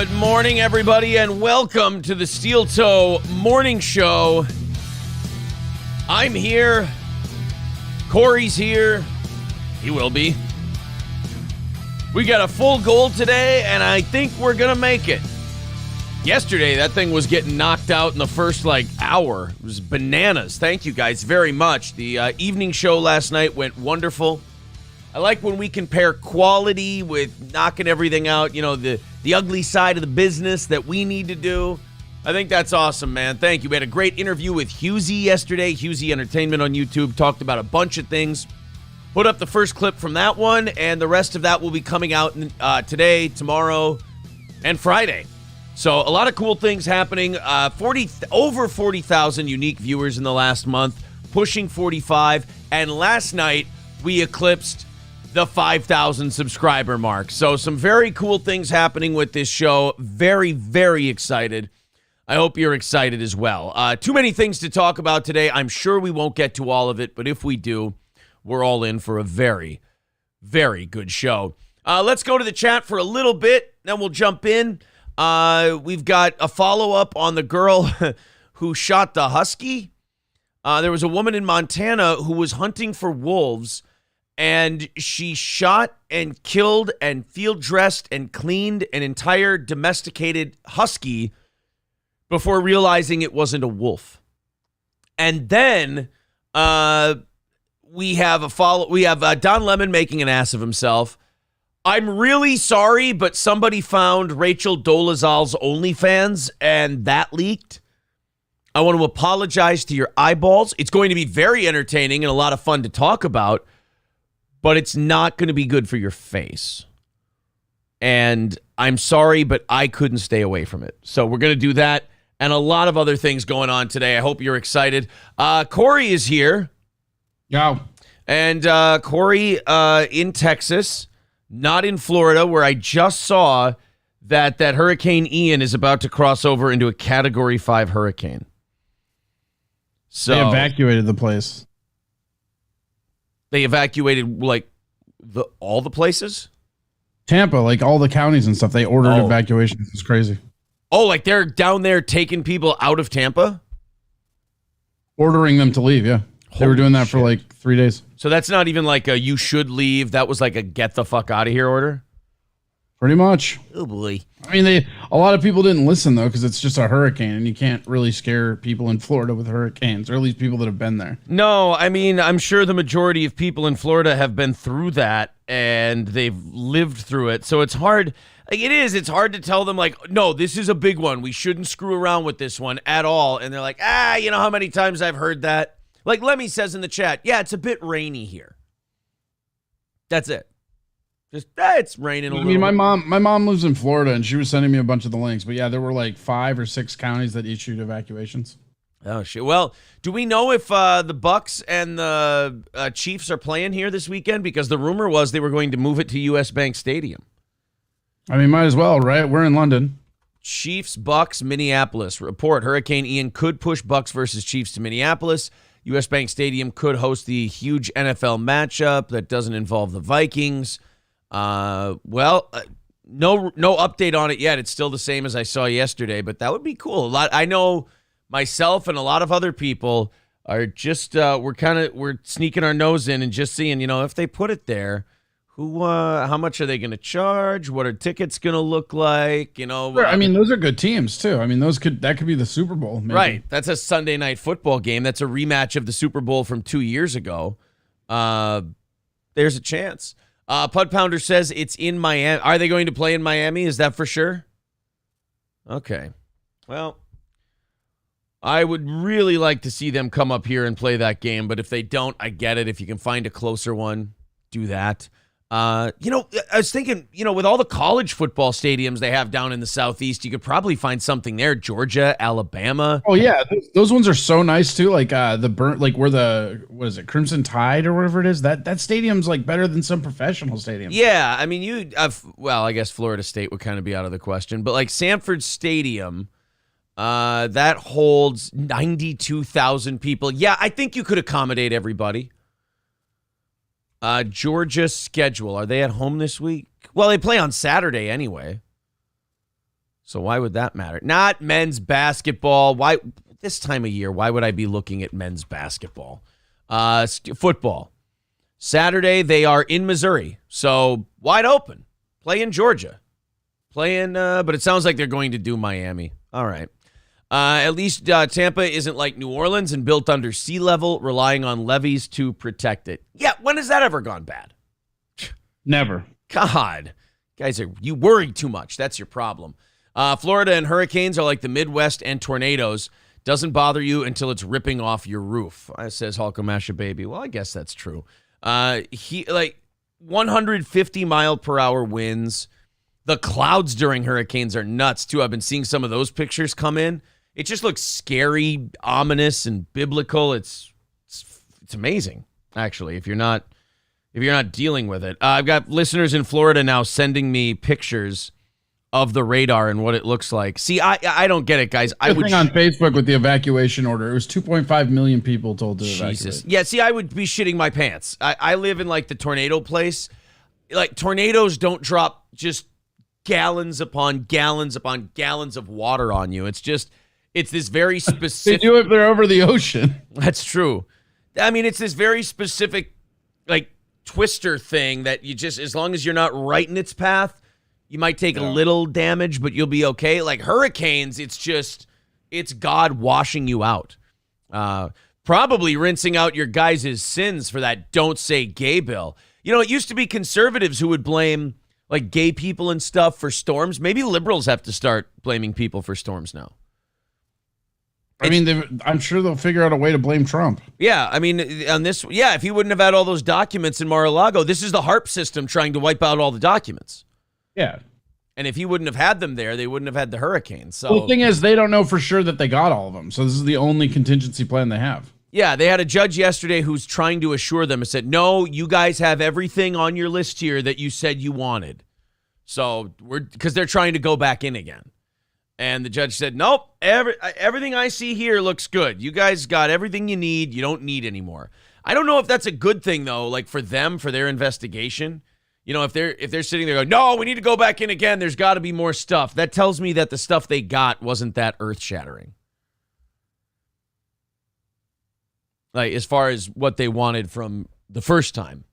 Good morning, everybody, and welcome to the Steel Toe Morning Show. I'm here. Corey's here. He will be. We got a full goal today, and I think we're going to make it. Yesterday, that thing was getting knocked out in the first, hour. It was bananas. Thank you guys very much. The evening show last night went wonderful. I like when we compare quality with knocking everything out, the ugly side of the business that we need to do. I think that's awesome, man. Thank you. We had a great interview with Husky yesterday. Husky Entertainment on YouTube talked about a bunch of things. Put up the first clip from that one, and the rest of that will be coming out today, tomorrow, and Friday. So a lot of cool things happening. Over 40,000 unique viewers in the last month, pushing 45. And last night, we eclipsed the 5,000 subscriber mark. So some very cool things happening with this show. Very, very excited. I hope you're excited as well. Too many things to talk about today. I'm sure we won't get to all of it, but if we do, we're all in for a very, very good show. Let's go to the chat for a little bit, then we'll jump in. We've got a follow-up on the girl who shot the Husky. There was a woman in Montana who was hunting for wolves, and she shot and killed and field dressed and cleaned an entire domesticated husky before realizing it wasn't a wolf. And then we have Don Lemon making an ass of himself. I'm really sorry, but somebody found Rachel Dolezal's OnlyFans, and that leaked. I want to apologize to your eyeballs. It's going to be very entertaining and a lot of fun to talk about, but it's not going to be good for your face. And I'm sorry, but I couldn't stay away from it. So we're going to do that and a lot of other things going on today. I hope you're excited. Corey is here. Yo. And Corey in Texas, not in Florida, where I just saw that Hurricane Ian is about to cross over into a Category 5 hurricane. So they evacuated the place. They evacuated, all the places? Tampa, all the counties and stuff. They ordered evacuations. It's crazy. Oh, they're down there taking people out of Tampa? Ordering them to leave, yeah. They were doing that for 3 days. So that's not even a you should leave. That was a get the fuck out of here order? Pretty much. Oh, boy. I mean, a lot of people didn't listen, though, because it's just a hurricane, and you can't really scare people in Florida with hurricanes, or at least people that have been there. No, I mean, I'm sure the majority of people in Florida have been through that, and they've lived through it. So it's hard. It's hard to tell them, no, this is a big one. We shouldn't screw around with this one at all. And they're like, you know how many times I've heard that? Like Lemmy says in the chat, yeah, it's a bit rainy here. That's it. Just it's raining a little. I mean, my mom lives in Florida, and she was sending me a bunch of the links. But yeah, there were 5 or 6 counties that issued evacuations. Oh shit! Well, do we know if the Bucks and the Chiefs are playing here this weekend? Because the rumor was they were going to move it to U.S. Bank Stadium. I mean, might as well, right? We're in London. Chiefs, Bucks, Minneapolis. Report: Hurricane Ian could push Bucks versus Chiefs to Minneapolis. U.S. Bank Stadium could host the huge NFL matchup that doesn't involve the Vikings. No update on it yet. It's still the same as I saw yesterday, but that would be cool. I know myself and a lot of other people are just we're sneaking our nose in and just seeing, if they put it there, how much are they going to charge? What are tickets going to look like? Sure. I mean, those are good teams too. I mean, that could be the Super Bowl. Maybe. Right. That's a Sunday night football game. That's a rematch of the Super Bowl from 2 years ago. There's a chance. Pud Pounder says it's in Miami. Are they going to play in Miami? Is that for sure? Okay. Well, I would really like to see them come up here and play that game, but if they don't, I get it. If you can find a closer one, do that. I was thinking, with all the college football stadiums they have down in the Southeast, you could probably find something there. Georgia, Alabama. Oh yeah, those ones are so nice too. Where Crimson Tide or whatever it is. That stadium's better than some professional stadiums. Yeah, I mean, I guess Florida State would kind of be out of the question, but Sanford Stadium, that holds 92,000 people. Yeah, I think you could accommodate everybody. Georgia's schedule. Are they at home this week? Well, they play on Saturday anyway. So why would that matter? Not men's basketball. Why this time of year? Why would I be looking at men's basketball? Football. Saturday, they are in Missouri. So wide open. Play in Georgia. But it sounds like they're going to do Miami. All right. At least Tampa isn't like New Orleans and built under sea level, relying on levees to protect it. Yeah, when has that ever gone bad? Never. God. Guys, you worry too much. That's your problem. Florida and hurricanes are like the Midwest and tornadoes. Doesn't bother you until it's ripping off your roof, says Hulkamasha Baby. Well, I guess that's true. 150 mile per hour winds. The clouds during hurricanes are nuts, too. I've been seeing some of those pictures come in. It just looks scary, ominous, and biblical. It's amazing, actually, if you're not dealing with it. I've got listeners in Florida now sending me pictures of the radar and what it looks like. See, I don't get it, guys. I would on Facebook with the evacuation order. It was 2.5 million people told to evacuate. Yeah, see, I would be shitting my pants. I live in like the tornado place. Like tornadoes don't drop just gallons upon gallons upon gallons of water on you. It's this very specific. They do it if they're over the ocean. That's true. I mean, it's this very specific like twister thing that you just, as long as you're not right in its path, you might take a little damage, but you'll be okay. Like hurricanes, it's God washing you out. Probably rinsing out your guys' sins for that don't say gay bill. You know, it used to be conservatives who would blame like gay people and stuff for storms. Maybe liberals have to start blaming people for storms now. I mean, I'm sure they'll figure out a way to blame Trump. Yeah, I mean, on this, yeah, if he wouldn't have had all those documents in Mar-a-Lago, this is the HARP system trying to wipe out all the documents. Yeah. And if he wouldn't have had them there, they wouldn't have had the hurricane. So the thing is, they don't know for sure that they got all of them. So this is the only contingency plan they have. Yeah, they had a judge yesterday who's trying to assure them and said, no, you guys have everything on your list here that you said you wanted. So because they're trying to go back in again. And the judge said, nope, everything I see here looks good. You guys got everything you need. You don't need any more. I don't know if that's a good thing, though, like for them, for their investigation. You know, if they're sitting there going, no, we need to go back in again. There's got to be more stuff. That tells me that the stuff they got wasn't that earth-shattering. Like, as far as what they wanted from the first time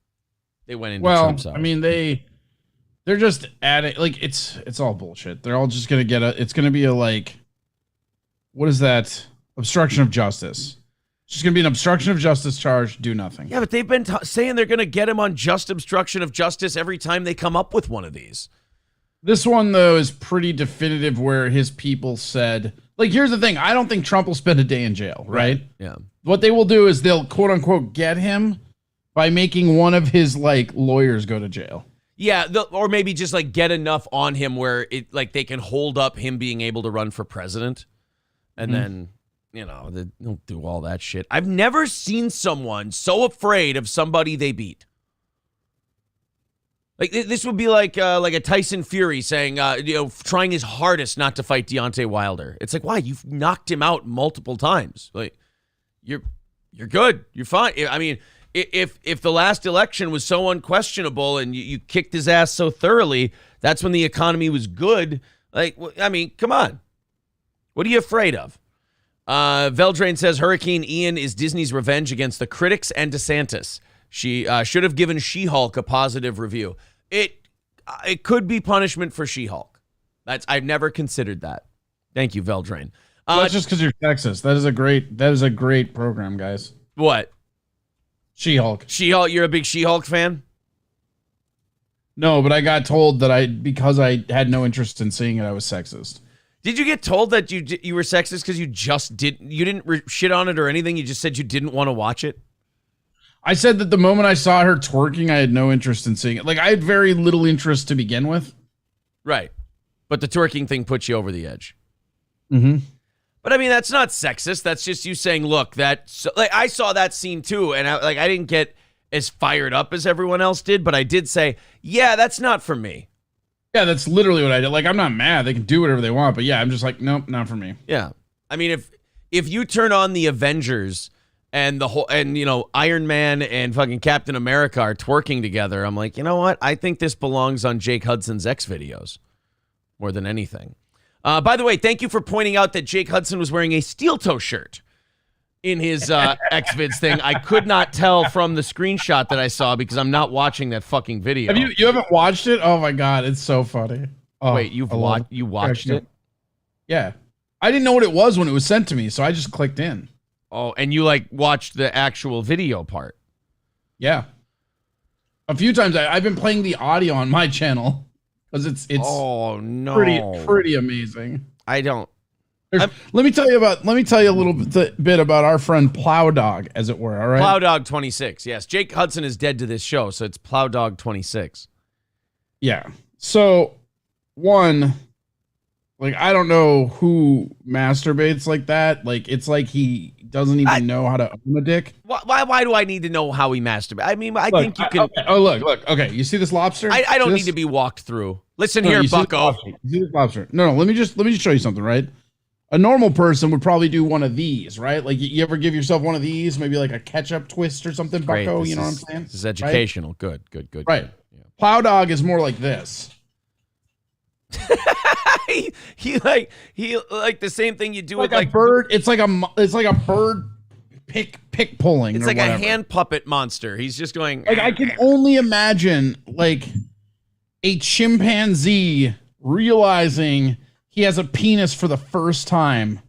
they went into Trump's house. I mean, they're just adding, like, it's all bullshit. They're all just going to get it's going to be a, like, what is that? Obstruction of justice. It's just going to be an obstruction of justice charge, do nothing. Yeah, but they've been saying they're going to get him on just obstruction of justice every time they come up with one of these. This one, though, is pretty definitive where his people said, like, here's the thing. I don't think Trump will spend a day in jail, right? Yeah. What they will do is they'll, quote unquote, get him by making one of his, like, lawyers go to jail. Yeah, or maybe just, like, get enough on him where it, like, they can hold up him being able to run for president. And then, you know, they'll do all that shit. I've never seen someone so afraid of somebody they beat. Like, this would be like a Tyson Fury saying, trying his hardest not to fight Deontay Wilder. It's like, why? You've knocked him out multiple times. Like, you're good. You're fine. I mean, if the last election was so unquestionable and you kicked his ass so thoroughly, that's when the economy was good. Like, I mean, come on. What are you afraid of? Veldrain says Hurricane Ian is Disney's revenge against the critics and DeSantis. She should have given She-Hulk a positive review. It could be punishment for She-Hulk. I've never considered that. Thank you, Veldrain. That's just because you're sexist. That is a great program, guys. What? She-Hulk. She-Hulk. You're a big She-Hulk fan? No, but I got told that because I had no interest in seeing it, I was sexist. Did you get told that you were sexist because you didn't shit on it or anything? You just said you didn't want to watch it? I said that the moment I saw her twerking, I had no interest in seeing it. Like, I had very little interest to begin with. Right. But the twerking thing puts you over the edge. Mm-hmm. But I mean, that's not sexist. That's just you saying, look, I saw that scene too, and I didn't get as fired up as everyone else did, but I did say, yeah, that's not for me. Yeah, that's literally what I did. Like, I'm not mad. They can do whatever they want, but yeah, I'm just like, nope, not for me. Yeah. I mean, if you turn on the Avengers and Iron Man and fucking Captain America are twerking together, I'm like, you know what? I think this belongs on Jake Hudson's X videos more than anything. By the way, thank you for pointing out that Jake Hudson was wearing a steel toe shirt in his Xvids thing. I could not tell from the screenshot that I saw because I'm not watching that fucking video. You haven't watched it? Oh my god, it's so funny. Oh, wait, you watched it? Yeah. I didn't know what it was when it was sent to me, so I just clicked in. Oh, and you like watched the actual video part? Yeah. A few times I've been playing the audio on my channel because it's oh no pretty amazing. I don't. Let me tell you a little bit about our friend Plow Dog, as it were. All right. Plow Dog 26. Yes, Jake Hudson is dead to this show, so it's Plow Dog 26. Yeah. So one. Like, I don't know who masturbates like that. Like, it's like he doesn't even know how to own a dick. Why do I need to know how he masturbates? I mean, I think you can. Okay. Oh, look. Okay, you see this lobster? I don't need to be walked through. Listen here, bucko. You see this lobster? No. Let me just show you something, right? A normal person would probably do one of these, right? Like, you ever give yourself one of these, maybe like a ketchup twist or something, bucko? You know what I'm saying? This is educational. Right? Good. Right. Yeah. Plow Dog is more like this. he like the same thing you do like with like a bird. It's like a bird pick pulling. It's like whatever. A hand puppet monster. He's just going. Like I can only imagine like a chimpanzee realizing he has a penis for the first time,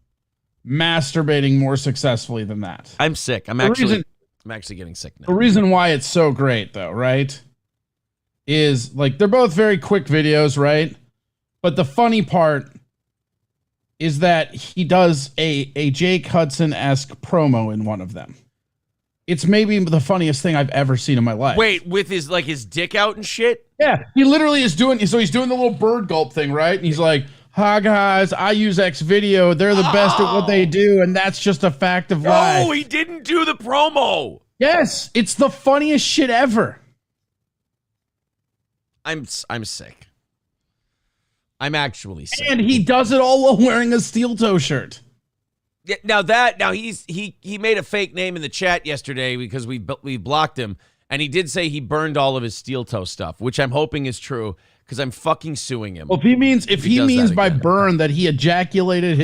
masturbating more successfully than that. I'm sick. I'm actually getting sick now. The reason why it's so great, though, right, is like they're both very quick videos, right? But the funny part is that he does a Jake Hudson-esque promo in one of them. It's maybe the funniest thing I've ever seen in my life. Wait, with his dick out and shit? Yeah, he literally is doing. So he's doing the little bird gulp thing, right? And he's like, "Hi guys, I use X Video. They're the best at what they do, and that's just a fact of life." Oh, he didn't do the promo. Yes, it's the funniest shit ever. I'm sick. I'm actually sick. And he does it all while wearing a steel toe shirt. Yeah, now he made a fake name in the chat yesterday because we blocked him, and he did say he burned all of his steel toe stuff, which I'm hoping is true because I'm fucking suing him. Well, if he means by burn that he ejaculated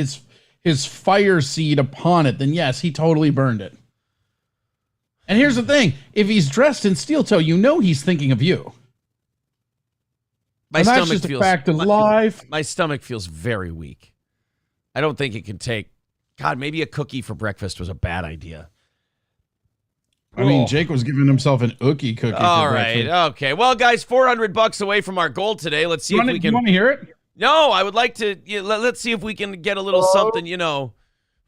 his fire seed upon it, then yes, he totally burned it. And here's the thing: if he's dressed in steel toe, you know he's thinking of you. My stomach feels, a fact of life. My stomach feels very weak. I don't think it can take. God, maybe a cookie for breakfast was a bad idea. I mean, Jake was giving himself an ookie cookie. All right, okay. Well, guys, $400 away from our goal today. Let's see if we can. You want to hear it? No, I would like to. Let's see if we can get a little something,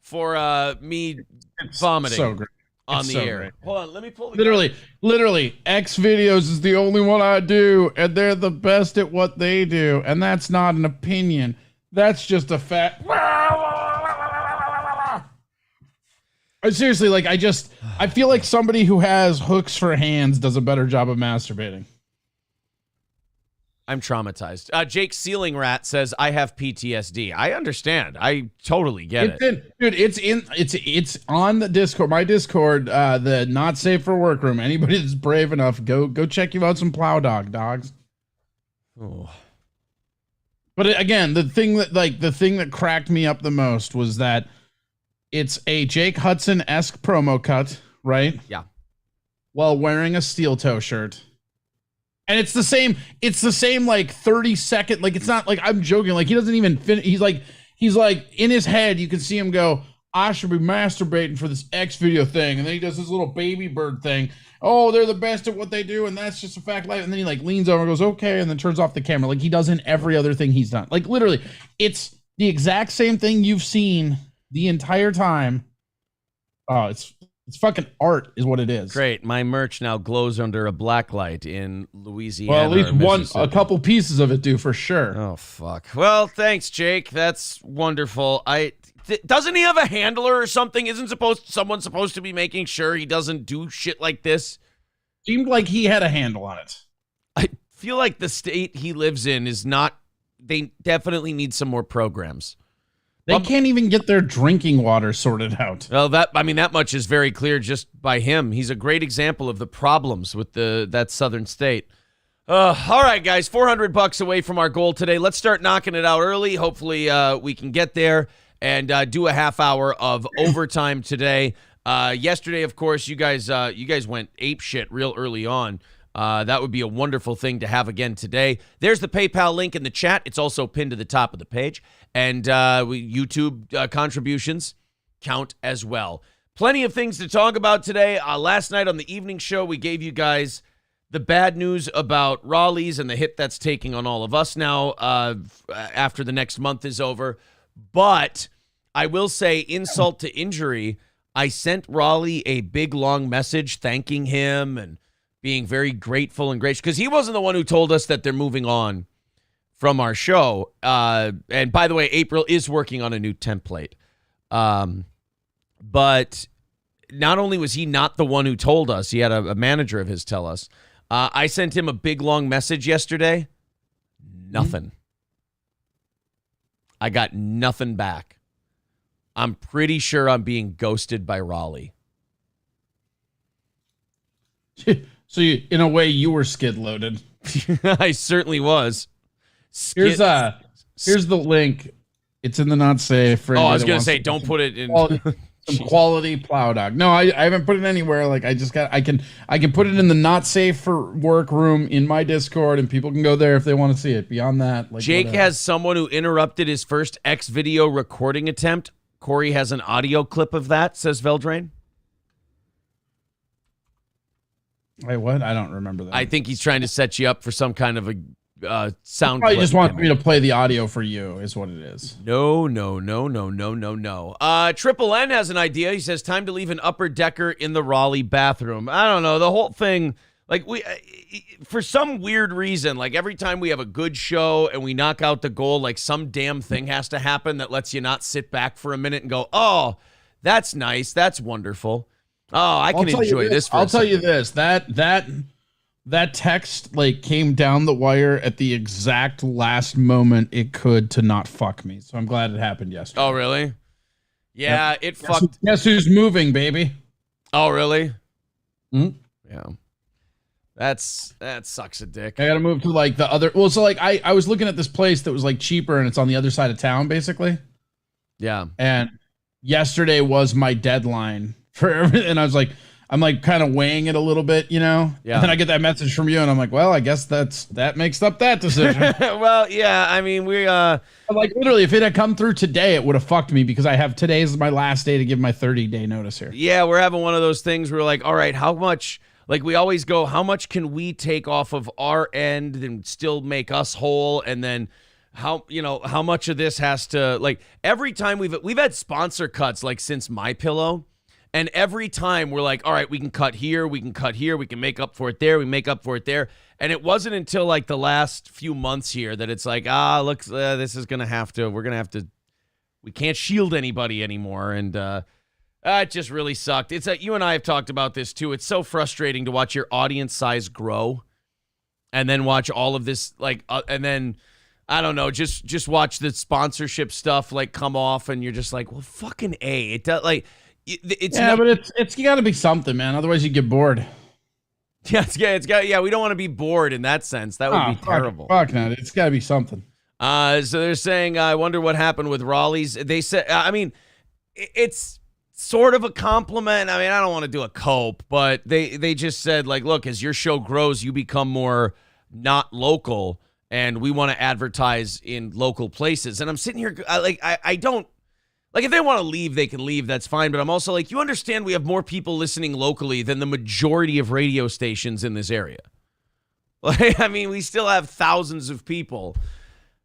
for me vomiting. So great. On the air. Great. Hold on, let me pull. Literally, X Videos is the only one I do, and they're the best at what they do, and that's not an opinion. That's just a fact. Seriously, like I feel like somebody who has hooks for hands does a better job of masturbating. I'm traumatized. Jake Ceiling Rat says, I have PTSD. I understand. I totally get it. Dude, it's on the Discord, my Discord, the not safe for work room. Anybody that's brave enough, go check you out some Plow Dog dogs. Oh. But again, the thing that cracked me up the most was that it's a Jake Hudson-esque promo cut, right? Yeah. While wearing a steel toe shirt. And it's the same like 30-second, like it's not like I'm joking, like he doesn't even finish. He's like in his head, you can see him go, I should be masturbating for this X Video thing. And then he does this little baby bird thing. Oh, they're the best at what they do, and that's just a fact of life. And then he like leans over and goes, okay, and then turns off the camera. Like he does in every other thing he's done. Like literally, it's the exact same thing you've seen the entire time. Oh, it's fucking art is what it is. Great. My merch now glows under a black light in Louisiana. Well, at least a couple pieces of it do for sure. Oh, fuck. Well, thanks, Jake. That's wonderful. Doesn't he have a handler or something? Isn't someone supposed to be making sure he doesn't do shit like this? Seemed like he had a handle on it. I feel like the state he lives in is not, they definitely need some more programs. They can't even get their drinking water sorted out. Well, that much is very clear just by him. He's a great example of the problems with that southern state. All right, guys, $400 away from our goal today. Let's start knocking it out early. Hopefully we can get there and do a half hour of overtime today. Yesterday, of course, you guys went ape shit real early on. That would be a wonderful thing to have again today. There's the PayPal link in the chat. It's also pinned to the top of the page. And YouTube contributions count as well. Plenty of things to talk about today. Last night on the evening show, we gave you guys the bad news about Raleigh's and the hit that's taking on all of us now after the next month is over. But I will say, insult to injury, I sent Raleigh a big, long message thanking him and being very grateful and gracious, because he wasn't the one who told us that they're moving on from our show. And by the way, April is working on a new template. But not only was he not the one who told us, he had a manager of his tell us. I sent him a big, long message yesterday. Nothing. I got nothing back. I'm pretty sure I'm being ghosted by Raleigh. So in a way, you were skid loaded. I certainly was. Here's the link. It's in the not safe. I was gonna say, don't put it in. Some quality plow dog. No, I haven't put it anywhere. Like I can put it in the not safe for work room in my Discord, and people can go there if they want to see it. Beyond that, like, Jake whatever. has someone who interrupted his first X video recording attempt. Corey has an audio clip of that, says Veldrain. Wait, what? I don't remember that. I think he's trying to set you up for some kind of a sound. He just wants me to play the audio for you, is what it is. No. Triple N has an idea. He says, time to leave an upper decker in the Raleigh bathroom. I don't know. The whole thing, like, for some weird reason, like every time we have a good show and we knock out the goal, like some damn thing has to happen that lets you not sit back for a minute and go, oh, that's nice. That's wonderful. Oh, I can enjoy this. I'll tell you this, that text like came down the wire at the exact last moment it could to not fuck me. So I'm glad it happened yesterday. Oh, really? Yeah, It fucked. Guess who's moving, baby? Oh, really? Hmm? Yeah. That sucks a dick. I got to move to like the other. Well, so like I was looking at this place that was like cheaper and it's on the other side of town, basically. Yeah. And yesterday was my deadline for everything. And I'm like kind of weighing it a little bit, you know? Yeah. And then I get that message from you and I'm like, well, I guess that makes up that decision. Well, yeah, I mean, like literally if it had come through today, it would have fucked me because today is my last day to give my 30-day notice here. Yeah, we're having one of those things where we're like, all right, how much, like we always go, how much can we take off of our end and still make us whole? And then how much of this has to, like, every time we've had sponsor cuts like since MyPillow. And every time we're like, all right, we can cut here, we can make up for it there, we make up for it there. And it wasn't until like the last few months here that it's like, look, this is going to have to, we can't shield anybody anymore. And it just really sucked. It's you and I have talked about this too. It's so frustrating to watch your audience size grow and then watch all of this, like, and then, I don't know, just watch the sponsorship stuff like come off and you're just like, well, fucking A. It does, like, but it's got to be something, man. Otherwise, you get bored. Yeah, we don't want to be bored in that sense. That would be terrible. Fuck no, it's got to be something. So they're saying, I wonder what happened with Raleigh's. They said, I mean, it's sort of a compliment. I mean, I don't want to do a cope, but they just said, like, look, as your show grows, you become more not local, and we want to advertise in local places. And I'm sitting here, I don't. Like, if they want to leave, they can leave. That's fine. But I'm also like, you understand we have more people listening locally than the majority of radio stations in this area. Like, I mean, we still have thousands of people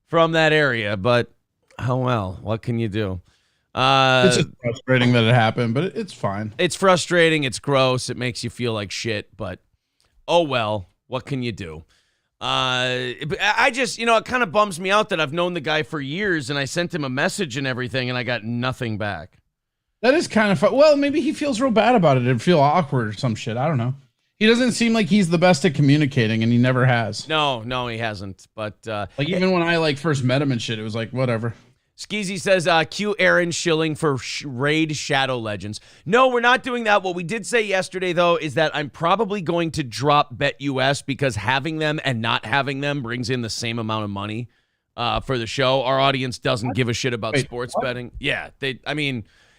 from that area. But, oh, well, what can you do? It's just frustrating that it happened, but it's fine. It's frustrating. It's gross. It makes you feel like shit. But, oh, well, what can you do? I just, it kind of bums me out that I've known the guy for years and I sent him a message and everything and I got nothing back. That is kind of fun. Well, maybe he feels real bad about it. It'd feel awkward or some shit. I don't know. He doesn't seem like he's the best at communicating and he never has. No, he hasn't. But like even when I like first met him and shit, it was like, whatever. Skeezy says, cue Aaron Schilling for Raid Shadow Legends. No, we're not doing that. What we did say yesterday, though, is that I'm probably going to drop BetUS because having them and not having them brings in the same amount of money for the show. Our audience doesn't give a shit about sports betting. Yeah,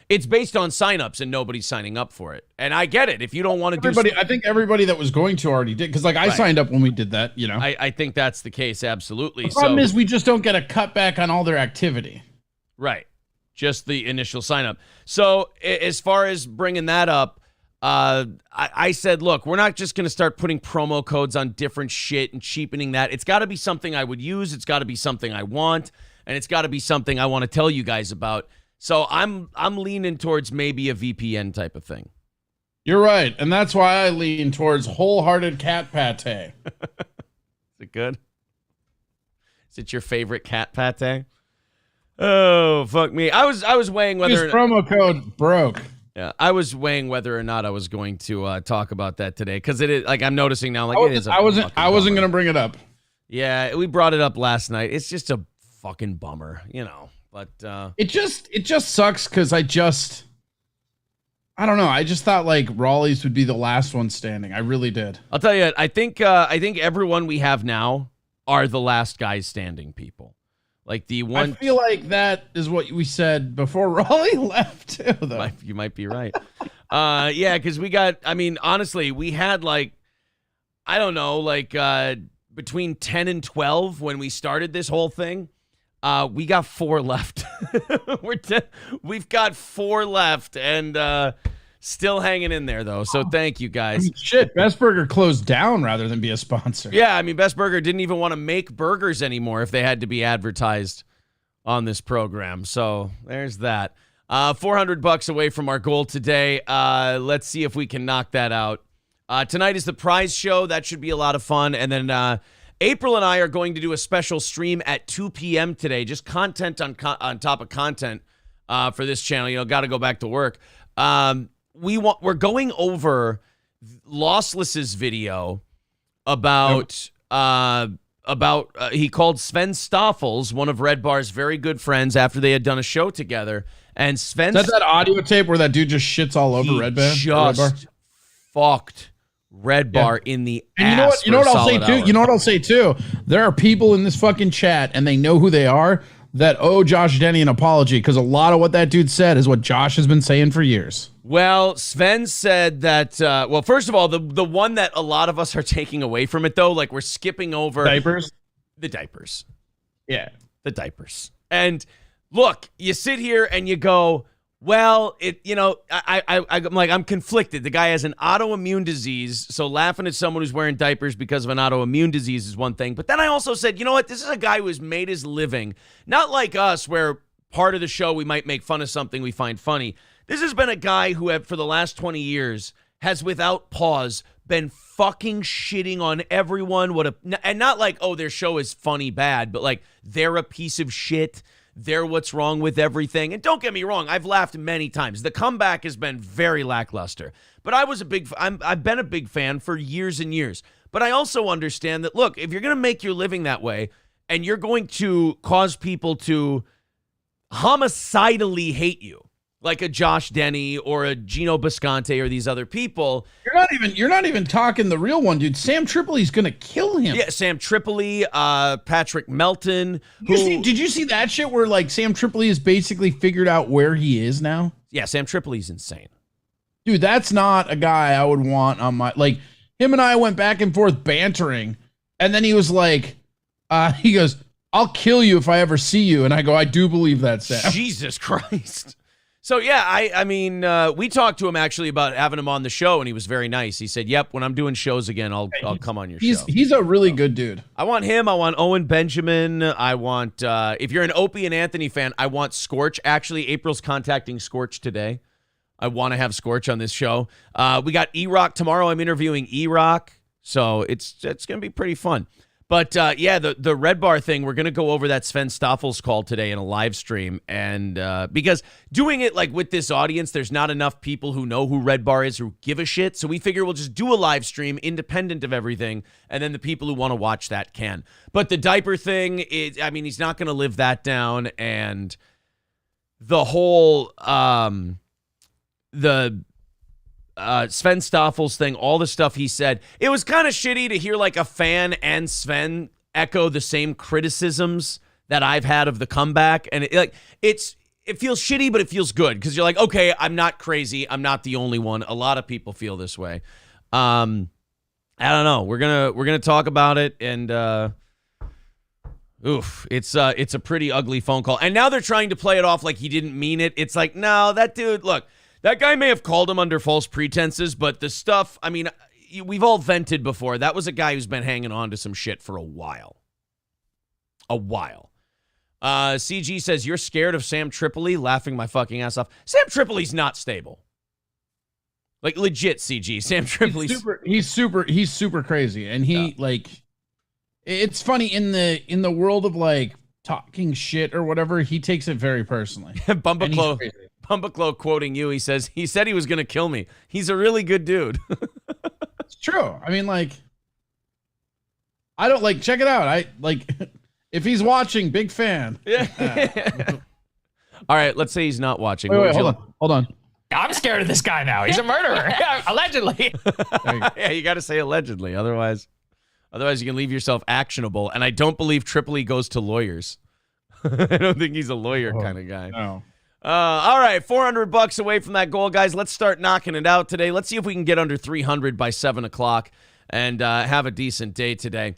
it's based on signups and nobody's signing up for it. And I get it. If you don't want to do I think everybody that was going to already did, because I signed up when we did that, I think that's the case, absolutely. The problem is we just don't get a cutback on all their activity. Right. Just the initial sign up. So as far as bringing that up, I said, look, we're not just going to start putting promo codes on different shit and cheapening that. It's got to be something I would use. It's got to be something I want. And it's got to be something I want to tell you guys about. So I'm leaning towards maybe a VPN type of thing. You're right. And that's why I lean towards wholehearted cat pate. Is it good? Is it your favorite cat pate? Oh, fuck me. I was weighing whether this promo code broke. Yeah, I was weighing whether or not I was going to talk about that today because it is like I'm noticing now. Like I wasn't going to bring it up. Yeah, we brought it up last night. It's just a fucking bummer, But it just sucks because I don't know. I just thought like Raleigh's would be the last one standing. I really did. I'll tell you, I think everyone we have now are the last guys standing people. Like the one, I feel like that is what we said before Raleigh left too, though. You might be right. Yeah, because honestly, we had like, I don't know, like between 10 and 12 when we started this whole thing. We got 4 left. We've got 4 left and still hanging in there, though. So thank you, guys. Shit, Best Burger closed down rather than be a sponsor. Yeah, Best Burger didn't even want to make burgers anymore if they had to be advertised on this program. So there's that. $400 away from our goal today. Let's see if we can knock that out. Tonight is the prize show. That should be a lot of fun. And then April and I are going to do a special stream at 2 p.m. today. Just content on top of content for this channel. Got to go back to work. We're going over Lossless's video about he called Sven Stoffels, one of Red Bar's very good friends, after they had done a show together. And Sven, is that audio tape where that dude just shits all over Red Bar? Just fucked Red Bar in the and ass. You know what I'll say too? You know what I'll say too? There are people in this fucking chat, and they know who they are, that owe Josh Denny an apology, because a lot of what that dude said is what Josh has been saying for years. Well, Sven said that, first of all, the one that a lot of us are taking away from it, though, like we're skipping over. Diapers? The diapers. Yeah. The diapers. And look, you sit here and you go, well, I'm conflicted. The guy has an autoimmune disease, so laughing at someone who's wearing diapers because of an autoimmune disease is one thing. But then I also said, you know what? This is a guy who has made his living, not like us, where part of the show we might make fun of something we find funny. This has been a guy who, for the last 20 years, has without pause been fucking shitting on everyone. And not like, oh, their show is funny bad, but like they're a piece of shit. They're what's wrong with everything. And don't get me wrong, I've laughed many times. The comeback has been very lackluster. But I've been a big fan for years and years. But I also understand that, look, if you're going to make your living that way and you're going to cause people to homicidally hate you, like a Josh Denny or a Gino Bisconte or these other people. You're not even talking the real one, dude. Sam Tripoli's gonna kill him. Yeah, Sam Tripoli, Patrick Melton. Did you see that shit where like Sam Tripoli has basically figured out where he is now? Yeah, Sam Tripoli's insane. Dude, that's not a guy I would want on my, like, him and I went back and forth bantering, and then he was like, he goes, "I'll kill you if I ever see you." And I go, "I do believe that, Sam." Jesus Christ. So, yeah, I mean, we talked to him actually about having him on the show, and he was very nice. He said, yep, when I'm doing shows again, I'll come on your show. He's a really good dude. I want him. I want Owen Benjamin. I want, if you're an Opie and Anthony fan, I want Scorch. Actually, April's contacting Scorch today. I want to have Scorch on this show. We got E-Rock tomorrow. I'm interviewing E-Rock, so it's going to be pretty fun. But yeah, the Red Bar thing, we're going to go over that Sven Staffel's call today in a live stream. And because doing it like with this audience, there's not enough people who know who Red Bar is who give a shit. So we figure we'll just do a live stream independent of everything. And then the people who want to watch that can. But the diaper thing, he's not going to live that down. And the whole, Sven Staffel's thing, all the stuff he said, it was kind of shitty to hear like a fan and Sven echo the same criticisms that I've had of the comeback. And it feels shitty, but it feels good because you're like, okay, I'm not crazy. I'm not the only one. A lot of people feel this way. I don't know. We're gonna talk about it, and it's a pretty ugly phone call. And now they're trying to play it off like he didn't mean it. It's like, no, that dude, look. That guy may have called him under false pretenses, but the stuff, we've all vented before. That was a guy who's been hanging on to some shit for a while. CG says, you're scared of Sam Tripoli? Laughing my fucking ass off. Sam Tripoli's not stable. Like, legit, CG. Sam Tripoli's... He's super crazy. And it's funny, in the world of, like, talking shit or whatever, he takes it very personally. Bumbaclo quoting you, he said he was going to kill me. He's a really good dude. It's true. I don't check it out. If he's watching, big fan. Yeah. All right, let's say he's not watching. Wait, hold on. I'm scared of this guy now. He's a murderer. Allegedly. Yeah, you got to say allegedly. Otherwise you can leave yourself actionable. And I don't believe Tripoli goes to lawyers. I don't think he's a lawyer kind of guy. No. All right, $400 away from that goal, guys. Let's start knocking it out today. Let's see if we can get under 300 by 7 o'clock and have a decent day today.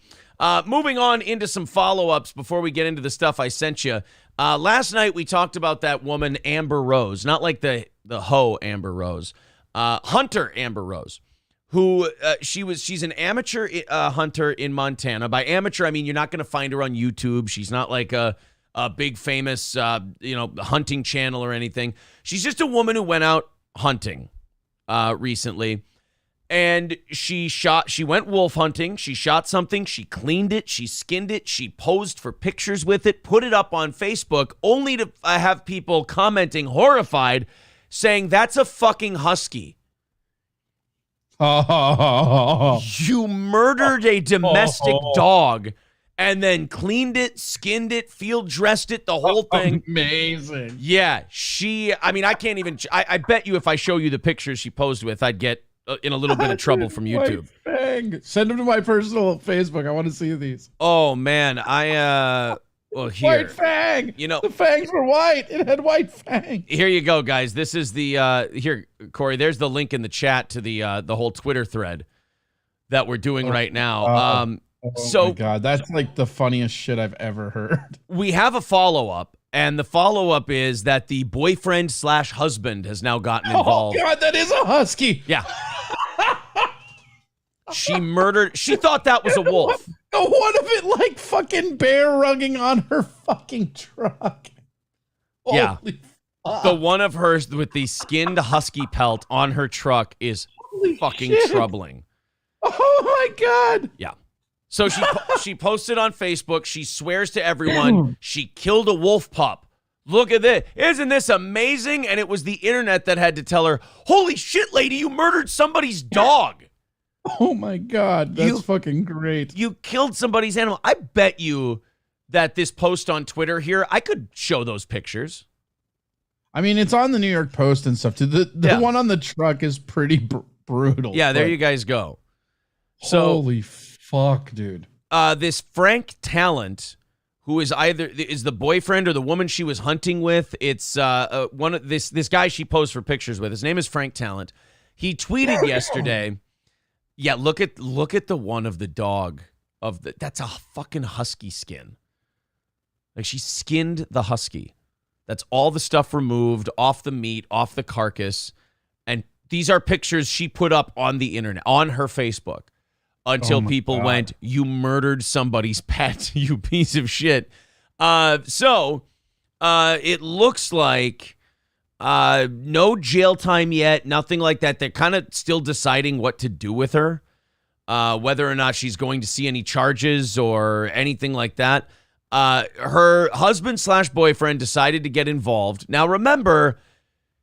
Moving on into some follow-ups before we get into the stuff I sent you. Last night we talked about that woman, Amber Rose, not like the hoe Amber Rose, Hunter Amber Rose, who she's an amateur hunter in Montana. By amateur, I mean you're not going to find her on YouTube. She's not like a big famous, hunting channel or anything. She's just a woman who went out hunting recently, and she went wolf hunting. She shot something. She cleaned it. She skinned it. She posed for pictures with it, put it up on Facebook, only to have people commenting horrified, saying that's a fucking husky. You murdered a domestic dog. And then cleaned it, skinned it, field dressed it, the whole thing. Amazing. Yeah, I can't even, I bet you if I show you the pictures she posed with, I'd get in a little bit of trouble from YouTube. White fang. Send them to my personal Facebook. I want to see these. Oh, man. Here. White fang. The fangs were white. It had white fang. Here you go, guys. This is here, Corey, there's the link in the chat to the whole Twitter thread that we're doing right now. Oh my God, that's like the funniest shit I've ever heard. We have a follow-up, and the follow-up is that the boyfriend/husband has now gotten involved. Oh God, that is a husky. Yeah. She thought that was a wolf. What if it like fucking bear rugging on her fucking truck? Yeah. Holy fuck. The one of hers with the skinned husky pelt on her truck is fucking troubling. Oh my God. Yeah. So she posted on Facebook. She swears to everyone she killed a wolf pup. Look at this. Isn't this amazing? And it was the internet that had to tell her, holy shit, lady, you murdered somebody's dog. Oh my God. That's fucking great. You killed somebody's animal. I bet you that this post on Twitter here, I could show those pictures. It's on the New York Post and stuff too. The one on the truck is pretty brutal. Yeah, there you guys go. So, holy fuck, dude. This Frank Talent, who is is the boyfriend or the woman she was hunting with. It's one of this guy she posed for pictures with. His name is Frank Talent. He tweeted yesterday. Yeah, look at the one of the dog that's a fucking husky skin. Like she skinned the husky. That's all the stuff removed off the meat, off the carcass. And these are pictures she put up on the internet, on her Facebook. Until people went, you murdered somebody's pet, you piece of shit. So it looks like no jail time yet, nothing like that. They're kind of still deciding what to do with her. whether or not she's going to see any charges or anything like that. Her husband / boyfriend decided to get involved. Now, remember,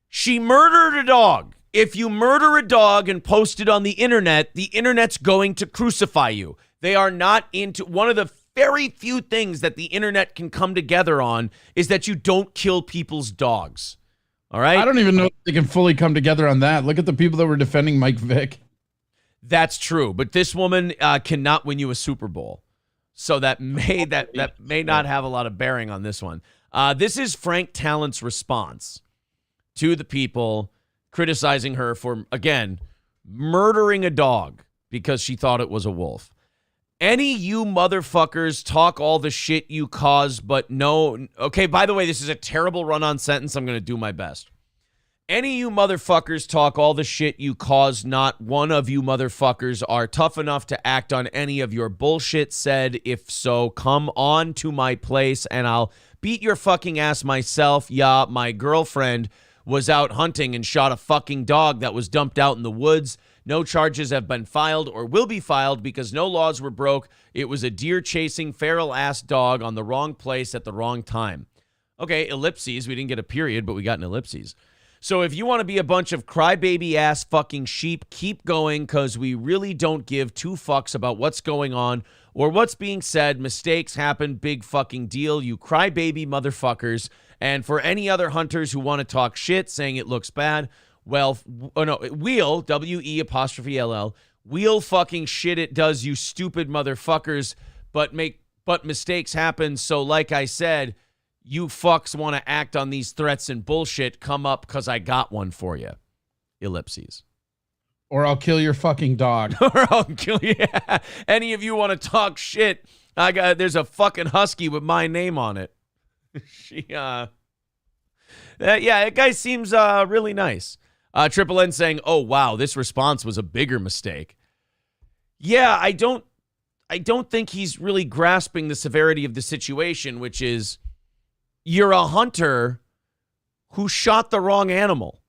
she murdered a dog. If you murder a dog and post it on the internet's going to crucify you. They are not into one of the very few things that the internet can come together on is that you don't kill people's dogs. All right? I don't even know if they can fully come together on that. Look at the people that were defending Mike Vick. That's true, but this woman cannot win you a Super Bowl. So that may not have a lot of bearing on this one. This is Frank Talent's response to the people criticizing her for, again, murdering a dog because she thought it was a wolf. Any you motherfuckers talk all the shit you cause, but no. Okay, by the way, this is a terrible run-on sentence. I'm going to do my best. Any you motherfuckers talk all the shit you cause, not one of you motherfuckers are tough enough to act on any of your bullshit said. If so, come on to my place and I'll beat your fucking ass myself. Yeah, my girlfriend was out hunting and shot a fucking dog that was dumped out in the woods. No charges have been filed or will be filed because no laws were broke. It was a deer-chasing, feral-ass dog on the wrong place at the wrong time. Okay, ellipses. We didn't get a period, but we got an ellipses. So if you want to be a bunch of crybaby-ass fucking sheep, keep going because we really don't give two fucks about what's going on or what's being said. Mistakes happen. Big fucking deal. You crybaby motherfuckers. And for any other hunters who want to talk shit saying it looks bad, well, wheel, W-E''L-L, wheel fucking shit it does, you stupid motherfuckers, but mistakes happen. So like I said, you fucks want to act on these threats and bullshit, come up because I got one for you. Ellipses. Or I'll kill your fucking dog. Or I'll kill you. Yeah. Any of you want to talk shit, there's a fucking Husky with my name on it. That guy seems really nice. Triple N saying, oh, wow, this response was a bigger mistake. Yeah, I don't think he's really grasping the severity of the situation, which is you're a hunter who shot the wrong animal.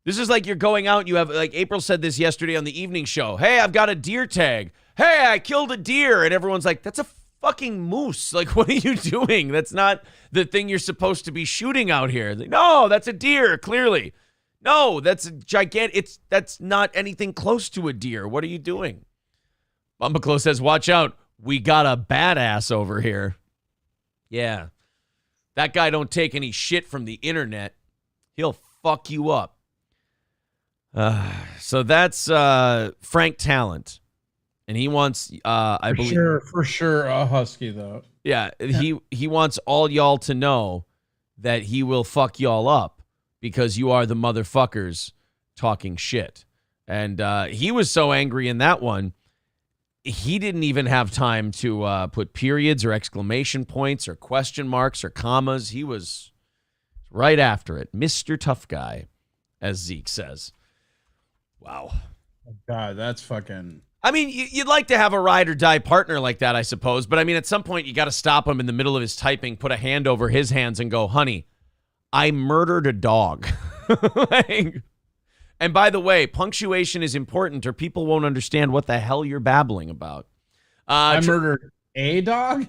This is like you're going out, you have, like April said this yesterday on the evening show. Hey, I've got a deer tag. Hey, I killed a deer. And everyone's like, that's a fucking moose. Like, what are you doing? That's not the thing you're supposed to be shooting out here. Like, no, that's a deer, clearly. No, that's a gigantic. That's not anything close to a deer. What are you doing? Bumbaclo says, watch out. We got a badass over here. Yeah. That guy don't take any shit from the internet. He'll fuck you up. So that's Frank Talent. And he wants, I believe. For sure, a Husky, though. Yeah, he wants all y'all to know that he will fuck y'all up. Because you are the motherfuckers talking shit. And he was so angry in that one, he didn't even have time to put periods or exclamation points or question marks or commas. He was right after it. Mr. Tough Guy, as Zeke says. Wow. God, that's fucking... I mean, you'd like to have a ride or die partner like that, I suppose. But I mean, at some point, you got to stop him in the middle of his typing, put a hand over his hands and go, honey, I murdered a dog. And by the way, punctuation is important or people won't understand what the hell you're babbling about. I murdered a dog?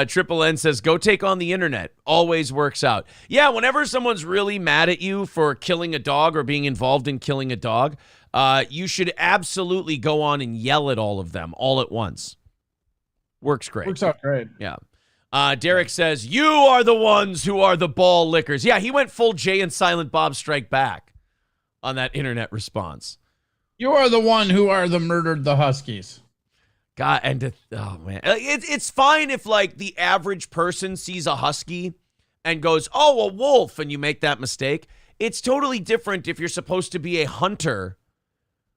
Triple N says, go take on the internet. Always works out. Yeah, whenever someone's really mad at you for killing a dog or being involved in killing a dog, you should absolutely go on and yell at all of them all at once. Works great. Works out great. Yeah. Derek says, you are the ones who are the ball lickers. Yeah, he went full Jay and Silent Bob Strike Back on that internet response. You are the one who are the murdered the Huskies. God, and oh man, it's fine if like the average person sees a husky and goes, "Oh, a wolf," and you make that mistake. It's totally different if you're supposed to be a hunter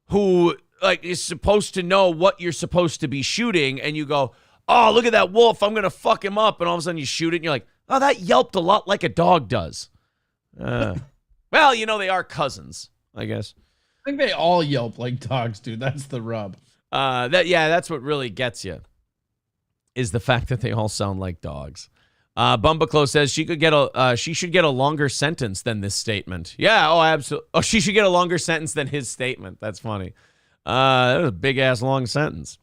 who like is supposed to know what you're supposed to be shooting, and you go, "Oh, look at that wolf! I'm gonna fuck him up," and all of a sudden you shoot it, and you're like, "Oh, that yelped a lot like a dog does." Well, you know they are cousins, I guess. I think they all yelp like dogs do. That's the rub. That's what really gets you, is the fact that they all sound like dogs. Bumbaclo says she should get a longer sentence than this statement. Yeah, oh, absolutely. Oh, she should get a longer sentence than his statement. That's funny. That was a big-ass long sentence.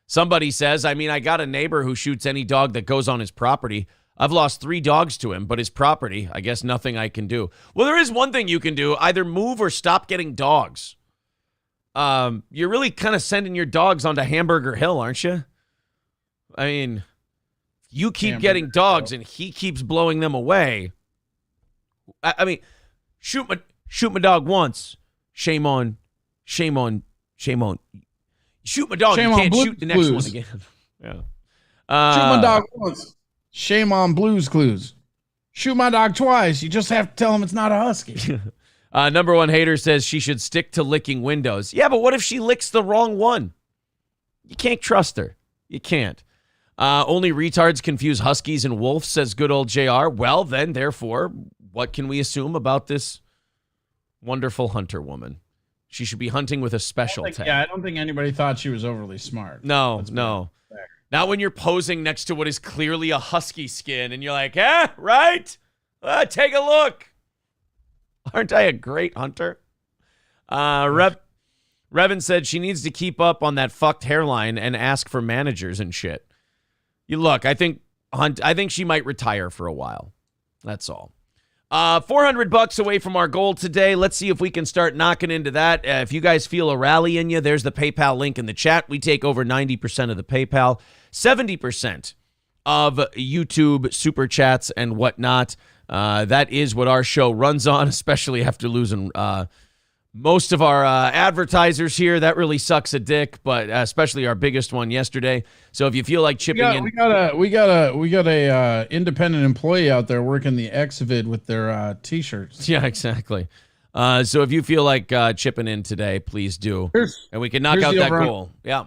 Somebody says, I mean, I got a neighbor who shoots any dog that goes on his property. I've lost 3 dogs to him, but his property, I guess nothing I can do. Well, there is one thing you can do. Either move or stop getting dogs. You're really kind of sending your dogs onto Hamburger Hill, aren't you? I mean, you keep getting dogs and he keeps blowing them away. I mean, shoot my dog once. Shame on. Shoot my dog, Shame you on can't Blue's shoot the next Clues. one again. Yeah. Shoot my dog once. Shame on Blue's Clues. Shoot my dog twice. You just have to tell him it's not a husky. Number one hater says she should stick to licking windows. Yeah, but what if she licks the wrong one? You can't trust her. You can't. Only retards confuse huskies and wolves, says good old JR. Well, then, therefore, what can we assume about this wonderful hunter woman? She should be hunting with a special tag. Yeah, I don't think anybody thought she was overly smart. No. Not when you're posing next to what is clearly a husky skin and you're like, right? Take a look. Aren't I a great hunter? Revan said she needs to keep up on that fucked hairline and ask for managers and shit. You look, I think she might retire for a while. That's all. $400 away from our goal today. Let's see if we can start knocking into that. If you guys feel a rally in you, there's the PayPal link in the chat. We take over 90% of the PayPal, 70% of YouTube super chats and whatnot. That is what our show runs on, especially after losing most of our advertisers here. That really sucks a dick, but especially our biggest one yesterday. So if you feel like chipping in, we got a independent employee out there working the Xvid with their t-shirts. Yeah, exactly. So if you feel like chipping in today, please do, and we can knock out that goal. Yeah.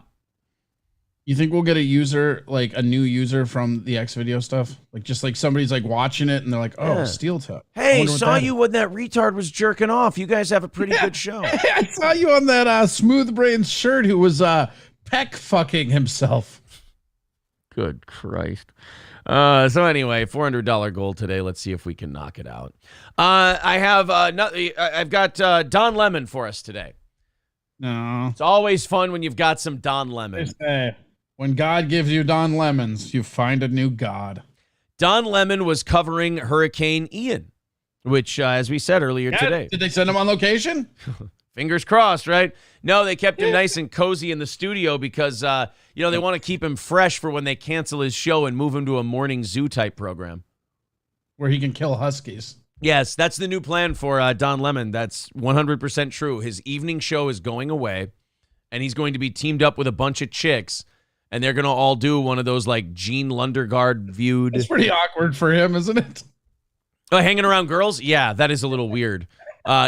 You think we'll get a user, like a new user from the X video stuff? Like just like somebody's like watching it and they're like, oh, steel toe. Hey, saw you when that retard was jerking off. You guys have a pretty good show. I saw you on that smooth brains shirt who was peck fucking himself. Good Christ. So anyway, $400 goal today. Let's see if we can knock it out. I've got Don Lemon for us today. No. It's always fun when you've got some Don Lemon. When God gives you Don Lemons, you find a new God. Don Lemon was covering Hurricane Ian, which, as we said earlier today. Did they send him on location? Fingers crossed, right? No, they kept him nice and cozy in the studio because, they want to keep him fresh for when they cancel his show and move him to a morning zoo type program. Where he can kill huskies. Yes, that's the new plan for Don Lemon. That's 100% true. His evening show is going away, and he's going to be teamed up with a bunch of chicks, and they're going to all do one of those, like, Gene Lundergaard viewed. It's pretty awkward for him, isn't it? Oh, hanging around girls? Yeah, that is a little weird.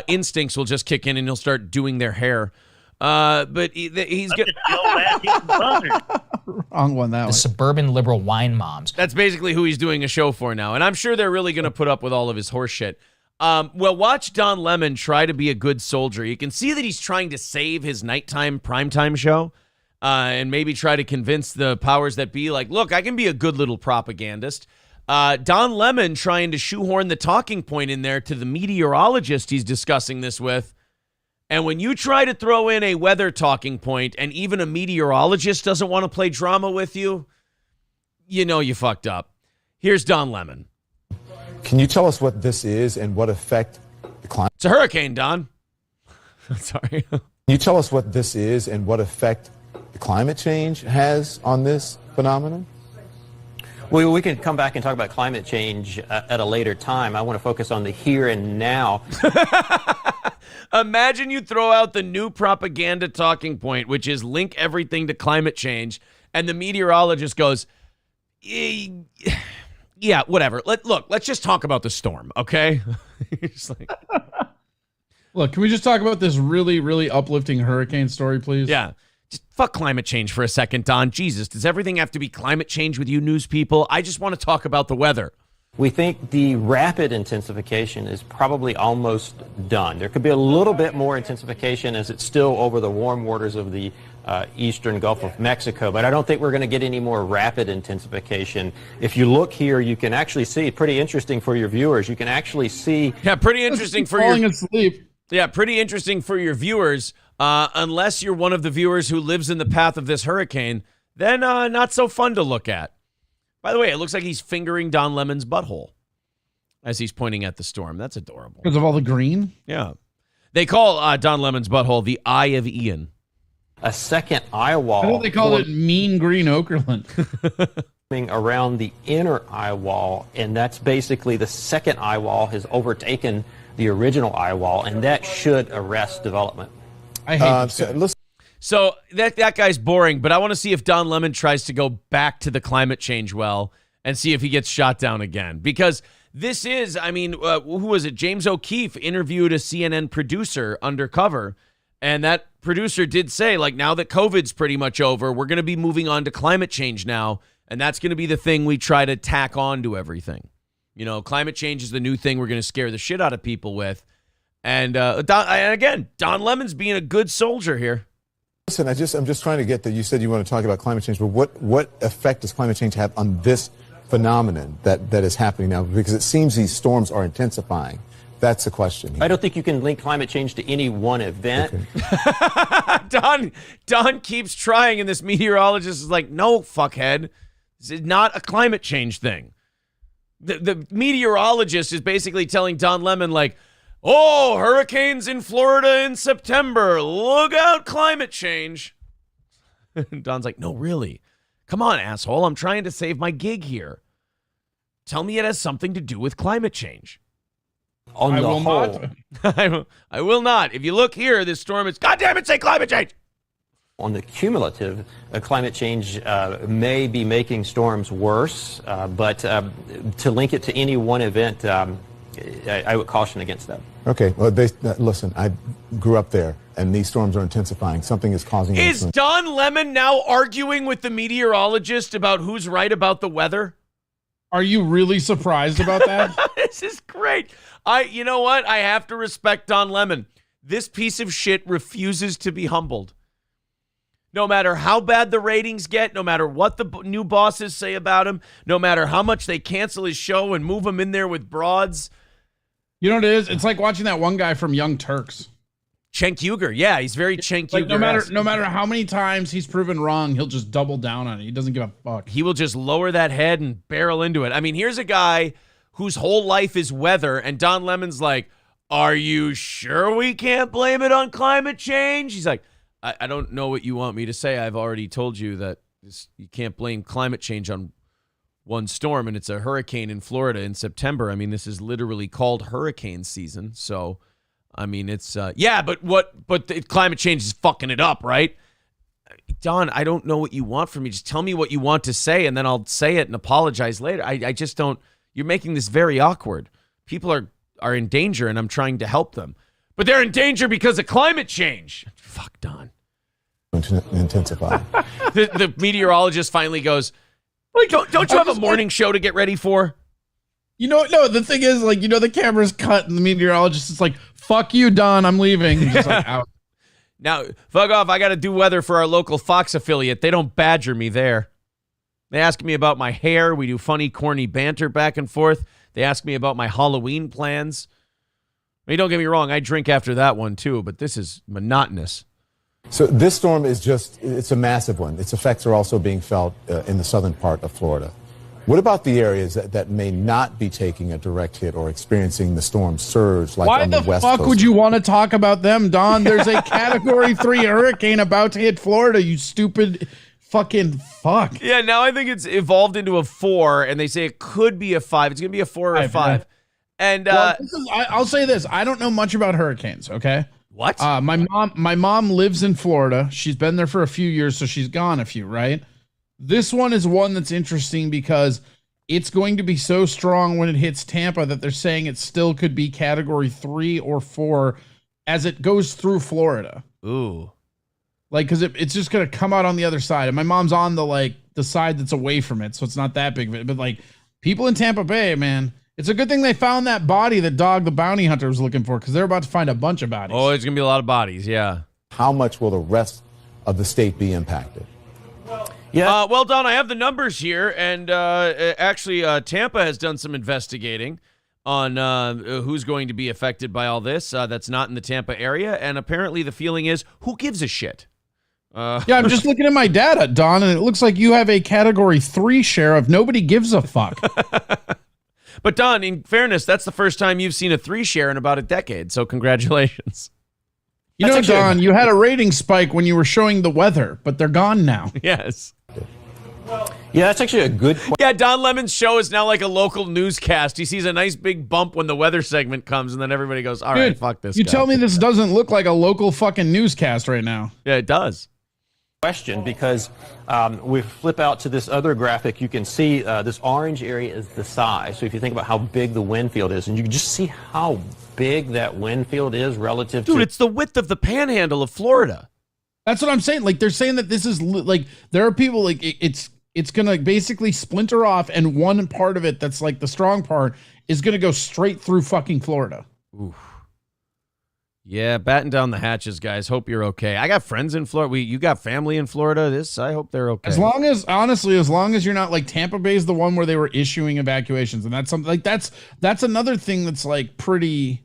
Instincts will just kick in, and he'll start doing their hair. But he's getting wrong one. That the one. suburban liberal wine moms. That's basically who he's doing a show for now, and I'm sure they're really going to put up with all of his horse shit. Well, watch Don Lemon try to be a good soldier. You can see that he's trying to save his nighttime primetime show, and maybe try to convince the powers that be, like, look, I can be a good little propagandist. Don Lemon trying to shoehorn the talking point in there to the meteorologist he's discussing this with. And when you try to throw in a weather talking point and even a meteorologist doesn't want to play drama with you, you know you fucked up. Here's Don Lemon. Can you tell us what this is and what effect the climate... It's a hurricane, Don. Sorry. Can you tell us what this is and what effect the climate change has on this phenomenon? Well, we can come back and talk about climate change at a later time. I want to focus on the here and now. Imagine you throw out the new propaganda talking point, which is link everything to climate change, and the meteorologist goes, yeah, whatever. Let's just talk about the storm, okay? Like, look, can we just talk about this really, really uplifting hurricane story, please? Yeah. Just fuck climate change for a second, Don. Jesus, does everything have to be climate change with you news people? I just want to talk about the weather. We think the rapid intensification is probably almost done. There could be a little bit more intensification as it's still over the warm waters of the eastern Gulf of Mexico, but I don't think we're going to get any more rapid intensification. If you look here, you can actually see, pretty interesting for your viewers, you can actually see... Yeah, pretty interesting for falling asleep. Yeah, pretty interesting for your viewers. Unless you're one of the viewers who lives in the path of this hurricane, then not so fun to look at. By the way, it looks like he's fingering Don Lemon's butthole as he's pointing at the storm. That's adorable. Because of all the green? Yeah. They call Don Lemon's butthole the Eye of Ian. A second eye wall. I thought they called it mean green Okerlund. Around the inner eye wall, and that's basically the second eye wall has overtaken the original eye wall, and that should arrest development. I hate this. So that guy's boring, but I want to see if Don Lemon tries to go back to the climate change well and see if he gets shot down again. Because this is, I mean, who was it? James O'Keefe interviewed a CNN producer undercover, and that producer did say, like, now that COVID's pretty much over, we're going to be moving on to climate change now, and that's going to be the thing we try to tack on to everything. You know, climate change is the new thing we're going to scare the shit out of people with. And again, Don Lemon's being a good soldier here. Listen, I'm just trying to get that. You said you want to talk about climate change, but what effect does climate change have on this phenomenon that is happening now? Because it seems these storms are intensifying. That's the question here. I don't think you can link climate change to any one event. Okay. Don keeps trying, and this meteorologist is like, no, fuckhead. This is not a climate change thing. The meteorologist is basically telling Don Lemon, like, oh, hurricanes in Florida in September. Look out, climate change. Don's like, no, really. Come on, asshole. I'm trying to save my gig here. Tell me it has something to do with climate change. On I the will whole, not. I will not. If you look here, this storm is, goddamn it, say climate change. on the cumulative, climate change may be making storms worse, but to link it to any one event, I would caution against that. Okay, well, listen, I grew up there, and these storms are intensifying. Something is causing them. Is Don Lemon now arguing with the meteorologist about who's right about the weather? Are you really surprised about that? This is great. You know what? I have to respect Don Lemon. This piece of shit refuses to be humbled. No matter how bad the ratings get, no matter what the new bosses say about him, no matter how much they cancel his show and move him in there with broads. You know what it is? It's like watching that one guy from Young Turks. Cenk Uygur. Yeah, he's very Cenk Uygur. Like no matter how many times he's proven wrong, he'll just double down on it. He doesn't give a fuck. He will just lower that head and barrel into it. I mean, here's a guy whose whole life is weather, and Don Lemon's like, are you sure we can't blame it on climate change? He's like, I don't know what you want me to say. I've already told you that you can't blame climate change on one storm, and it's a hurricane in Florida in September. I mean, this is literally called hurricane season. So, I mean, it's, yeah, but the climate change is fucking it up, right? Don, I don't know what you want from me. Just tell me what you want to say, and then I'll say it and apologize later. I just don't, you're making this very awkward. People are in danger, and I'm trying to help them. But they're in danger because of climate change. Fuck, Don. Intensify. The meteorologist finally goes, like, don't you have a morning show to get ready for? You know, no, the thing is, like, you know, the camera's cut and the meteorologist is like, fuck you, Don, I'm leaving. He's just like, out. Now, fuck off. I got to do weather for our local Fox affiliate. They don't badger me there. They ask me about my hair. We do funny, corny banter back and forth. They ask me about my Halloween plans. I mean, don't get me wrong. I drink after that one, too, but this is monotonous. So this storm is it's a massive one. Its effects are also being felt in the southern part of Florida. What about the areas that may not be taking a direct hit or experiencing the storm surge like on the west coast? Why the fuck would you want to talk about them, Don? There's a Category 3 hurricane about to hit Florida, you stupid fucking fuck. Yeah, now I think it's evolved into a 4, and they say it could be a 5. It's going to be a 4 or a 5. And well, I'll say this. I don't know much about hurricanes, okay? What? My mom lives in Florida. She's been there for a few years, so she's gone a few, right? This one is one that's interesting because it's going to be so strong when it hits Tampa that they're saying it still could be Category 3 or 4 as it goes through Florida. Ooh. Like, because it's just going to come out on the other side. And my mom's on the side that's away from it, so it's not that big of it. But, like, people in Tampa Bay, man, it's a good thing they found that body that Dog the Bounty Hunter was looking for, because they're about to find a bunch of bodies. Oh, there's going to be a lot of bodies, yeah. How much will the rest of the state be impacted? Yeah. Well, Don, I have the numbers here, and actually Tampa has done some investigating. on who's going to be affected by all this that's not in the Tampa area. And apparently the feeling is, who gives a shit? Yeah, I'm just looking at my data, Don, and it looks like you have a category 3 share of nobody gives a fuck. But Don, in fairness, that's the first time you've seen a 3 share in about a decade. So congratulations. You know, Don, you had a rating spike when you were showing the weather, but they're gone now. Yes. Yeah, that's actually a good question. Yeah, Don Lemon's show is now like a local newscast. He sees a nice big bump when the weather segment comes, and then everybody goes, all right, fuck this You guy. tell me this doesn't look like a local fucking newscast right now. Yeah, it does. Question, because we flip out to this other graphic, you can see this orange area is the size. So if you think about how big the wind field is, and you can just see how big that wind field is relative to... Dude, it's the width of the panhandle of Florida. That's what I'm saying. Like, they're saying that this is like, there are people like it's going to basically splinter off, and one part of it that's like the strong part is going to go straight through fucking Florida. Oof. Yeah, batten down the hatches, guys. Hope you're okay. I got friends in Florida. You got family in Florida. I hope they're okay. As long as you're not like Tampa Bay is the one where they were issuing evacuations, and that's something like that's another thing that's like pretty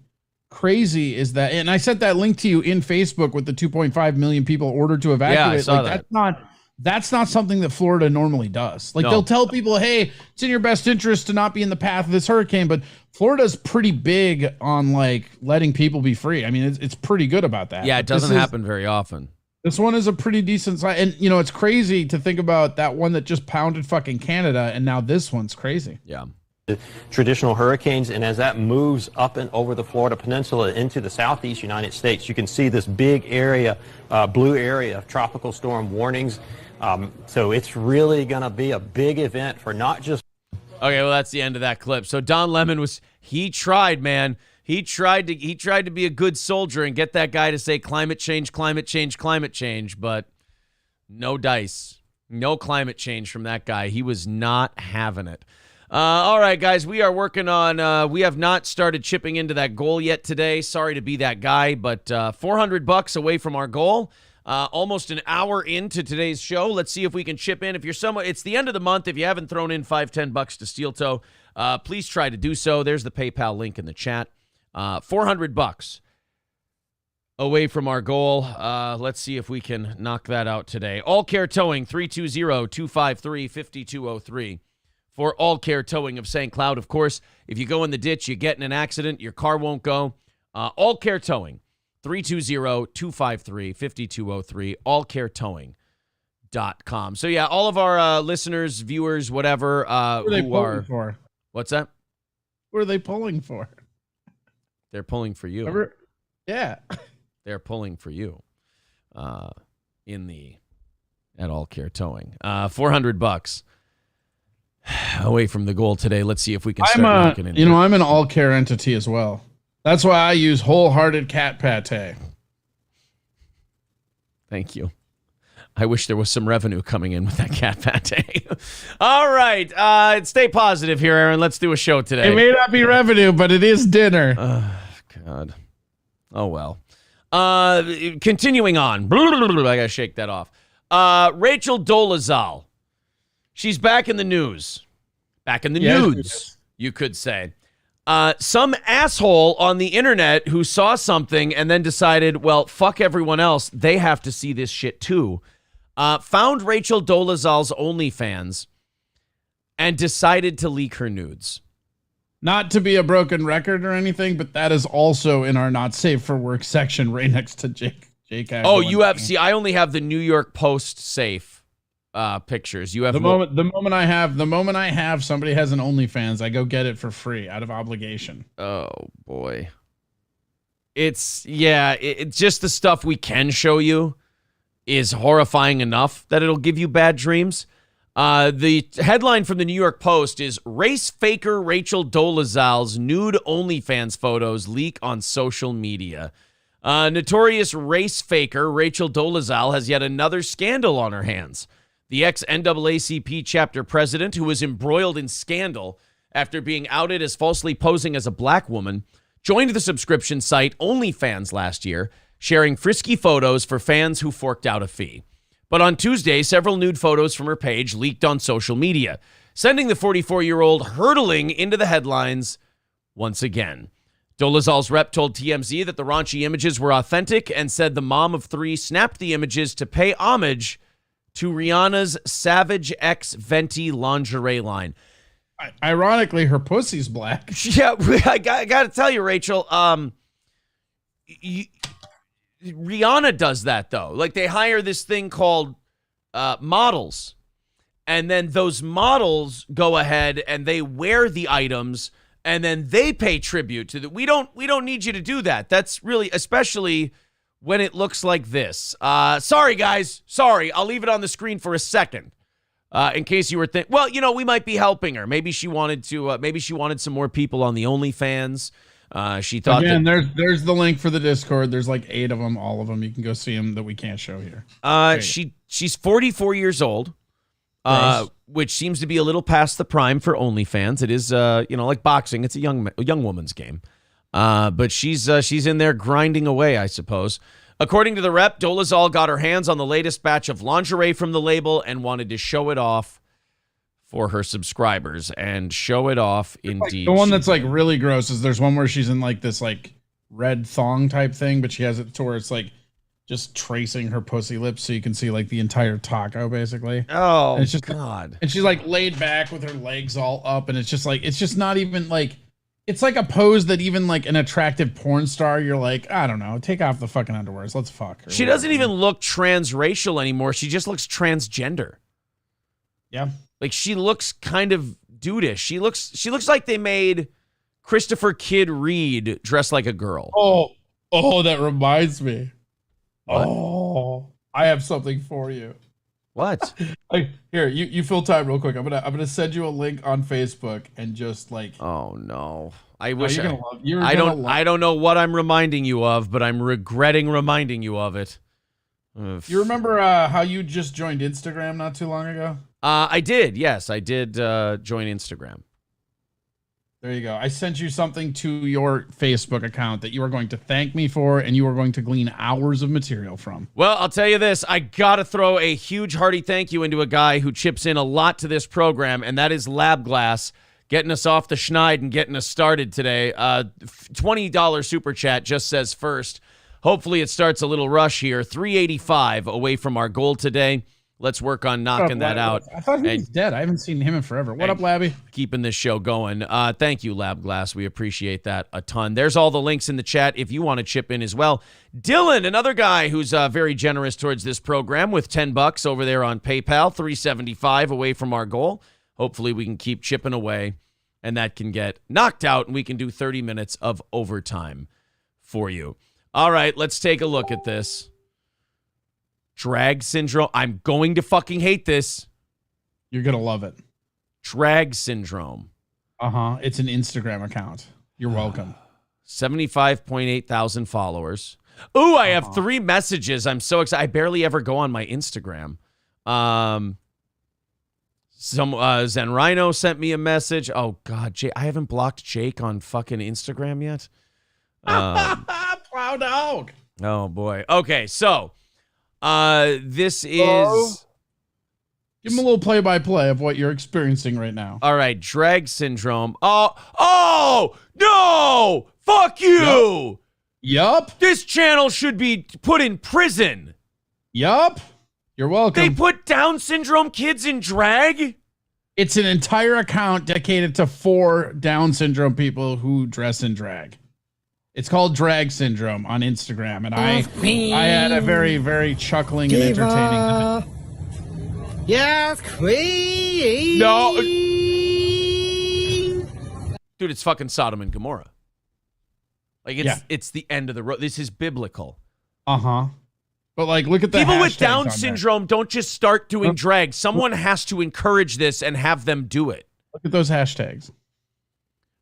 crazy is that, and I sent that link to you in Facebook with the 2.5 million people ordered to evacuate. Yeah, I saw like, that. That's not something that Florida normally does. Like, No. they'll tell people, hey, it's in your best interest to not be in the path of this hurricane, but Florida's pretty big on like letting people be free. I mean, it's pretty good about that. Yeah, it doesn't happen very often. This one is a pretty decent size. And, you know, it's crazy to think about that one that just pounded fucking Canada, and now this one's crazy. Yeah. Traditional hurricanes, and as that moves up and over the Florida Peninsula into the southeast United States, you can see this big area, blue area of tropical storm warnings. So it's really going to be a big event for not just... Okay, well, that's the end of that clip. So Don Lemon he tried, man. He tried to be a good soldier and get that guy to say climate change, climate change, climate change, but no dice. No climate change from that guy. He was not having it. All right, guys, we are working on, we have not started chipping into that goal yet today. Sorry to be that guy, but $400 away from our goal. Almost an hour into today's show. Let's see if we can chip in. If you're someone, it's the end of the month. If you haven't thrown in $5-10 to Steel Toe, please try to do so. There's the PayPal link in the chat. $400 away from our goal. Let's see if we can knock that out today. All Care Towing, 320-253-5203. For All Care Towing of St. Cloud, of course, if you go in the ditch, you get in an accident, your car won't go. All Care Towing. 320-253-5203, allcaretowing.com. So, yeah, all of our listeners, viewers, whatever, Who are they pulling for? What's that? What are they pulling for? They're pulling for you. Yeah. They're pulling for you at All Care Towing. $400 away from the goal today. Let's see if we can start knocking into it. I'm an all care entity as well. That's why I use Wholehearted Cat Pate. Thank you. I wish there was some revenue coming in with that cat pate. All right. Stay positive here, Aaron. Let's do a show today. It may not be revenue, but it is dinner. God. Oh, well. Continuing on. I got to shake that off. Rachel Dolezal. She's back in the news. Back in the nudes, you could say. Some asshole on the internet who saw something and then decided, well, fuck everyone else. They have to see this shit too. Found Rachel Dolezal's OnlyFans and decided to leak her nudes. Not to be a broken record or anything, but that is also in our not safe for work section right next to Jake. Oh, you have, see, I only have the New York Post safe pictures. You have the moment I have somebody has an OnlyFans, I go get it for free out of obligation. Oh boy. It's just the stuff we can show you is horrifying enough that it'll give you bad dreams. The headline from the New York Post is Race Faker Rachel Dolezal's nude OnlyFans photos leak on social media. Notorious race faker Rachel Dolezal has yet another scandal on her hands. The ex-NAACP chapter president, who was embroiled in scandal after being outed as falsely posing as a black woman, joined the subscription site OnlyFans last year, sharing frisky photos for fans who forked out a fee. But on Tuesday, several nude photos from her page leaked on social media, sending the 44-year-old hurtling into the headlines once again. Dolezal's rep told TMZ that the raunchy images were authentic and said the mom of 3 snapped the images to pay homage to Rihanna's Savage X Venti lingerie line. Ironically, her pussy's black. Yeah, I got to tell you, Rachel, Rihanna does that, though. Like, they hire this thing called models, and then those models go ahead and they wear the items, and then they pay tribute to the. We don't need you to do that. That's really, especially when it looks like this. Sorry, guys. Sorry. I'll leave it on the screen for a second. In case you were thinking, well, we might be helping her. Maybe she wanted to. Maybe she wanted some more people on the OnlyFans. She thought. Again, there's the link for the Discord. There's like 8 of them, all of them. You can go see them that we can't show here. She's 44 years old, which seems to be a little past the prime for OnlyFans. It is, like boxing. It's a young woman's game. But she's in there grinding away, I suppose. According to the rep, Dolezal got her hands on the latest batch of lingerie from the label and wanted to show it off for her subscribers. And show it off, indeed. The one that's like really gross is there's one where she's in like this like red thong type thing, but she has it to where it's like just tracing her pussy lips so you can see like the entire taco basically. Oh, and it's just, God. And she's like laid back with her legs all up, and it's just not even like. It's like a pose that even like an attractive porn star, you're like, I don't know, take off the fucking underwears. Let's fuck. She doesn't even look transracial anymore. She just looks transgender. Yeah. Like she looks kind of dudeish. She looks like they made Christopher Kidd Reed dress like a girl. Oh, that reminds me. What? Oh, I have something for you. What? Here, you fill time real quick. I'm gonna send you a link on Facebook and just like. Oh no! I wish I don't know what I'm reminding you of, but I'm regretting reminding you of it. You remember how you just joined Instagram not too long ago? I did. Yes, I did join Instagram. There you go. I sent you something to your Facebook account that you are going to thank me for, and you are going to glean hours of material from. Well, I'll tell you this. I got to throw a huge hearty thank you into a guy who chips in a lot to this program, and that is Lab Glass, getting us off the schneid and getting us started today. $20 super chat just says first. Hopefully it starts a little rush here. 385 away from our goal today. Let's work on knocking that out. I thought he was dead. I haven't seen him in forever. What up, Labby? Keeping this show going. Thank you, Lab Glass. We appreciate that a ton. There's all the links in the chat if you want to chip in as well. Dylan, another guy who's very generous towards this program with $10 over there on PayPal, 375 away from our goal. Hopefully we can keep chipping away and that can get knocked out and we can do 30 minutes of overtime for you. All right, let's take a look at this. Drag syndrome. I'm going to fucking hate this. You're going to love it. Drag syndrome. It's an Instagram account. You're welcome. 75.8 thousand followers. Ooh, I have 3 messages. I'm so excited. I barely ever go on my Instagram. Zen Rhino sent me a message. Oh, God. I haven't blocked Jake on fucking Instagram yet. Plow dog. Oh, boy. Okay, so... this is... Give him a little play-by-play of what you're experiencing right now. All right, drag syndrome. Oh, no! Fuck you! Yup. This channel should be put in prison. Yup. You're welcome. They put Down syndrome kids in drag? It's an entire account dedicated to 4 Down syndrome people who dress in drag. It's called Drag Syndrome on Instagram, and I had a very, very chuckling and entertaining time. Yes, queen. No. Dude, it's fucking Sodom and Gomorrah. Like, it's the end of the road. This is biblical. But, like, look at the people with Down there. syndrome don't just start doing drag. Someone has to encourage this and have them do it. Look at those hashtags.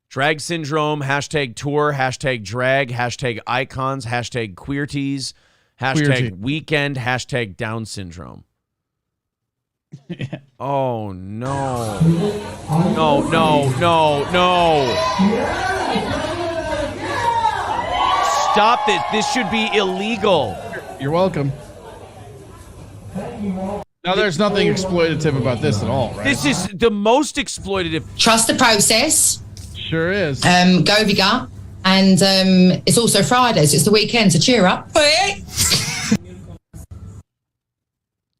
Drag syndrome, hashtag tour, hashtag drag, hashtag icons, hashtag queerties, hashtag weekend, hashtag Down syndrome. Yeah. Oh, no. No. Stop this. This should be illegal. You're welcome. Now, there's nothing exploitative about this at all, right? This is the most exploitative. Trust the process. Sure is. Go with your gut. And it's also Friday, so it's the weekend, so cheer up.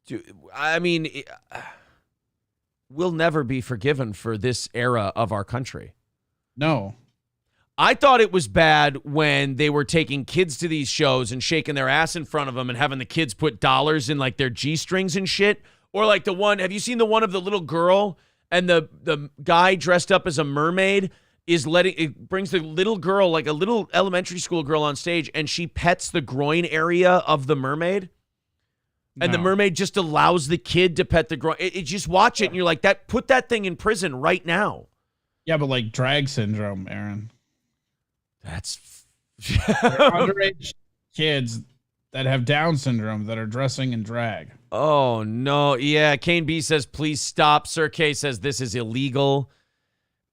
Dude, I mean, we'll never be forgiven for this era of our country. No. I thought it was bad when they were taking kids to these shows and shaking their ass in front of them and having the kids put dollars in like their G-strings and shit. Or like the one, have you seen the one of the little girl and the guy dressed up as a mermaid it brings the little girl, like a little elementary school girl on stage, and she pets the groin area of the mermaid. And the mermaid just allows the kid to pet the groin. It just watch it and you're like, put that thing in prison right now. Yeah, but like drag syndrome, Aaron. That's underage kids that have Down syndrome that are dressing in drag. Oh, no. Yeah, Kane B says, please stop. Sir K says, this is illegal.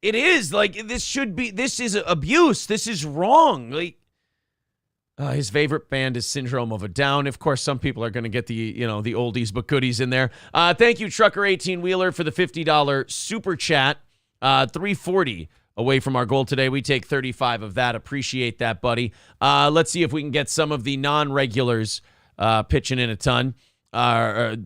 It is. Like, this is abuse. This is wrong. Like, his favorite band is Syndrome of a Down. Of course, some people are going to get the oldies but goodies in there. Thank you, Trucker 18-Wheeler, for the $50 super chat. 340 away from our goal today. We take 35 of that. Appreciate that, buddy. Let's see if we can get some of the non-regulars pitching in a ton. I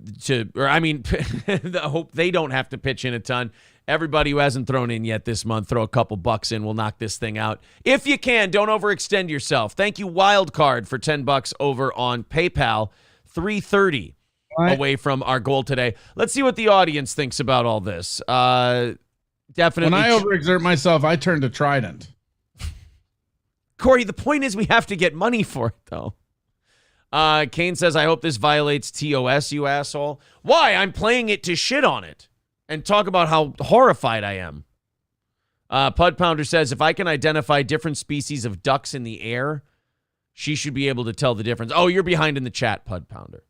hope they don't have to pitch in a ton. Everybody who hasn't thrown in yet this month, throw a couple bucks in. We'll knock this thing out. If you can, don't overextend yourself. Thank you, Wildcard, for $10 over on PayPal. 330 away from our goal today. Let's see what the audience thinks about all this. Definitely. When I overexert myself, I turn to Trident. Corey, the point is we have to get money for it, though. Kane says, I hope this violates TOS, you asshole. Why? I'm playing it to shit on it and talk about how horrified I am. Pud Pounder says, if I can identify different species of ducks in the air, she should be able to tell the difference. Oh, you're behind in the chat, Pud Pounder.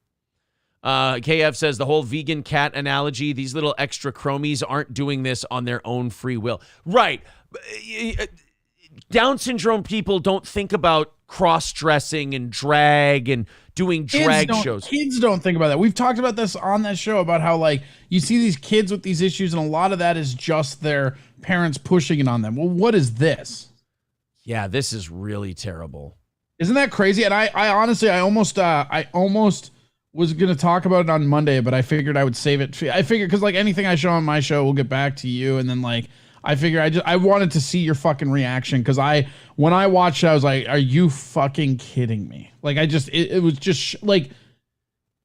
KF says, the whole vegan cat analogy, these little extra chromies aren't doing this on their own free will. Right. Down syndrome people don't think about cross-dressing and drag and doing drag shows. Kids don't think about that. We've talked about this on that show about how, like, you see these kids with these issues, and a lot of that is just their parents pushing it on them. Well, what is this? Yeah, this is really terrible. Isn't that crazy? And I honestly, I almost was going to talk about it on Monday, but I figured I would save it. I figured, because like anything I show on my show, we'll get back to you. And then like, I figure I wanted to see your fucking reaction. Because when I watched it, I was like, are you fucking kidding me? Like, it was just like,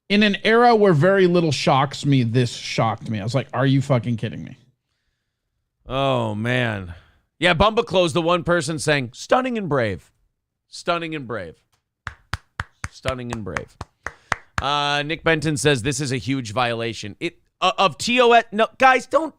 in an era where very little shocks me, this shocked me. I was like, are you fucking kidding me? Oh, man. Yeah, Bumba Close, the one person saying, stunning and brave. Stunning and brave. Stunning and brave. Nick Benton says this is a huge violation. Of TOS. No, guys, don't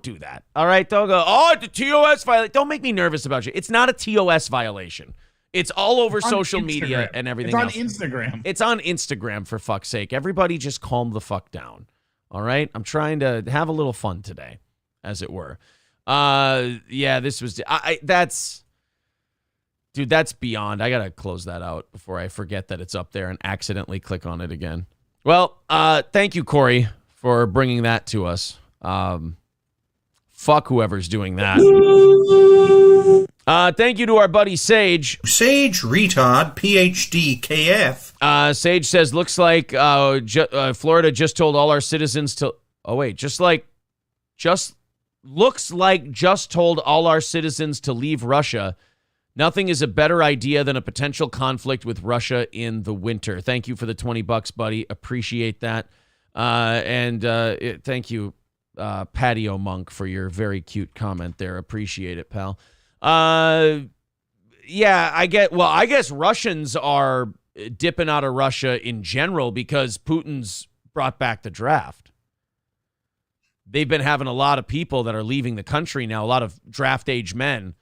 do that. All right, don't go. Oh, the TOS violation. Don't make me nervous about you. It's not a TOS violation. It's all over social media and everything else. It's on Instagram. It's on Instagram, for fuck's sake. Everybody just calm the fuck down. All right, I'm trying to have a little fun today, as it were. Yeah, this was. Dude, that's beyond. I got to close that out before I forget that it's up there and accidentally click on it again. Well, thank you, Corey, for bringing that to us. Fuck whoever's doing that. Thank you to our buddy Sage. Sage Retard, PhD, KF. Sage says, looks like Florida just told all our citizens to... Oh, wait, looks like just told all our citizens to leave Russia. Nothing is a better idea than a potential conflict with Russia in the winter. Thank you for the $20, buddy. Appreciate that. Thank you, Patio Monk, for your very cute comment there. Appreciate it, pal. Yeah, I guess Russians are dipping out of Russia in general because Putin's brought back the draft. They've been having a lot of people that are leaving the country now, a lot of draft age men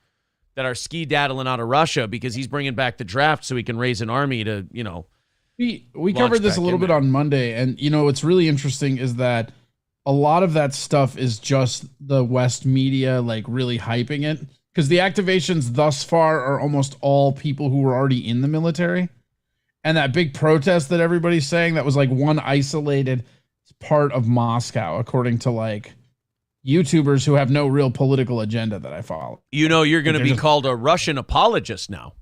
that are ski-daddling out of Russia because he's bringing back the draft so he can raise an army to, We covered this a little bit on Monday, and, what's really interesting is that a lot of that stuff is just the West media, like, really hyping it, because the activations thus far are almost all people who were already in the military, and that big protest that everybody's saying, that was, like, one isolated part of Moscow, according to, like, YouTubers who have no real political agenda that I follow. You know, you're going to be called a Russian apologist now.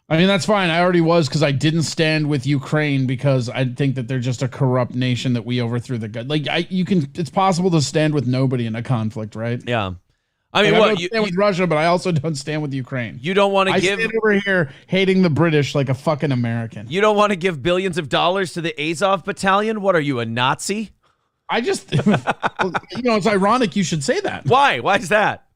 I mean, that's fine. I already was, because I didn't stand with Ukraine because I think that they're just a corrupt nation that we overthrew the gut. Like, it's possible to stand with nobody in a conflict, right? Yeah. I mean, I don't stand with Russia, but I also don't stand with Ukraine. You don't want to give... I stand over here hating the British like a fucking American. You don't want to give billions of dollars to the Azov battalion? What are you, a Nazi? I just... it's ironic you should say that. Why? Why is that?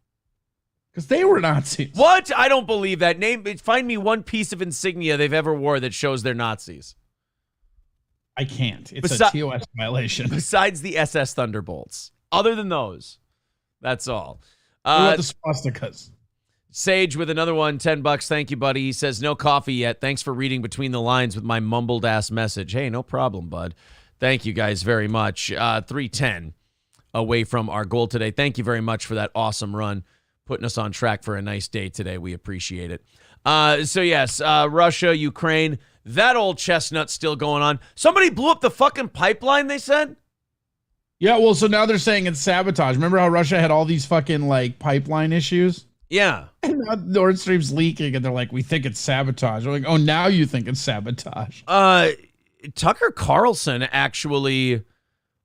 Because they were Nazis. What? I don't believe that. Find me one piece of insignia they've ever wore that shows they're Nazis. I can't. It's a TOS violation. Besides the SS Thunderbolts. Other than those. That's all. What about the swastikas? Sage with another one, $10. Thank you, buddy. He says, no coffee yet. Thanks for reading between the lines with my mumbled ass message. Hey, no problem, bud. Thank you guys very much. 310 away from our goal today. Thank you very much for that awesome run. Putting us on track for a nice day today. We appreciate it. So, yes, Russia, Ukraine, that old chestnut's still going on. Somebody blew up the fucking pipeline, they said? Yeah, well, so now they're saying it's sabotage. Remember how Russia had all these fucking, like, pipeline issues? Yeah. And now Nord Stream's leaking, and they're like, we think it's sabotage. We're like, oh, now you think it's sabotage. Tucker Carlson, actually,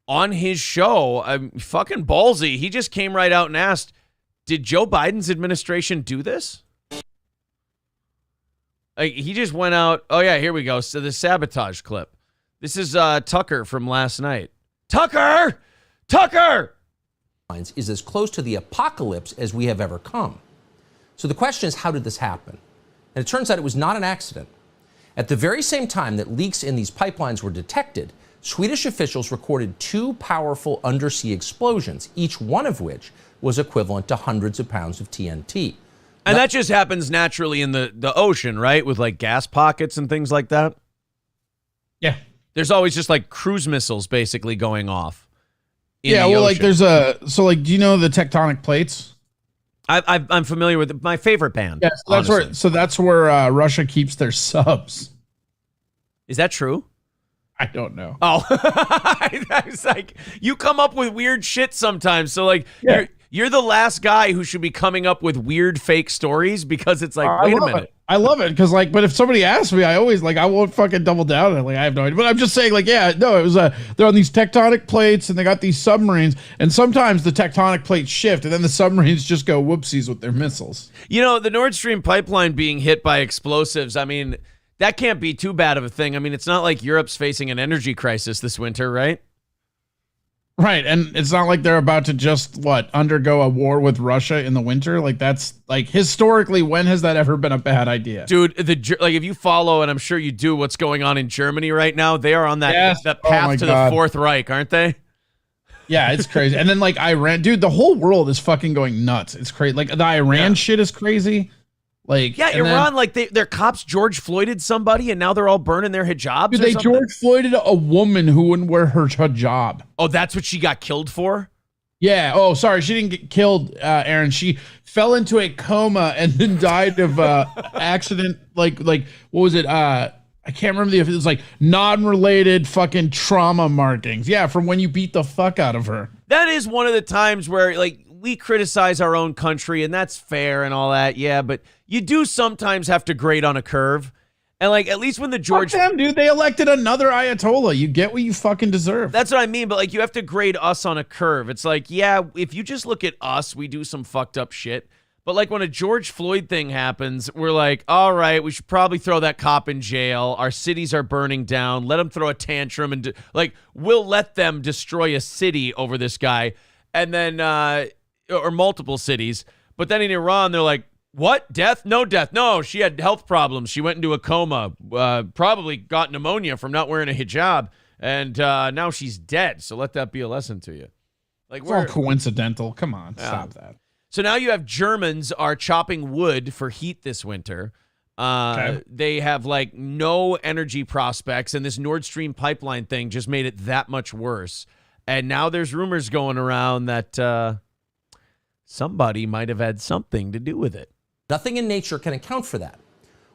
on his show, fucking ballsy, he just came right out and asked, did Joe Biden's administration do this? Like, he just went out. Oh, yeah, here we go. So the sabotage clip. This is Tucker from last night. Tucker! Is as close to the apocalypse as we have ever come. So the question is, how did this happen? And it turns out it was not an accident. At the very same time that leaks in these pipelines were detected, Swedish officials recorded 2 powerful undersea explosions, each one of which was equivalent to hundreds of pounds of TNT. And that just happens naturally in the ocean, right? With like gas pockets and things like that? Yeah. There's always just like cruise missiles basically going off. Yeah, well, like there's so like, do you know the tectonic plates? I'm familiar with my favorite band. Yeah, that's where Russia keeps their subs. Is that true? I don't know. Oh, I was like, you come up with weird shit sometimes. So like, yeah. You're the last guy who should be coming up with weird fake stories, because it's like, wait a minute. I love it because like, but if somebody asks me, I always like, I won't fucking double down. And like, I have no idea. But I'm just saying, like, yeah, no, it was they're on these tectonic plates and they got these submarines, and sometimes the tectonic plates shift and then the submarines just go whoopsies with their missiles. You know, the Nord Stream pipeline being hit by explosives, I mean, that can't be too bad of a thing. I mean, it's not like Europe's facing an energy crisis this winter, right? Right, and it's not like they're about to just, undergo a war with Russia in the winter? Like, that's, like, historically, when has that ever been a bad idea? Dude, if you follow, and I'm sure you do, what's going on in Germany right now, they are on that path to the Fourth Reich, aren't they? Yeah, it's crazy. And then, like, Iran, dude, the whole world is fucking going nuts. It's crazy. Like, the Iran shit is crazy. Like, yeah, Iran, like their cops George Floyded somebody, and now they're all burning their hijabs. Dude, they George Floyded a woman who wouldn't wear her hijab. Oh, that's what she got killed for? Yeah. Oh, sorry, she didn't get killed, Aaron. She fell into a coma and then died of accident. Like what was it? I can't remember it was like non-related fucking trauma markings. Yeah, from when you beat the fuck out of her. That is one of the times where like we criticize our own country, and that's fair and all that. Yeah, but you do sometimes have to grade on a curve. And like, at least when the George... Fuck them, dude. They elected another Ayatollah. You get what you fucking deserve. That's what I mean. But like, you have to grade us on a curve. It's like, yeah, if you just look at us, we do some fucked up shit. But like when a George Floyd thing happens, we're like, all right, we should probably throw that cop in jail. Our cities are burning down. Let them throw a tantrum. And like, we'll let them destroy a city over this guy. And then, or multiple cities. But then in Iran, they're like, what? Death? No death. No, she had health problems. She went into a coma, probably got pneumonia from not wearing a hijab, and now she's dead. So let that be a lesson to you. Like, it's all coincidental. Come on, stop that. So now you have Germans are chopping wood for heat this winter. Okay. They have like no energy prospects, and this Nord Stream pipeline thing just made it that much worse. And now there's rumors going around that somebody might have had something to do with it. Nothing in nature can account for that.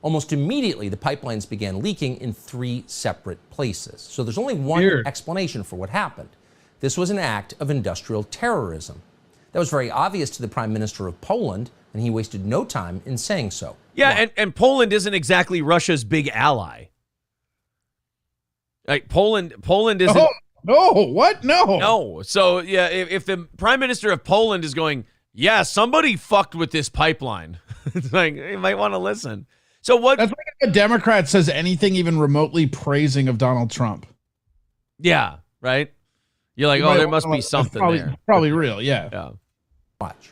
Almost immediately, the pipelines began leaking in 3 separate places. So there's only one explanation for what happened. this was an act of industrial terrorism. That was very obvious to the Prime Minister of Poland, and he wasted no time in saying so. Yeah, and Poland isn't exactly Russia's big ally. Like Poland isn't. Oh, no, what? No. No. So, yeah, if the Prime Minister of Poland is going, yeah, somebody fucked with this pipeline, it's like, you might want to listen. So what? That's like if a Democrat says anything even remotely praising of Donald Trump. Yeah, right? You're like, oh, there must be something there. Probably real, yeah. Yeah. Watch.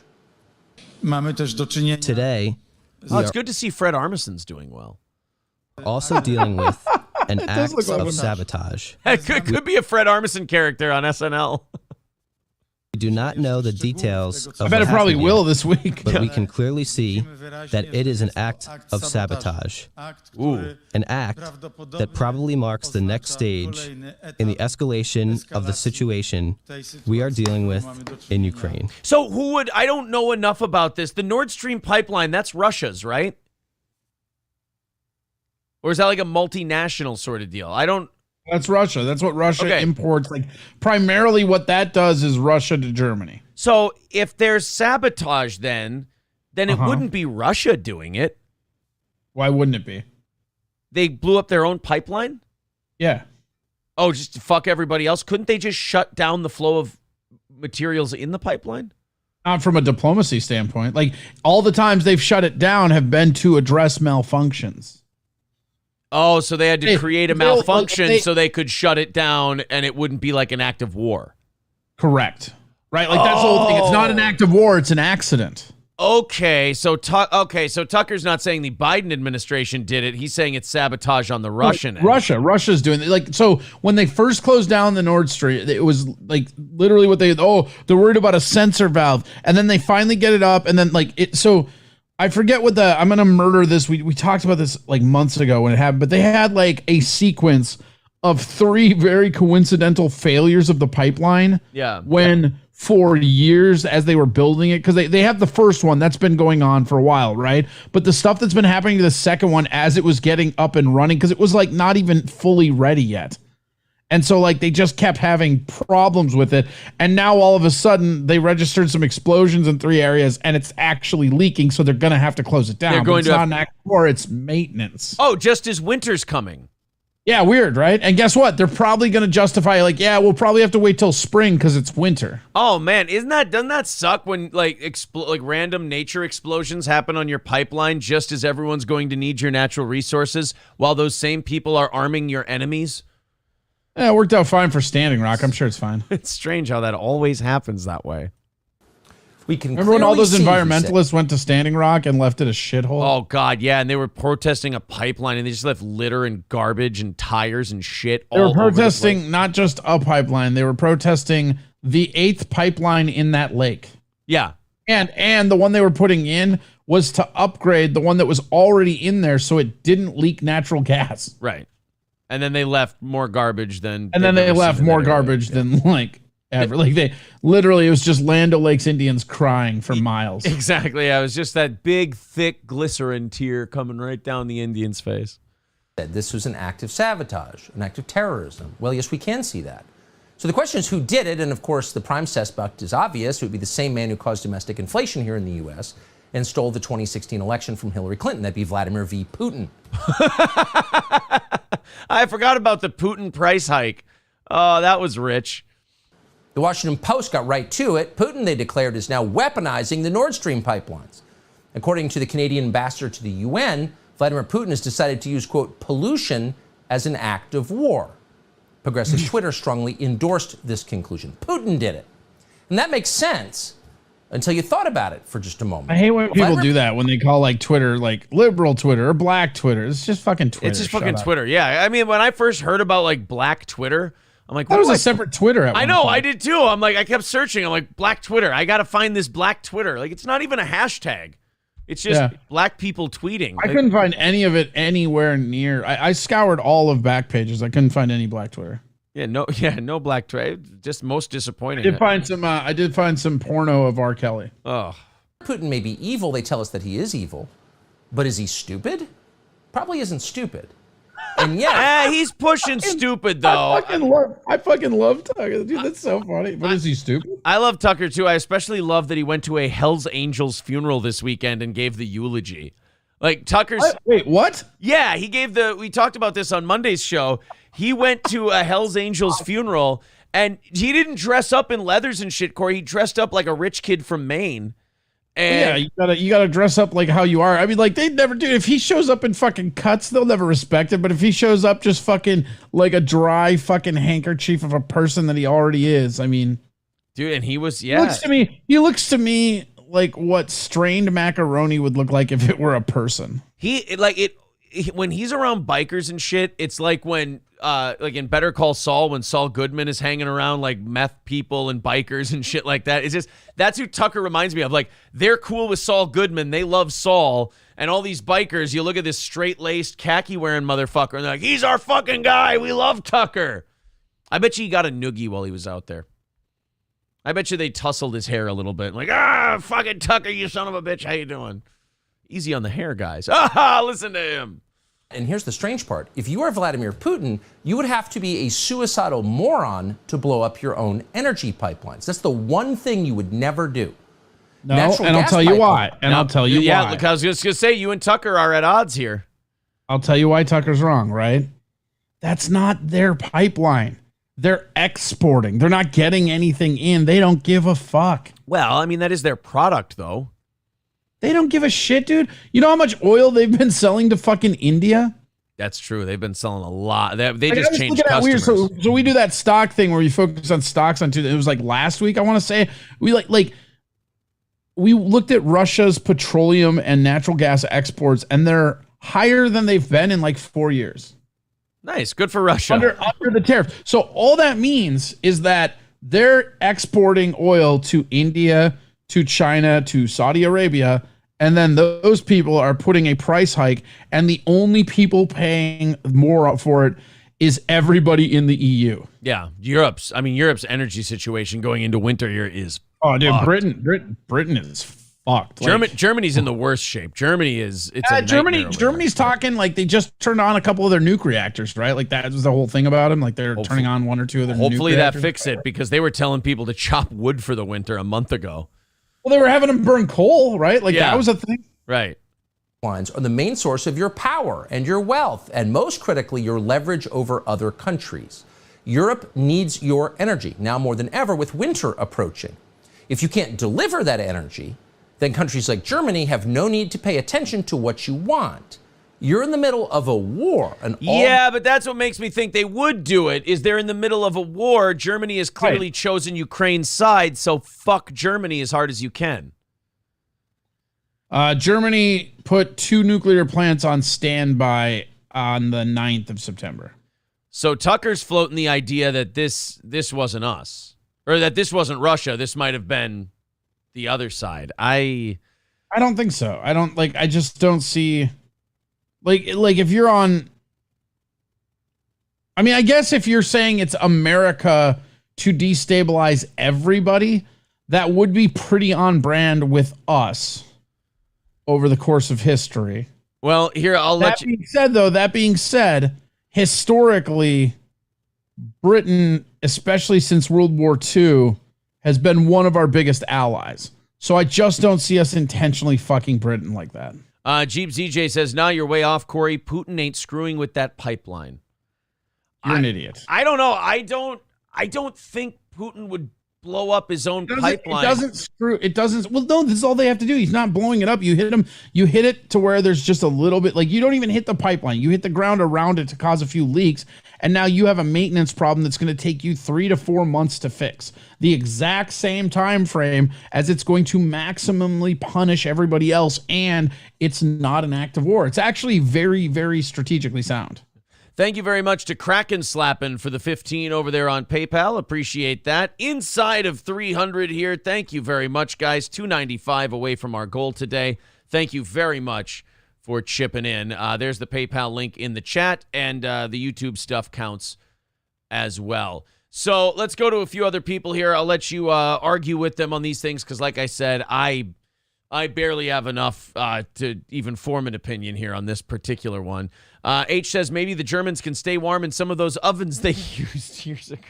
Today, Oh, it's good to see Fred Armisen's doing well. also dealing with an act of sabotage. It could be a Fred Armisen character on SNL. We do not know the details of I bet it probably will this week. but we can clearly see that it is an act of sabotage. Ooh. An act that probably marks the next stage in the escalation of the situation we are dealing with in Ukraine. So I don't know enough about this. The Nord Stream pipeline, that's Russia's, right? Or is that like a multinational sort of deal? That's Russia. That's what Russia imports. Like primarily what that does is Russia to Germany. So if there's sabotage then it wouldn't be Russia doing it. Why wouldn't it be? They blew up their own pipeline? Yeah. Oh, just to fuck everybody else? Couldn't they just shut down the flow of materials in the pipeline? Not from a diplomacy standpoint. Like all the times they've shut it down have been to address malfunctions. Oh, so they had to create a malfunction so they could shut it down and it wouldn't be like an act of war. Correct. Right? Like that's the whole thing. It's not an act of war, it's an accident. Okay, so Tucker's not saying the Biden administration did it. He's saying it's sabotage on the Russian end. Russia's doing it. Like, so when they first closed down the Nord Stream, it was like literally what they're worried about a sensor valve. And then they finally get it up and then I forget what I'm going to murder this. We talked about this like months ago when it happened, but they had like a sequence of 3 very coincidental failures of the pipeline. Yeah. When for years as they were building it, because they have the first one that's been going on for a while, right? But the stuff that's been happening to the second one as it was getting up and running, because it was like not even fully ready yet. And so like they just kept having problems with it. And now all of a sudden they registered some explosions in 3 areas and it's actually leaking. So they're going to have to close it down. They're going it's not an act war, it's maintenance. Oh, just as winter's coming. Yeah, weird, right? And guess what? They're probably going to justify like, yeah, we'll probably have to wait till spring because it's winter. Oh man, doesn't that suck when like random nature explosions happen on your pipeline just as everyone's going to need your natural resources while those same people are arming your enemies? Yeah, it worked out fine for Standing Rock. I'm sure it's fine. It's strange how that always happens that way. We can remember when all those environmentalists went to Standing Rock and left it a shithole? Oh God, yeah, and they were protesting a pipeline and they just left litter and garbage and tires and shit all over the place. They were protesting not just a pipeline, they were protesting the 8th pipeline in that lake. Yeah. And the one they were putting in was to upgrade the one that was already in there so it didn't leak natural gas. Right. And then they left more garbage than like ever. Like they literally, it was just Land O'Lakes Indians crying for miles. Exactly. Yeah, it was just that big, thick glycerin tear coming right down the Indian's face. This was an act of sabotage, an act of terrorism. Well, yes, we can see that. So the question is who did it? And of course, the prime suspect is obvious. It would be the same man who caused domestic inflation here in the U.S. and stole the 2016 election from Hillary Clinton. That'd be Vladimir V. Putin. I forgot about the Putin price hike. Oh, that was rich. The Washington Post got right to it. Putin, they declared, is now weaponizing the Nord Stream pipelines. According to the Canadian ambassador to the UN, Vladimir Putin has decided to use, quote, pollution as an act of war. Progressive Twitter strongly endorsed this conclusion. Putin did it. And that makes sense until you thought about it for just a moment. I hate when people do that, when they call like Twitter, like liberal Twitter or black Twitter. It's just fucking Twitter. It's just fucking Twitter. Yeah. I mean, when I first heard about like black Twitter, I'm like, that was a separate Twitter. I know, I did too. I'm like, I kept searching. I'm like, black Twitter. I got to find this black Twitter. Like, it's not even a hashtag. It's just black people tweeting. I couldn't find any of it anywhere near. I scoured all of back pages. I couldn't find any black Twitter. No black Twitter. Just most disappointing. I did find some porno of R. Kelly. Oh. Putin may be evil. They tell us that he is evil. But is he stupid? Probably isn't stupid. And yet, he's pushing stupid though. I fucking love Tucker. Dude, that's so funny. But is he stupid? I love Tucker too. I especially love that he went to a Hell's Angels funeral this weekend and gave the eulogy. Like Tucker's. Wait, what? Yeah, he gave we talked about this on Monday's show. He went to a Hell's Angels funeral and he didn't dress up in leathers and shit, Corey. He dressed up like a rich kid from Maine. And yeah, you gotta dress up like how you are. I mean, like they'd never do. If he shows up in fucking cuts, they'll never respect it. But if he shows up just fucking like a dry fucking handkerchief of a person that he already is, I mean, dude, and he was he looks to me like what strained macaroni would look like if it were a person. When he's around bikers and shit, it's like when like in Better Call Saul, when Saul Goodman is hanging around like meth people and bikers and shit like that. It's just, that's who Tucker reminds me of. Like, they're cool with Saul Goodman. They love Saul. And all these bikers, you look at this straight-laced, khaki-wearing motherfucker, and they're like, he's our fucking guy. We love Tucker. I bet you he got a noogie while he was out there. I bet you they tussled his hair a little bit. Like, fucking Tucker, you son of a bitch. How you doing? Easy on the hair, guys. Listen to him. And here's the strange part. If you are Vladimir Putin, you would have to be a suicidal moron to blow up your own energy pipelines. That's the one thing you would never do. No, and I'll tell you why. I'll tell you why. Yeah, look, I was just going to say, you and Tucker are at odds here. I'll tell you why Tucker's wrong, right? That's not their pipeline. They're exporting. They're not getting anything in. They don't give a fuck. Well, I mean, that is their product, though. They don't give a shit, dude. You know how much oil they've been selling to fucking India? That's true. They've been selling a lot. They just changed customers. Weird. So we do that stock thing where you focus on stocks on Tuesday. It was like last week, I want to say. We we looked at Russia's petroleum and natural gas exports, and they're higher than they've been in like 4 years. Nice. Good for Russia. Under the tariff. So all that means is that they're exporting oil to India, to China, to Saudi Arabia, and then those people are putting a price hike, and the only people paying more for it is everybody in the EU. Yeah, Europe's energy situation going into winter here is fucked. Britain is fucked. Germany's in the worst shape. Germany's talking like they just turned on a couple of their nuke reactors, right? Like that was the whole thing about them. Like they're turning on one or two of their hopefully nuke that reactors. fixed it, because they were telling people to chop wood for the winter a month ago. Well, they were having them burn coal, right? Like that was a thing. Right. Lines are the main source of your power and your wealth, and most critically, your leverage over other countries. Europe needs your energy now more than ever with winter approaching. If you can't deliver that energy, then countries like Germany have no need to pay attention to what you want. You're in the middle of a war. But that's what makes me think they would do it, is they're in the middle of a war. Germany has clearly chosen Ukraine's side, so fuck Germany as hard as you can. Germany put 2 nuclear plants on standby on the 9th of September. So Tucker's floating the idea that this wasn't us, or that this wasn't Russia. This might have been the other side. I don't think so. I just don't see... Like if you're on, I mean, I guess if you're saying it's America to destabilize everybody, that would be pretty on brand with us over the course of history. Well, here, That being said, historically, Britain, especially since World War II, has been one of our biggest allies. So I just don't see us intentionally fucking Britain like that. Jeep ZJ says, "Nah, you're way off, Corey. Putin ain't screwing with that pipeline." You're an idiot. I don't know. I don't think Putin would blow up his own pipeline. It doesn't. Well, no, this is all they have to do. He's not blowing it up. You hit it to where there's just a little bit, like you don't even hit the pipeline. You hit the ground around it to cause a few leaks. And now you have a maintenance problem that's going to take you 3 to 4 months to fix. The exact same time frame as it's going to maximally punish everybody else. And it's not an act of war. It's actually very, very strategically sound. Thank you very much to Kraken Slappin' for the 15 over there on PayPal. Appreciate that. Inside of 300 here. Thank you very much, guys. 295 away from our goal today. Thank you very much for chipping in. There's the PayPal link in the chat, and the YouTube stuff counts as well. So let's go to a few other people here. I'll let you argue with them on these things because, like I said, I I barely have enough to even form an opinion here on this particular one. H says maybe the Germans can stay warm in some of those ovens they used years ago.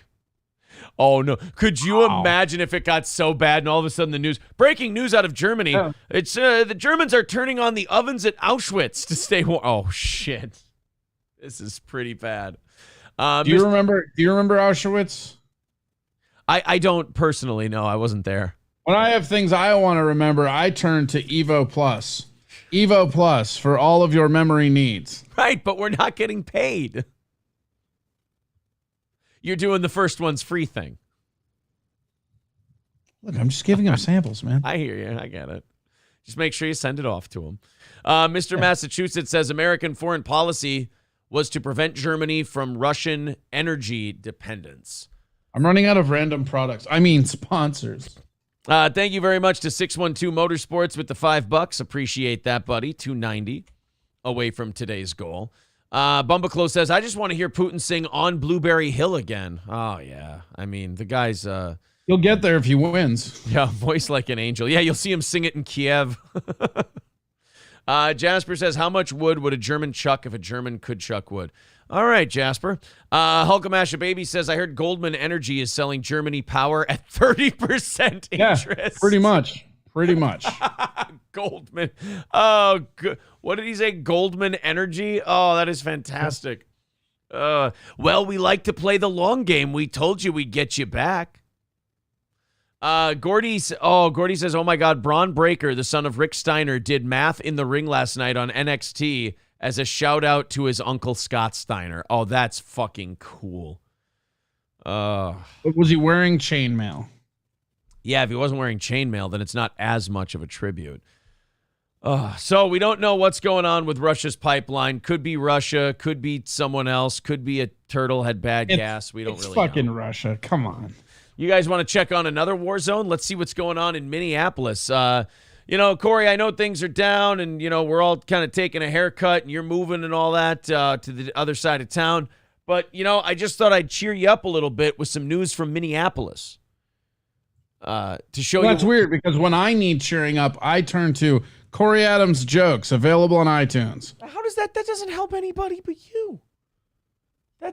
Oh, no. Could you imagine if it got so bad and all of a sudden the news, breaking news out of Germany, it's the Germans are turning on the ovens at Auschwitz to stay warm. Oh, shit. This is pretty bad. Do you remember Auschwitz? I don't personally know. I wasn't there. When I have things I want to remember, I turn to Evo Plus. Evo Plus for all of your memory needs. Right, but we're not getting paid. You're doing the first one's free thing. Look, I'm just giving them samples, man. I hear you. I get it. Just make sure you send it off to them. Mr. Massachusetts says American foreign policy was to prevent Germany from Russian energy dependence. I'm running out of random products. I mean, sponsors. Thank you very much to 612 Motorsports with the $5. Appreciate that, buddy. $2.90 away from today's goal. Bumbaclo says, I just want to hear Putin sing On Blueberry Hill again. Oh, yeah. I mean, the guy's... He'll get there if he wins. Yeah, voice like an angel. Yeah, you'll see him sing it in Kiev. Jasper says, how much wood would a German chuck if a German could chuck wood? All right, Jasper. Hulkamasha Baby says, I heard Goldman Energy is selling Germany power at 30% interest. Yeah, pretty much. Pretty much. Goldman. Oh, what did he say? Goldman Energy? Oh, that is fantastic. Well, we like to play the long game. We told you we'd get you back. Gordy says, oh my God, Braun Breaker, the son of Rick Steiner, did math in the ring last night on NXT as a shout out to his uncle Scott Steiner. Oh, that's fucking cool. Was he wearing chainmail? Yeah, if he wasn't wearing chainmail, then it's not as much of a tribute. So we don't know what's going on with Russia's pipeline. Could be Russia, could be someone else, could be a turtle had bad gas. We don't really know. It's fucking Russia. Come on. You guys want to check on another war zone? Let's see what's going on in Minneapolis. Corey, I know things are down and, we're all kind of taking a haircut and you're moving and all that to the other side of town. But, I just thought I'd cheer you up a little bit with some news from Minneapolis. To show you. That's weird because when I need cheering up, I turn to Corey Adams jokes available on iTunes. How does that doesn't help anybody but you? I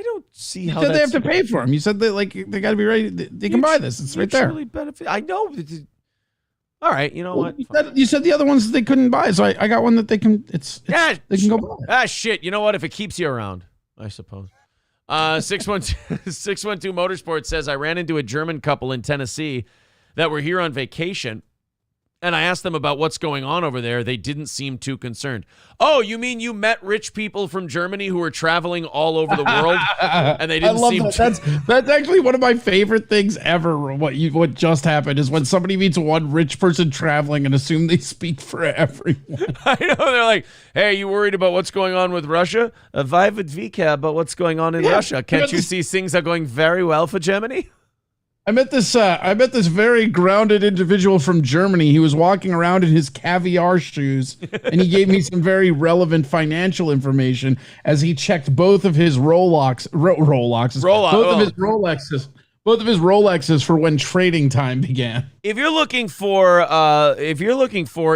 don't see how they have to pay for them. You said that they got to be ready. They can buy this. It's right there. Benefit. I know. All right. You know what? You said the other ones they couldn't buy, so I got one that they can. They can go buy. Shit. You know what? If it keeps you around, I suppose. 612 Motorsports says I ran into a German couple in Tennessee that were here on vacation. And I asked them about what's going on over there. They didn't seem too concerned. Oh, you mean you met rich people from Germany who were traveling all over the world, and they didn't seem that. That's actually one of my favorite things ever. What just happened is when somebody meets one rich person traveling and assume they speak for everyone. I know, they're like, "Hey, you worried about what's going on with Russia? Why would we care about what's going on in Russia? Can't you see things are going very well for Germany?" I met this very grounded individual from Germany. He was walking around in his caviar shoes, and he gave me some very relevant financial information as he checked both of his both of his Rolexes for when trading time began. If you're looking for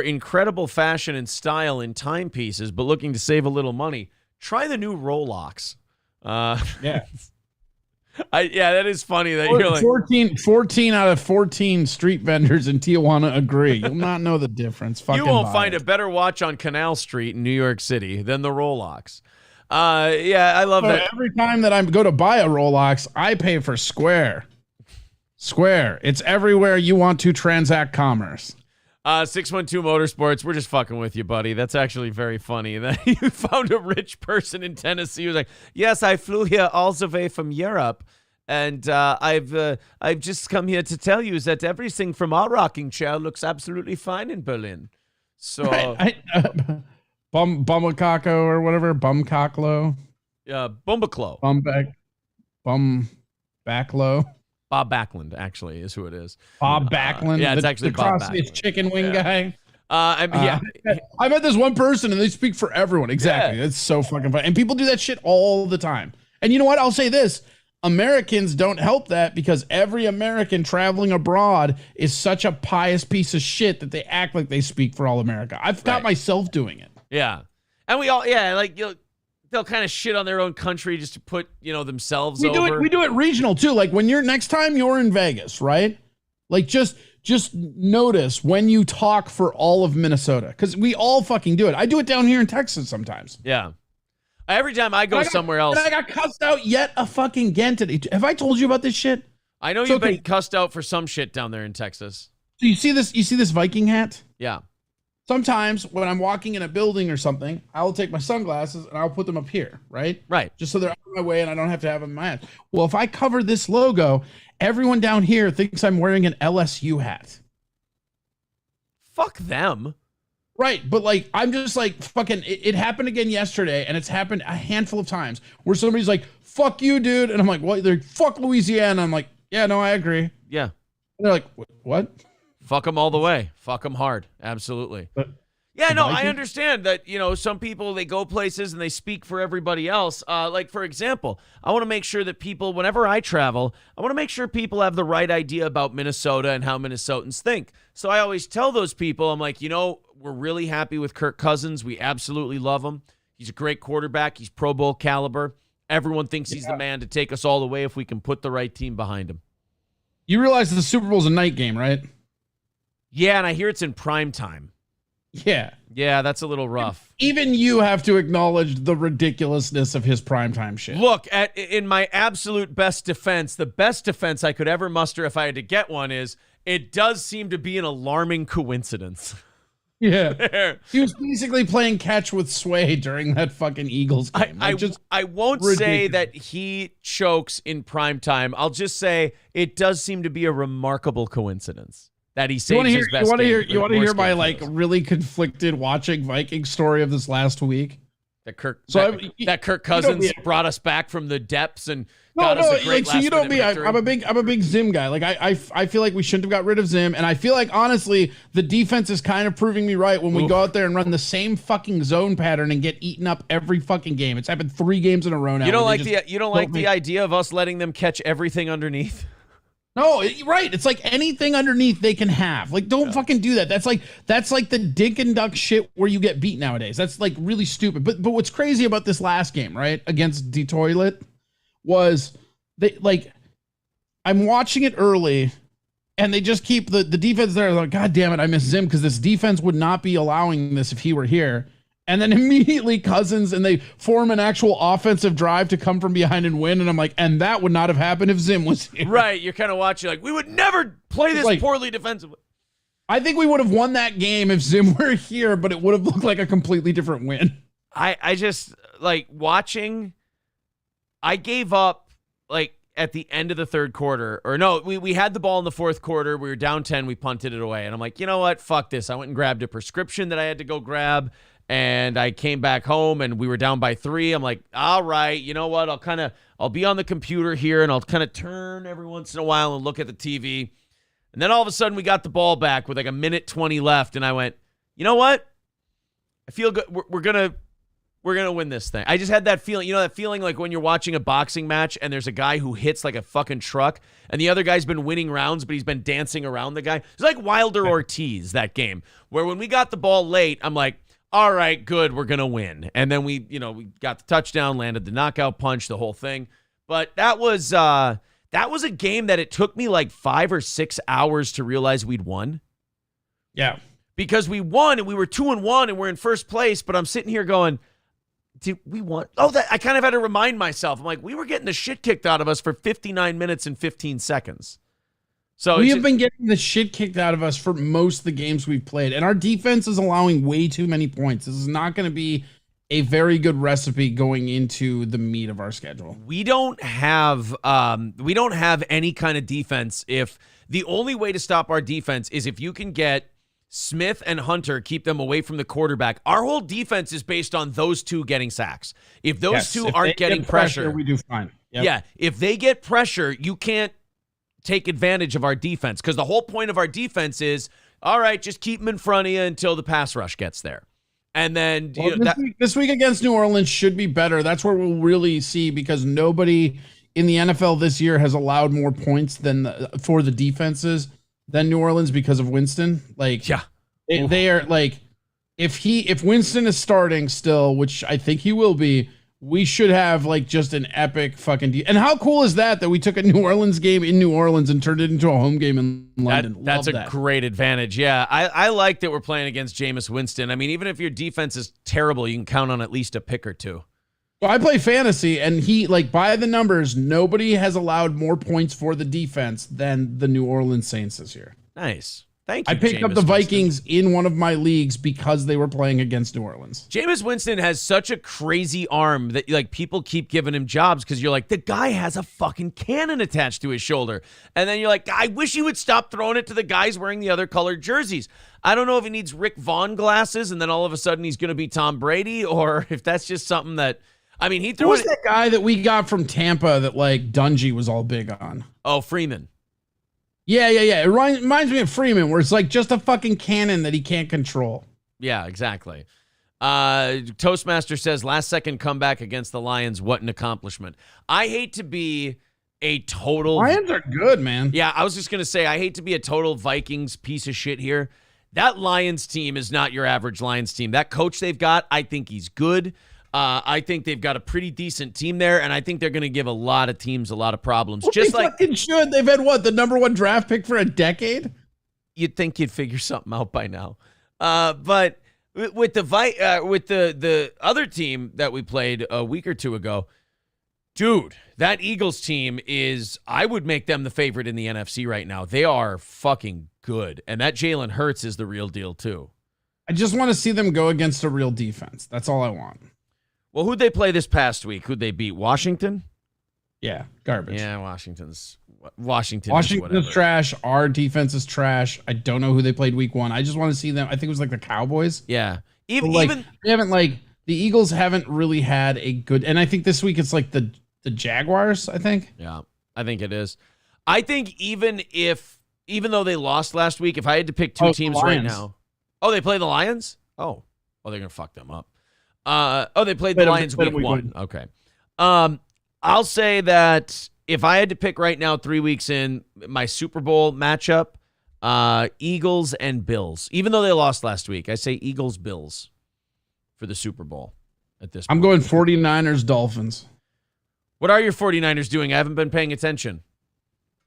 incredible fashion and style in timepieces, but looking to save a little money, try the new Rolex. Yeah. That is funny that you're like 14 out of 14 street vendors in Tijuana agree. You'll not know the difference. You won't find a better watch on Canal Street in New York City than the Rolex. I love that. Every time that I go to buy a Rolex, I pay for Square. It's everywhere you want to transact commerce. 612 Motorsports, we're just fucking with you, buddy. That's actually very funny that you found a rich person in Tennessee who's like, yes, I flew here all the way from Europe, and I've just come here to tell you that everything from our rocking chair looks absolutely fine in Berlin. So, Bumacacco or whatever, Bumcocklo. Bumbaclo. Backlow. Bob Backlund, actually, is who it is. Bob Backlund? Yeah, it's actually Bob Backlund. It's chicken wing guy. I met this one person, and they speak for everyone. Exactly. It's so fucking funny. And people do that shit all the time. And you know what? I'll say this. Americans don't help that because every American traveling abroad is such a pious piece of shit that they act like they speak for all America. I've got myself doing it. Yeah. And we all, like, they'll kind of shit on their own country just to put, themselves over. We do it regional too. Like when next time you're in Vegas, right? Like just notice when you talk for all of Minnesota, because we all fucking do it. I do it down here in Texas sometimes. Yeah. Every time I go somewhere else. And I got cussed out yet a fucking again today. Have I told you about this shit? I know you've been cussed out for some shit down there in Texas. So you see this Viking hat? Yeah. Sometimes when I'm walking in a building or something, I'll take my sunglasses and I'll put them up here, right? Right. Just so they're out of my way and I don't have to have them in my hand. Well, if I cover this logo, everyone down here thinks I'm wearing an LSU hat. Fuck them. Right, but like I'm just like fucking. It happened again yesterday, and it's happened a handful of times where somebody's like, "Fuck you, dude," and I'm like, "What?" They're like, "Fuck Louisiana." I'm like, "Yeah, no, I agree." Yeah. And they're like, "What?" Fuck them all the way. Fuck them hard. Absolutely. I understand that, some people, they go places and they speak for everybody else. Like, for example, I want to make sure that people, whenever I travel, I want to make sure people have the right idea about Minnesota and how Minnesotans think. So I always tell those people, I'm like, we're really happy with Kirk Cousins. We absolutely love him. He's a great quarterback. He's Pro Bowl caliber. Everyone thinks he's the man to take us all the way if we can put the right team behind him. You realize the Super Bowl's a night game, right? Yeah, and I hear it's in prime time. Yeah. Yeah, that's a little rough. Even you have to acknowledge the ridiculousness of his primetime shit. Look, in my absolute best defense, the best defense I could ever muster if I had to get one is, it does seem to be an alarming coincidence. Yeah. He was basically playing catch with Sway during that fucking Eagles game. I won't say that he chokes in prime time. I'll just say it does seem to be a remarkable coincidence that he saves his best game. You want to hear my really conflicted watching Vikings story of this last week? That Kirk Cousins brought us back from the depths and got us a great so you know me. victory. I'm a big Zim guy. Like I feel like we shouldn't have got rid of Zim, and I feel like honestly the defense is kind of proving me right when we go out there and run the same fucking zone pattern and get eaten up every fucking game. It's happened 3 games in a row now. You don't like the idea of us letting them catch everything underneath? No, right. It's like anything underneath they can have. Like, don't fucking do that. That's like the dink and duck shit where you get beat nowadays. That's like really stupid. But what's crazy about this last game, right, against Detroit, was I'm watching it early, and they just keep the defense there. Like, God damn it, I miss Zim because this defense would not be allowing this if he were here. And then immediately Cousins and they form an actual offensive drive to come from behind and win. And I'm like, and that would not have happened if Zim was here. Right. You're kind of watching like, we would never play this poorly defensively. I think we would have won that game if Zim were here, but it would have looked like a completely different win. I just like watching. I gave up like at the end of the third quarter, or no, we had the ball in the fourth quarter. We were down 10. We punted it away. And I'm like, you know what? Fuck this. I went and grabbed a prescription that I had to go grab. And I came back home and we were down by 3. I'm like, all right, you know what? I'll be on the computer here and I'll kind of turn every once in a while and look at the TV. And then all of a sudden we got the ball back with like a minute 20 left. And I went, you know what? I feel good. We're going to win this thing. I just had that feeling, that feeling like when you're watching a boxing match and there's a guy who hits like a fucking truck and the other guy's been winning rounds, but he's been dancing around the guy. It's like Wilder Ortiz, that game, where when we got the ball late, I'm like, all right, good, we're going to win. And then we got the touchdown, landed the knockout punch, the whole thing. But that was a game that it took me like 5 or 6 hours to realize we'd won. Yeah. Because we won and we were 2-1 and we're in first place, but I'm sitting here going, did we won? I kind of had to remind myself. I'm like, we were getting the shit kicked out of us for 59 minutes and 15 seconds. So we have been getting the shit kicked out of us for most of the games we've played, and our defense is allowing way too many points. This is not going to be a very good recipe going into the meat of our schedule. We don't have any kind of defense. If the only way to stop our defense is if you can get Smith and Hunter, keep them away from the quarterback. Our whole defense is based on those two getting sacks. If those two aren't getting pressure, we do fine. Yep. Yeah, if they get pressure, you can't take advantage of our defense, because the whole point of our defense is, all right, just keep them in front of you until the pass rush gets there. And then this week against New Orleans should be better. That's where we'll really see, because nobody in the NFL this year has allowed more points for the defenses than New Orleans because of Winston. Like, yeah, they are like, if Winston is starting still, which I think he will be, we should have like just an epic fucking and how cool is that we took a New Orleans game in New Orleans and turned it into a home game in London. That's a great advantage. Yeah, I like that we're playing against Jameis Winston. I mean, even if your defense is terrible, you can count on at least a pick or two. Well, I play fantasy, and he, like, by the numbers, nobody has allowed more points for the defense than the New Orleans Saints this year. Nice. Thank you, I picked up the Jameis Vikings Winston in one of my leagues because they were playing against New Orleans. Jameis Winston has such a crazy arm that, like, people keep giving him jobs because you're like, the guy has a fucking cannon attached to his shoulder. And then you're like, I wish he would stop throwing it to the guys wearing the other colored jerseys. I don't know if he needs Rick Vaughn glasses and then all of a sudden he's going to be Tom Brady, or if that's just something that, I mean, he threw Who was that guy that we got from Tampa that, like, Dungy was all big on? Oh, Freeman. Yeah. It reminds me of Freeman, where it's like just a fucking cannon that he can't control. Yeah, exactly. Toastmaster says, last second comeback against the Lions. What an accomplishment. I hate to be a total... Lions are good, man. Yeah, I was just going to say, I hate to be a total Vikings piece of shit here. That Lions team is not your average Lions team. That coach they've got, I think he's good. I think they've got a pretty decent team there, and I think they're going to give a lot of teams a lot of problems. Well, just they fucking should. They've had, what, the number one draft pick for a decade? You'd think you'd figure something out by now. But with the other team that we played a week or two ago, dude, that Eagles team is, I would make them the favorite in the NFC right now. They are fucking good, and that Jalen Hurts is the real deal too. I just want to see them go against a real defense. That's all I want. Well, who'd they play this past week? Who'd they beat? Washington? Yeah, garbage. Yeah, Washington's trash. Our defense is trash. I don't know who they played week one. I just want to see them. I think it was like the Cowboys. Yeah. Even they haven't, like, the Eagles haven't really had a good, and I think this week it's like the Jaguars, I think. Yeah, I think it is. I think even though they lost last week, if I had to pick two teams right now. Oh, they play the Lions? Oh, they're going to fuck them up. They played the Lions week one. Okay. I'll say that if I had to pick right now, 3 weeks in, my Super Bowl matchup, Eagles and Bills. Even though they lost last week, I say Eagles-Bills for the Super Bowl at this point. I'm going 49ers, Dolphins. What are your 49ers doing? I haven't been paying attention.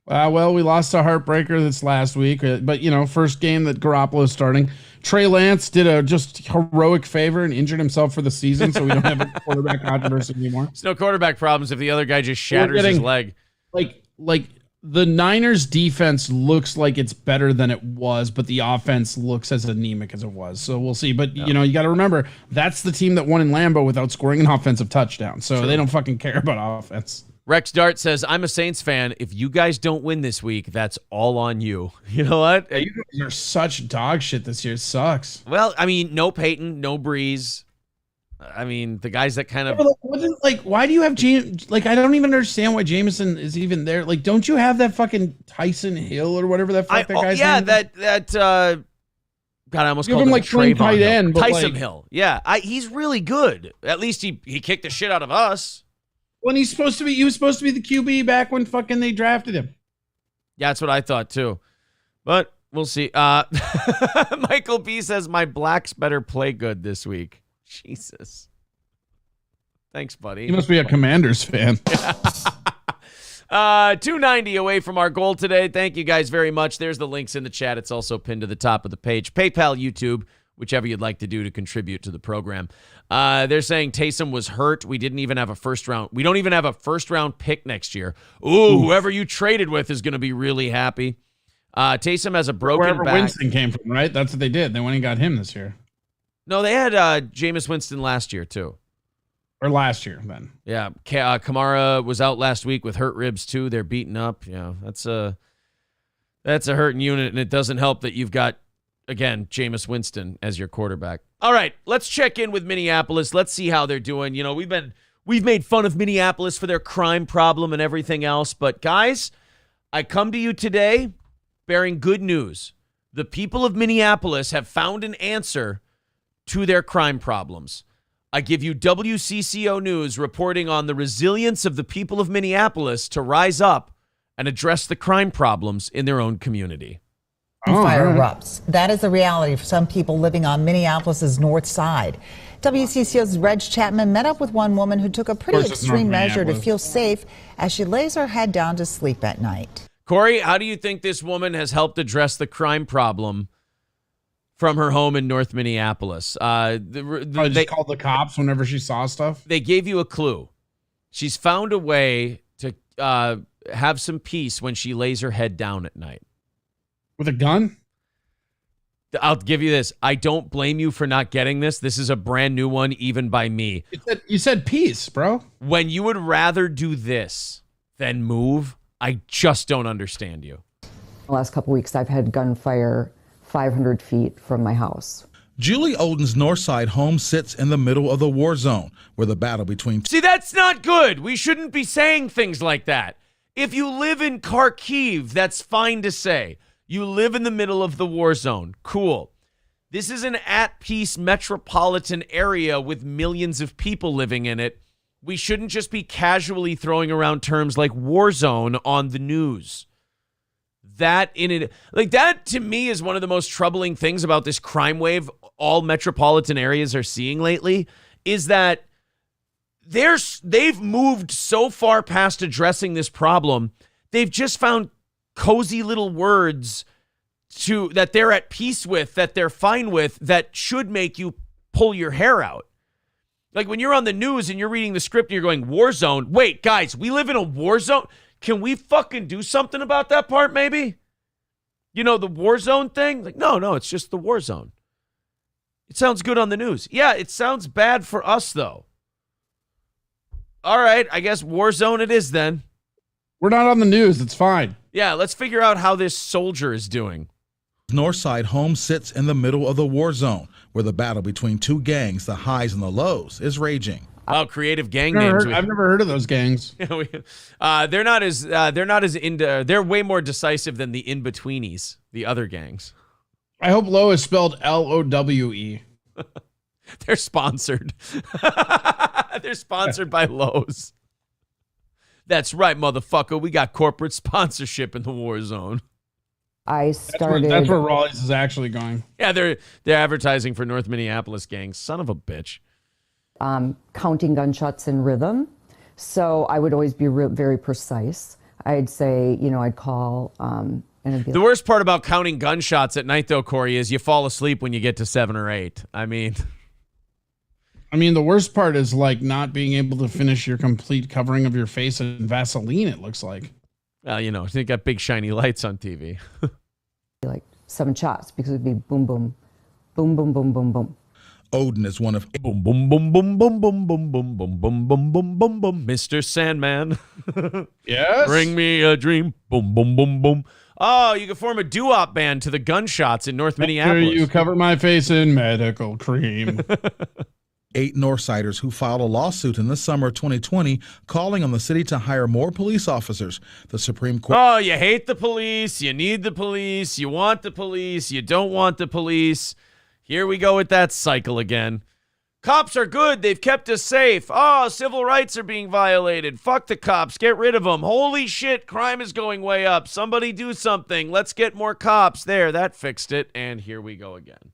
Well, we lost a heartbreaker this last week, but, first game that Garoppolo's starting. Trey Lance did a just heroic favor and injured himself for the season, so we don't have a quarterback controversy anymore. There's no quarterback problems if the other guy just shatters his leg. Like the Niners defense looks like it's better than it was, but the offense looks as anemic as it was. So we'll see. But, you got to remember, that's the team that won in Lambeau without scoring an offensive touchdown. So they don't fucking care about offense. Rex Dart says, I'm a Saints fan. If you guys don't win this week, that's all on you. You know what? You guys are such dog shit this year. It sucks. Well, I mean, no Peyton, no Breeze. I mean, the guys that kind of... why do you have James... Like, I don't even understand why Jameson is even there. Like, don't you have that fucking Tyson Hill or whatever that fuck that guy's name is? God, I almost called him like tight end. Tyson Hill. Yeah, he's really good. At least he kicked the shit out of us. When he was supposed to be the QB back when fucking they drafted him. Yeah, that's what I thought too. But we'll see. Michael B says my Blacks better play good this week. Jesus. Thanks, buddy. He must be a Commanders fan. 290 away from our goal today. Thank you guys very much. There's the links in the chat. It's also pinned to the top of the page. PayPal, YouTube, whichever you'd like to do to contribute to the program. They're saying Taysom was hurt. We didn't even have a first round. We don't even have a first round pick next year. Ooh, whoever you traded with is going to be really happy. Taysom has a broken back. Winston came from, right? That's what they did. They went and got him this year. No, they had Jameis Winston last year too. Or last year, then. Yeah, Kamara was out last week with hurt ribs too. They're beaten up. Yeah, that's a hurting unit, and it doesn't help that you've got, again, Jameis Winston as your quarterback. All right, let's check in with Minneapolis. Let's see how they're doing. We've made fun of Minneapolis for their crime problem and everything else, but guys, I come to you today bearing good news. The people of Minneapolis have found an answer to their crime problems. I give you WCCO News reporting on the resilience of the people of Minneapolis to rise up and address the crime problems in their own community. Fire erupts. That is the reality for some people living on Minneapolis's north side. WCCO's Reg Chapman met up with one woman who took a pretty extreme measure to feel safe as she lays her head down to sleep at night. Corey, how do you think this woman has helped address the crime problem from her home in North Minneapolis? They called the cops whenever she saw stuff. They gave you a clue. She's found a way to have some peace when she lays her head down at night. With a gun? I'll give you this. I don't blame you for not getting this. This is a brand new one, even by me. You said peace, bro. When you would rather do this than move, I just don't understand you. The last couple weeks, I've had gunfire 500 feet from my house. Julie Olden's Northside home sits in the middle of the war zone, where the battle between... See, that's not good. We shouldn't be saying things like that. If you live in Kharkiv, that's fine to say. You live in the middle of the war zone. Cool. This is an at-peace metropolitan area with millions of people living in it. We shouldn't just be casually throwing around terms like war zone on the news. That to me is one of the most troubling things about this crime wave all metropolitan areas are seeing lately, is that they've moved so far past addressing this problem. They've just found cozy little words that they're at peace with, that they're fine with, that should make you pull your hair out. Like when you're on the news and you're reading the script and you're going, war zone. Wait, guys, we live in a war zone? Can we fucking do something about that part, maybe? You know, the war zone thing? Like, no, it's just the war zone. It sounds good on the news. Yeah, it sounds bad for us, though. All right, I guess war zone it is then. We're not on the news. It's fine. Yeah, let's figure out how this soldier is doing. Northside home sits in the middle of the war zone, where the battle between two gangs, the highs and the lows, is raging. Oh, creative gang names. I've never heard of those gangs. They're not as into. They're way more decisive than the in-betweenies, the other gangs. I hope low is spelled Lowe. They're sponsored. They're sponsored by Lowe's. That's right, motherfucker. We got corporate sponsorship in the war zone. I started. That's where Raleigh's is actually going. Yeah, they're advertising for North Minneapolis gangs. Son of a bitch. Counting gunshots in rhythm. So I would always be very precise. I'd say, I'd call. And it'd be the worst part about counting gunshots at night, though, Corey, is you fall asleep when you get to 7 or 8. I mean, the worst part is like not being able to finish your complete covering of your face in Vaseline, it looks like. Well, they got big shiny lights on TV. like 7 shots because it'd be boom, boom, boom, boom, boom, boom, boom. Odin is one of boom, boom, boom, boom, boom, boom, boom, boom, boom, boom, boom, boom, boom, boom, Mr. Sandman. Yes. Bring me a dream. Boom, boom, boom, boom. Oh, you can form a doo-wop band to the gunshots in North Minneapolis. You cover my face in medical cream. 8 Northsiders who filed a lawsuit in the summer of 2020 calling on the city to hire more police officers. The Supreme Court... Oh, you hate the police. You need the police. You want the police. You don't want the police. Here we go with that cycle again. Cops are good. They've kept us safe. Oh, civil rights are being violated. Fuck the cops. Get rid of them. Holy shit, crime is going way up. Somebody do something. Let's get more cops. There, that fixed it. And here we go again.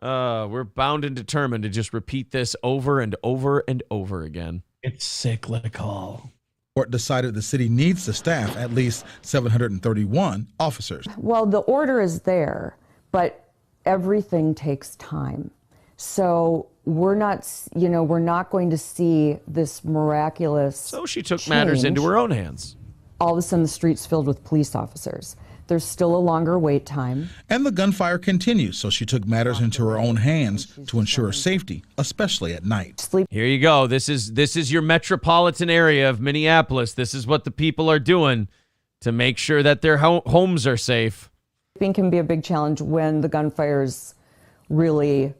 We're bound and determined to just repeat this over and over and over again. It's cyclical. Court decided the city needs to staff at least 731 officers. Well, the order is there, but everything takes time. So we're not going to see this miraculous So she took change. matters into her own hands. All of a sudden, the street's filled with police officers. There's still a longer wait time. And the gunfire continues, so she took matters into her own hands to ensure safety, especially at night. Here you go. This is your metropolitan area of Minneapolis. This is what the people are doing to make sure that their homes are safe. Sleeping can be a big challenge when the gunfire's really,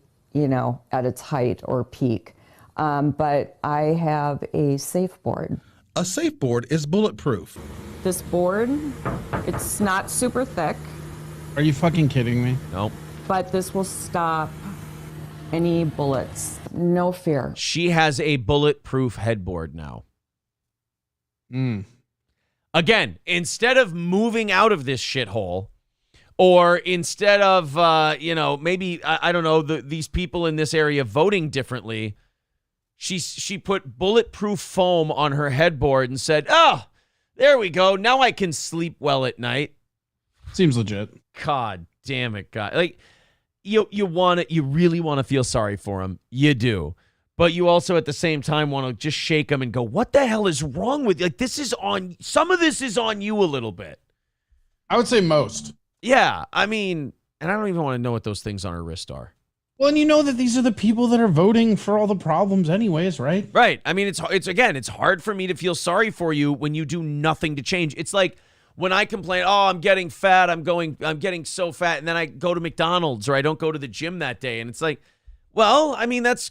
at its height or peak. But I have a safe board. A safe board is bulletproof. This board, it's not super thick. Are you fucking kidding me? Nope. But this will stop any bullets. No fear. She has a bulletproof headboard now. Again, instead of moving out of this shithole, or instead of, maybe, I don't know, these people in this area voting differently, she put bulletproof foam on her headboard and said, oh, there we go. Now I can sleep well at night. Seems legit. God damn it, God. Like, you really want to feel sorry for him. You do. But you also at the same time want to just shake him and go, what the hell is wrong with you? Like, some of this is on you a little bit. I would say most. Yeah. I mean, and I don't even want to know what those things on her wrist are. Well, and you know that these are the people that are voting for all the problems anyways, right? Right. I mean, it's hard for me to feel sorry for you when you do nothing to change. It's like when I complain, oh, I'm getting fat, I'm getting so fat, and then I go to McDonald's or I don't go to the gym that day. And it's like, well, I mean, that's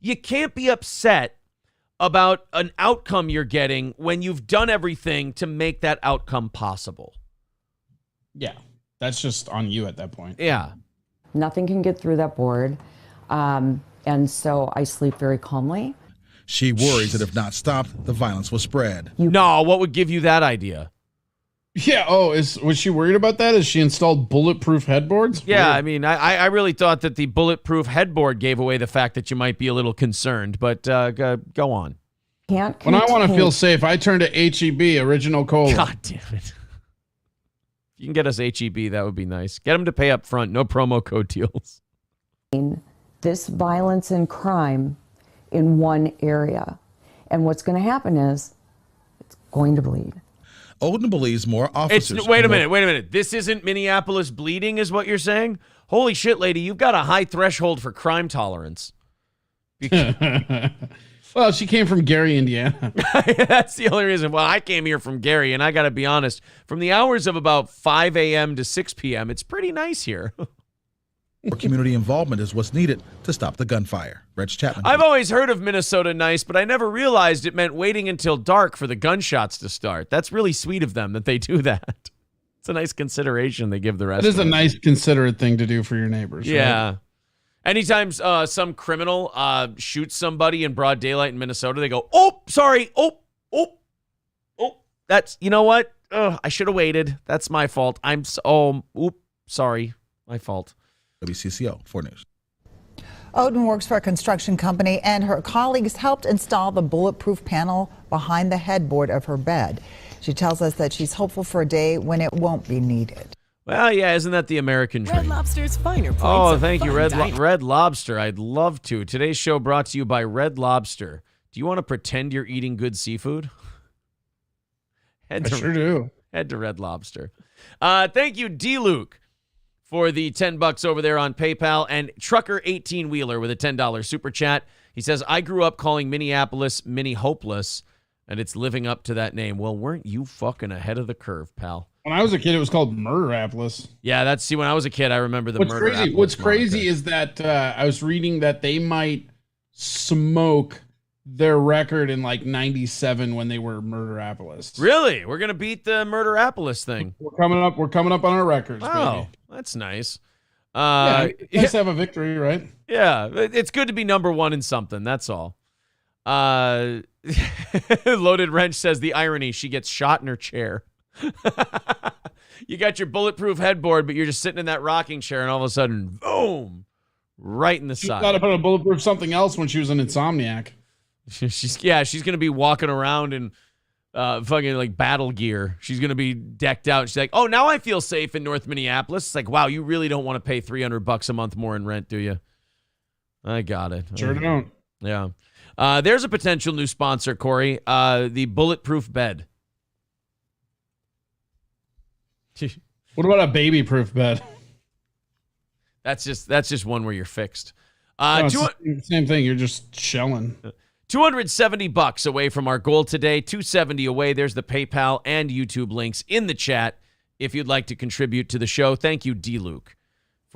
you can't be upset about an outcome you're getting when you've done everything to make that outcome possible. Yeah. That's just on you at that point. Yeah. Nothing can get through that board. And so I sleep very calmly. She worries that if not stopped, the violence will spread. No, what would give you that idea? Yeah. Oh, was she worried about that? Has she installed bulletproof headboards? Yeah. Weird. I mean, I really thought that the bulletproof headboard gave away the fact that you might be a little concerned, but go on. When I want to feel safe, I turn to HEB, Original Cola. God damn it. If you can get us HEB, that would be nice. Get them to pay up front. No promo code deals. This violence and crime in one area. And what's going to happen is it's going to bleed. Odin believes more officers. Wait a minute. This isn't Minneapolis bleeding is what you're saying? Holy shit, lady. You've got a high threshold for crime tolerance. Well, she came from Gary, Indiana. That's the only reason. Well, I came here from Gary, and I got to be honest, from the hours of about 5 a.m. to 6 p.m., it's pretty nice here. More community involvement is what's needed to stop the gunfire. Reg Chapman. I've always heard of Minnesota nice, but I never realized it meant waiting until dark for the gunshots to start. That's really sweet of them that they do that. It's a nice consideration they give the rest. It is of a nice, considerate thing to do for your neighbors. Yeah. Right? Anytime some criminal shoots somebody in broad daylight in Minnesota, they go, oh, sorry. Oh. That's, you know what? I should have waited. That's my fault. Sorry. My fault. WCCO 4 News. Odin works for a construction company, and her colleagues helped install the bulletproof panel behind the headboard of her bed. She tells us that she's hopeful for a day when it won't be needed. Well, yeah, isn't that the American dream? Red Lobster's finer points. Oh, thank you, Red Lobster. I'd love to. Today's show brought to you by Red Lobster. Do you want to pretend you're eating good seafood? Sure do. Head to Red Lobster. Thank you, D-Luke, for the $10 over there on PayPal, and Trucker 18 Wheeler with a $10 super chat. He says, I grew up calling Minneapolis Mini Hopeless, and it's living up to that name. Well, weren't you fucking ahead of the curve, pal? When I was a kid, it was called Murderapolis. Yeah, when I was a kid, I remember the Murderapolis. What's crazy is that I was reading that they might smoke their record in like 97 when they were Murderapolis. Really? We're gonna beat the Murderapolis thing. We're coming up on our records. Oh, baby. That's nice. It's nice to have a victory, right? Yeah, it's good to be number one in something. That's all. Loaded Wrench says the irony: she gets shot in her chair. You got your bulletproof headboard, but you're just sitting in that rocking chair, and all of a sudden, boom, right in the side. She thought about a bulletproof something else when she was an insomniac. She's gonna be walking around in fucking like battle gear. She's gonna be decked out. She's like, oh, now I feel safe in North Minneapolis. It's like, wow, you really don't want to pay $300 a month more in rent, do you? I got it. Sure don't. Yeah. There's a potential new sponsor, Corey. The bulletproof bed. What about a baby-proof bed? That's just one where you're fixed. No, same thing. You're just shelling. $270 away from our goal today. $270 away. There's the PayPal and YouTube links in the chat if you'd like to contribute to the show. Thank you, D. Luke,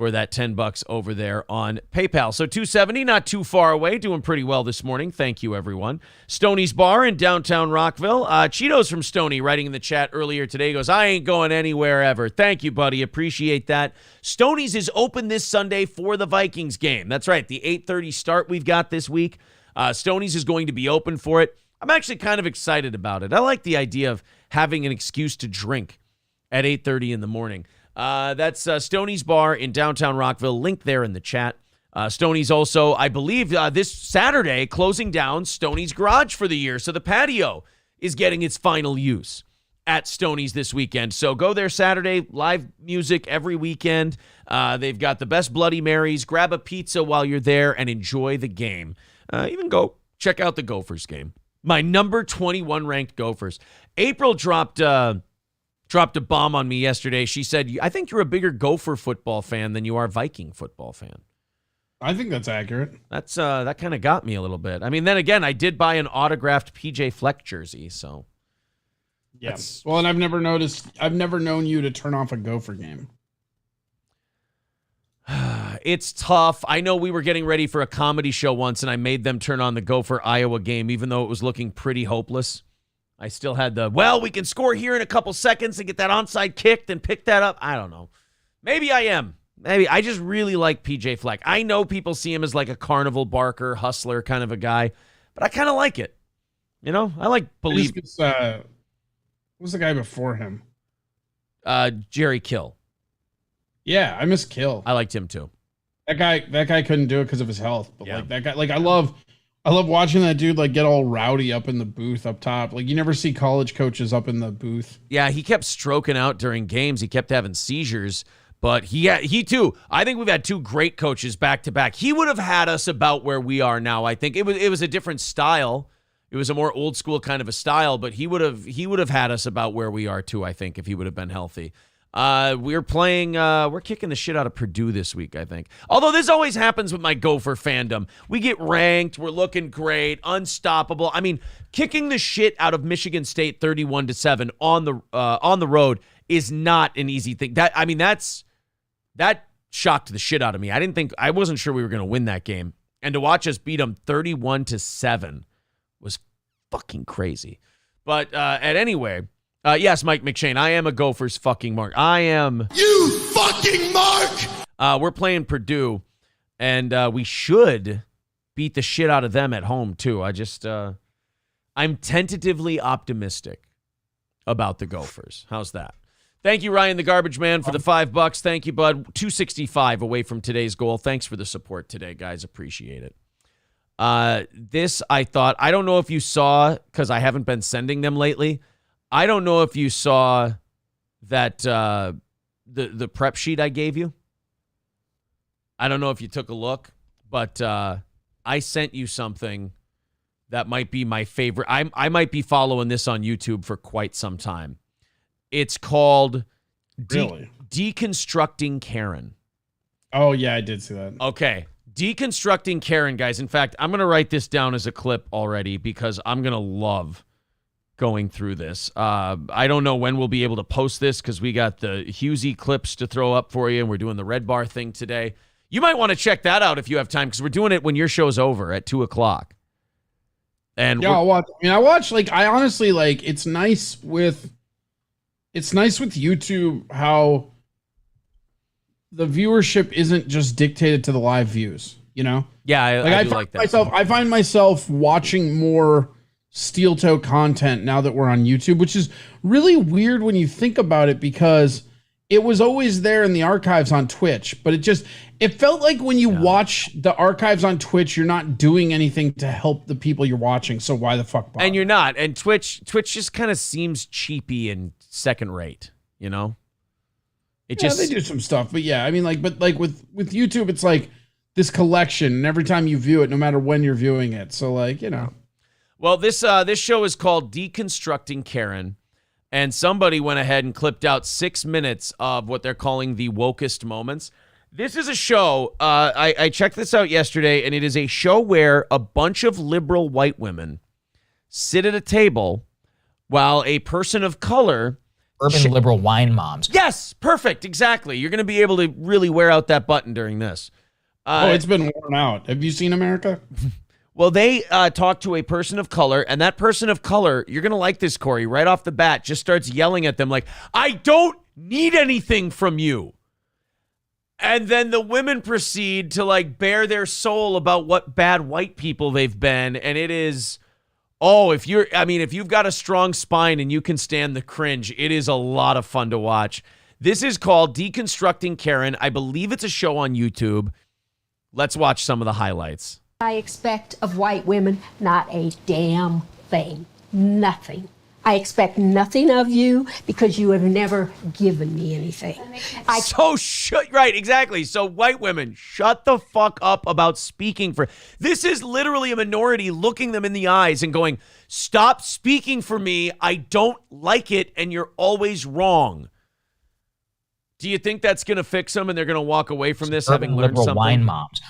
for that $10 over there on PayPal. So 270, not too far away, doing pretty well this morning. Thank you, everyone. Stoney's Bar in downtown Rockville. Cheetos from Stoney writing in the chat earlier today. He goes, I ain't going anywhere ever. Thank you, buddy. Appreciate that. Stoney's is open this Sunday for the Vikings game. That's right, the 8:30 start we've got this week. Stoney's is going to be open for it. I'm actually kind of excited about it. I like the idea of having an excuse to drink at 8:30 in the morning. That's Stoney's Bar in downtown Rockville. Link there in the chat. Stoney's also, I believe, this Saturday closing down Stoney's Garage for the year. So the patio is getting its final use at Stoney's this weekend. So go there Saturday, live music every weekend. They've got the best Bloody Marys. Grab a pizza while you're there and enjoy the game. Even go check out the Gophers game. My number 21 ranked Gophers. April dropped a bomb on me yesterday. She said, I think you're a bigger Gopher football fan than you are Viking football fan. I think that's accurate. That kind of got me a little bit. I mean, then again, I did buy an autographed PJ Fleck jersey, so. Yes. Well, and I've never known you to turn off a Gopher game. It's tough. I know we were getting ready for a comedy show once, and I made them turn on the Gopher Iowa game, even though it was looking pretty hopeless. I still had we can score here in a couple seconds and get that onside kicked and pick that up. I don't know. Maybe I am. Maybe I just really like PJ Fleck. I know people see him as like a carnival barker, hustler kind of a guy, but I kind of like it. You know, I like believe. What was the guy before him? Jerry Kill. Yeah, I miss Kill. I liked him too. That guy couldn't do it because of his health. But like that guy, like I love watching that dude like get all rowdy up in the booth up top. Like you never see college coaches up in the booth. Yeah, he kept stroking out during games. He kept having seizures. But he too. I think we've had two great coaches back to back. He would have had us about where we are now. I think it was a different style. It was a more old school kind of a style. But he would have had us about where we are too. I think if he would have been healthy. We're kicking the shit out of Purdue this week. I think. Although this always happens with my Gopher fandom. We get ranked. We're looking great, unstoppable. I mean, kicking the shit out of Michigan State 31-7 on the road is not an easy thing. That shocked the shit out of me. I wasn't sure we were going to win that game. And to watch us beat them 31-7 was fucking crazy. But anyway, yes, Mike McShane, I am a Gophers fucking mark. I am. You fucking mark! We're playing Purdue, and we should beat the shit out of them at home, too. I'm tentatively optimistic about the Gophers. How's that? Thank you, Ryan the Garbage Man, for the $5. Thank you, bud. 265 away from today's goal. Thanks for the support today, guys. Appreciate it. This, I thought, I don't know if you saw, because I haven't been sending them lately. I don't know if you saw that the prep sheet I gave you. I don't know if you took a look, but I sent you something that might be my favorite. I might be following this on YouTube for quite some time. It's called Deconstructing Karen. Oh, yeah, I did see that. Okay. Deconstructing Karen, guys. In fact, I'm going to write this down as a clip already because I'm going to love going through this. I don't know when we'll be able to post this because we got the Husey clips to throw up for you, and we're doing the Red Bar thing today. You might want to check that out if you have time because we're doing it when your show's over at 2 o'clock. And yeah, I'll watch. I watch, like, I honestly, like, it's nice with YouTube how the viewership isn't just dictated to the live views, you know? Yeah, I do like that. I find myself watching more steel toe content now that we're on YouTube, which is really weird when you think about it because it was always there in the archives on Twitch, but it felt like when you watch the archives on Twitch, you're not doing anything to help the people you're watching. So why the fuck bother? And you're not. And Twitch just kind of seems cheapy and second rate, you know? They do some stuff, but yeah, I mean, with YouTube, it's like this collection, and every time you view it, no matter when you're viewing it. So like, you know. Well, this show is called Deconstructing Karen, and somebody went ahead and clipped out 6 minutes of what they're calling the wokest moments. This is a show, I checked this out yesterday, and it is a show where a bunch of liberal white women sit at a table while a person of color Urban liberal wine moms. Yes, perfect, exactly. You're going to be able to really wear out that button during this. It's been worn out. Have you seen America? Well, they talk to a person of color, and that person of color, you're going to like this, Corey, right off the bat, just starts yelling at them like, I don't need anything from you. And then the women proceed to like bare their soul about what bad white people they've been. And it is, if you've got a strong spine and you can stand the cringe, it is a lot of fun to watch. This is called Deconstructing Karen. I believe it's a show on YouTube. Let's watch some of the highlights. I expect of white women not a damn thing. Nothing. I expect nothing of you because you have never given me anything. Right, exactly. So white women, shut the fuck up about speaking for. This is literally a minority looking them in the eyes and going, stop speaking for me. I don't like it, and you're always wrong. Do you think that's going to fix them and they're going to walk away from this having learned liberal something? Wine moms.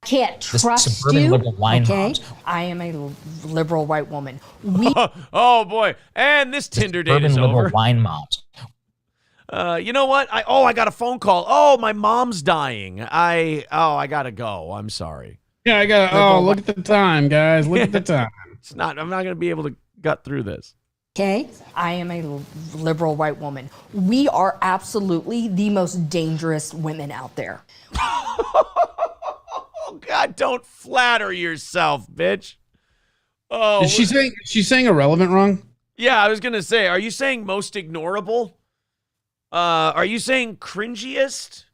Can't trust suburban you. liberal wine Okay, moms. I am a liberal white woman. Oh boy, and this Tinder date is liberal over. Wine moms. You know what? I got a phone call. Oh, my mom's dying. I gotta go. I'm sorry. Yeah, I got. Oh, look at the time, guys. Look at the time. I'm not gonna be able to gut through this. Okay, I am a liberal white woman. We are absolutely the most dangerous women out there. Oh God, don't flatter yourself, bitch. Oh, Is she's saying irrelevant wrong? Yeah, I was gonna say, are you saying most ignorable? Are you saying cringiest?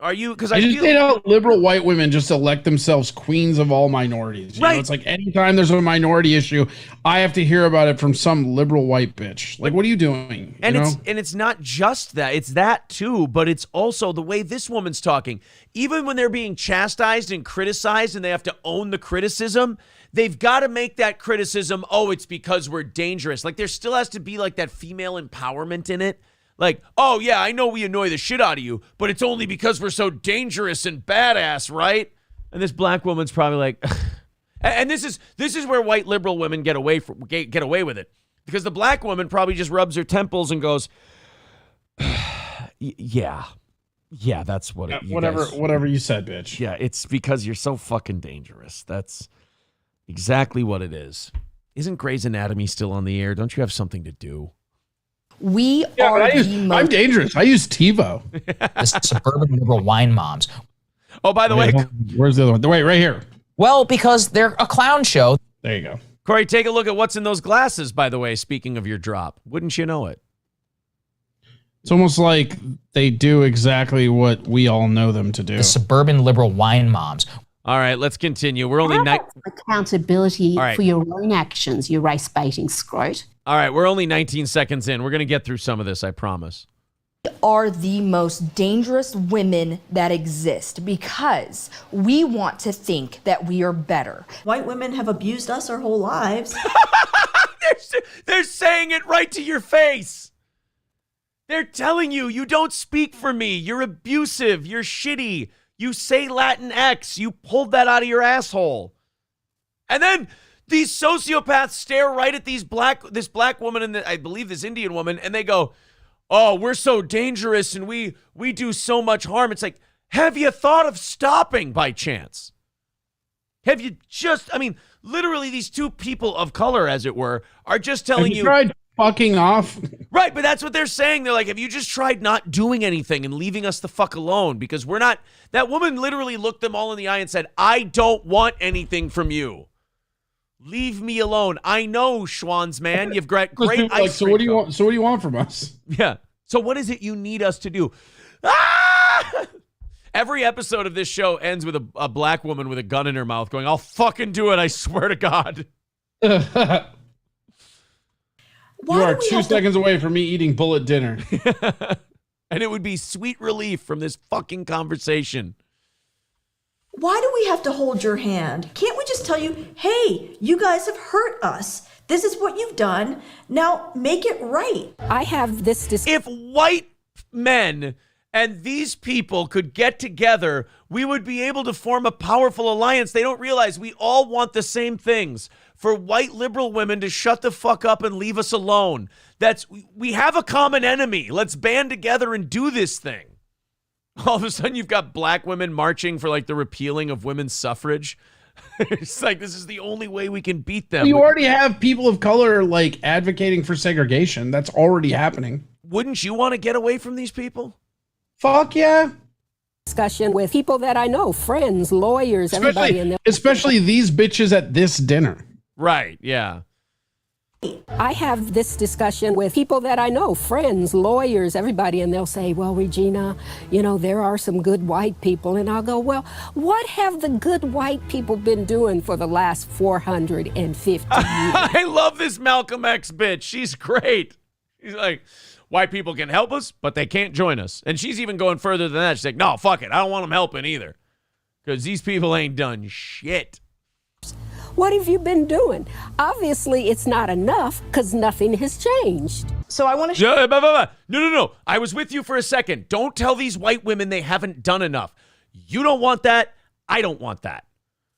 Are you? Because I just feel hate how liberal white women just elect themselves queens of all minorities. You know, Right. it's like anytime there's a minority issue, I have to hear about it from some liberal white bitch. Like, what are you doing? And You know? it's not just that. It's that too, but it's also the way this woman's talking. Even when they're being chastised and criticized and they have to own the criticism, they've got to make that criticism, it's because we're dangerous. Like there still has to be like that female empowerment in it. Like, oh yeah, I know we annoy the shit out of you, but it's only because we're so dangerous and badass, right? And this black woman's probably like, and this is where white liberal women get away with it, because the black woman probably just rubs her temples and goes, yeah, that's what it. Whatever you said, bitch. Yeah, it's because you're so fucking dangerous. That's exactly what it is. Isn't Grey's Anatomy still on the air? Don't you have something to do? We Yeah, are but the most. I'm dangerous. I use TiVo. The suburban liberal wine moms. Oh, by the way, where's the other one? Wait, right here. Well, because they're a clown show. There you go. Corey, take a look at what's in those glasses, by the way, speaking of your drop. Wouldn't you know it? It's almost like they do exactly what we all know them to do. The suburban liberal wine moms. All right, let's continue. We're only accountability All right. for your own actions, you race baiting scrote. All right, we're only 19 seconds in. We're going to get through some of this, I promise. Are the most dangerous women that exist because we want to think that we are better. White women have abused us our whole lives. They're saying it right to your face. They're telling you, you don't speak for me. You're abusive. You're shitty. You say Latin X. You pulled that out of your asshole. And then these sociopaths stare right at this black woman and I believe this Indian woman, and they go, oh, we're so dangerous and we do so much harm. It's like, have you thought of stopping by chance? Have you literally these two people of color, as it were, are just telling Have you tried fucking off? Right, but that's what they're saying. They're like, have you just tried not doing anything and leaving us the fuck alone? Because we're not. That woman literally looked them all in the eye and said, I don't want anything from you. Leave me alone. I know, Schwann's man. You've got great ice So what do you want? So what do you want from us? Yeah. So what is it you need us to do? Ah! Every episode of this show ends with a black woman with a gun in her mouth going, I'll fucking do it. I swear to God. You are 2 seconds away from me eating bullet dinner. And it would be sweet relief from this fucking conversation. Why do we have to hold your hand? Can't we just tell you, hey, you guys have hurt us. This is what you've done. Now make it right. I have this. If white men and these people could get together, we would be able to form a powerful alliance. They don't realize we all want the same things. for white liberal women to shut the fuck up and leave us alone. We have a common enemy. Let's band together and do this thing. All of a sudden, you've got black women marching for like the repealing of women's suffrage. It's like, this is the only way we can beat them. You already have people of color like advocating for segregation. That's already happening. Wouldn't you want to get away from these people? Fuck yeah. Discussion with people that I know, friends, lawyers, everybody in there. Especially these bitches at this dinner. Right, yeah. I have this discussion with people that I know, friends, lawyers, everybody, and they'll say, well, Regina, there are some good white people. And I'll go, well, what have the good white people been doing for the last 450 years? I love this Malcolm X bitch. She's great. She's like, white people can help us, but they can't join us. And she's even going further than that. She's like, no, fuck it. I don't want them helping either. Because these people ain't done shit. What have you been doing? Obviously, it's not enough because nothing has changed. So I want to... No. I was with you for a second. Don't tell these white women they haven't done enough. You don't want that. I don't want that.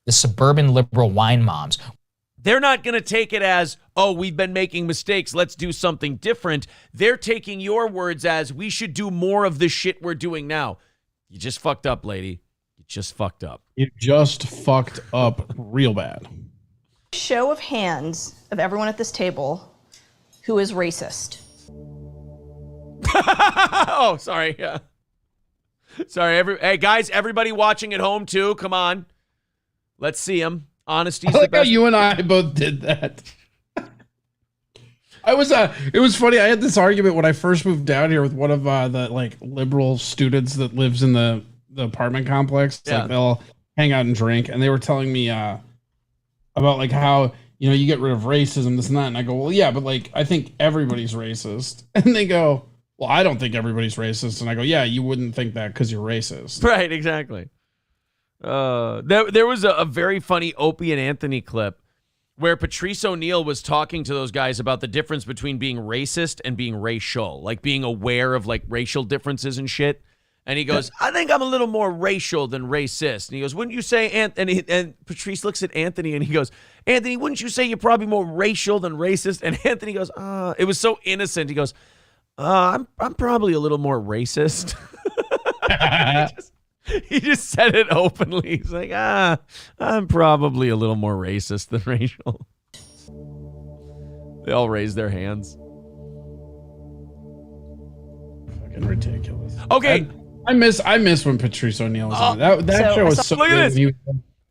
The suburban liberal wine moms. They're not going to take it as, oh, we've been making mistakes. Let's do something different. They're taking your words as, we should do more of the shit we're doing now. You just fucked up, lady. You just fucked up. You just fucked up real bad. Show of hands of everyone at this table who is racist. Oh, sorry. Yeah. Sorry. Hey, guys, everybody watching at home, too. Come on. Let's see them. Honesty's I like the best. how you and I both did that. It was funny. I had this argument when I first moved down here with one of the like liberal students that lives in the apartment complex. It's like they'll hang out and drink, and they were telling me about like how you get rid of racism, this and that, and I go, well, yeah, but like I think everybody's racist, and they go, well, I don't think everybody's racist, and I go, yeah, you wouldn't think that because you're racist, right? Exactly. There was a very funny Opie and Anthony clip where Patrice O'Neal was talking to those guys about the difference between being racist and being racial, like being aware of like racial differences and shit. And he goes, I think I'm a little more racial than racist. And he goes, wouldn't you say, and Patrice looks at Anthony and he goes, Anthony, wouldn't you say you're probably more racial than racist? And Anthony goes, it was so innocent. He goes, I'm probably a little more racist. He just said it openly. He's like, I'm probably a little more racist than racial. They all raise their hands. Fucking ridiculous. Okay. I miss when Patrice O'Neal was on. That show was so look good. at this.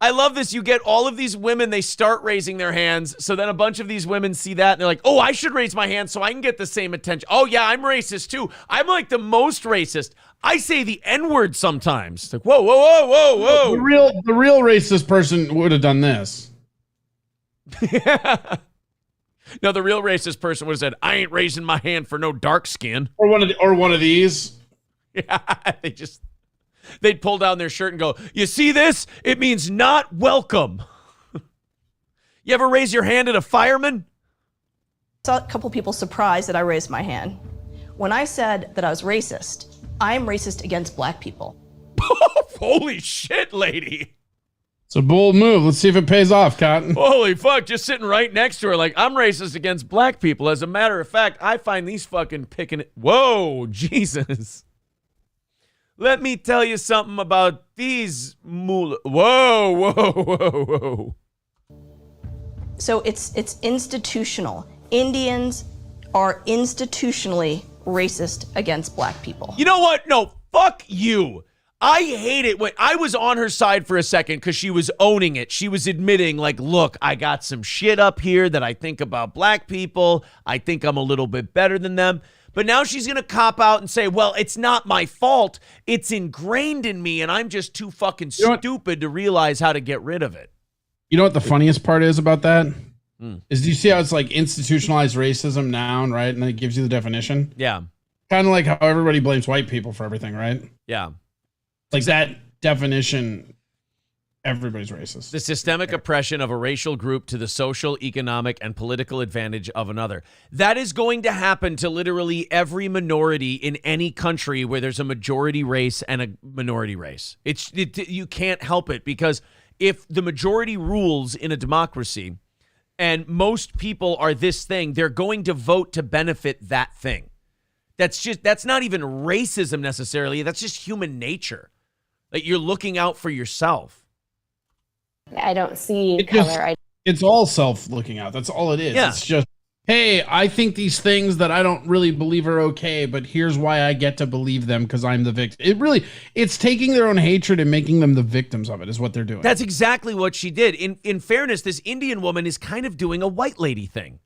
I love this. You get all of these women, they start raising their hands. So then a bunch of these women see that and they're like, oh, I should raise my hand so I can get the same attention. Oh, yeah, I'm racist too. I'm like the most racist. I say the N-word sometimes. Like, whoa. The real racist person would have done this. No, the real racist person would have said, I ain't raising my hand for no dark skin. Or one of these. Yeah, they'd pull down their shirt and go, you see this? It means not welcome. You ever raise your hand at a fireman? I saw a couple people surprised that I raised my hand. When I said that I was racist, I am racist against black people. Holy shit, lady. It's a bold move. Let's see if it pays off, Cotton. Holy fuck, just sitting right next to her like, I'm racist against black people. As a matter of fact, I find these fucking picking it. Whoa, Jesus. Let me tell you something about these Whoa. So it's institutional. Indians are institutionally racist against black people. You know what? No, fuck you. I hate it when I was on her side for a second because she was owning it. She was admitting, like, look, I got some shit up here that I think about black people. I think I'm a little bit better than them. But now she's going to cop out and say, well, it's not my fault. It's ingrained in me, and I'm just too fucking stupid to realize how to get rid of it. You know what the funniest part is about that? Is do you see how it's like institutionalized racism, noun, right? And then it gives you the definition. Yeah. Kind of like how everybody blames white people for everything, right? Yeah. Like that definition, everybody's racist. The systemic oppression of a racial group to the social, economic, and political advantage of another. That is going to happen to literally every minority in any country where there's a majority race and a minority race. You can't help it, because if the majority rules in a democracy, and most people are this thing, they're going to vote to benefit that thing. That's not even racism necessarily. That's just human nature. Like, you're looking out for yourself. I don't see color. It's all self-looking out. That's all it is. Yeah. It's just, hey, I think these things that I don't really believe are okay, but here's why I get to believe them because I'm the victim. It's taking their own hatred and making them the victims of it is what they're doing. That's exactly what she did. In fairness, this Indian woman is kind of doing a white lady thing.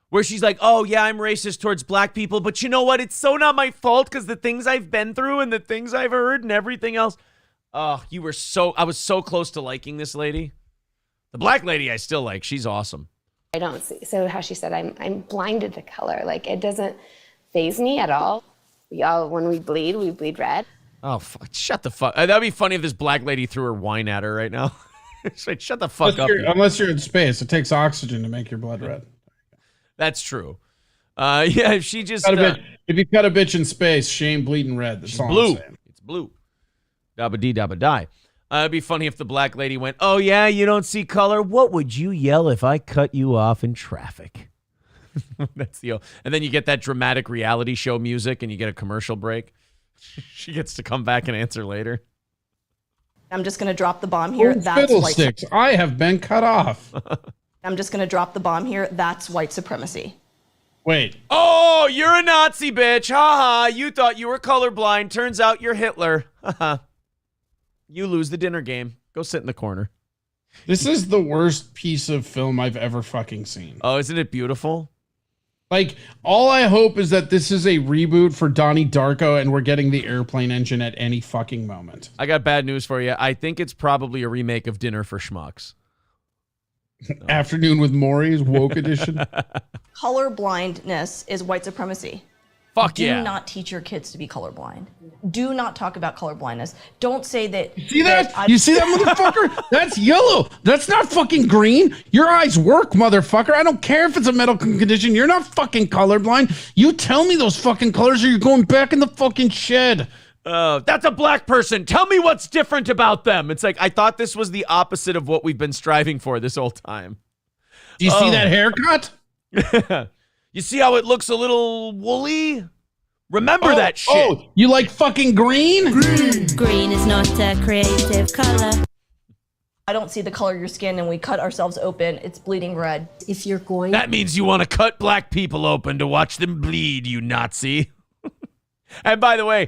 Where she's like, oh, yeah, I'm racist towards black people, but you know what? It's so not my fault because the things I've been through and the things I've heard and everything else. Oh, I was so close to liking this lady. The black lady I still like. She's awesome. I don't see. So how she said, I'm blinded to color. Like, it doesn't faze me at all. When we bleed red. Oh, fuck. Shut the fuck. That'd be funny if this black lady threw her wine at her right now. Like, shut the fuck up. Unless you're in space. It takes oxygen to make your blood red. That's true. Yeah, if she just... if you cut a bitch in space, she ain't bleeding red. That's all blue. I'm saying. It's blue. Dabba-dee, dabba-die. It'd be funny if the black lady went, oh, yeah, you don't see color? What would you yell if I cut you off in traffic? That's the... And then you get that dramatic reality show music and you get a commercial break. She gets to come back and answer later. I'm just going to drop the bomb here. That's fiddlesticks. I have been cut off. I'm just going to drop the bomb here. That's white supremacy. Wait. Oh, you're a Nazi, bitch. Ha ha. You thought you were colorblind. Turns out you're Hitler. Ha ha. You lose the dinner game. Go sit in the corner. This is the worst piece of film I've ever fucking seen. Oh, isn't it beautiful? Like, all I hope is that this is a reboot for Donnie Darko and we're getting the airplane engine at any fucking moment. I got bad news for you. I think it's probably a remake of Dinner for Schmucks. Afternoon with Maury's woke edition. Color blindness is white supremacy. Fuck yeah. Do not teach your kids to be colorblind. Do not talk about color blindness. Don't say that. See that? You see that, motherfucker? That's yellow. That's not fucking green. Your eyes work, motherfucker. I don't care if it's a medical condition. You're not fucking colorblind. You tell me those fucking colors or you're going back in the fucking shed. That's a black person. Tell me what's different about them. It's like, I thought this was the opposite of what we've been striving for this whole time. Do you see that haircut? You see how it looks a little woolly? Remember that shit. Oh, you like fucking green? Green is not a creative color. I don't see the color of your skin and we cut ourselves open. It's bleeding red. If you're going... That means you want to cut black people open to watch them bleed, you Nazi. And by the way,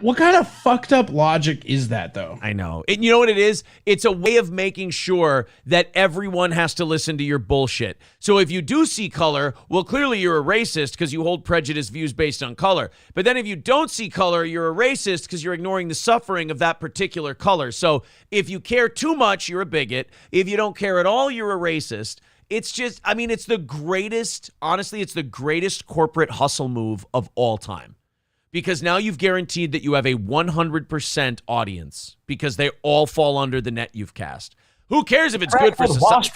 what kind of fucked up logic is that, though? I know. And you know what it is? It's a way of making sure that everyone has to listen to your bullshit. So if you do see color, well, clearly you're a racist because you hold prejudiced views based on color. But then if you don't see color, you're a racist because you're ignoring the suffering of that particular color. So if you care too much, you're a bigot. If you don't care at all, you're a racist. It's just, I mean, it's the greatest corporate hustle move of all time. Because now you've guaranteed that you have a 100% audience because they all fall under the net you've cast. Who cares if it's good for society?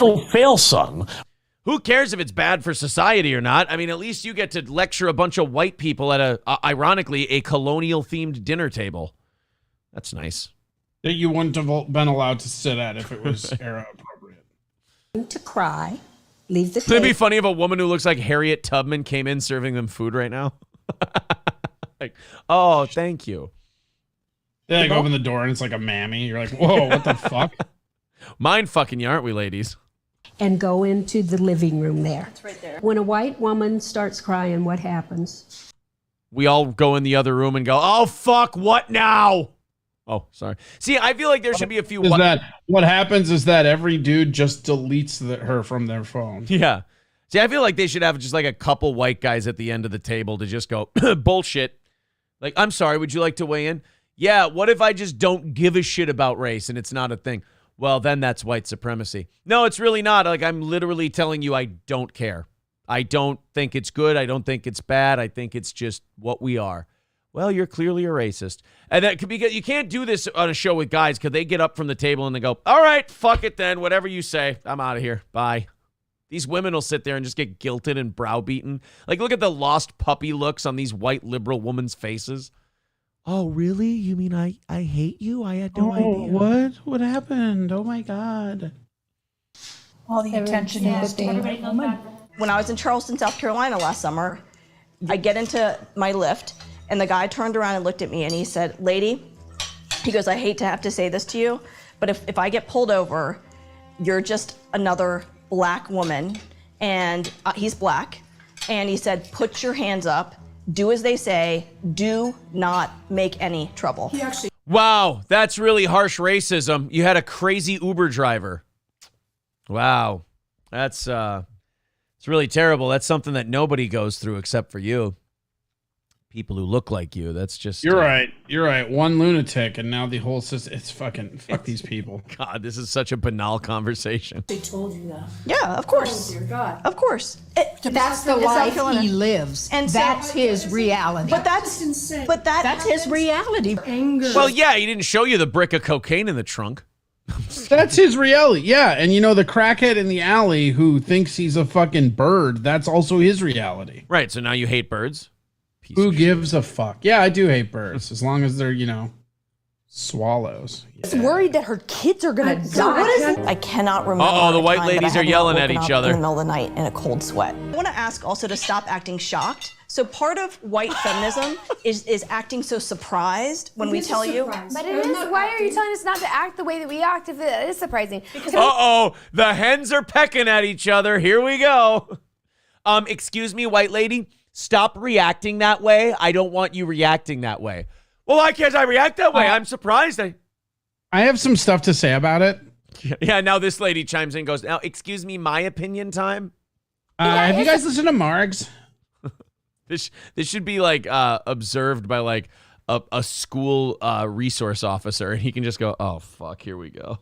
Who cares if it's bad for society or not? I mean, at least you get to lecture a bunch of white people at ironically, a colonial-themed dinner table. That's nice. That you wouldn't have been allowed to sit at if it was era appropriate. To cry, leave the table. It'd be funny if a woman who looks like Harriet Tubman came in serving them food right now. Like, oh, thank you. They like open the door and it's like a mammy. You're like, whoa, what the fuck? Mind fucking you, aren't we, ladies? And go into the living room there. It's right there. When a white woman starts crying, what happens? We all go in the other room and go, oh, fuck, what now? Oh, sorry. See, I feel like there should be a few... What happens is that every dude just deletes her from their phone. Yeah. See, I feel like they should have just like a couple white guys at the end of the table to just go, bullshit. Like, I'm sorry, would you like to weigh in? Yeah, what if I just don't give a shit about race and it's not a thing? Well, then that's white supremacy. No, it's really not. Like, I'm literally telling you I don't care. I don't think it's good. I don't think it's bad. I think it's just what we are. Well, you're clearly a racist. And that could be good. You can't do this on a show with guys because they get up from the table and they go, all right, fuck it then. Whatever you say. I'm out of here. Bye. These women will sit there and just get guilted and browbeaten. Like, look at the lost puppy looks on these white liberal women's faces. Oh, really? You mean I hate you? I had no idea. What? What happened? Oh, my God. all the attention is to a woman. When I was in Charleston, South Carolina last summer, I get into my Lyft, and the guy turned around and looked at me, and he said, "Lady," he goes, "I hate to have to say this to you, but if I get pulled over, you're just another black woman," and he's black, and he said, "Put your hands up, do as they say, do not make any trouble." Wow, that's really harsh racism. You had a crazy Uber driver. Wow, that's it's really terrible. That's something that nobody goes through except for you. People who look like you. That's just... You're right. You're right. One lunatic, and now the whole system... It's fucking... Fuck these people. God, this is such a banal conversation. They told you that. Yeah, of course. Oh, dear God. Of course. That's the life he lives. And that's his reality. But that's insane. But that's his reality. Anger. Well, yeah, he didn't show you the brick of cocaine in the trunk. That's his reality. Yeah, and you know, the crackhead in the alley who thinks he's a fucking bird, that's also his reality. Right, so now you hate birds? Who gives a fuck? Yeah, I do hate birds, as long as they're, you know, swallows. She's worried that her kids are gonna die. I cannot remember. Uh-oh, the white ladies are yelling at each other. In the middle of the night in a cold sweat. I want to ask also to stop acting shocked. So part of white feminism is acting so surprised when we tell you. But it is. Why are you telling us not to act the way that we act if it is surprising? Uh-oh, the hens are pecking at each other. Here we go. Excuse me, white lady. Stop reacting that way. I don't want you reacting that way. Well, why can't I react that way? I'm surprised. I have some stuff to say about it. Yeah, now this lady chimes in and goes, now, excuse me, my opinion time? Have you guys listened to Margs? This should be, like, observed by, like, a school resource officer, and he can just go, oh, fuck, here we go.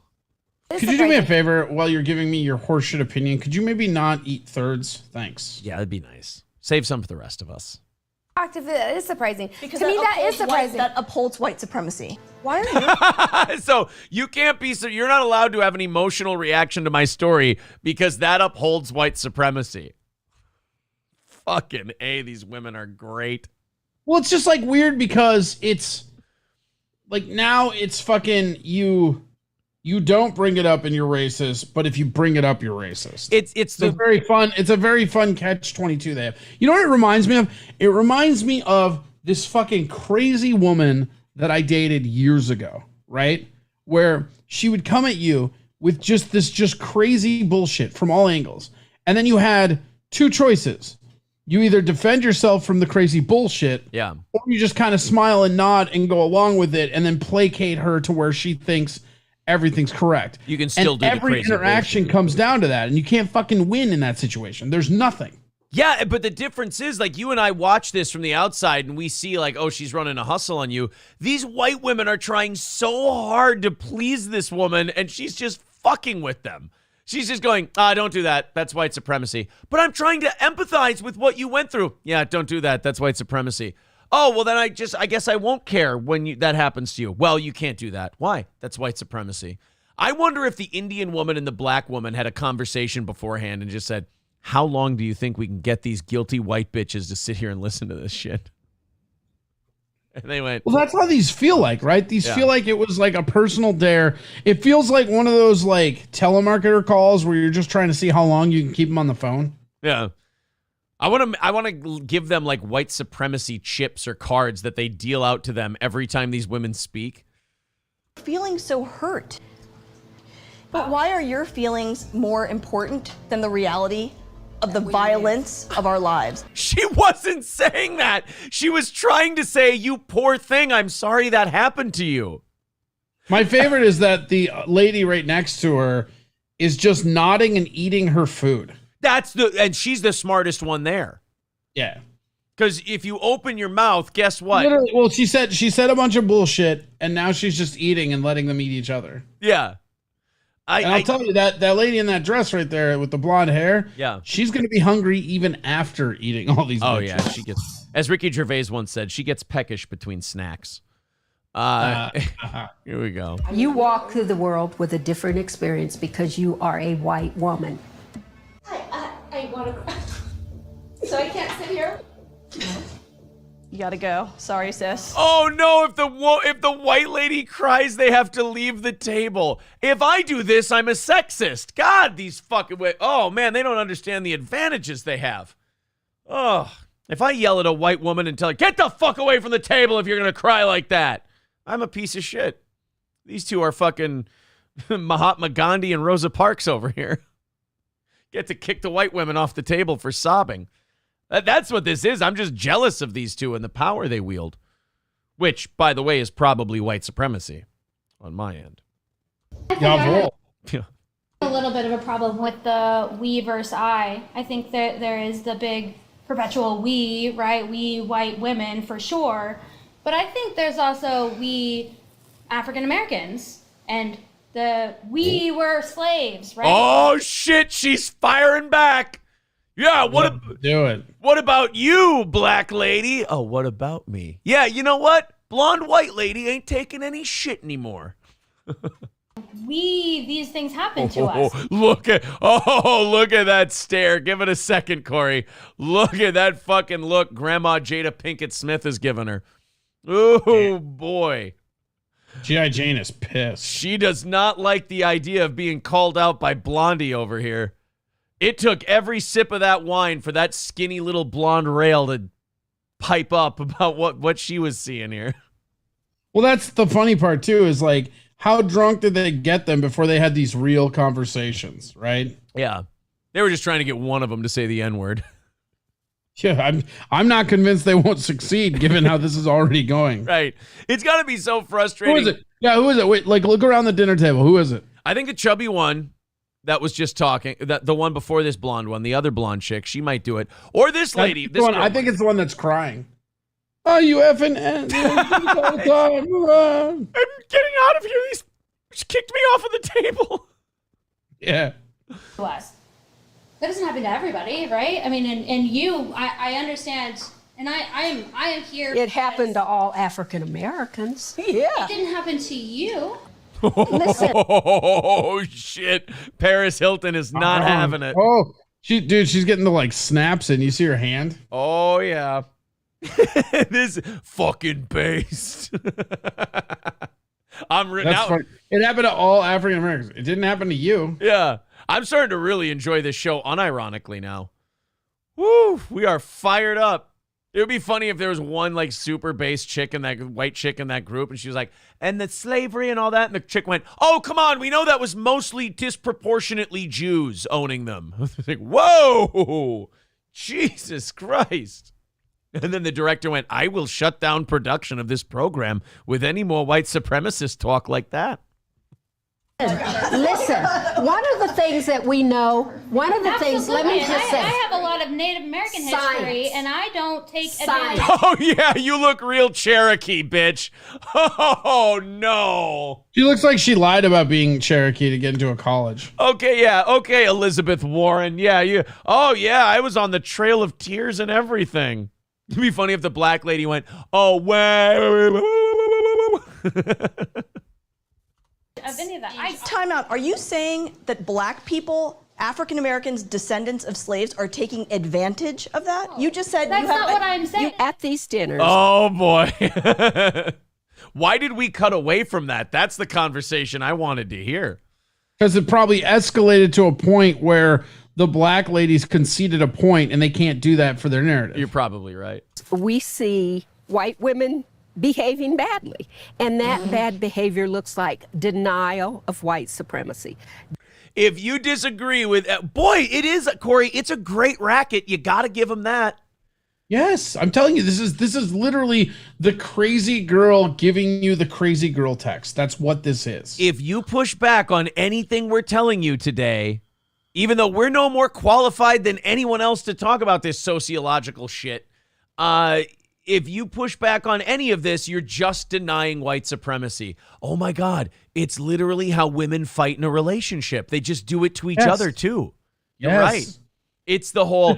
Could you do me a favor while you're giving me your horseshit opinion? Could you maybe not eat thirds? Thanks. Yeah, that'd be nice. Save some for the rest of us. If it is surprising. Because to me, that is surprising. That upholds white supremacy. Why are you? So you can't be, so you're not allowed to have an emotional reaction to my story because that upholds white supremacy. Fucking A, these women are great. Well, it's just like weird because it's like now it's fucking you don't bring it up and you're racist, but if you bring it up, you're racist. It's a very fun catch-22 they have. You know what it reminds me of? It reminds me of this fucking crazy woman that I dated years ago, right? Where she would come at you with just crazy bullshit from all angles. And then you had two choices. You either defend yourself from the crazy bullshit, yeah, or you just kind of smile and nod and go along with it and then placate her to where she thinks everything's correct. You can still do the every crazy interaction bullshit. Comes down to that, and you can't fucking win in that situation. There's nothing. Yeah, but the difference is, like, you and I watch this from the outside, and we see, like, oh, she's running a hustle on you. These white women are trying so hard to please this woman, and she's just fucking with them. She's just going, don't do that. That's white supremacy. But I'm trying to empathize with what you went through. Yeah, don't do that. That's white supremacy. Oh, well, then I guess I won't care when that happens to you. Well, you can't do that. Why? That's white supremacy. I wonder if the Indian woman and the black woman had a conversation beforehand and just said, how long do you think we can get these guilty white bitches to sit here and listen to this shit? And they went, well, that's how these feel like, right? These Yeah. feel like it was like a personal dare. It feels like one of those like telemarketer calls where you're just trying to see how long you can keep them on the phone. yeah. I want to give them like white supremacy chips or cards that they deal out to them every time these women speak. Feeling so hurt. But why are your feelings more important than the reality of the violence of our lives? She wasn't saying that. She was trying to say, you poor thing, I'm sorry that happened to you. My favorite is that the lady right next to her is just nodding and eating her food. And she's the smartest one there. Yeah. Because if you open your mouth, guess what? Literally, well, she said a bunch of bullshit, and now she's just eating and letting them eat each other. Yeah. I'll tell you that lady in that dress right there with the blonde hair, yeah, she's going to be hungry even after eating all these. Oh bitches. yeah, she gets, as Ricky Gervais once said, she gets peckish between snacks. Here we go. You walk through the world with a different experience because you are a white woman. I want to. So I can't sit here? You gotta go. Sorry, sis. Oh no, if the white lady cries, they have to leave the table. If I do this, I'm a sexist. God, these fucking oh man, they don't understand the advantages they have. Oh, if I yell at a white woman and tell her, get the fuck away from the table if you're gonna cry like that, I'm a piece of shit. These two are fucking Mahatma Gandhi and Rosa Parks over here. Get to kick the white women off the table for sobbing. That's what this is. I'm just jealous of these two and the power they wield. Which, by the way, is probably white supremacy on my end. Yeah. A little bit of a problem with the we versus I. I think that there is the big perpetual we, right? We white women for sure. But I think there's also we African Americans and we were slaves, right? Oh shit, she's firing back. Yeah, do it. What about you, black lady? Oh, what about me? Yeah, you know what? Blonde white lady ain't taking any shit anymore. These things happen to us. Look at that stare. Give it a second, Corey. Look at that fucking look Grandma Jada Pinkett Smith is giving her. Oh boy. G.I. Jane is pissed. She does not like the idea of being called out by Blondie over here. It took every sip of that wine for that skinny little blonde rail to pipe up about what she was seeing here. Well, that's the funny part, too, is like, how drunk did they get them before they had these real conversations, right? Yeah. They were just trying to get one of them to say the N-word. Yeah, I'm not convinced they won't succeed given how this is already going. Right. It's got to be so frustrating. Who is it? Yeah, who is it? Wait, like, look around the dinner table. Who is it? I think the chubby one that was just talking, the one before this blonde one, the other blonde chick, she might do it. Or this lady. This one, I think it's the one that's crying. Oh, you effing all the time. I'm getting out of here. She kicked me off of the table. Yeah. To us. That doesn't happen to everybody, right? I mean, and you, I understand, and I am here. It happened to all African Americans. Yeah. It didn't happen to you. Listen. Oh shit! Paris Hilton is not having it. Oh, she's getting the like snaps, and you see her hand. Oh yeah. This fucking based. Funny. It happened to all African Americans. It didn't happen to you. Yeah. I'm starting to really enjoy this show unironically now. Woo, we are fired up. It would be funny if there was one like super base chick in that white chick in that group and she was like, and the slavery and all that. And the chick went, oh, come on. We know that was mostly disproportionately Jews owning them. Like, whoa, Jesus Christ. And then the director went, I will shut down production of this program with any more white supremacist talk like that. Listen, one of the things that we know, let me just say. I have a lot of Native American history, and I don't take advantage. Oh, yeah, you look real Cherokee, bitch. Oh, no. She looks like she lied about being Cherokee to get into a college. Okay, yeah. Okay, Elizabeth Warren. Yeah, you. Oh, yeah, I was on the Trail of Tears and everything. It'd be funny if the black lady went, oh, wait. Of any of that. Time out. Are you saying that black people, African Americans, descendants of slaves, are taking advantage of that? You just said that's not what I'm saying. At these dinners. Oh boy. Why did we cut away from that? That's the conversation I wanted to hear. Because it probably escalated to a point where the black ladies conceded a point and they can't do that for their narrative. You're probably right. We see white women behaving badly. And that bad behavior looks like denial of white supremacy. If you disagree with, boy, it is, Corey, it's a great racket. You got to give them that. Yes, I'm telling you, this is literally the crazy girl giving you the crazy girl text. That's what this is. If you push back on anything we're telling you today, even though we're no more qualified than anyone else to talk about this sociological shit, if you push back on any of this, you're just denying white supremacy. Oh my God, it's literally how women fight in a relationship. They just do it to each other too. You're right. It's the whole...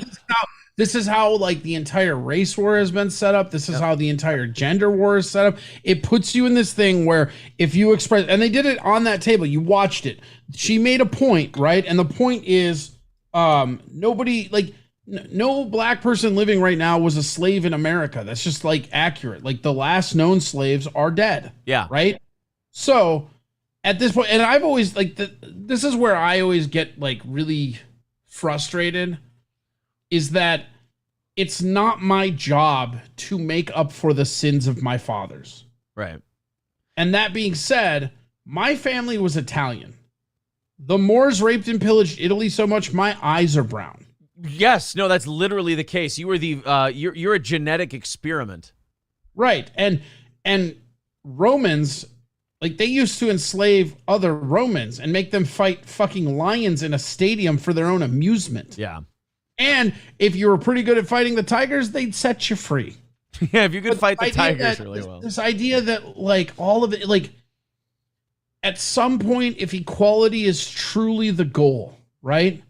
This is how like the entire race war has been set up. This is how the entire gender war is set up. It puts you in this thing where if you express, and they did it on that table, you watched it. She made a point, right? And the point is, nobody, like, no black person living right now was a slave in America. That's just like accurate. Like the last known slaves are dead. Yeah. Right. So at this point, and I've always like this is where I always get like really frustrated, is that it's not my job to make up for the sins of my fathers. Right. And that being said, my family was Italian. The Moors raped and pillaged Italy so much, my eyes are brown. Yes, no, that's literally the case. You were you're a genetic experiment. Right. And Romans, like they used to enslave other Romans and make them fight fucking lions in a stadium for their own amusement. Yeah. And if you were pretty good at fighting the tigers, they'd set you free. Yeah, if you could fight the idea tigers that- really well. This idea that like all of it, like at some point, if equality is truly the goal, right?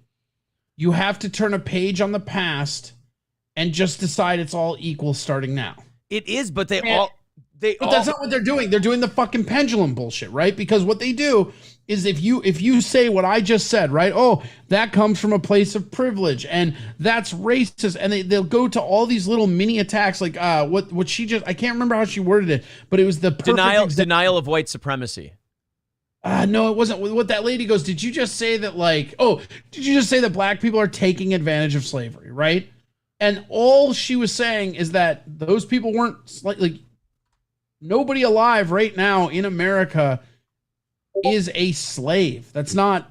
You have to turn a page on the past and just decide it's all equal starting now. It is, but But that's not what they're doing. They're doing the fucking pendulum bullshit, right? Because what they do is if you say what I just said, right? Oh, that comes from a place of privilege and that's racist. And they'll go to all these little mini attacks like what she just, I can't remember how she worded it, but it was the perfect denial of white supremacy. No, it wasn't. What that lady goes, did you just say that did you just say that black people are taking advantage of slavery, right? And all she was saying is that those people weren't nobody alive right now in America is a slave. That's not,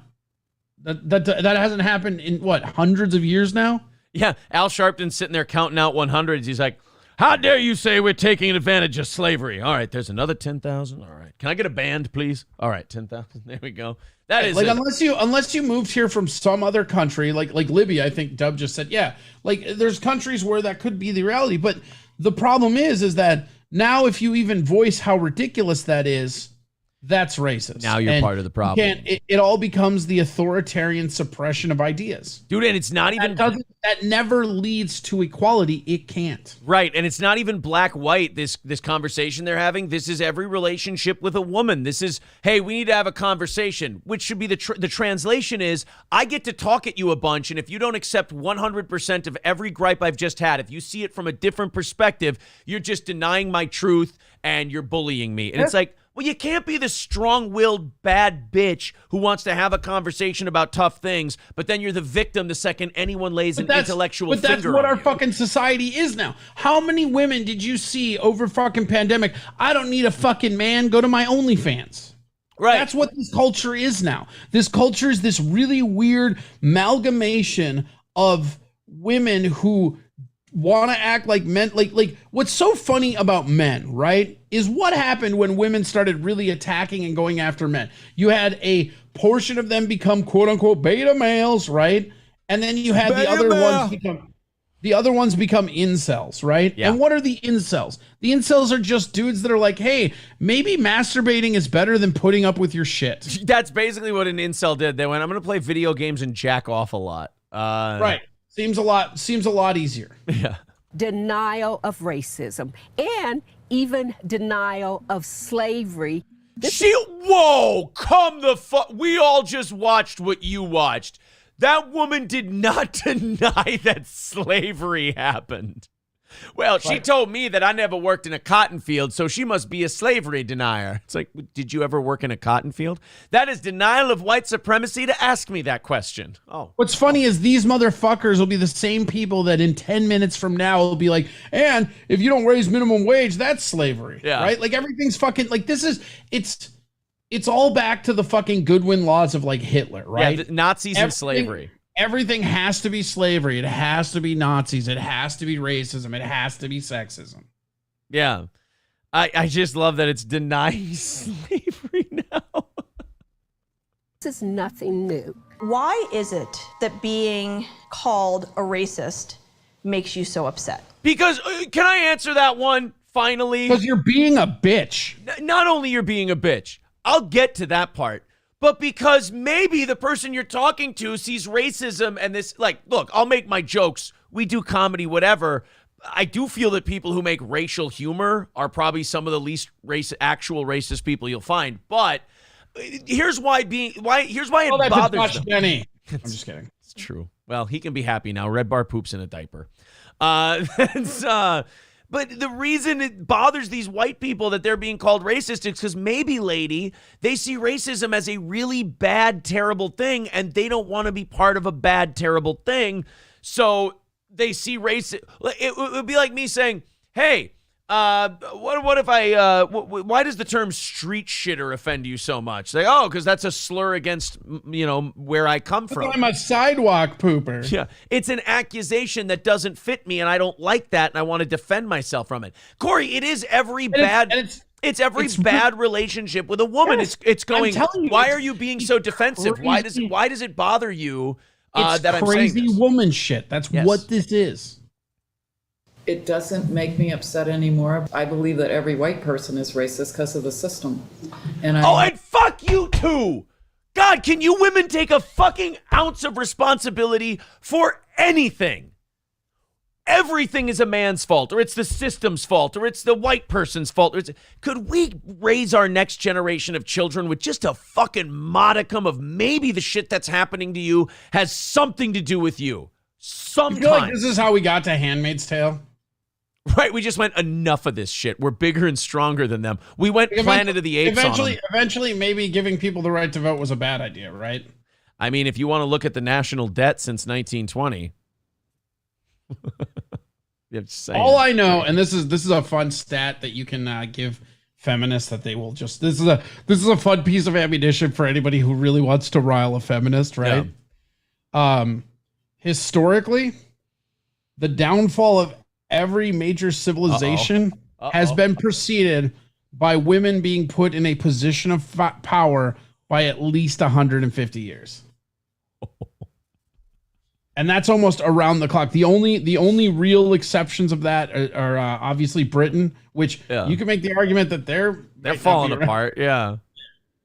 that hasn't happened in what, hundreds of years now? Yeah, Al Sharpton's sitting there counting out 100s. He's like, how dare you say we're taking advantage of slavery? All right, there's another 10,000. All right. Can I get a band, please? All right, 10,000. There we go. That is like unless you moved here from some other country, like Libya, I think Dub just said, yeah. Like there's countries where that could be the reality. But the problem is that now if you even voice how ridiculous that is, that's racist. Now you're part of the problem. It all becomes the authoritarian suppression of ideas. Dude, and it's not even... That never leads to equality. It can't. Right, and it's not even black-white, this conversation they're having. This is every relationship with a woman. This is, hey, we need to have a conversation, which should be the translation is, I get to talk at you a bunch, and if you don't accept 100% of every gripe I've just had, if you see it from a different perspective, you're just denying my truth, and you're bullying me. And it's like, well, you can't be the strong-willed bad bitch who wants to have a conversation about tough things, but then you're the victim the second anyone lays an intellectual finger on you. But that's what our fucking society is now. How many women did you see over fucking pandemic? I don't need a fucking man. Go to my OnlyFans. Right. That's what this culture is now. This culture is this really weird amalgamation of women who want to act like men. Like what's so funny about men, right, is what happened when women started really attacking and going after men. You had a portion of them become quote unquote beta males, right? And then you had the other ones become incels, right? Yeah. And what are the incels? The incels are just dudes that are like, hey, maybe masturbating is better than putting up with your shit. That's basically what an incel did. They went, I'm going to play video games and jack off a lot. Right. Seems a lot easier. Yeah. Denial of racism and even denial of slavery. Whoa, come the fuck. We all just watched what you watched. That woman did not deny that slavery happened. Well, she told me that I never worked in a cotton field, so she must be a slavery denier. It's like, did you ever work in a cotton field? That is denial of white supremacy to ask me that question. Oh. What's funny is these motherfuckers will be the same people that in 10 minutes from now will be like, and if you don't raise minimum wage, that's slavery. Yeah. Right? Like everything's fucking like it's all back to the fucking Goodwin laws of like Hitler, right? Yeah, the Nazis and slavery. Everything has to be slavery. It has to be Nazis. It has to be racism. It has to be sexism. Yeah. I just love that it's denying slavery now. This is nothing new. Why is it that being called a racist makes you so upset? Because, can I answer that one finally? Because you're being a bitch. Not only you're being a bitch, I'll get to that part. But because maybe the person you're talking to sees racism and this, like, look, I'll make my jokes. We do comedy, whatever. I do feel that people who make racial humor are probably some of the least actual racist people you'll find. But here's why it bothers them. Benny. I'm just kidding. It's true. Well, he can be happy now. Red Bar poops in a diaper. But the reason it bothers these white people that they're being called racist is because maybe, lady, they see racism as a really bad, terrible thing, and they don't want to be part of a bad, terrible thing. So they see racism. It would be like me saying, hey, what if why does the term street shitter offend you so much? They, because that's a slur against, where I come from. I'm a sidewalk pooper. Yeah. It's an accusation that doesn't fit me, and I don't like that, and I want to defend myself from it. Corey, it is every bad relationship with a woman. Yes, it's going, you, why are you being so defensive? Crazy. Why does it bother you that I'm saying crazy woman shit. That's what this is. It doesn't make me upset anymore. I believe that every white person is racist because of the system. And fuck you too. God, can you women take a fucking ounce of responsibility for anything? Everything is a man's fault, or it's the system's fault, or it's the white person's fault. Could we raise our next generation of children with just a fucking modicum of maybe the shit that's happening to you has something to do with you? Sometimes. I feel like this is how we got to Handmaid's Tale. Right, we just went, enough of this shit. We're bigger and stronger than them. We went Planet of the Apes on them. Eventually, maybe giving people the right to vote was a bad idea, right? I mean, if you want to look at the national debt since 1920. All I know, and this is a fun stat that you can give feminists that they will just. This is a fun piece of ammunition for anybody who really wants to rile a feminist, right? Yeah. Historically, the downfall of every major civilization has been preceded by women being put in a position of power by at least 150 years. And that's almost around the clock. The only real exceptions of that are obviously Britain, which you can make the argument that they're falling apart. Yeah.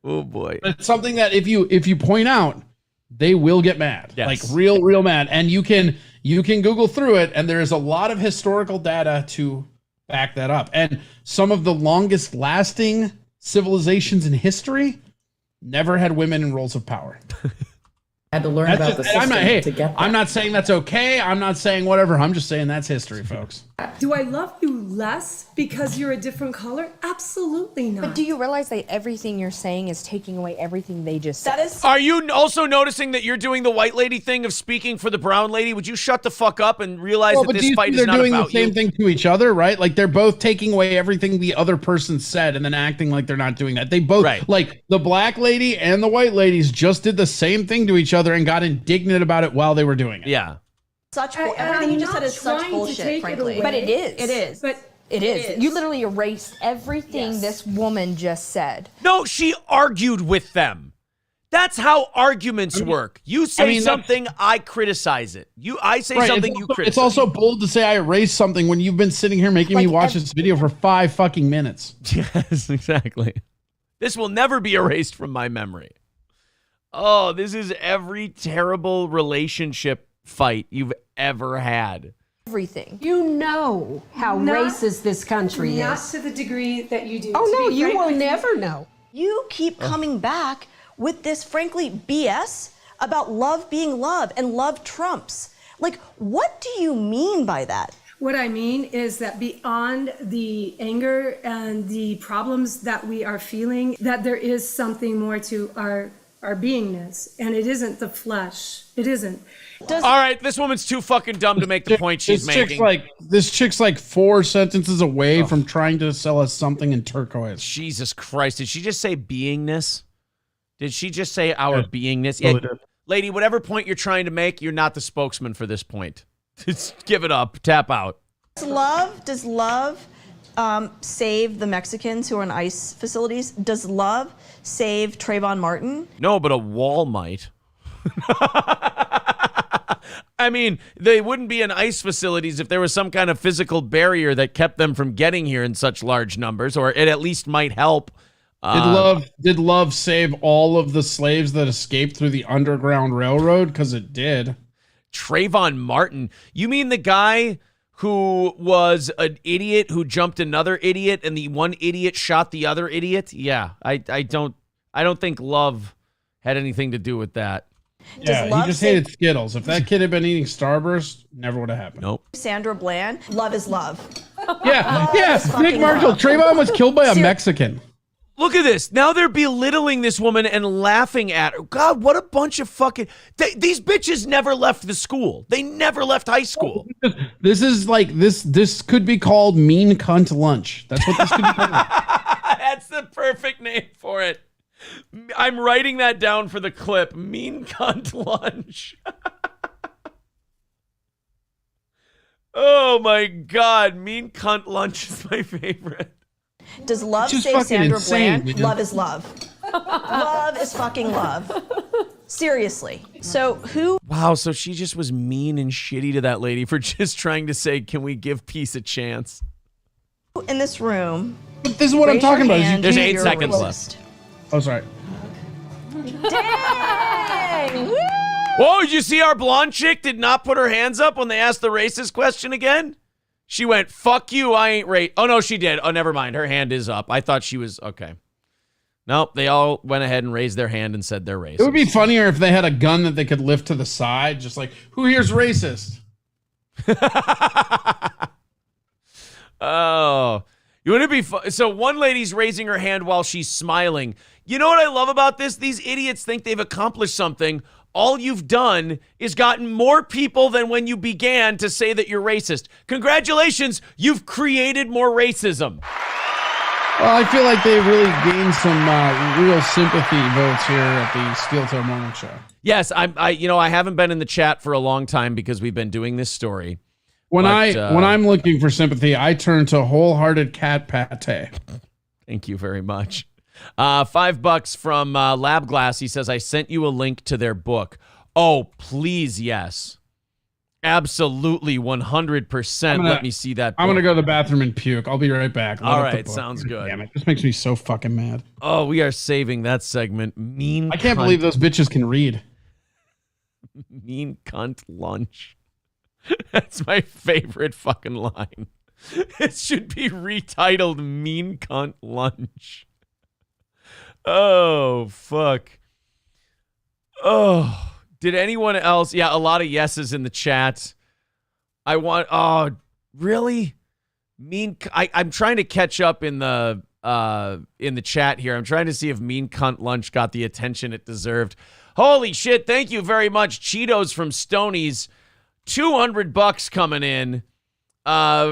Oh boy. But it's something that if you point out, they will get mad. Yes. Like real mad. And you can Google through it, and there is a lot of historical data to back that up. And some of the longest lasting civilizations in history never had women in roles of power. Had to learn about the system to get that. I'm not saying that's okay. I'm not saying whatever. I'm just saying that's history, folks. Do I love you less because you're a different color? Absolutely not. But do you realize that everything you're saying is taking away everything they just said? Are you also noticing that you're doing the white lady thing of speaking for the brown lady? Would you shut the fuck up and realize that this fight is not about you? They're doing the same thing to each other, right? Like they're both taking away everything the other person said and then acting like they're not doing that. They both, like the black lady and the white ladies just did the same thing to each other and got indignant about it while they were doing it. Yeah. Everything you just said is such bullshit, frankly. But it is. It is. But it is. You literally erased everything this woman just said. No, she argued with them. That's how arguments work. You say something, I criticize it. I say something, you criticize. It's also bold to say I erased something when you've been sitting here making me watch this video for 5 fucking minutes. Yes, exactly. This will never be erased from my memory. Oh, this is every terrible relationship fight you've ever had. Everything. You know how racist this country is. Not to the degree that you do. Oh, no, you will never know. You keep coming back with this, frankly, BS about love being love and love trumps. Like, what do you mean by that? What I mean is that beyond the anger and the problems that we are feeling, that there is something more to our beingness, and it isn't the flesh. It isn't. All right, this woman's too fucking dumb to make the point she's making. This chick's like 4 sentences away from trying to sell us something in turquoise. Jesus Christ. Did she just say beingness? Did she just say our beingness? Yeah, lady, whatever point you're trying to make, you're not the spokesman for this point. Just give it up. Tap out. Does love save the Mexicans who are in ICE facilities? Does love save Trayvon Martin? No, but a wall might. I mean, they wouldn't be in ICE facilities if there was some kind of physical barrier that kept them from getting here in such large numbers, or it at least might help. Did love save all of the slaves that escaped through the Underground Railroad? Because it did. Trayvon Martin. You mean the guy who was an idiot who jumped another idiot and the one idiot shot the other idiot? Yeah, I don't think love had anything to do with that. Yeah, he just hated Skittles. If that kid had been eating Starburst, never would have happened. Nope. Sandra Bland, love is love. Yeah, Love is Nick fucking Marshall. love. Trayvon was killed by a Mexican. Look at this. Now they're belittling this woman and laughing at her. God, what a bunch of fucking... these bitches never left the school. They never left high school. This is like, this could be called mean cunt lunch. That's what this could be called. That's the perfect name for it. I'm writing that down for the clip. Mean cunt lunch. Oh my God. Mean cunt lunch is my favorite. Does love Just save fucking Sandra insane, Bland? dude. Love is love. Love is fucking love. Seriously. So who Wow, so she just was mean and shitty to that lady for just trying to say, can we give peace a chance? in this room? But this is what I'm raise your talking about. hand There's if 8 you're seconds racist. left. Oh, sorry. Dang! Woo! Whoa, did you see our blonde chick did not put her hands up when they asked the racist question again? She went, fuck you, I ain't racist. Oh, no, she did. Oh, never mind. Her hand is up. I thought she was, okay. Nope, they all went ahead and raised their hand and said they're racist. It would be funnier if they had a gun that they could lift to the side, just like, who here's racist? Oh, you wouldn't it be so one lady's raising her hand while she's smiling. You know what I love about this? These idiots think they've accomplished something. All you've done is gotten more people than when you began to say that you're racist. Congratulations, you've created more racism. Well, I feel like they really gained some real sympathy votes here at the Steel Toe Morning Show. Yes, I haven't been in the chat for a long time because we've been doing this story. When I'm looking for sympathy, I turn to Wholehearted Cat Pate. Thank you very much. $5 from Lab Glass. He says, I sent you a link to their book. Oh, please, yes. Absolutely, 100%. Let me see that book. I'm going to go to the bathroom and puke. I'll be right back. All right, sounds good. Damn it. This makes me so fucking mad. Oh, we are saving that segment. Mean I can't cunt. believe those bitches can read. Mean cunt lunch. That's my favorite fucking line. It should be retitled Mean Cunt Lunch. Oh, fuck. Oh, did anyone else? Yeah, a lot of yeses in the chat. Oh, really? I'm trying to catch up in the chat here. I'm trying to see if Mean Cunt Lunch got the attention it deserved. Holy shit, thank you very much. Cheetos from Stoney's. $200 coming in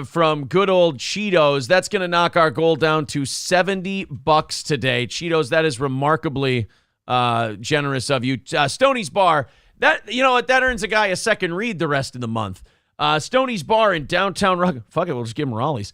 from good old Cheetos. That's going to knock our goal down to $70 today. Cheetos, that is remarkably generous of you. Stoney's Bar, that, you know what, that earns a guy a second read the rest of the month. Stoney's Bar in downtown Rock. Fuck it, we'll just give him Raleigh's.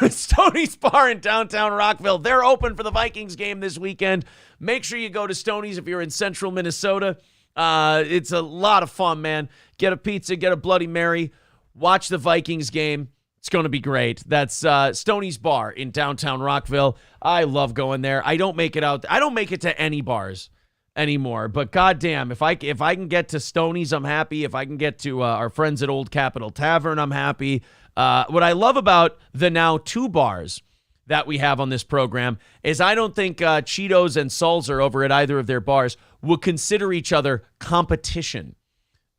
Stoney's Bar in downtown Rockville. They're open for the Vikings game this weekend. Make sure you go to Stoney's if you're in central Minnesota. It's a lot of fun, man. Get a pizza, get a Bloody Mary, watch the Vikings game. It's going to be great. That's Stoney's Bar in downtown Rockville. I love going there. I don't make it out. I don't make it to any bars anymore. But goddamn, if I can get to Stoney's, I'm happy. If I can get to our friends at Old Capitol Tavern, I'm happy. What I love about the now 2 bars that we have on this program is I don't think Cheetos and Sulzer over at either of their bars will consider each other competition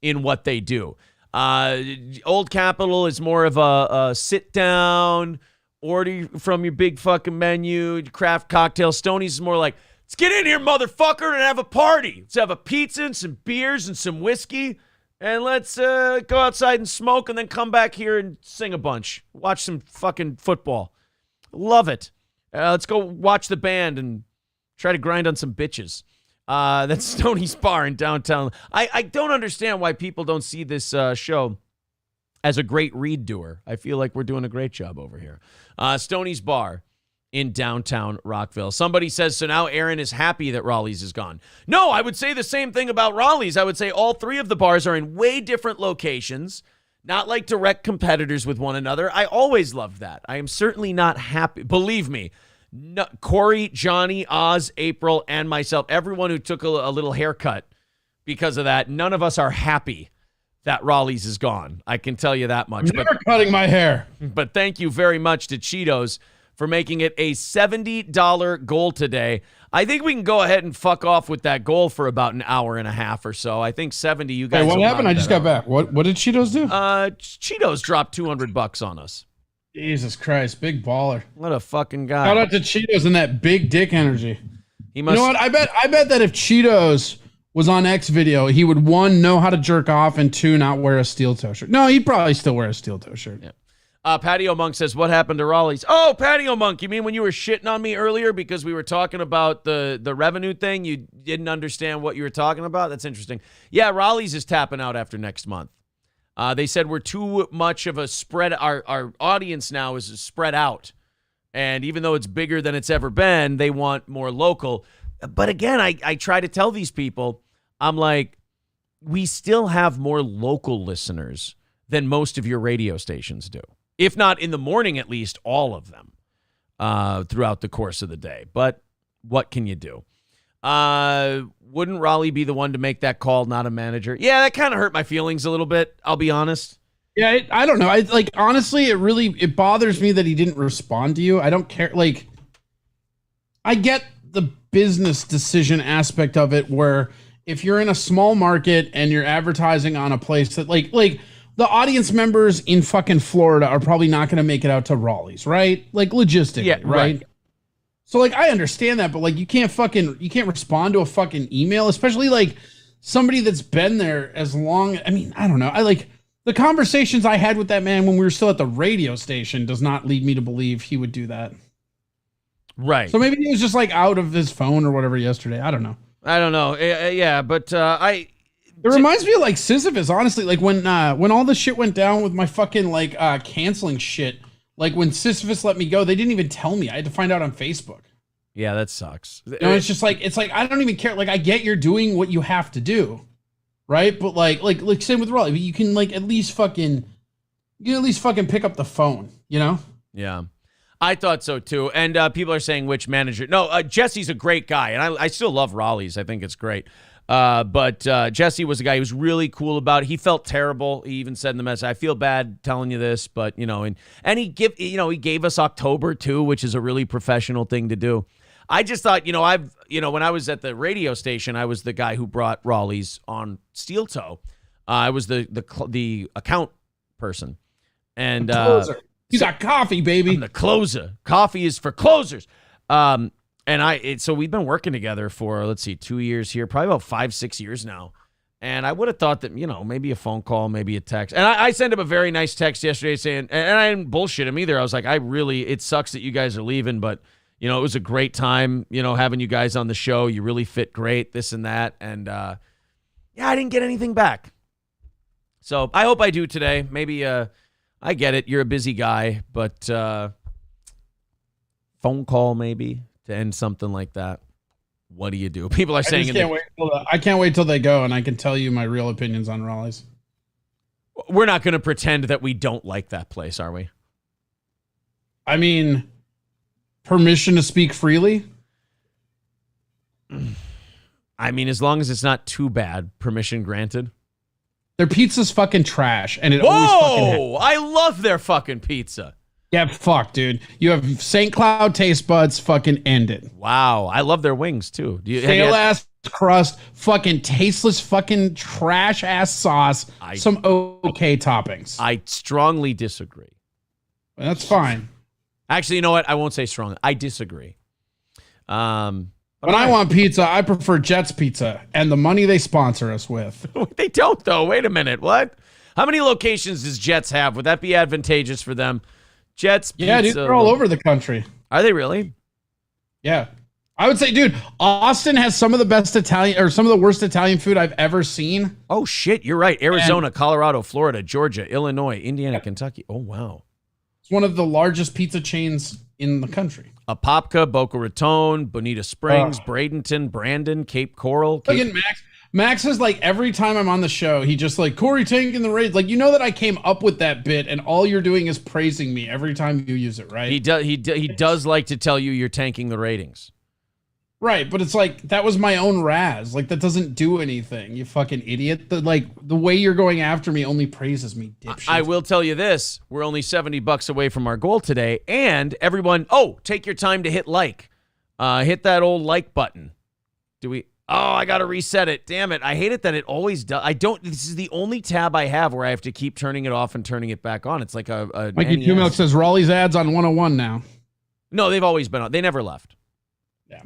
in what they do. Old Capitol is more of a sit down, order from your big fucking menu, craft cocktail. Stoney's is more like, let's get in here, motherfucker, and have a party. Let's have a pizza and some beers and some whiskey, and let's go outside and smoke and then come back here and sing a bunch. Watch some fucking football. Love it. Let's go watch the band and try to grind on some bitches. That's Stoney's Bar in downtown. I don't understand why people don't see this show as a great read doer. I feel like we're doing a great job over here. Stoney's Bar in downtown Rockville. Somebody says, so now Aaron is happy that Raleigh's is gone. No, I would say the same thing about Raleigh's. I would say all 3 of the bars are in way different locations, not like direct competitors with one another. I always loved that. I am certainly not happy. Believe me. No, Corey, Johnny, Oz, April, and myself, everyone who took a little haircut because of that, none of us are happy that Raleigh's is gone. I can tell you that much. I'm never cutting my hair. But thank you very much to Cheetos for making it a $70 goal today. I think we can go ahead and fuck off with that goal for about an hour and a half or so. I think 70. You guys. Hey, what happened? I just got back. What did Cheetos do? Cheetos dropped $200 on us. Jesus Christ, big baller. What a fucking guy. Shout out to Cheetos and that big dick energy. He must. You know what? I bet that if Cheetos was on X video, he would, 1, know how to jerk off, and 2, not wear a steel toe shirt. No, he'd probably still wear a steel toe shirt. Yeah. Patio Monk says, what happened to Raleigh's? Oh, Patio Monk, you mean when you were shitting on me earlier because we were talking about the revenue thing? You didn't understand what you were talking about? That's interesting. Yeah, Raleigh's is tapping out after next month. They said we're too much of a spread. Our audience now is spread out. And even though it's bigger than it's ever been, they want more local. But again, I try to tell these people, I'm like, we still have more local listeners than most of your radio stations do. If not in the morning, at least all of them throughout the course of the day. But what can you do? Wouldn't Raleigh be the one to make that call, not a manager? Yeah, that kind of hurt my feelings a little bit, I'll be honest. Yeah, I don't know. Honestly, it bothers me that he didn't respond to you. I don't care. Like, I get the business decision aspect of it, where if you're in a small market and you're advertising on a place that like the audience members in fucking Florida are probably not going to make it out to Raleigh's, right? Like, logistically, yeah, right? So like, I understand that, but like, you can't respond to a fucking email, especially like somebody that's been there as long. I mean, I don't know. The conversations I had with that man when we were still at the radio station does not lead me to believe he would do that. Right. So maybe he was just like out of his phone or whatever yesterday. I don't know. Yeah, but it reminds me of like Sisyphus, honestly. Like when all the shit went down with my fucking like canceling shit. Like when Sisyphus let me go, they didn't even tell me. I had to find out on Facebook. Yeah, that sucks. You know, it's like I don't even care. Like, I get you're doing what you have to do, right? But like same with Raleigh, but you can at least fucking pick up the phone, you know? Yeah. I thought so too. And people are saying which manager. No, Jesse's a great guy, and I still love Raleigh's. I think it's great. But Jesse was a guy who was really cool about it. He felt terrible. He even said in the message, I feel bad telling you this, but and he gave us October too, which is a really professional thing to do. I just thought, when I was at the radio station, I was the guy who brought Raleigh's on Steel Toe. I was the account person. And closer. You got coffee, baby. I'm the closer. Coffee is for closers. So we've been working together for, 2 years here, probably about 5-6 years now. And I would have thought that, maybe a phone call, maybe a text. And I sent him a very nice text yesterday saying, and I didn't bullshit him either. I was like, it sucks that you guys are leaving, but, it was a great time, having you guys on the show. You really fit great, this and that. And, I didn't get anything back. So I hope I do today. Maybe, I get it. You're a busy guy, but phone call maybe to end something like that. What do you do? People are saying I can't wait till they go, and I can tell you my real opinions on Raleigh's. We're not going to pretend that we don't like that place, are we? I mean, permission to speak freely? I mean, as long as it's not too bad, permission granted. Their pizza's fucking trash, and it Whoa! always fucking I love their fucking pizza. Yeah, fuck, dude. You have St. Cloud taste buds, fucking end it. Wow, I love their wings, too. Stale ass crust, fucking tasteless, fucking trash ass sauce, some okay toppings. I strongly disagree. That's fine. Actually, you know what? I won't say strongly. I disagree. When I want pizza, I prefer Jets Pizza and the money they sponsor us with. They don't, though. Wait a minute. What? How many locations does Jets have? Would that be advantageous for them? Jets Pizza. Yeah, dude, they're all over the country. Are they really? Yeah. I would say, dude, Austin has some of the best Italian, or some of the worst Italian food I've ever seen. Oh, shit. You're right. Arizona, Colorado, Florida, Georgia, Illinois, Indiana, Kentucky. Oh, wow. It's one of the largest pizza chains in the country. Apopka, Boca Raton, Bonita Springs, Bradenton, Brandon, Cape Coral. Again, Max is like, every time I'm on the show, he just like, Corey tanking the raids. Like, that I came up with that bit, and all you're doing is praising me every time you use it, right? He does like to tell you you're tanking the ratings. Right, but it's like, that was my own Raz. Like, that doesn't do anything, you fucking idiot. The way you're going after me only praises me, dipshit. I will tell you this. We're only $70 away from our goal today. And everyone, take your time to hit like. Hit that old like button. I got to reset it. Damn it. I hate it that it always does. This is the only tab I have where I have to keep turning it off and turning it back on. It's like a Mikey NES. Two Milk says Raleigh's ads on 101 now. No, they've always been on. They never left. Yeah.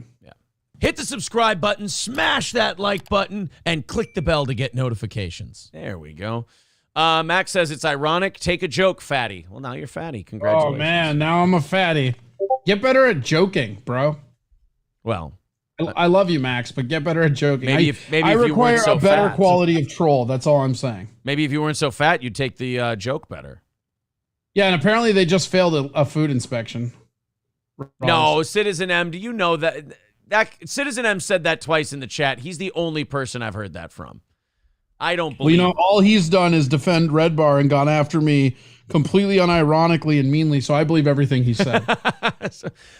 Hit the subscribe button, smash that like button, and click the bell to get notifications. There we go. Max says it's ironic. Take a joke, fatty. Well, now you're fatty. Congratulations. Oh, man. Now I'm a fatty. Get better at joking, bro. Well, I love you, Max, but get better at joking. Maybe if I you require weren't so a better fat. quality of troll. That's all I'm saying. Maybe if you weren't so fat, you'd take the joke better. Yeah, and apparently they just failed a food inspection. No, Citizen M, do you know that Citizen M said that twice in the chat? He's the only person I've heard that from. I don't believe. Well, all he's done is defend Red Bar and gone after me completely unironically and meanly, so I believe everything he said.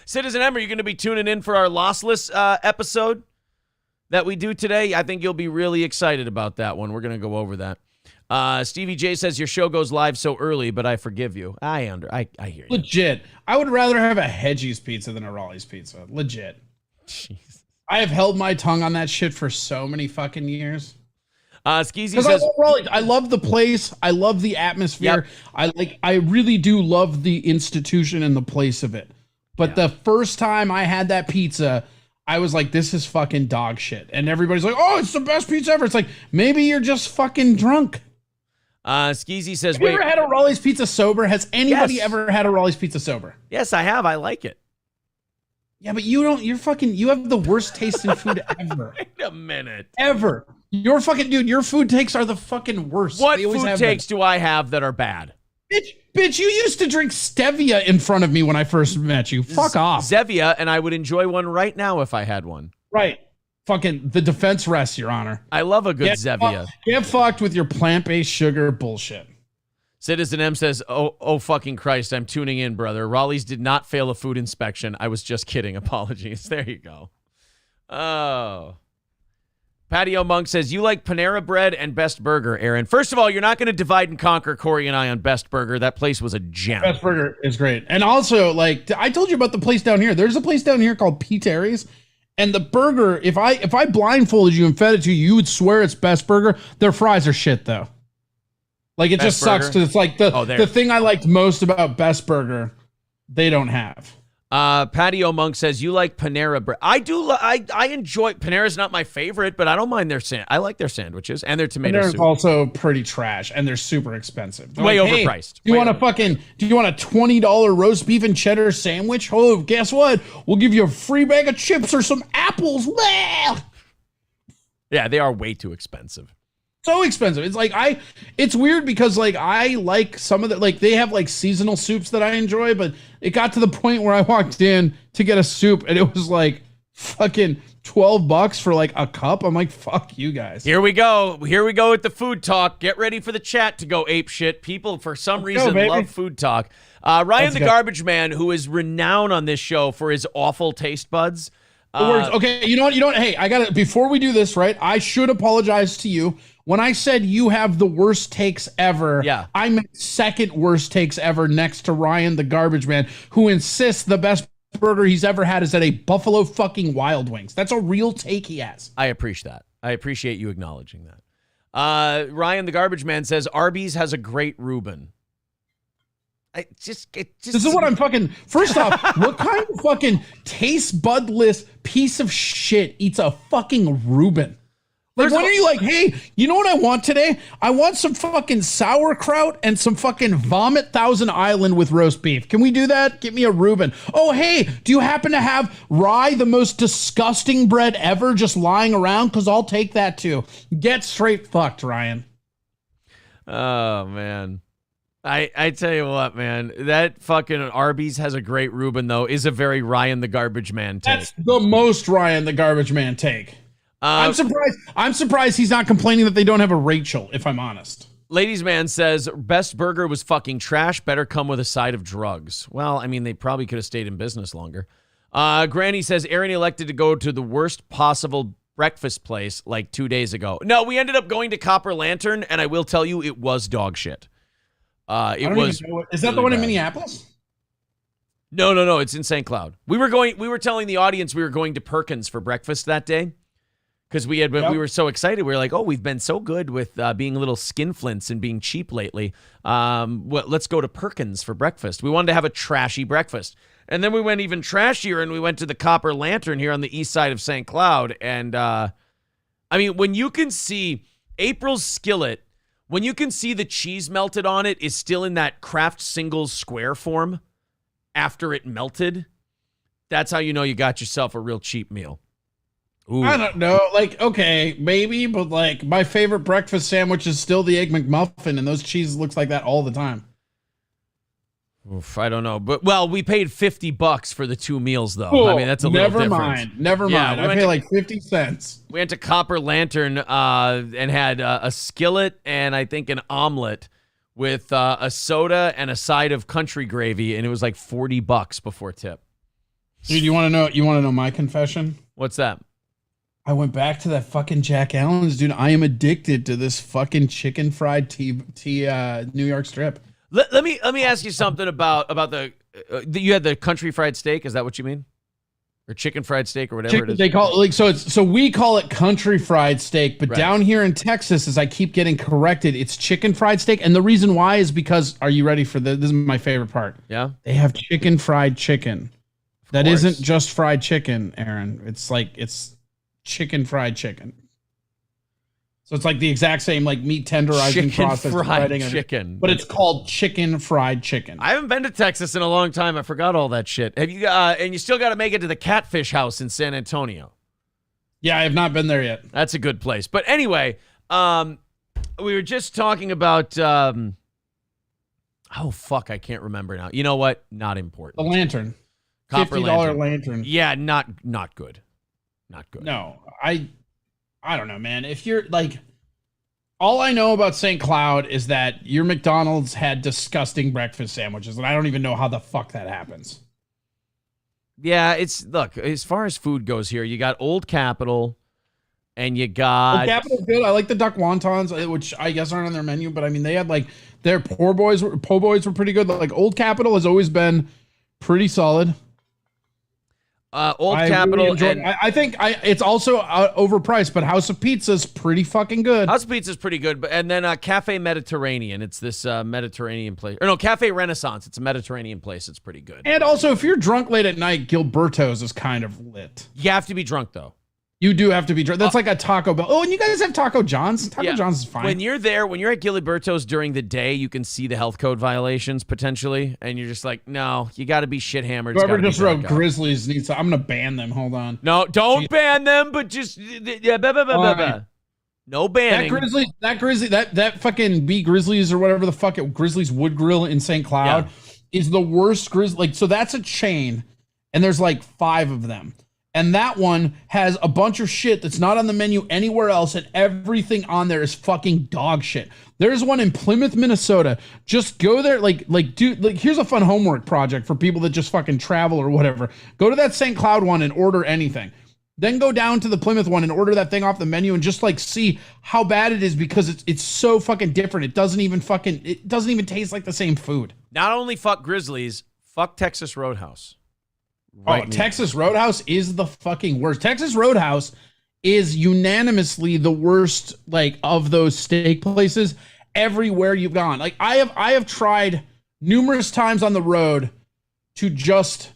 Citizen M, are you going to be tuning in for our lossless episode that we do today? I think you'll be really excited about that one. We're going to go over that. Stevie J says your show goes live so early, but I forgive you. I hear you. Legit. I would rather have a Hedgie's pizza than a Raleigh's pizza. Legit. Jeez. I have held my tongue on that shit for so many fucking years. Skeezy says I love the place. I love the atmosphere. Yep. I really do love the institution and the place of it. But the first time I had that pizza, I was like, this is fucking dog shit. And everybody's like, oh, it's the best pizza ever. It's like, maybe you're just fucking drunk. Skeezy says, have you ever had a Raleigh's pizza sober? Has anybody Yes. ever had a Raleigh's pizza sober? Yes, I have. I like it. Yeah, but you have the worst taste in food ever. Wait a minute. Ever. Your food takes are the fucking worst. What They always food have takes them. do I have that are bad? Bitch, you used to drink stevia in front of me when I first met you. Fuck off. Zevia, and I would enjoy one right now if I had one. Right. Fucking the defense rests, Your Honor. I love a good Zevia. Get fucked with your plant-based sugar bullshit. Citizen M says, oh, fucking Christ, I'm tuning in, brother. Raleigh's did not fail a food inspection. I was just kidding. Apologies. There you go. Oh. Patio Monk says, you like Panera Bread and Best Burger, Aaron. First of all, you're not going to divide and conquer Corey and I on Best Burger. That place was a gem. Best Burger is great. And also, I told you about the place down here. There's a place down here called P. Terry's. And the burger, if I blindfolded you and fed it to you, you would swear it's Best Burger. Their fries are shit, though. Like, it Best just sucks Burger? because it's like the thing I liked most about Best Burger, they don't have. Patio Monk says, you like Panera Bread. I do. I enjoy Panera's not my favorite, but I don't mind their I like their sandwiches and their tomato Panera's soup. also pretty trash, and they're super expensive. They're Way like, hey, overpriced. Do you want a $20 roast beef and cheddar sandwich? Oh, guess what? We'll give you a free bag of chips or some apples. Yeah, they are way too expensive. So expensive. It's like it's weird because I like some of the they have seasonal soups that I enjoy, but it got to the point where I walked in to get a soup and it was fucking $12 for a cup. I'm like, fuck you guys. Here we go with the food talk. Get ready for the chat to go ape shit. People for some reason love food talk. Ryan the Garbage Man, who is renowned on this show for his awful taste buds. Okay, you know what? Hey, before we do this, right? I should apologize to you. When I said you have the worst takes ever, I meant second worst takes ever next to Ryan the Garbage Man, who insists the best burger he's ever had is at a Buffalo fucking Wild Wings. That's a real take he has. I appreciate that. I appreciate you acknowledging that. Ryan the Garbage Man says Arby's has a great Reuben. This is what I'm fucking. First off, what kind of fucking taste budless piece of shit eats a fucking Reuben? When are you hey, you know what I want today? I want some fucking sauerkraut and some fucking Vomit Thousand Island with roast beef. Can we do that? Get me a Reuben. Oh, hey, do you happen to have rye, the most disgusting bread ever, just lying around? Because I'll take that too. Get straight fucked, Ryan. Oh, man. I tell you what, man, that fucking Arby's has a great Reuben, though, is a very Ryan the Garbage Man take. That's the most Ryan the Garbage Man take. I'm surprised he's not complaining that they don't have a Rachel, if I'm honest. Ladies Man says, Best Burger was fucking trash. Better come with a side of drugs. Well, I mean, they probably could have stayed in business longer. Granny says Aaron elected to go to the worst possible breakfast place like 2 days ago. No, we ended up going to Copper Lantern, and I will tell you, it was dog shit. Is that the one in Minneapolis? No. It's in St. Cloud. We were telling the audience we were going to Perkins for breakfast that day because we were so excited. We were like, oh, we've been so good with being little skinflints and being cheap lately. Let's go to Perkins for breakfast. We wanted to have a trashy breakfast. And then we went even trashier and we went to the Copper Lantern here on the east side of St. Cloud. And when you can see April's skillet, when you can see the cheese melted on it is still in that Kraft singles square form after it melted, that's how you know you got yourself a real cheap meal. Ooh. I don't know. Like, okay, maybe, but like my favorite breakfast sandwich is still the Egg McMuffin, and those cheeses looks like that all the time. Oof, I don't know. But, well, we paid $50 for the 2 meals, though. Cool. I mean, that's a little different. Never mind. I pay like 50 cents. We went to Copper Lantern and had a skillet and I think an omelet with a soda and a side of country gravy, and it was like $40 before tip. Dude, you want to know my confession? What's that? I went back to that fucking Jack Allen's, dude. I am addicted to this fucking chicken fried New York strip. Let me ask you something about the you had the country fried steak. Is that what you mean? Or chicken fried steak or whatever it is? They call it so we call it country fried steak, but down here in Texas, as I keep getting corrected, it's chicken fried steak. And the reason why is because, are you ready for this? This is my favorite part. Yeah. They have chicken fried chicken. That isn't just fried chicken, Aaron. It's chicken fried chicken. So it's like the exact same like meat tenderizing process. Fried chicken. But it's called chicken fried chicken. I haven't been to Texas in a long time. I forgot all that shit. Have you? And you still got to make it to the Catfish House in San Antonio. Yeah, I have not been there yet. That's a good place. But anyway, we were just talking about. Oh fuck! I can't remember now. You know what? Not important. The lantern. $50 lantern. Yeah, not good. Not good. No, I don't know, man. If you're like, all I know about St. Cloud is that your McDonald's had disgusting breakfast sandwiches, and I don't even know how the fuck that happens. Yeah, look, as far as food goes here, you got Old Capitol, and you got... Old Capitol's good. I like the duck wontons, which I guess aren't on their menu, but I mean, they had like, their po' boys were pretty good. Like, Old Capitol has always been pretty solid. Old Capitol. Really I think it's also overpriced, but House of Pizza is pretty fucking good. House of Pizza is pretty good, and then Cafe Mediterranean. It's this Mediterranean place. Or no, Cafe Renaissance. It's a Mediterranean place. It's pretty good. And also, if you're drunk late at night, Gilberto's is kind of lit. You have to be drunk, though. You do have to be drunk. That's like a Taco Bell. Oh, and you guys have Taco John's? John's is fine. When you're there, when you're at Gilberto's during the day, you can see the health code violations potentially, and you're just like, no, you got to be shit hammered. Whoever just wrote Grizzlies needs to. I'm gonna ban them. Hold on. No, don't ban them, but just no banning. That fucking B Grizzlies or whatever the fuck Grizzlies Wood Grill in St. Cloud is the worst Grizzly. Like, so that's a chain, and there's like 5 of them. And that one has a bunch of shit that's not on the menu anywhere else, and everything on there is fucking dog shit. There's one in Plymouth, Minnesota. Just go there, dude, here's a fun homework project for people that just fucking travel or whatever. Go to that St. Cloud one and order anything. Then go down to the Plymouth one and order that thing off the menu and just see how bad it is, because it's so fucking different. It doesn't even taste like the same food. Not only fuck Grizzlies, fuck Texas Roadhouse. Texas Roadhouse is the fucking worst. Texas Roadhouse is unanimously the worst, of those steak places everywhere you've gone. Like, I have tried numerous times on the road to just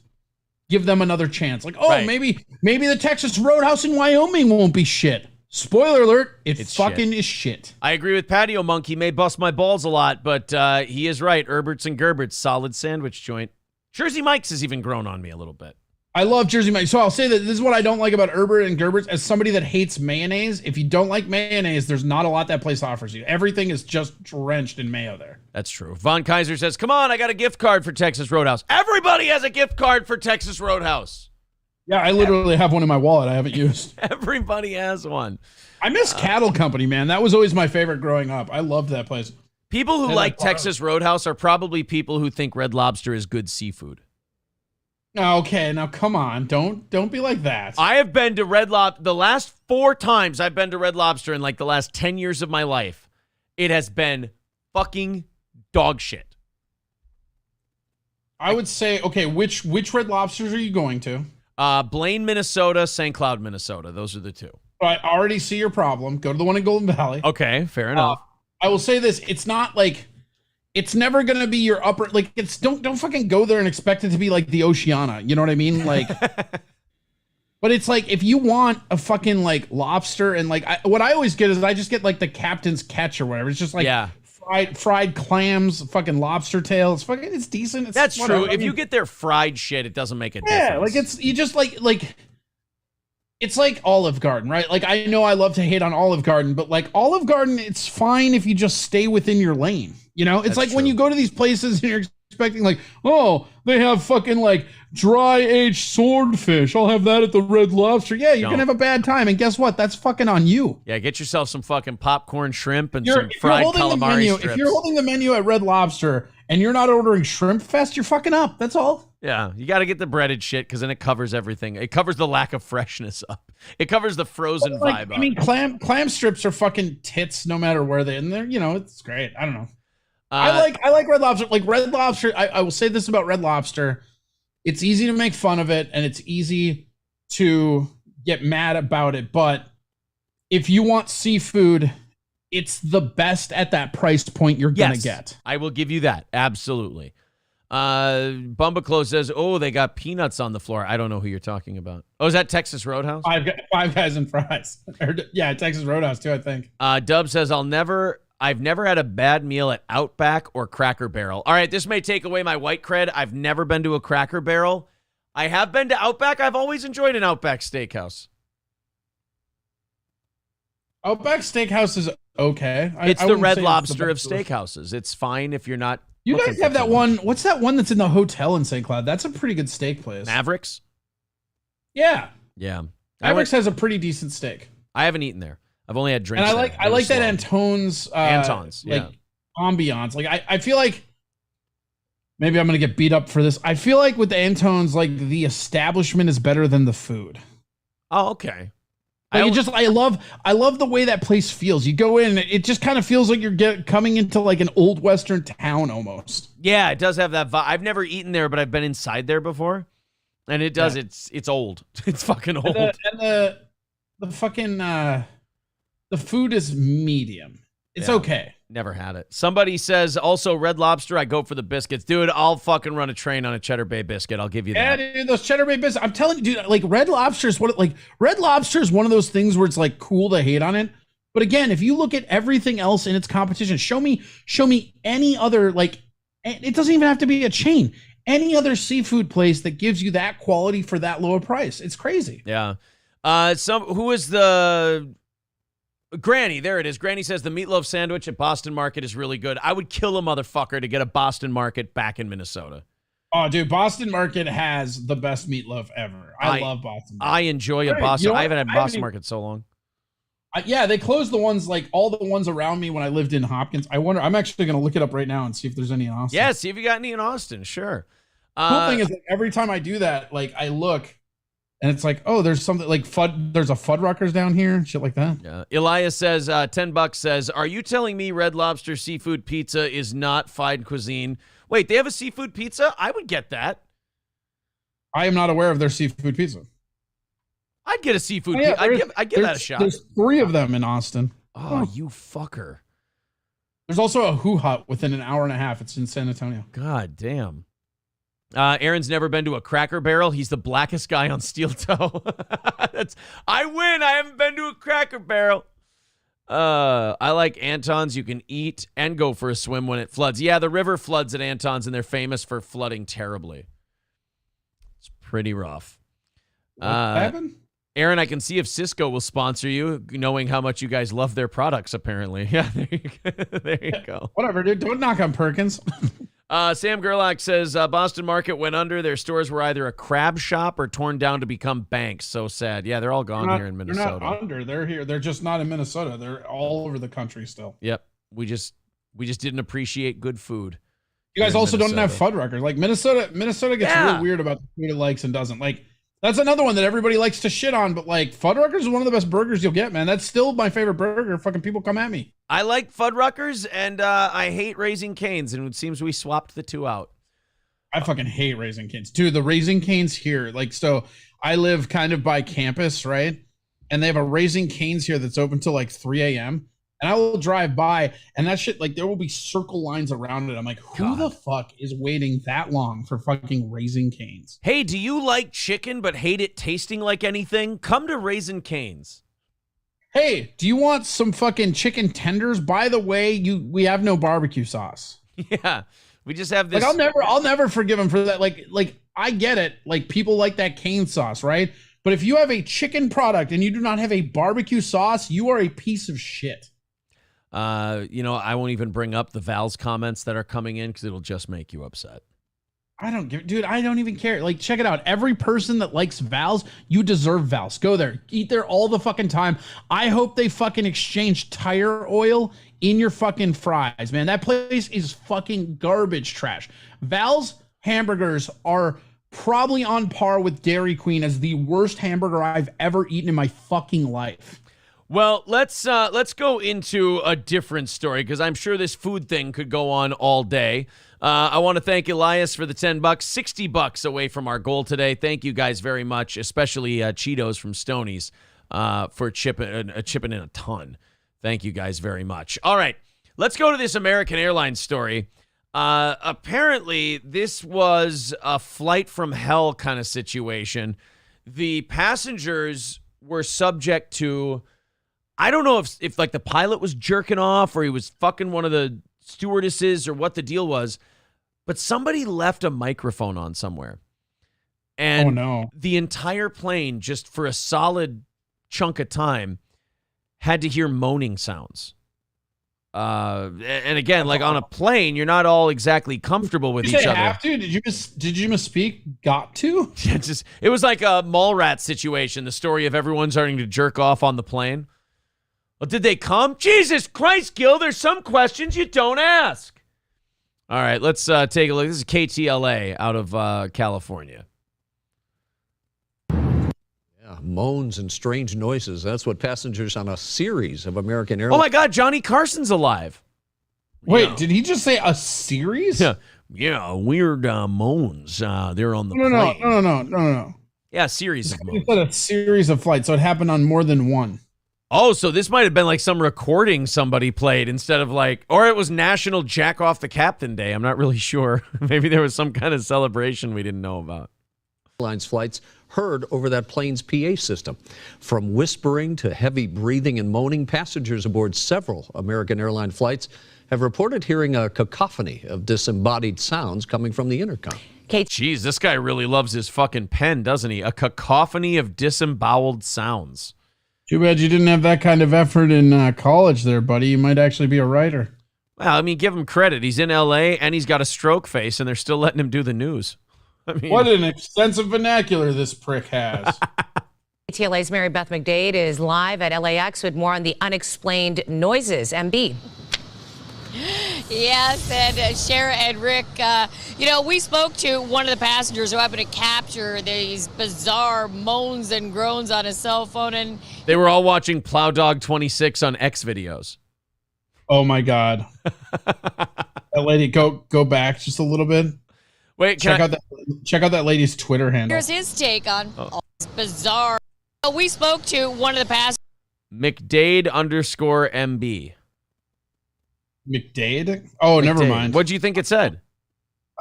give them another chance. Maybe the Texas Roadhouse in Wyoming won't be shit. Spoiler alert, it's fucking shit. Is shit. I agree with Patio Monk. He may bust my balls a lot, but he is right. Herbert's and Gerbert's, solid sandwich joint. Jersey Mike's has even grown on me a little bit. I love Jersey Mike's. So I'll say that this is what I don't like about Herbert and Gerbert's. As somebody that hates mayonnaise, if you don't like mayonnaise, there's not a lot that place offers you. Everything is just drenched in mayo there. That's true. Von Kaiser says, come on, I got a gift card for Texas Roadhouse. Everybody has a gift card for Texas Roadhouse. Yeah, I literally have one in my wallet I haven't used. Everybody has one. I miss Cattle Company, man. That was always my favorite growing up. I loved that place. People who like Texas Roadhouse are probably people who think Red Lobster is good seafood. Okay, now come on. Don't be like that. I have been to Red Lobster. The last 4 times I've been to Red Lobster in like the last 10 years of my life, it has been fucking dog shit. I would say, okay, which Red Lobsters are you going to? Blaine, Minnesota, St. Cloud, Minnesota. Those are the 2. I already see your problem. Go to the one in Golden Valley. Okay, fair enough. I will say this. It's not like, it's never going to be your upper, like, it's, don't fucking go there and expect it to be like the Oceana. You know what I mean? Like, but it's like, if you want a fucking like lobster and like, what I always get is I just get like the Captain's Catch or whatever. It's just like fried clams, fucking lobster tails. Fucking, it's decent. It's That's whatever. true. If you get their fried shit, it doesn't make a difference. Yeah, like it's, you just like, it's like Olive Garden, right? Like, I know I love to hate on Olive Garden, but like Olive Garden, it's fine if you just stay within your lane. You know, it's like when you go to these places and you're expecting like, oh, they have fucking like dry aged swordfish. I'll have that at the Red Lobster. Yeah, you're gonna have a bad time, and guess what? That's fucking on you. Yeah, get yourself some fucking popcorn shrimp and some fried calamari strips. If you're holding the menu at Red Lobster and you're not ordering Shrimp Fest, you're fucking up. That's all. Yeah, you got to get the breaded shit because then it covers everything. It covers the lack of freshness up. It covers the frozen vibe up. I mean, clam strips are fucking tits no matter where they're, you know, it's great. I don't know. I like Red Lobster. Like Red Lobster, I will say this about Red Lobster. It's easy to make fun of it and it's easy to get mad about it. But if you want seafood, it's the best at that price point you're going to get. I will give you that. Absolutely. Bumbaclo says, oh, they got peanuts on the floor. I don't know who you're talking about. Oh, is that Texas Roadhouse? Five Guys and Fries. Yeah, Texas Roadhouse too, I think. Dub says, I've never had a bad meal at Outback or Cracker Barrel. All right, this may take away my white cred. I've never been to a Cracker Barrel. I have been to Outback. I've always enjoyed an Outback Steakhouse. Outback Steakhouse is okay. It's the Red Lobster of steakhouses. It's fine if you're not. You guys have that one. What's that one that's in the hotel in St. Cloud? That's a pretty good steak place. Mavericks? Yeah. Yeah. Mavericks has a pretty decent steak. I haven't eaten there. I've only had drinks. And I like that Antone's ambiance. Like I feel like maybe I'm gonna get beat up for this. I feel like with the Antone's, like the establishment is better than the food. Oh, okay. Like I love the way that place feels. You go in, it just kind of feels like you're coming into like an old Western town almost. Yeah, it does have that vibe. I've never eaten there, but I've been inside there before, and it does. Yeah. It's old. It's fucking old. And the fucking the food is medium. It's okay. Never had it. Somebody says also Red Lobster. I go for the biscuits, dude. I'll fucking run a train on a Cheddar Bay biscuit. I'll give you that. Yeah, dude, those Cheddar Bay biscuits. I'm telling you, dude. Like Red Lobster is Red Lobster is one of those things where it's like cool to hate on it. But again, if you look at everything else in its competition, show me any other, like, it doesn't even have to be a chain. Any other seafood place that gives you that quality for that low a price. It's crazy. Yeah. Who is the Granny? There it is. Granny says the meatloaf sandwich at Boston Market is really good. I would kill a motherfucker to get a Boston Market back in Minnesota. Oh, dude, Boston Market has the best meatloaf ever. I love Boston Market. I enjoy a Boston. I haven't had Boston Market so long. Yeah, they closed the ones, like all the ones around me when I lived in Hopkins. I wonder, I'm actually going to look it up right now and see if there's any in Austin. Yeah, see if you got any in Austin. Sure. Cool thing is, like, every time I do that, like I look and it's like, oh, there's something like there's a Fuddruckers down here, shit like that. Yeah. Elias says, $10 says, are you telling me Red Lobster seafood pizza is not fine cuisine? Wait, they have a seafood pizza? I would get that. I am not aware of their seafood pizza. I'd get a seafood pizza. I'd give that a shot. There's 3 of them in Austin. Oh, you fucker. There's also a Who Hut within an hour and a half. It's in San Antonio. God damn. Aaron's never been to a Cracker Barrel. He's the blackest guy on Steel Toe. I win. I haven't been to a Cracker Barrel. I like Anton's. You can eat and go for a swim when it floods. Yeah, the river floods at Anton's, and they're famous for flooding terribly. It's pretty rough. What happened? Aaron, I can see if Cisco will sponsor you, knowing how much you guys love their products, apparently. Yeah, there you go. Whatever, dude. Don't knock on Perkins. Sam Gerlach says, Boston Market went under. Their stores were either a crab shop or torn down to become banks. So sad. Yeah, they're all gone here in Minnesota. They're not under. They're here. They're just not in Minnesota. They're all over the country still. Yep. We just didn't appreciate good food. You guys in also don't have Minnesota. Fuddruckers. Like Minnesota gets real weird about the food it likes and doesn't. Like that's another one that everybody likes to shit on. But like Fuddruckers is one of the best burgers you'll get, man. That's still my favorite burger. Fucking people come at me. I like Fuddruckers and I hate Raising Cane's, and it seems we swapped the two out. I fucking hate Raising Cane's. Dude, the Raising Cane's here. Like, so I live kind of by campus, right? And they have a Raising Cane's here that's open till like 3 a.m. And I will drive by and that shit, like there will be circle lines around it. I'm like, who the fuck is waiting that long for fucking Raising Cane's? Hey, do you like chicken but hate it tasting like anything? Come to Raising Cane's. Hey, do you want some fucking chicken tenders? By the way, we have no barbecue sauce. Yeah, we just have this. Like I'll never forgive him for that. Like I get it. Like people like that cane sauce, right? But if you have a chicken product and you do not have a barbecue sauce, you are a piece of shit. I won't even bring up the Val's comments that are coming in because it'll just make you upset. I don't even care. Like, check it out. Every person that likes Val's, you deserve Val's. Go there. Eat there all the fucking time. I hope they fucking exchange tire oil in your fucking fries, man. That place is fucking garbage trash. Val's hamburgers are probably on par with Dairy Queen as the worst hamburger I've ever eaten in my fucking life. Well, let's go into a different story because I'm sure this food thing could go on all day. I want to thank Elias for the $10, $60 away from our goal today. Thank you guys very much, especially Cheetos from Stoney's for chipping in a ton. Thank you guys very much. All right, let's go to this American Airlines story. Apparently, this was a flight from hell kind of situation. The passengers were subject to, I don't know if like the pilot was jerking off or he was fucking one of the stewardesses or what the deal was, but somebody left a microphone on somewhere. And the entire plane, just for a solid chunk of time, had to hear moaning sounds. And again, like on a plane, you're not all exactly comfortable with each other. Have to? Did you misspeak? Got to? It was like a mall rat situation, the story of everyone starting to jerk off on the plane. Well, did they come? Jesus Christ, Gil, there's some questions you don't ask. All right, let's take a look. This is KTLA out of California. Yeah, moans and strange noises. That's what passengers on a series of American Airlines. Oh, my God, Johnny Carson's alive. Wait, did he just say a series? Yeah, weird moans. They're on the plane. No. Yeah, a series of moans. He said a series of flights, so it happened on more than one. Oh, so this might have been like some recording somebody played instead of like, or it was National Jack Off the Captain Day. I'm not really sure. Maybe there was some kind of celebration we didn't know about. Airlines flights heard over that plane's PA system. From whispering to heavy breathing and moaning, passengers aboard several American airline flights have reported hearing a cacophony of disembodied sounds coming from the intercom. Jeez, this guy really loves his fucking pen, doesn't he? A cacophony of disemboweled sounds. Too bad you didn't have that kind of effort in college there, buddy. You might actually be a writer. Well, I mean, give him credit. He's in L.A. and he's got a stroke face, and they're still letting him do the news. I mean, what an extensive vernacular this prick has. KTLA's Mary Beth McDade is live at LAX with more on the unexplained noises. MB. Yes, and Shara and Rick, we spoke to one of the passengers who happened to capture these bizarre moans and groans on his cell phone, and they were all watching Plow Dog 26 on X videos. Oh my God. That lady, go back just a little bit. Wait, check out that lady's Twitter handle. Here's his take on all this bizarre. We spoke to one of the passengers. McDade_MB. McDade? Oh, never mind. What do you think it said?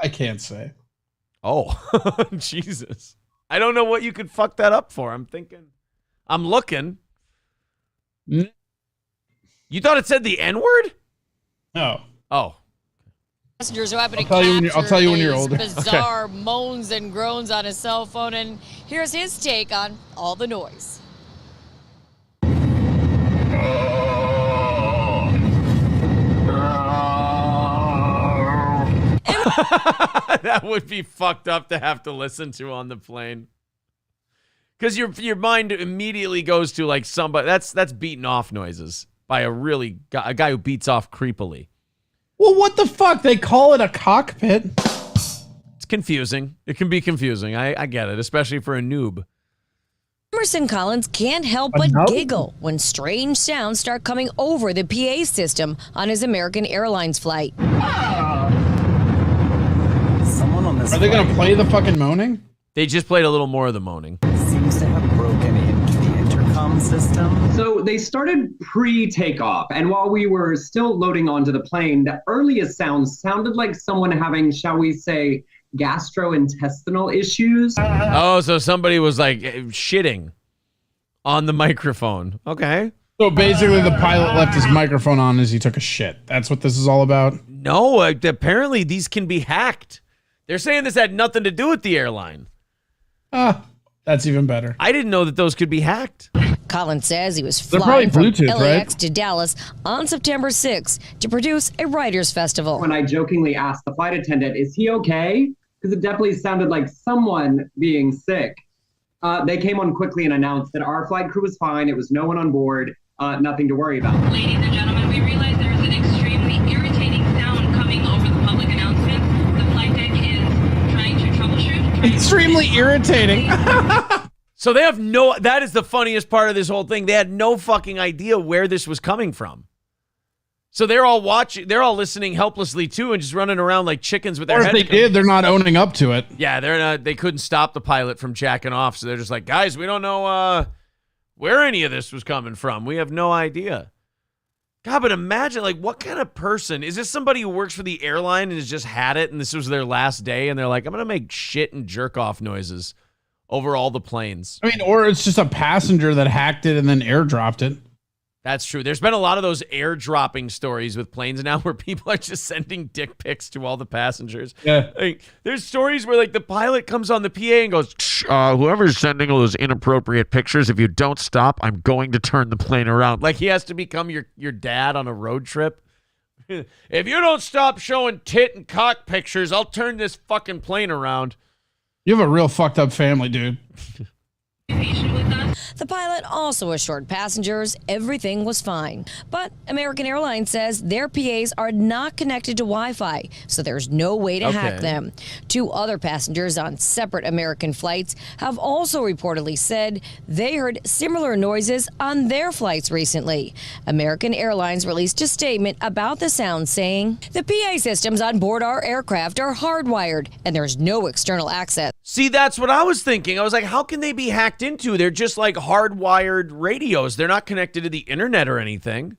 I can't say. Oh, Jesus. I don't know what you could fuck that up for. I'm looking. You thought it said the N-word? No. Oh. Passengers who happen to I'll tell you when you're older. Bizarre moans and groans on his cell phone, and here's his take on all the noise. That would be fucked up to have to listen to on the plane. Because your mind immediately goes to like somebody that's beating off noises by a guy who beats off creepily. Well, what the fuck? They call it a cockpit. It's confusing. It can be confusing. I get it, especially for a noob. Emerson Collins can't help but giggle when strange sounds start coming over the PA system on his American Airlines flight. Someone on this Are they going to play the fucking moaning? They just played a little more of the moaning. Seems to have broken into the intercom system. So they started pre-takeoff, and while we were still loading onto the plane, the earliest sounds sounded like someone having, shall we say, gastrointestinal issues. Oh, so somebody was like shitting on the microphone. Okay. So basically the pilot left his microphone on as he took a shit. That's what this is all about? No, apparently these can be hacked. They're saying this had nothing to do with the airline. That's even better. I didn't know that those could be hacked. Collins says he was They're flying from probably Bluetooth, LAX right? to Dallas on September 6th to produce a writers' festival. When I jokingly asked the flight attendant, is he okay? Because it definitely sounded like someone being sick. They came on quickly and announced that our flight crew was fine. It was no one on board, nothing to worry about. Ladies and gentlemen, we realize there is an extremely irritating sound coming over the public announcement. The flight deck is trying to troubleshoot. Extremely irritating. So they have no, that is the funniest part of this whole thing. They had no fucking idea where this was coming from. So they're all watching, they're all listening helplessly too and just running around like chickens with their heads. Or if they did, they're not owning up to it. Yeah, they're not, they couldn't stop the pilot from jacking off. So they're just like, guys, we don't know where any of this was coming from. We have no idea. God, but imagine, like, what kind of person, is this somebody who works for the airline and has just had it and this was their last day and they're like, I'm going to make shit and jerk off noises over all the planes. I mean, or it's just a passenger that hacked it and then airdropped it. That's true. There's been a lot of those airdropping stories with planes now where people are just sending dick pics to all the passengers. Yeah. Like, there's stories where like the pilot comes on the PA and goes, whoever's sending all those inappropriate pictures, if you don't stop, I'm going to turn the plane around. Like he has to become your dad on a road trip. If you don't stop showing tit and cock pictures, I'll turn this fucking plane around. You have a real fucked up family, dude. The pilot also assured passengers everything was fine. But American Airlines says their PAs are not connected to Wi-Fi, so there's no way to hack them. 2 other passengers on separate American flights have also reportedly said they heard similar noises on their flights recently. American Airlines released a statement about the sound saying, the PA systems on board our aircraft are hardwired and there's no external access. See, that's what I was thinking. I was like, how can they be hacked into? They're just like hardwired radios. They're not connected to the internet or anything.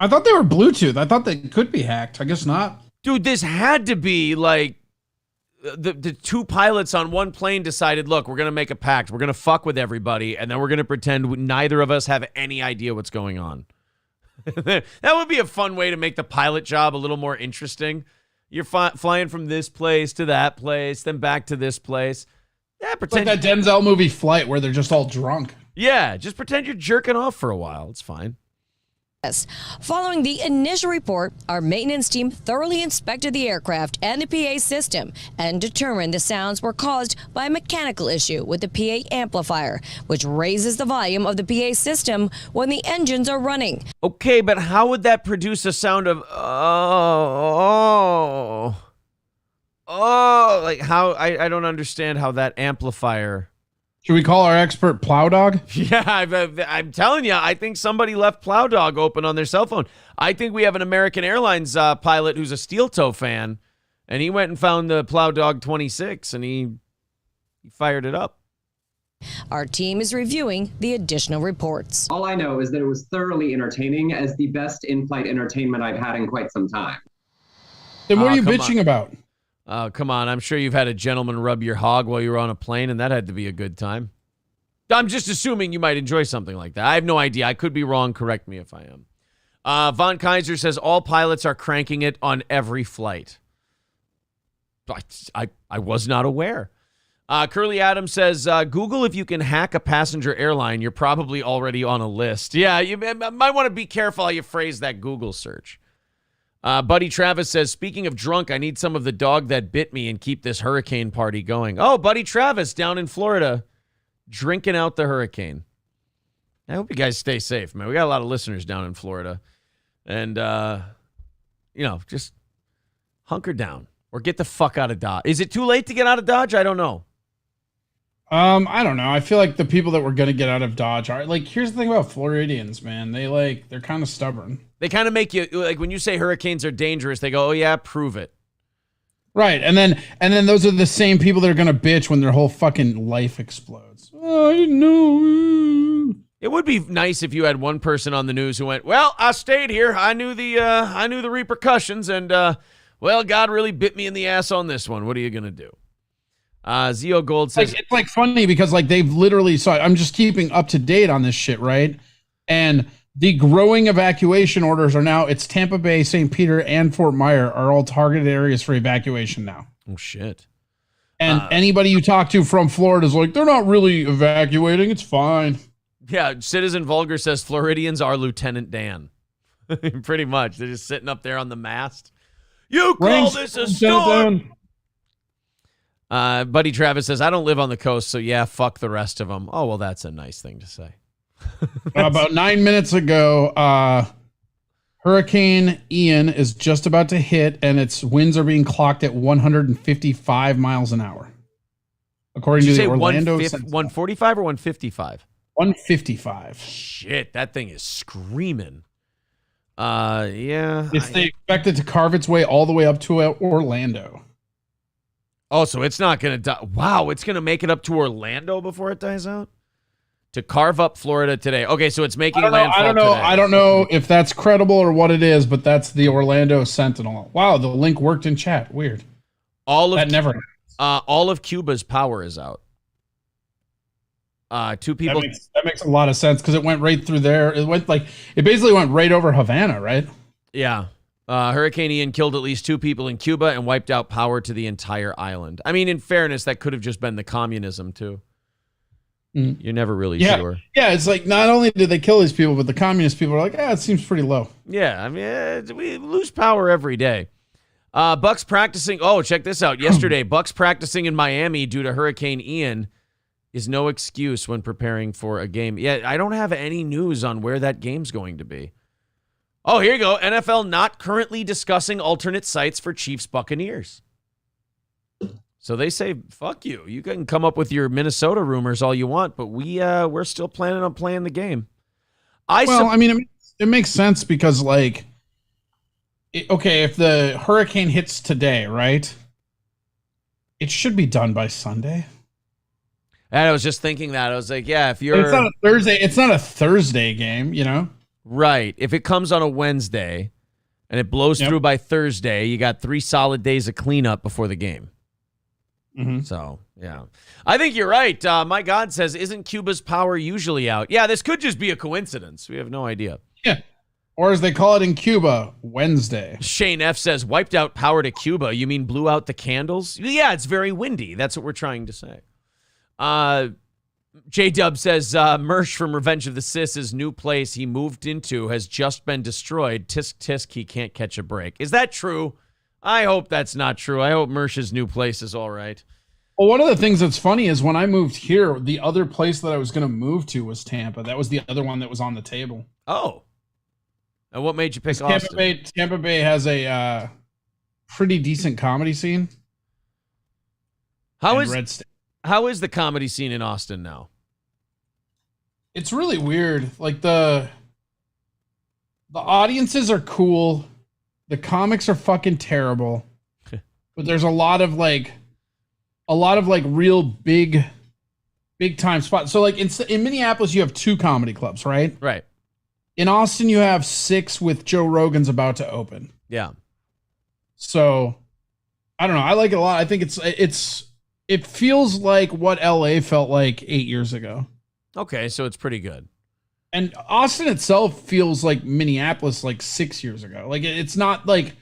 I thought they were Bluetooth. I thought they could be hacked. I guess not. Dude, this had to be like the 2 pilots on one plane decided, look, we're going to make a pact. We're going to fuck with everybody, and then we're going to pretend neither of us have any idea what's going on. That would be a fun way to make the pilot job a little more interesting. You're flying from this place to that place, then back to this place. Yeah, pretend. It's like that Denzel movie Flight where they're just all drunk. Yeah, just pretend you're jerking off for a while. It's fine. Following the initial report, our maintenance team thoroughly inspected the aircraft and the PA system and determined the sounds were caused by a mechanical issue with the PA amplifier, which raises the volume of the PA system when the engines are running. Okay, but how would that produce a sound of like how I don't understand how that amplifier. Should we call our expert Plow Dog? Yeah, I'm telling you, I think somebody left Plow Dog open on their cell phone. I think we have an American Airlines pilot who's a Steel Toe fan, and he went and found the Plow Dog 26, and he fired it up. Our team is reviewing the additional reports. All I know is that it was thoroughly entertaining, as the best in-flight entertainment I've had in quite some time. Then what are you bitching about? Oh, come on. I'm sure you've had a gentleman rub your hog while you were on a plane, and that had to be a good time. I'm just assuming you might enjoy something like that. I have no idea. I could be wrong. Correct me if I am. Von Kaiser says all pilots are cranking it on every flight. I was not aware. Curly Adams says, Google if you can hack a passenger airline. You're probably already on a list. Yeah, you might want to be careful how you phrase that Google search. Buddy Travis says, speaking of drunk, I need some of the dog that bit me and keep this hurricane party going. Oh, Buddy Travis down in Florida, drinking out the hurricane. I hope you guys stay safe, man. We got a lot of listeners down in Florida. And just hunker down or get the fuck out of Dodge. Is it too late to get out of Dodge? I don't know. I don't know. I feel like the people that were going to get out of Dodge are like, here's the thing about Floridians, man. They're kind of stubborn. They kind of make you, like, when you say hurricanes are dangerous, they go, oh yeah, prove it. Right. And then those are the same people that are going to bitch when their whole fucking life explodes. Oh, I didn't know. It would be nice if you had one person on the news who went, well, I stayed here. I knew the repercussions, and well, God really bit me in the ass on this one. What are you going to do? Zio Gold says it's like funny because like they've literally, so I'm just keeping up to date on this shit, right? And the growing evacuation orders are now, it's Tampa Bay, St. Peter, and Fort Myer are all targeted areas for evacuation now. Oh shit. And anybody you talk to from Florida is like, they're not really evacuating, it's fine. Yeah, Citizen Vulgar says Floridians are Lieutenant Dan. Pretty much. They're just sitting up there on the mast. You call this a storm? Buddy Travis says, I don't live on the coast, so yeah, fuck the rest of them. Oh, well, that's a nice thing to say. About 9 minutes ago, Hurricane Ian is just about to hit, and its winds are being clocked at 155 miles an hour. According to the Orlando... 145 or 155? 155. Shit, that thing is screaming. Yeah. They expect it to carve its way all the way up to Orlando. Oh, so it's not going to die. Wow, it's going to make it up to Orlando before it dies out? To carve up Florida today. Okay, so it's making landfall today. I don't know if that's credible or what it is, but that's the Orlando Sentinel. Wow, the link worked in chat. Weird. All of Cuba's power is out. Two people. That makes a lot of sense because it went right through there. It basically went right over Havana, right? Yeah. Hurricane Ian killed at least 2 people in Cuba and wiped out power to the entire island. I mean, in fairness, that could have just been the communism, too. You're never really sure. Yeah, it's like not only did they kill these people, but the communist people are like, it seems pretty low. Yeah, I mean, we lose power every day. Bucks practicing. Oh, check this out. Yesterday, Bucks practicing in Miami due to Hurricane Ian is no excuse when preparing for a game. Yeah, I don't have any news on where that game's going to be. Oh, here you go. NFL not currently discussing alternate sites for Chiefs Buccaneers. So they say, fuck you. You can come up with your Minnesota rumors all you want, but we're still planning on playing the game. It makes sense because, like, if the hurricane hits today, right? It should be done by Sunday. And I was just thinking that. I was like, yeah, if you're... It's not a Thursday. It's not a Thursday game, you know? Right. If it comes on a Wednesday and it blows through by Thursday, you got 3 solid days of cleanup before the game. Mm-hmm. So, yeah. I think you're right. My God says, isn't Cuba's power usually out? Yeah, this could just be a coincidence. We have no idea. Yeah. Or as they call it in Cuba, Wednesday. Shane F. says, wiped out power to Cuba. You mean blew out the candles? Yeah, it's very windy. That's what we're trying to say. J-Dub says, Mersh from Revenge of the Sis' new place he moved into has just been destroyed. Tisk, tisk, he can't catch a break. Is that true? I hope that's not true. I hope Mersh's new place is all right. Well, one of the things that's funny is when I moved here, the other place that I was going to move to was Tampa. That was the other one that was on the table. Oh. And what made you pick Austin? Tampa Bay has a pretty decent comedy scene. How is the comedy scene in Austin now? It's really weird. Like the audiences are cool. The comics are fucking terrible. But there's a lot of real big time spots. So like in Minneapolis you have 2 comedy clubs, right? Right. In Austin you have 6 with Joe Rogan's about to open. Yeah. So I don't know. I like it a lot. I think it feels like what LA felt like 8 years ago. Okay, so it's pretty good. And Austin itself feels like Minneapolis like 6 years ago. Like it's not like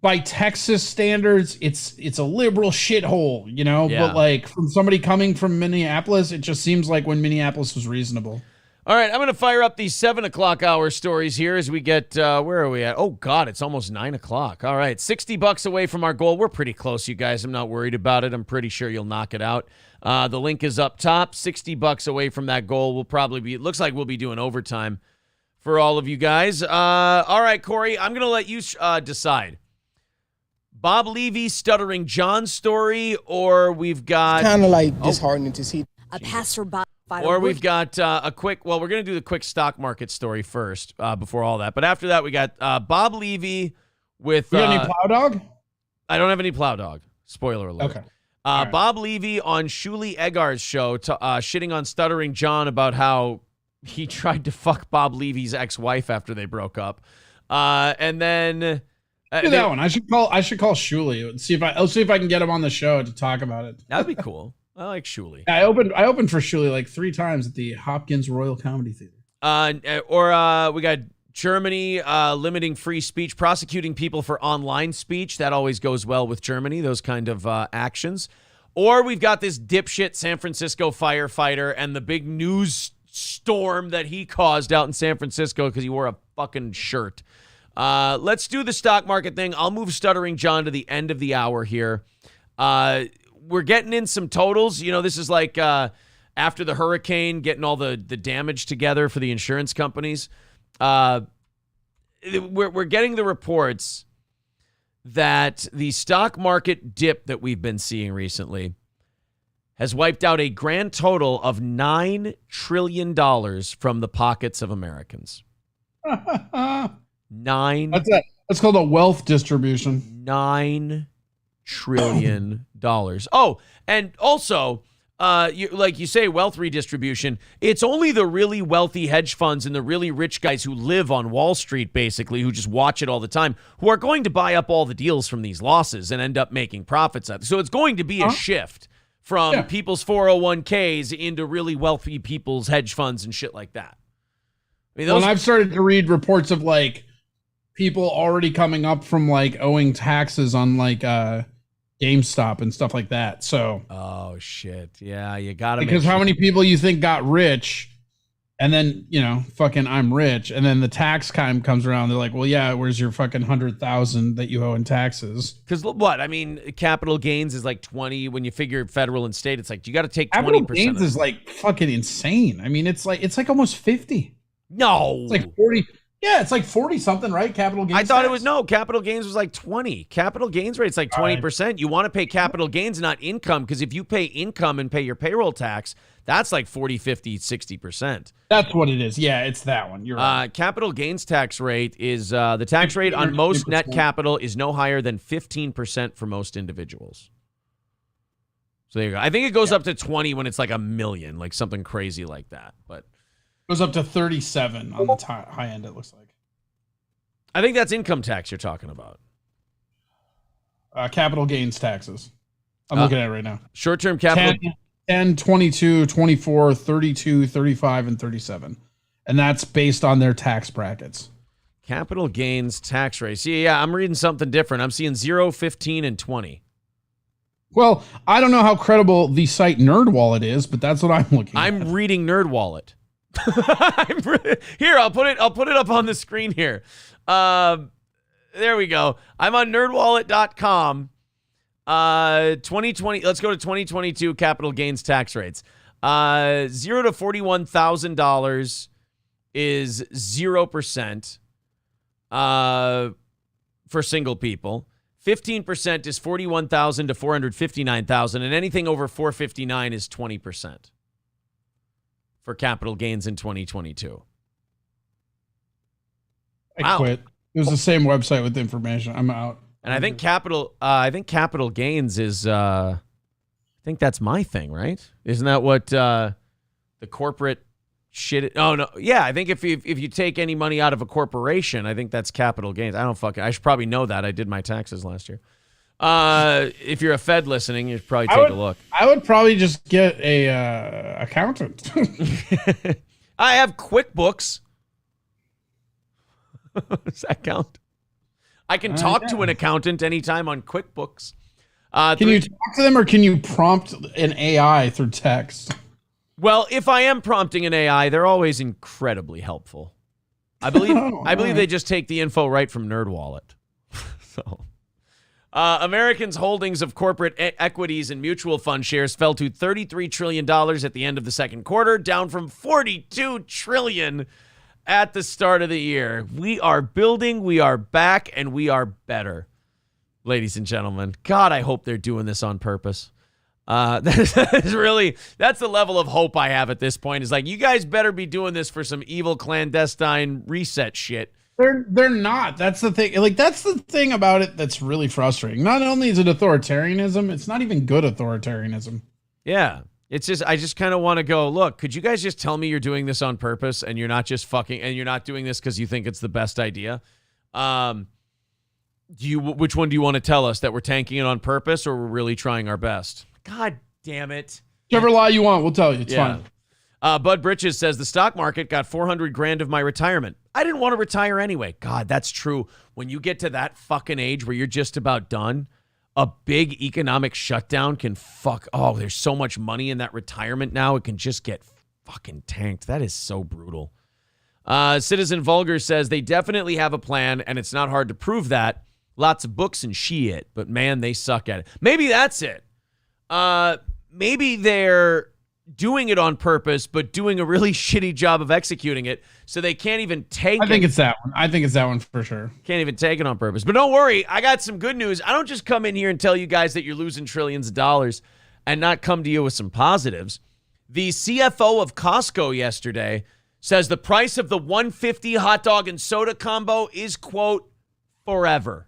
by Texas standards, it's a liberal shithole, you know? Yeah. But like from somebody coming from Minneapolis, it just seems like when Minneapolis was reasonable. All right, I'm going to fire up these 7 o'clock hour stories here as we get, where are we at? Oh, God, it's almost 9 o'clock. All right, $60 away from our goal. We're pretty close, you guys. I'm not worried about it. I'm pretty sure you'll knock it out. The link is up top. $60 away from that goal. We'll probably be, it looks like we'll be doing overtime for all of you guys. All right, Corey, I'm going to let you decide. Bob Levy, Stuttering John story, or we've got... Kind of like disheartening to see. A passerby. Or we've got a quick... Well, we're going to do the quick stock market story first before all that. But after that, we got Bob Levy with... You got any Plow Dog? I don't have any Plow Dog. Spoiler alert. Okay. Right. Bob Levy on Shuli Egar's show shitting on Stuttering John about how he tried to fuck Bob Levy's ex-wife after they broke up. And then... Do that one. I should call Shuli and see if I can get him on the show to talk about it. That'd be cool. I like Shuli. I opened for Shuli like 3 times at the Hopkins Royal Comedy Theater. We got Germany limiting free speech, prosecuting people for online speech. That always goes well with Germany, those kind of actions. Or we've got this dipshit San Francisco firefighter and the big news storm that he caused out in San Francisco because he wore a fucking shirt. Let's do the stock market thing. I'll move Stuttering John to the end of the hour here. We're getting in some totals. You know, this is like after the hurricane, getting all the damage together for the insurance companies. We're getting the reports that the stock market dip that we've been seeing recently has wiped out a grand total of $9 trillion from the pockets of Americans. That's called a wealth distribution. $9 trillion. Oh, and also, like you say, wealth redistribution. It's only the really wealthy hedge funds and the really rich guys who live on Wall Street, basically, who just watch it all the time, who are going to buy up all the deals from these losses and end up making profits. So it's going to be a shift from people's 401ks into really wealthy people's hedge funds and shit like that. I mean, I've started to read reports of like people already coming up from like owing taxes on like GameStop and stuff like that. So oh shit, yeah, you gotta because how many people you think got rich, and then fucking I'm rich, and then the tax time comes around, they're like, well, yeah, where's your fucking 100,000 that you owe in taxes? Because what I mean, capital gains is like 20 when you figure federal and state. It's like you got to take 20%. Capital gains is like fucking insane. I mean, it's like almost 50. No, it's like 40. Yeah, it's like 40 something, right? Capital gains. I thought it was capital gains was like 20. Capital gains rate's like 20%. You want to pay capital gains, not income, because if you pay income and pay your payroll tax, that's like 40, 50, 60%. That's what it is. Yeah, it's that one. You're right. Capital gains tax rate is the tax rate on most net capital is no higher than 15% for most individuals. So there you go. I think it goes up to 20 when it's like $1 million, like something crazy like that. But goes up to 37 on the high end, it looks like. I think that's income tax you're talking about. Capital gains taxes. I'm looking at it right now. Short-term capital. 10, 22, 24, 32, 35, and 37. And that's based on their tax brackets. Capital gains tax rate. See, yeah, I'm reading something different. I'm seeing 0, 15, and 20. Well, I don't know how credible the site NerdWallet is, but that's what I'm looking at. I'm reading NerdWallet. Here, I'll put it up on the screen here. There we go. I'm on nerdwallet.com. 2020, let's go to 2022 capital gains tax rates. $0 to $41,000 is 0% for single people. 15% is $41,000 to $459,000, and anything over $459,000 is 20%. For capital gains in 2022. I quit. It was the same website with the information. I'm out. And I think capital gains is I think that's my thing, right? Isn't that what the corporate shit? Oh no, yeah. I think if you take any money out of a corporation, I think that's capital gains. I should probably know that. I did my taxes last year. If you're a Fed listening, you should probably take a look. I would probably just get a accountant. I have QuickBooks. Does that count? I can talk to an accountant anytime on QuickBooks. Can you talk to them, or can you prompt an AI through text? Well, if I am prompting an AI, they're always incredibly helpful. I believe they just take the info right from NerdWallet. So. Americans' holdings of corporate equities and mutual fund shares fell to $33 trillion at the end of the second quarter, down from $42 trillion at the start of the year. We are building, we are back, and we are better. Ladies and gentlemen, God, I hope they're doing this on purpose. That's the level of hope I have at this point. Is like, you guys better be doing this for some evil clandestine reset shit. They're not. That's the thing. Like, that's the thing about it that's really frustrating. Not only is it authoritarianism, it's not even good authoritarianism. Yeah. It's just, I just kind of want to go, look, could you guys just tell me you're doing this on purpose and you're not just fucking, and you're not doing this because you think it's the best idea? Which one do you want to tell us, that we're tanking it on purpose or we're really trying our best? God damn it. Whichever lie you want, we'll tell you. It's fine. Bud Britches says the stock market got $400,000 of my retirement. I didn't want to retire anyway. God, that's true. When you get to that fucking age where you're just about done, a big economic shutdown can there's so much money in that retirement now. It can just get fucking tanked. That is so brutal. Citizen Vulgar says they definitely have a plan, and it's not hard to prove that. Lots of books and shit, but man, they suck at it. Maybe that's it. Maybe they're doing it on purpose, but doing a really shitty job of executing it, so they can't even take it. I think it's that one. I think it's that one for sure. Can't even take it on purpose. But don't worry, I got some good news. I don't just come in here and tell you guys that you're losing trillions of dollars and not come to you with some positives. The CFO of Costco yesterday says the price of the $1.50 hot dog and soda combo is, quote, forever.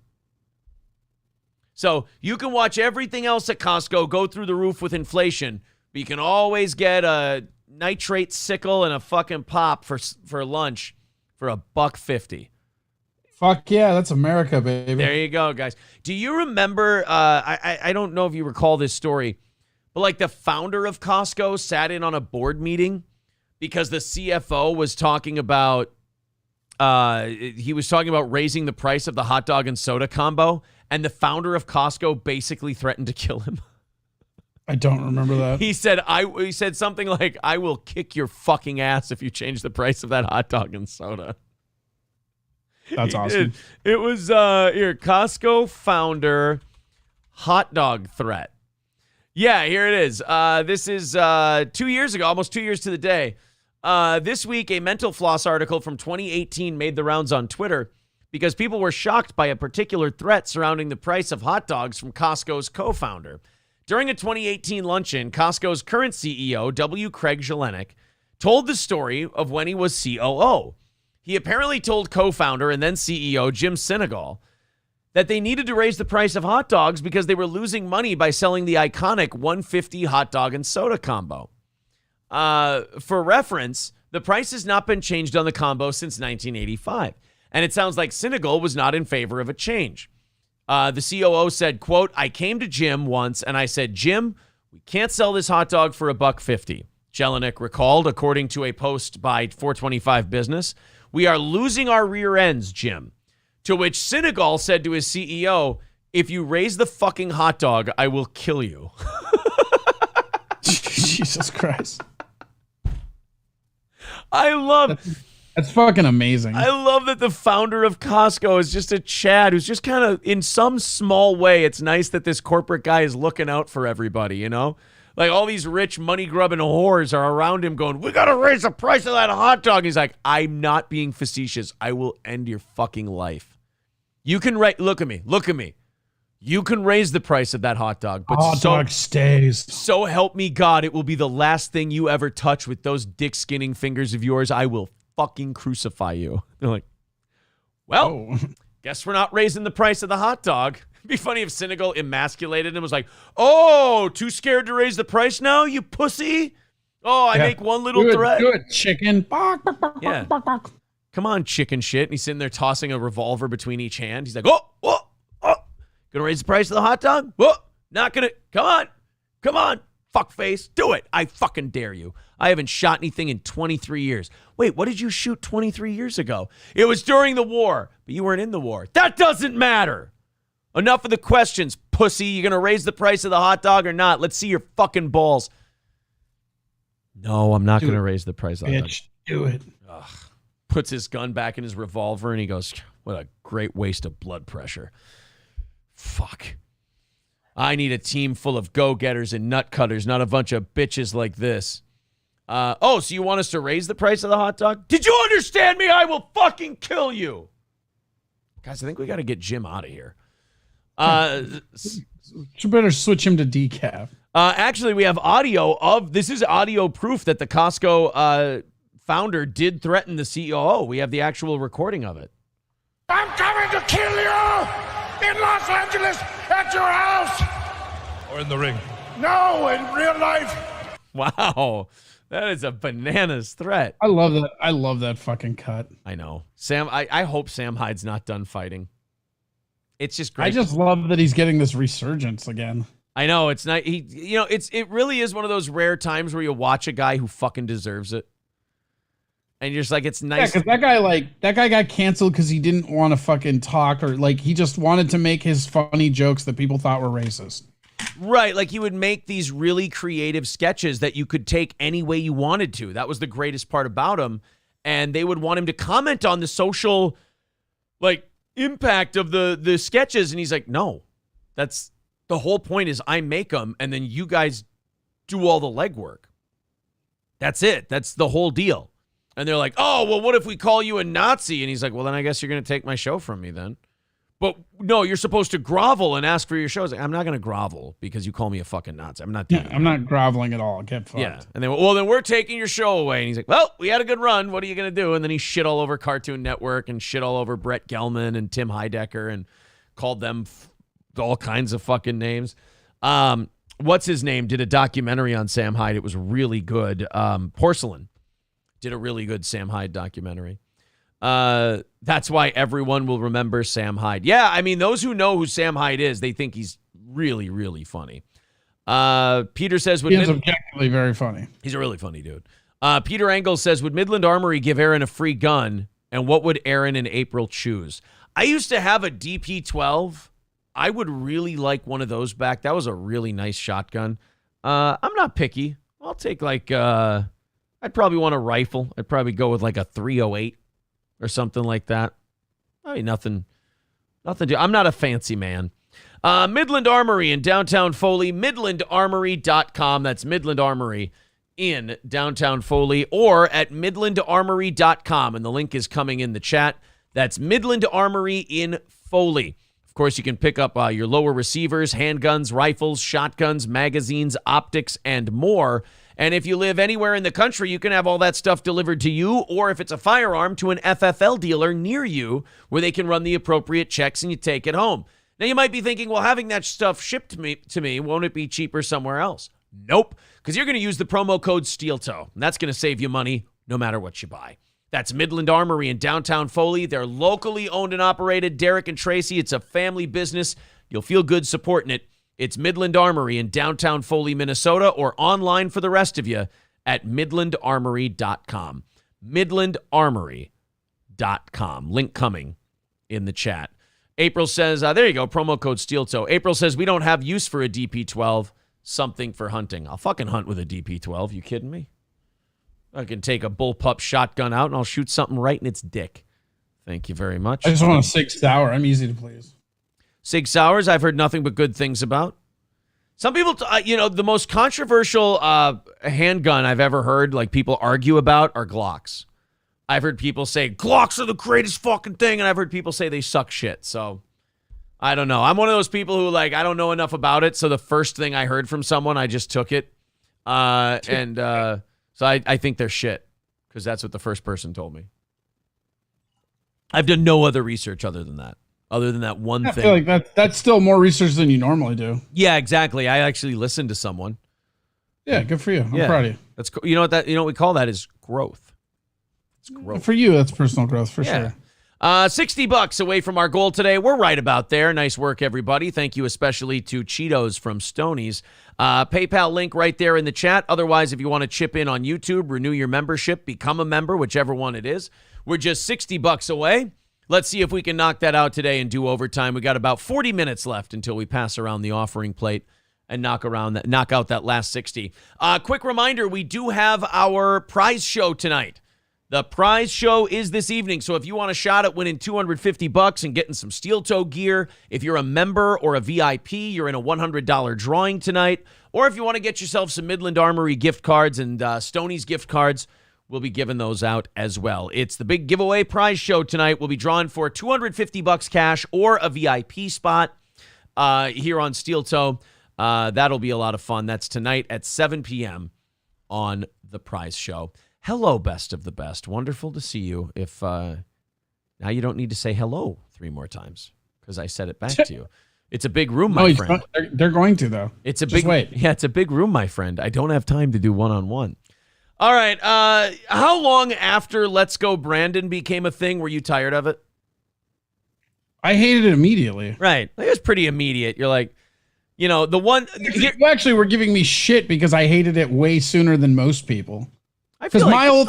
So you can watch everything else at Costco go through the roof with inflation, but you can always get a nitrate sickle and a fucking pop for lunch for $1.50. Fuck yeah, that's America, baby. There you go, guys. Do you remember, I don't know if you recall this story, but like the founder of Costco sat in on a board meeting because the CFO was talking about, raising the price of the hot dog and soda combo, and the founder of Costco basically threatened to kill him. I don't remember that. He said something like, I will kick your fucking ass if you change the price of that hot dog and soda. That's awesome. It was Costco founder hot dog threat. Yeah, here it is. This is 2 years ago, almost 2 years to the day. This week, a Mental Floss article from 2018 made the rounds on Twitter because people were shocked by a particular threat surrounding the price of hot dogs from Costco's co-founder. During a 2018 luncheon, Costco's current CEO, W. Craig Jelinek, told the story of when he was COO. He apparently told co-founder and then CEO Jim Sinegal that they needed to raise the price of hot dogs because they were losing money by selling the iconic $1.50 hot dog and soda combo. For reference, the price has not been changed on the combo since 1985, and it sounds like Sinegal was not in favor of a change. The COO said, quote, I came to Jim once and I said, Jim, we can't sell this hot dog for $1.50. Jelinek recalled, according to a post by 425 Business, we are losing our rear ends, Jim. To which Sinegal said to his CEO, if you raise the fucking hot dog, I will kill you. Jesus Christ. That's fucking amazing. I love that the founder of Costco is just a Chad who's just kind of, in some small way, it's nice that this corporate guy is looking out for everybody, you know? Like, all these rich, money-grubbing whores are around him going, we got to raise the price of that hot dog. He's like, I'm not being facetious. I will end your fucking life. You can look at me. You can raise the price of that hot dog, but hot dog stays. So help me God, it will be the last thing you ever touch with those dick-skinning fingers of yours. I will fucking crucify you. They're like, well, guess we're not raising the price of the hot dog. It'd be funny if Sinegal emasculated him and was like, oh, too scared to raise the price now, you pussy? Oh, I make one little threat. Do it, chicken. Yeah. Come on, chicken shit. And he's sitting there tossing a revolver between each hand. He's like, oh. Gonna raise the price of the hot dog? Whoa, not gonna. Come on, fuckface. Do it. I fucking dare you. I haven't shot anything in 23 years. Wait, what did you shoot 23 years ago? It was during the war, but you weren't in the war. That doesn't matter. Enough of the questions, pussy. You gonna raise the price of the hot dog or not? Let's see your fucking balls. No, I'm not gonna raise the price of the hot dog. Do it. Ugh. Puts his gun back in his revolver and he goes, what a great waste of blood pressure. Fuck. I need a team full of go-getters and nut cutters, not a bunch of bitches like this. So you want us to raise the price of the hot dog? Did you understand me? I will fucking kill you. Guys, I think we got to get Jim out of here. You better switch him to decaf. Actually, we have this is audio proof that the Costco founder did threaten the COO. We have the actual recording of it. I'm coming to kill you in Los Angeles at your house. Or in the ring. No, in real life. Wow. That is a bananas threat. I love that. I love that fucking cut. I know. Sam, I hope Sam Hyde's not done fighting. It's just great. I just love that he's getting this resurgence again. I know. It's not it really is one of those rare times where you watch a guy who fucking deserves it. And you're just like, it's nice. Yeah, because that guy got canceled because he didn't want to fucking talk, or like he just wanted to make his funny jokes that people thought were racist. Right, like he would make these really creative sketches that you could take any way you wanted to. That was the greatest part about him. And they would want him to comment on the social, like, impact of the sketches. And he's like, no, that's the whole point is I make them and then you guys do all the legwork. That's it. That's the whole deal. And they're like, oh, well, what if we call you a Nazi? And he's like, well, then I guess you're going to take my show from me then. But no, you're supposed to grovel and ask for your shows. Like, I'm not going to grovel because you call me a fucking Nazi. I'm not doing that. I'm not groveling at all. Get fucked. Yeah. And then we're taking your show away. And he's like, well, we had a good run. What are you going to do? And then he shit all over Cartoon Network and shit all over Brett Gelman and Tim Heidecker and called them all kinds of fucking names. What's his name? Did a documentary on Sam Hyde. It was really good. Porcelain did a really good Sam Hyde documentary. That's why everyone will remember Sam Hyde. Yeah, I mean, those who know who Sam Hyde is, they think he's really, really funny. Peter says... He is objectively very funny. He's a really funny dude. Peter Engels says, would Midland Armory give Aaron a free gun, and what would Aaron and April choose? I used to have a DP-12. I would really like one of those back. That was a really nice shotgun. I'm not picky. I'll take I'd probably want a rifle. I'd probably go with like a 308 or something like that. I mean, nothing to. I'm not a fancy man. Midland Armory in downtown Foley, midlandarmory.com. That's Midland Armory in downtown Foley, or at midlandarmory.com. And the link is coming in the chat. That's Midland Armory in Foley. Of course, you can pick up your lower receivers, handguns, rifles, shotguns, magazines, optics, and more. And if you live anywhere in the country, you can have all that stuff delivered to you, or if it's a firearm, to an FFL dealer near you where they can run the appropriate checks and you take it home. Now, you might be thinking, well, having that stuff shipped to me, won't it be cheaper somewhere else? Nope, because you're going to use the promo code SteelToe, and that's going to save you money no matter what you buy. That's Midland Armory in downtown Foley. They're locally owned and operated. Derek and Tracy, it's a family business. You'll feel good supporting it. It's Midland Armory in downtown Foley, Minnesota, or online for the rest of you at midlandarmory.com. Midlandarmory.com. Link coming in the chat. April says, there you go, promo code SteelToe. April says, we don't have use for a DP-12. Something for hunting. I'll fucking hunt with a DP-12. You kidding me? I can take a bullpup shotgun out and I'll shoot something right in its dick. Thank you very much. I just want a Sig Sauer. I'm easy to please. Sig Sauers, I've heard nothing but good things about. Some people, the most controversial handgun I've ever heard, like people argue about, are Glocks. I've heard people say Glocks are the greatest fucking thing, and I've heard people say they suck shit. So I don't know. I'm one of those people who I don't know enough about it. So the first thing I heard from someone, I just took it, so I think they're shit because that's what the first person told me. I've done no other research other than that. Other than that one thing. I feel like that's still more research than you normally do. Yeah, exactly. I actually listened to someone. Yeah, good for you. I'm proud of you. That's cool. You know what we call that is growth. It's growth. For you, that's personal growth for sure. $60 away from our goal today. We're right about there. Nice work, everybody. Thank you especially to Cheetos from Stoney's. PayPal link right there in the chat. Otherwise, if you want to chip in on YouTube, renew your membership, become a member, whichever one it is. We're just $60 away. Let's see if we can knock that out today and do overtime. We got about 40 minutes left until we pass around the offering plate and knock out that last 60. Quick reminder, we do have our prize show tonight. The prize show is this evening, so if you want a shot at winning $250 and getting some steel toe gear, if you're a member or a VIP, you're in a $100 drawing tonight, Or if you want to get yourself some Midland Armory gift cards and Stoney's gift cards, we'll be giving those out as well. It's the big giveaway prize show tonight. We'll be drawing for $250 cash or a VIP spot here on Steel Toe. That'll be a lot of fun. That's tonight at 7 p.m. on the prize show. Hello, best of the best. Wonderful to see you. If now you don't need to say hello 3 more times because I said it back to you. It's a big room, my friend. They're going to, though. It's a Just wait. Yeah, it's a big room, my friend. I don't have time to do one-on-one. All right. How long after Let's Go Brandon became a thing were you tired of it? I hated it immediately. Right. It was pretty immediate. You're like, you know, the one. You actually were giving me shit because I hated it way sooner than most people. Because like my whole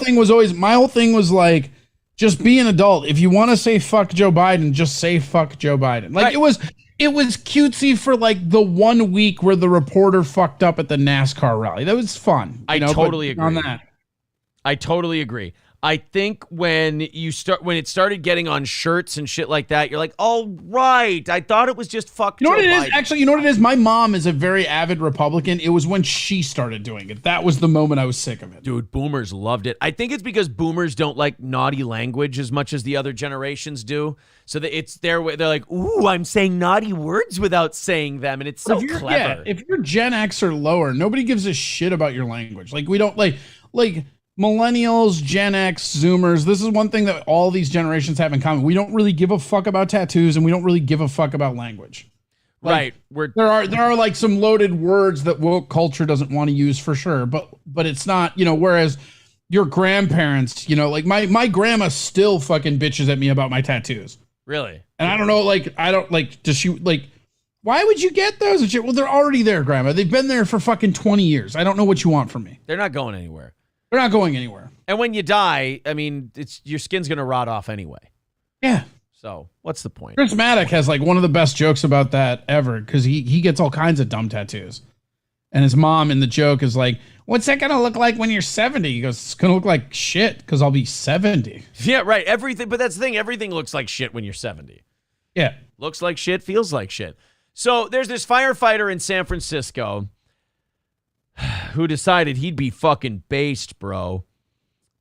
thing was like, just be an adult. If you want to say fuck Joe Biden, just say fuck Joe Biden. Like it was cutesy for like the 1 week where the reporter fucked up at the NASCAR rally. That was fun. I totally agree on that. I totally agree. I think when it started getting on shirts and shit like that, you're like, oh, right. I thought it was just fuck Joe Biden. You know what it is? Actually, you know what it is? My mom is a very avid Republican. It was when she started doing it. That was the moment I was sick of it. Dude, boomers loved it. I think it's because boomers don't like naughty language as much as the other generations do. So that it's their way. They're like, ooh, I'm saying naughty words without saying them. And it's so clever. Yeah, if you're Gen X or lower, nobody gives a shit about your language. Like, we don't like millennials, Gen X, Zoomers. This is one thing that all these generations have in common. We don't really give a fuck about tattoos, and we don't really give a fuck about language. Like, right. There are like some loaded words that woke culture doesn't want to use for sure, but it's not, you know, whereas your grandparents, you know, like my grandma still fucking bitches at me about my tattoos. Really? And I don't know, does she, why would you get those? And shit? Well, they're already there, Grandma. They've been there for fucking 20 years. I don't know what you want from me. They're not going anywhere. They're not going anywhere. And when you die, I mean, your skin's going to rot off anyway. Yeah. So what's the point? Chris Maddock has like one of the best jokes about that ever because he gets all kinds of dumb tattoos. And his mom in the joke is like, what's that going to look like when you're 70? He goes, it's going to look like shit because I'll be 70. Yeah, right. Everything. But that's the thing. Everything looks like shit when you're 70. Yeah. Looks like shit, feels like shit. So there's this firefighter in San Francisco who decided he'd be fucking based, bro.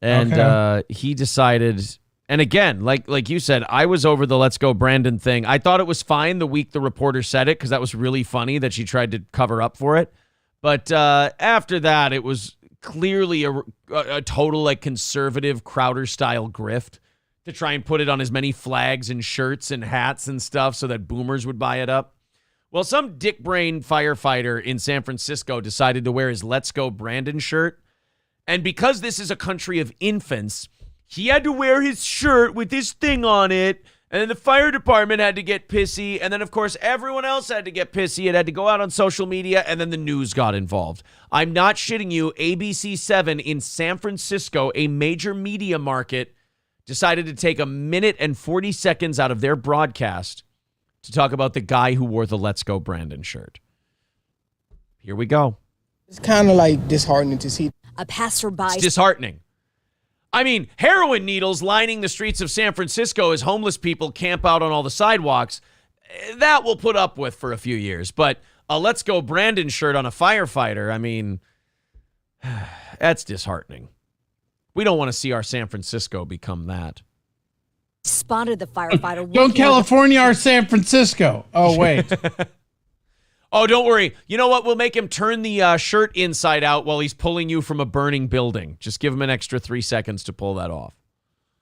And he decided, and again, like you said, I was over the Let's Go Brandon thing. I thought it was fine the week the reporter said it because that was really funny that she tried to cover up for it. But after that, it was clearly a total like conservative Crowder-style grift to try and put it on as many flags and shirts and hats and stuff so that boomers would buy it up. Well, some dick brain firefighter in San Francisco decided to wear his Let's Go Brandon shirt. And because this is a country of infants, he had to wear his shirt with this thing on it. And then the fire department had to get pissy. And then, of course, everyone else had to get pissy. It had to go out on social media. And then the news got involved. I'm not shitting you. ABC7 in San Francisco, a major media market, decided to take 1 minute and 40 seconds out of their broadcast to talk about the guy who wore the Let's Go Brandon shirt. Here we go. It's kind of like disheartening to see. A passerby. It's disheartening. I mean, heroin needles lining the streets of San Francisco as homeless people camp out on all the sidewalks. That we'll put up with for a few years. But a Let's Go Brandon shirt on a firefighter, I mean, that's disheartening. We don't want to see our San Francisco become that. Spotted the firefighter. Don't California or San Francisco. Oh, wait. Oh, don't worry. You know what? We'll make him turn the shirt inside out while he's pulling you from a burning building. Just give him an extra 3 seconds to pull that off.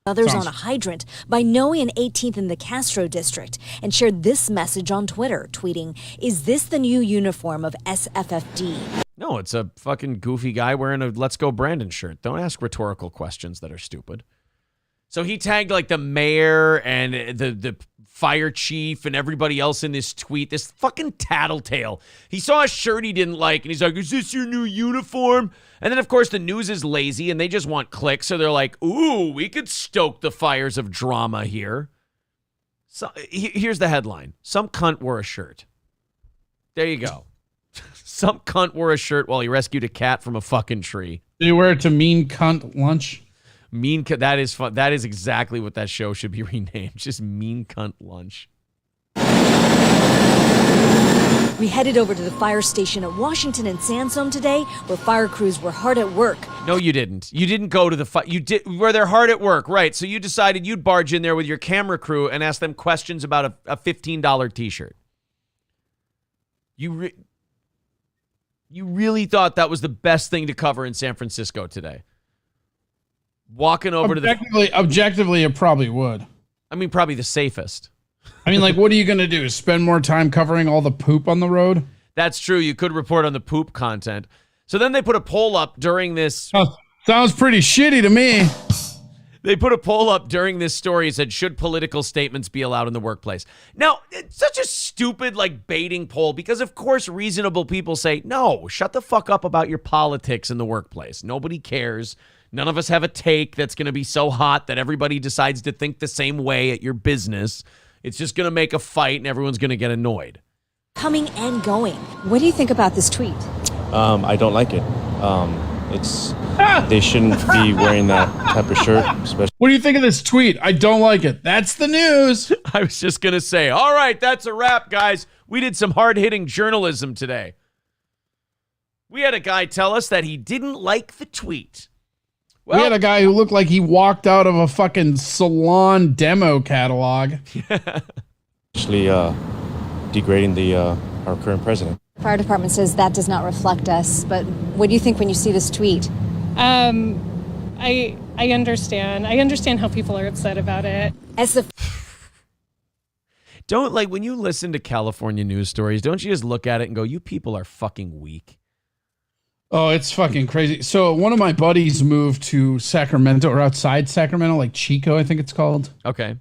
Others on a hydrant by Noe and 18th in the Castro district and shared this message on Twitter, tweeting, "Is this the new uniform of SFFD?" No, it's a fucking goofy guy wearing a Let's Go Brandon shirt. Don't ask rhetorical questions that are stupid. So he tagged like the mayor and the fire chief and everybody else in this tweet, this fucking tattletale. He saw a shirt he didn't like and he's like, is this your new uniform? And then, of course, the news is lazy and they just want clicks. So they're like, ooh, we could stoke the fires of drama here. So here's the headline. Some cunt wore a shirt. There you go. Some cunt wore a shirt while he rescued a cat from a fucking tree. Did you wear it to Mean Cunt Lunch? Mean Cunt, that is fun. That is exactly what that show should be renamed. Just Mean Cunt Lunch. We headed over to the fire station at Washington and Sandstone today, where fire crews were hard at work. No, you didn't. You didn't go to the fire. You did where they're hard at work, right? So you decided you'd barge in there with your camera crew and ask them questions about a $15 T-shirt. You really thought that was the best thing to cover in San Francisco today? Walking over Objectively, it probably would. I mean, probably the safest. I mean, like, what are you going to do? Spend more time covering all the poop on the road? That's true. You could report on the poop content. So then they put a poll up during this. Sounds pretty shitty to me. They put a poll up during this story. It said, should political statements be allowed in the workplace? Now, it's such a stupid, like, baiting poll because, of course, reasonable people say, no, shut the fuck up about your politics in the workplace. Nobody cares. None of us have a take that's going to be so hot that everybody decides to think the same way at your business. It's just going to make a fight and everyone's going to get annoyed. Coming and going. What do you think about this tweet? I don't like it. They shouldn't be wearing that type of shirt. Especially. What do you think of this tweet? I don't like it. That's the news. I was just going to say, all right, that's a wrap, guys. We did some hard-hitting journalism today. We had a guy tell us that he didn't like the tweet. Well, we had a guy who looked like he walked out of a fucking salon demo catalog. Actually, degrading our current president. Fire department says that does not reflect us, but what do you think when you see this tweet? I understand. I understand how people are upset about it. Don't, like, when you listen to California news stories, don't you just look at it and go, you people are fucking weak? Oh, it's fucking crazy. So one of my buddies moved to Sacramento, or outside Sacramento, like Chico, I think it's called. Okay.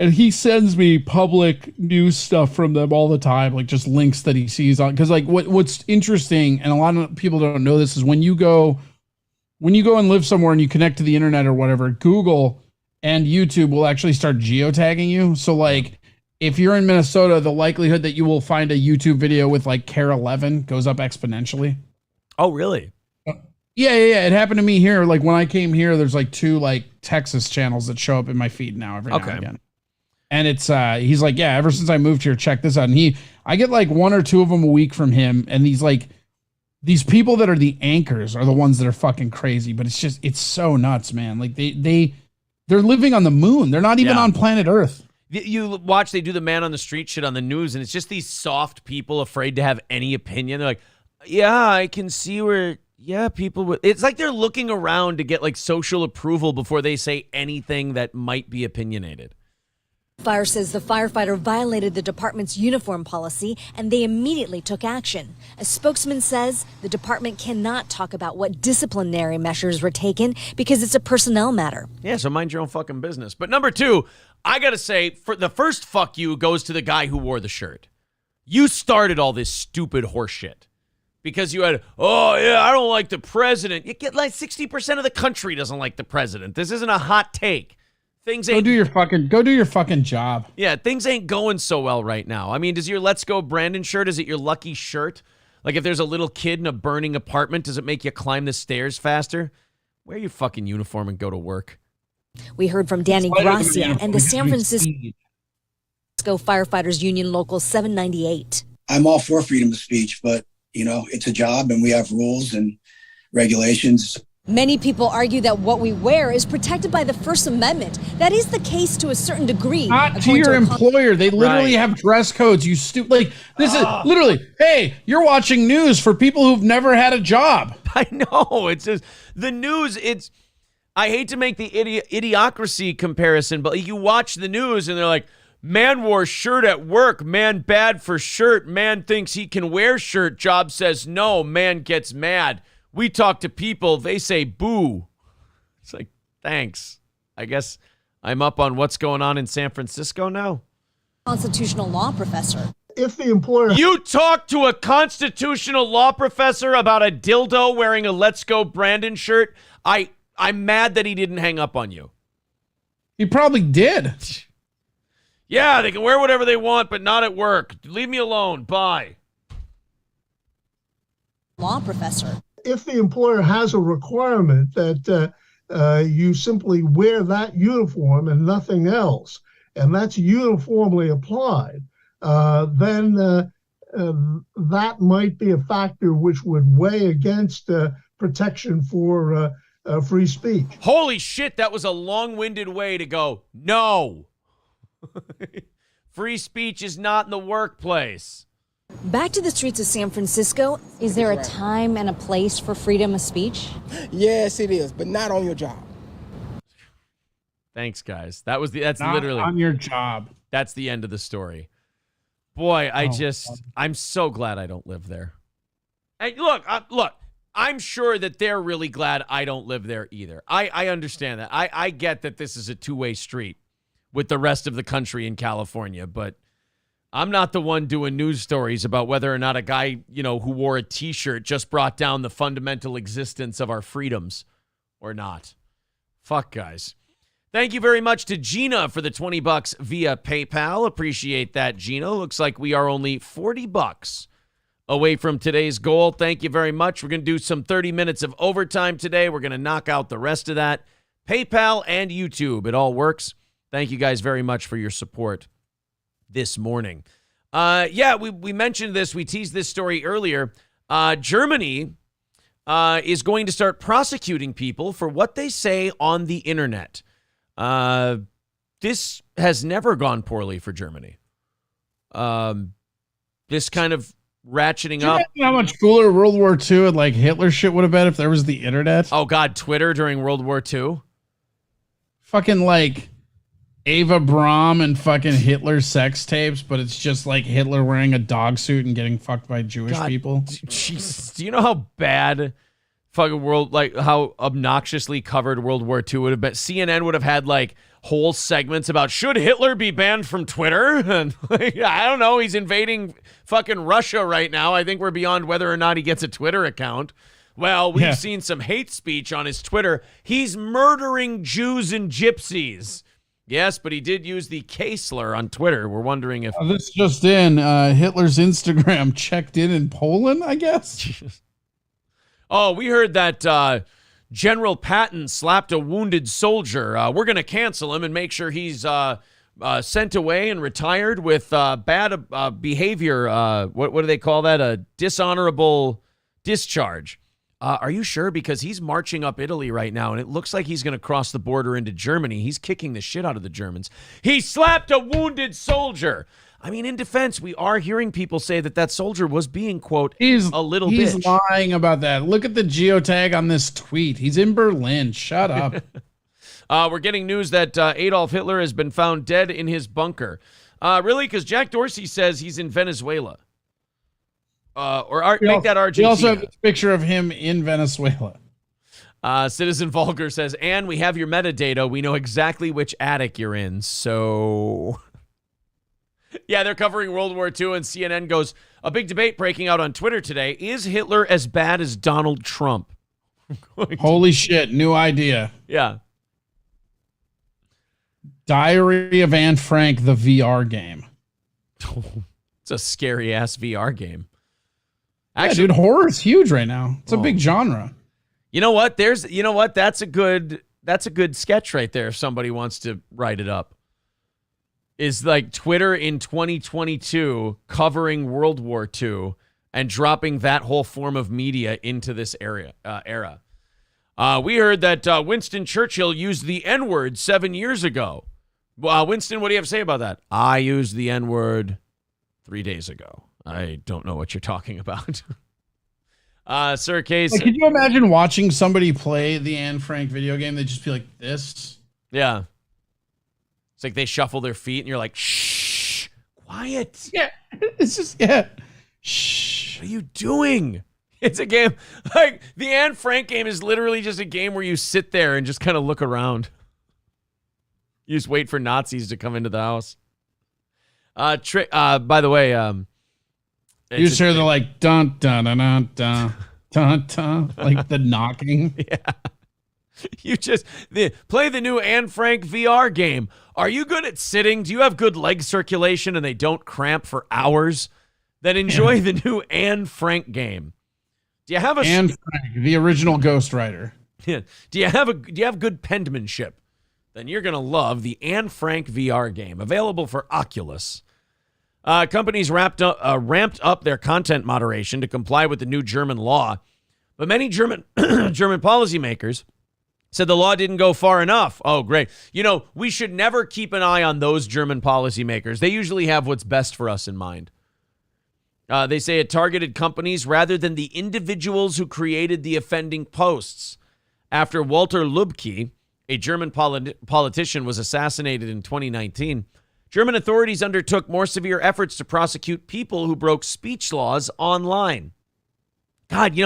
And he sends me public news stuff from them all the time, like just links that he sees on. Because like what's interesting, and a lot of people don't know this, is when you go and live somewhere and you connect to the internet or whatever, Google and YouTube will actually start geotagging you. So like if you're in Minnesota, the likelihood that you will find a YouTube video with like Care 11 goes up exponentially. Oh, really? Yeah. It happened to me here. Like when I came here, there's like 2 like Texas channels that show up in my feed now every now and again. And it's he's like, yeah, ever since I moved here, check this out. And I get like 1 or 2 of them a week from him. And these people that are the anchors are the ones that are fucking crazy. But it's so nuts, man. Like they're living on the moon. They're not even on planet Earth. You watch, they do the man on the street shit on the news, and it's just these soft people afraid to have any opinion. They're like, yeah, I can see where, people would. It's like they're looking around to get like social approval before they say anything that might be opinionated. Fire says the firefighter violated the department's uniform policy and they immediately took action. A spokesman says the department cannot talk about what disciplinary measures were taken because it's a personnel matter. Yeah, so mind your own fucking business. But number 2, I got to say, for the first fuck you goes to the guy who wore the shirt. You started all this stupid horse shit. Because you had, I don't like the president. You get like 60% of the country doesn't like the president. This isn't a hot take. Things ain't. Go do your fucking job. Yeah, things ain't going so well right now. I mean, does your Let's Go Brandon shirt, is it your lucky shirt? Like if there's a little kid in a burning apartment, does it make you climb the stairs faster? Wear your fucking uniform and go to work. We heard from Danny Gracia and the San Francisco Firefighters Union Local 798. I'm all for freedom of speech, but it's a job and we have rules and regulations. Many people argue that what we wear is protected by the First Amendment. That is the case to a certain degree. Not to your employer. They literally have dress codes. You stupid. Like, this is literally, hey, you're watching news for people who've never had a job. I know. It's just the news. I hate to make the idiocracy comparison, but you watch the news and they're like, man wore shirt at work. Man bad for shirt. Man thinks he can wear shirt. Job says no. Man gets mad. We talk to people. They say boo. It's like, thanks. I guess I'm up on what's going on in San Francisco now. Constitutional law professor. If the employer... You talk to a constitutional law professor about a dildo wearing a Let's Go Brandon shirt. I'm mad that he didn't hang up on you. He probably did. Yeah, they can wear whatever they want, but not at work. Leave me alone. Bye. Law professor. If the employer has a requirement that you simply wear that uniform and nothing else, and that's uniformly applied, then that might be a factor which would weigh against protection for free speech. Holy shit, that was a long-winded way to go, no. Free speech is not in the workplace. Back to the streets of San Francisco. Is there a time and a place for freedom of speech? Yes, it is, but not on your job. Thanks, guys. That's Not literally on your job. That's the end of the story. Boy, I'm so glad I don't live there. And look, I'm sure that they're really glad I don't live there either. I understand that. I get that this is a two-way street with the rest of the country in California, but I'm not the one doing news stories about whether or not a guy, who wore a T-shirt just brought down the fundamental existence of our freedoms or not. Fuck, guys. Thank you very much to Gina for the $20 via PayPal. Appreciate that, Gina. Looks like we are only $40 away from today's goal. Thank you very much. We're going to do some 30 minutes of overtime today. We're going to knock out the rest of that. PayPal and YouTube, it all works. Thank you guys very much for your support this morning. We mentioned this. We teased this story earlier. Germany is going to start prosecuting people for what they say on the internet. This has never gone poorly for Germany. This kind of ratcheting up. How much cooler World War II and like Hitler shit would have been if there was the internet? Oh God, Twitter during World War II. Fucking like Ava Braun and fucking Hitler sex tapes, but it's just like Hitler wearing a dog suit and getting fucked by Jewish people. Jesus, do you know how bad fucking how obnoxiously covered World War II would have been? CNN would have had like whole segments about should Hitler be banned from Twitter? And I don't know, he's invading fucking Russia right now. I think we're beyond whether or not he gets a Twitter account. Well, we've seen some hate speech on his Twitter. He's murdering Jews and gypsies. Yes, but he did use the K slur on Twitter. We're wondering if this just in, Hitler's Instagram checked in Poland, I guess. Oh, we heard that General Patton slapped a wounded soldier. We're going to cancel him and make sure he's sent away and retired with bad behavior. What do they call that? A dishonorable discharge. Are you sure? Because he's marching up Italy right now, and it looks like he's going to cross the border into Germany. He's kicking the shit out of the Germans. He slapped a wounded soldier. I mean, in defense, we are hearing people say that soldier was being, quote, a little bitch. He's lying about that. Look at the geotag on this tweet. He's in Berlin. Shut up. We're getting news that Adolf Hitler has been found dead in his bunker. Really? Because Jack Dorsey says he's in Venezuela. Make that Argentina. We also have a picture of him in Venezuela. Citizen Vulgar says, and we have your metadata. We know exactly which attic you're in. So, yeah, they're covering World War II, and CNN goes, a big debate breaking out on Twitter today. Is Hitler as bad as Donald Trump? Holy shit, new idea. Yeah. Diary of Anne Frank, the VR game. It's a scary-ass VR game. Actually, dude, horror is huge right now. It's a big genre. You know what? That's a good sketch right there if somebody wants to write it up. Is like Twitter in 2022 covering World War II and dropping that whole form of media into this era. We heard that Winston Churchill used the N-word 7 years ago. Winston, what do you have to say about that? I used the N-word 3 days ago. I don't know what you're talking about. Sir Case. Like, could you imagine watching somebody play the Anne Frank video game? They'd just be like this. Yeah. It's like they shuffle their feet and you're like, shh, quiet. Yeah. It's just, shh. What are you doing? It's a game. Like, the Anne Frank game is literally just a game where you sit there and just kind of look around. You just wait for Nazis to come into the house. By the way, you just hear the like dun dun dun dun dun dun dun, like the knocking. Yeah. You just play the new Anne Frank VR game. Are you good at sitting? Do you have good leg circulation and they don't cramp for hours? Then enjoy the new Anne Frank game. Do you have Anne Frank, the original Ghost Rider? Yeah. Do you have good penmanship? Then you're gonna love the Anne Frank VR game, available for Oculus. Companies ramped up their content moderation to comply with the new German law. But many German policymakers said the law didn't go far enough. Oh, great. We should never keep an eye on those German policymakers. They usually have what's best for us in mind. They say it targeted companies rather than the individuals who created the offending posts. After Walter Lübcke, a German politician, was assassinated in 2019, German authorities undertook more severe efforts to prosecute people who broke speech laws online. God,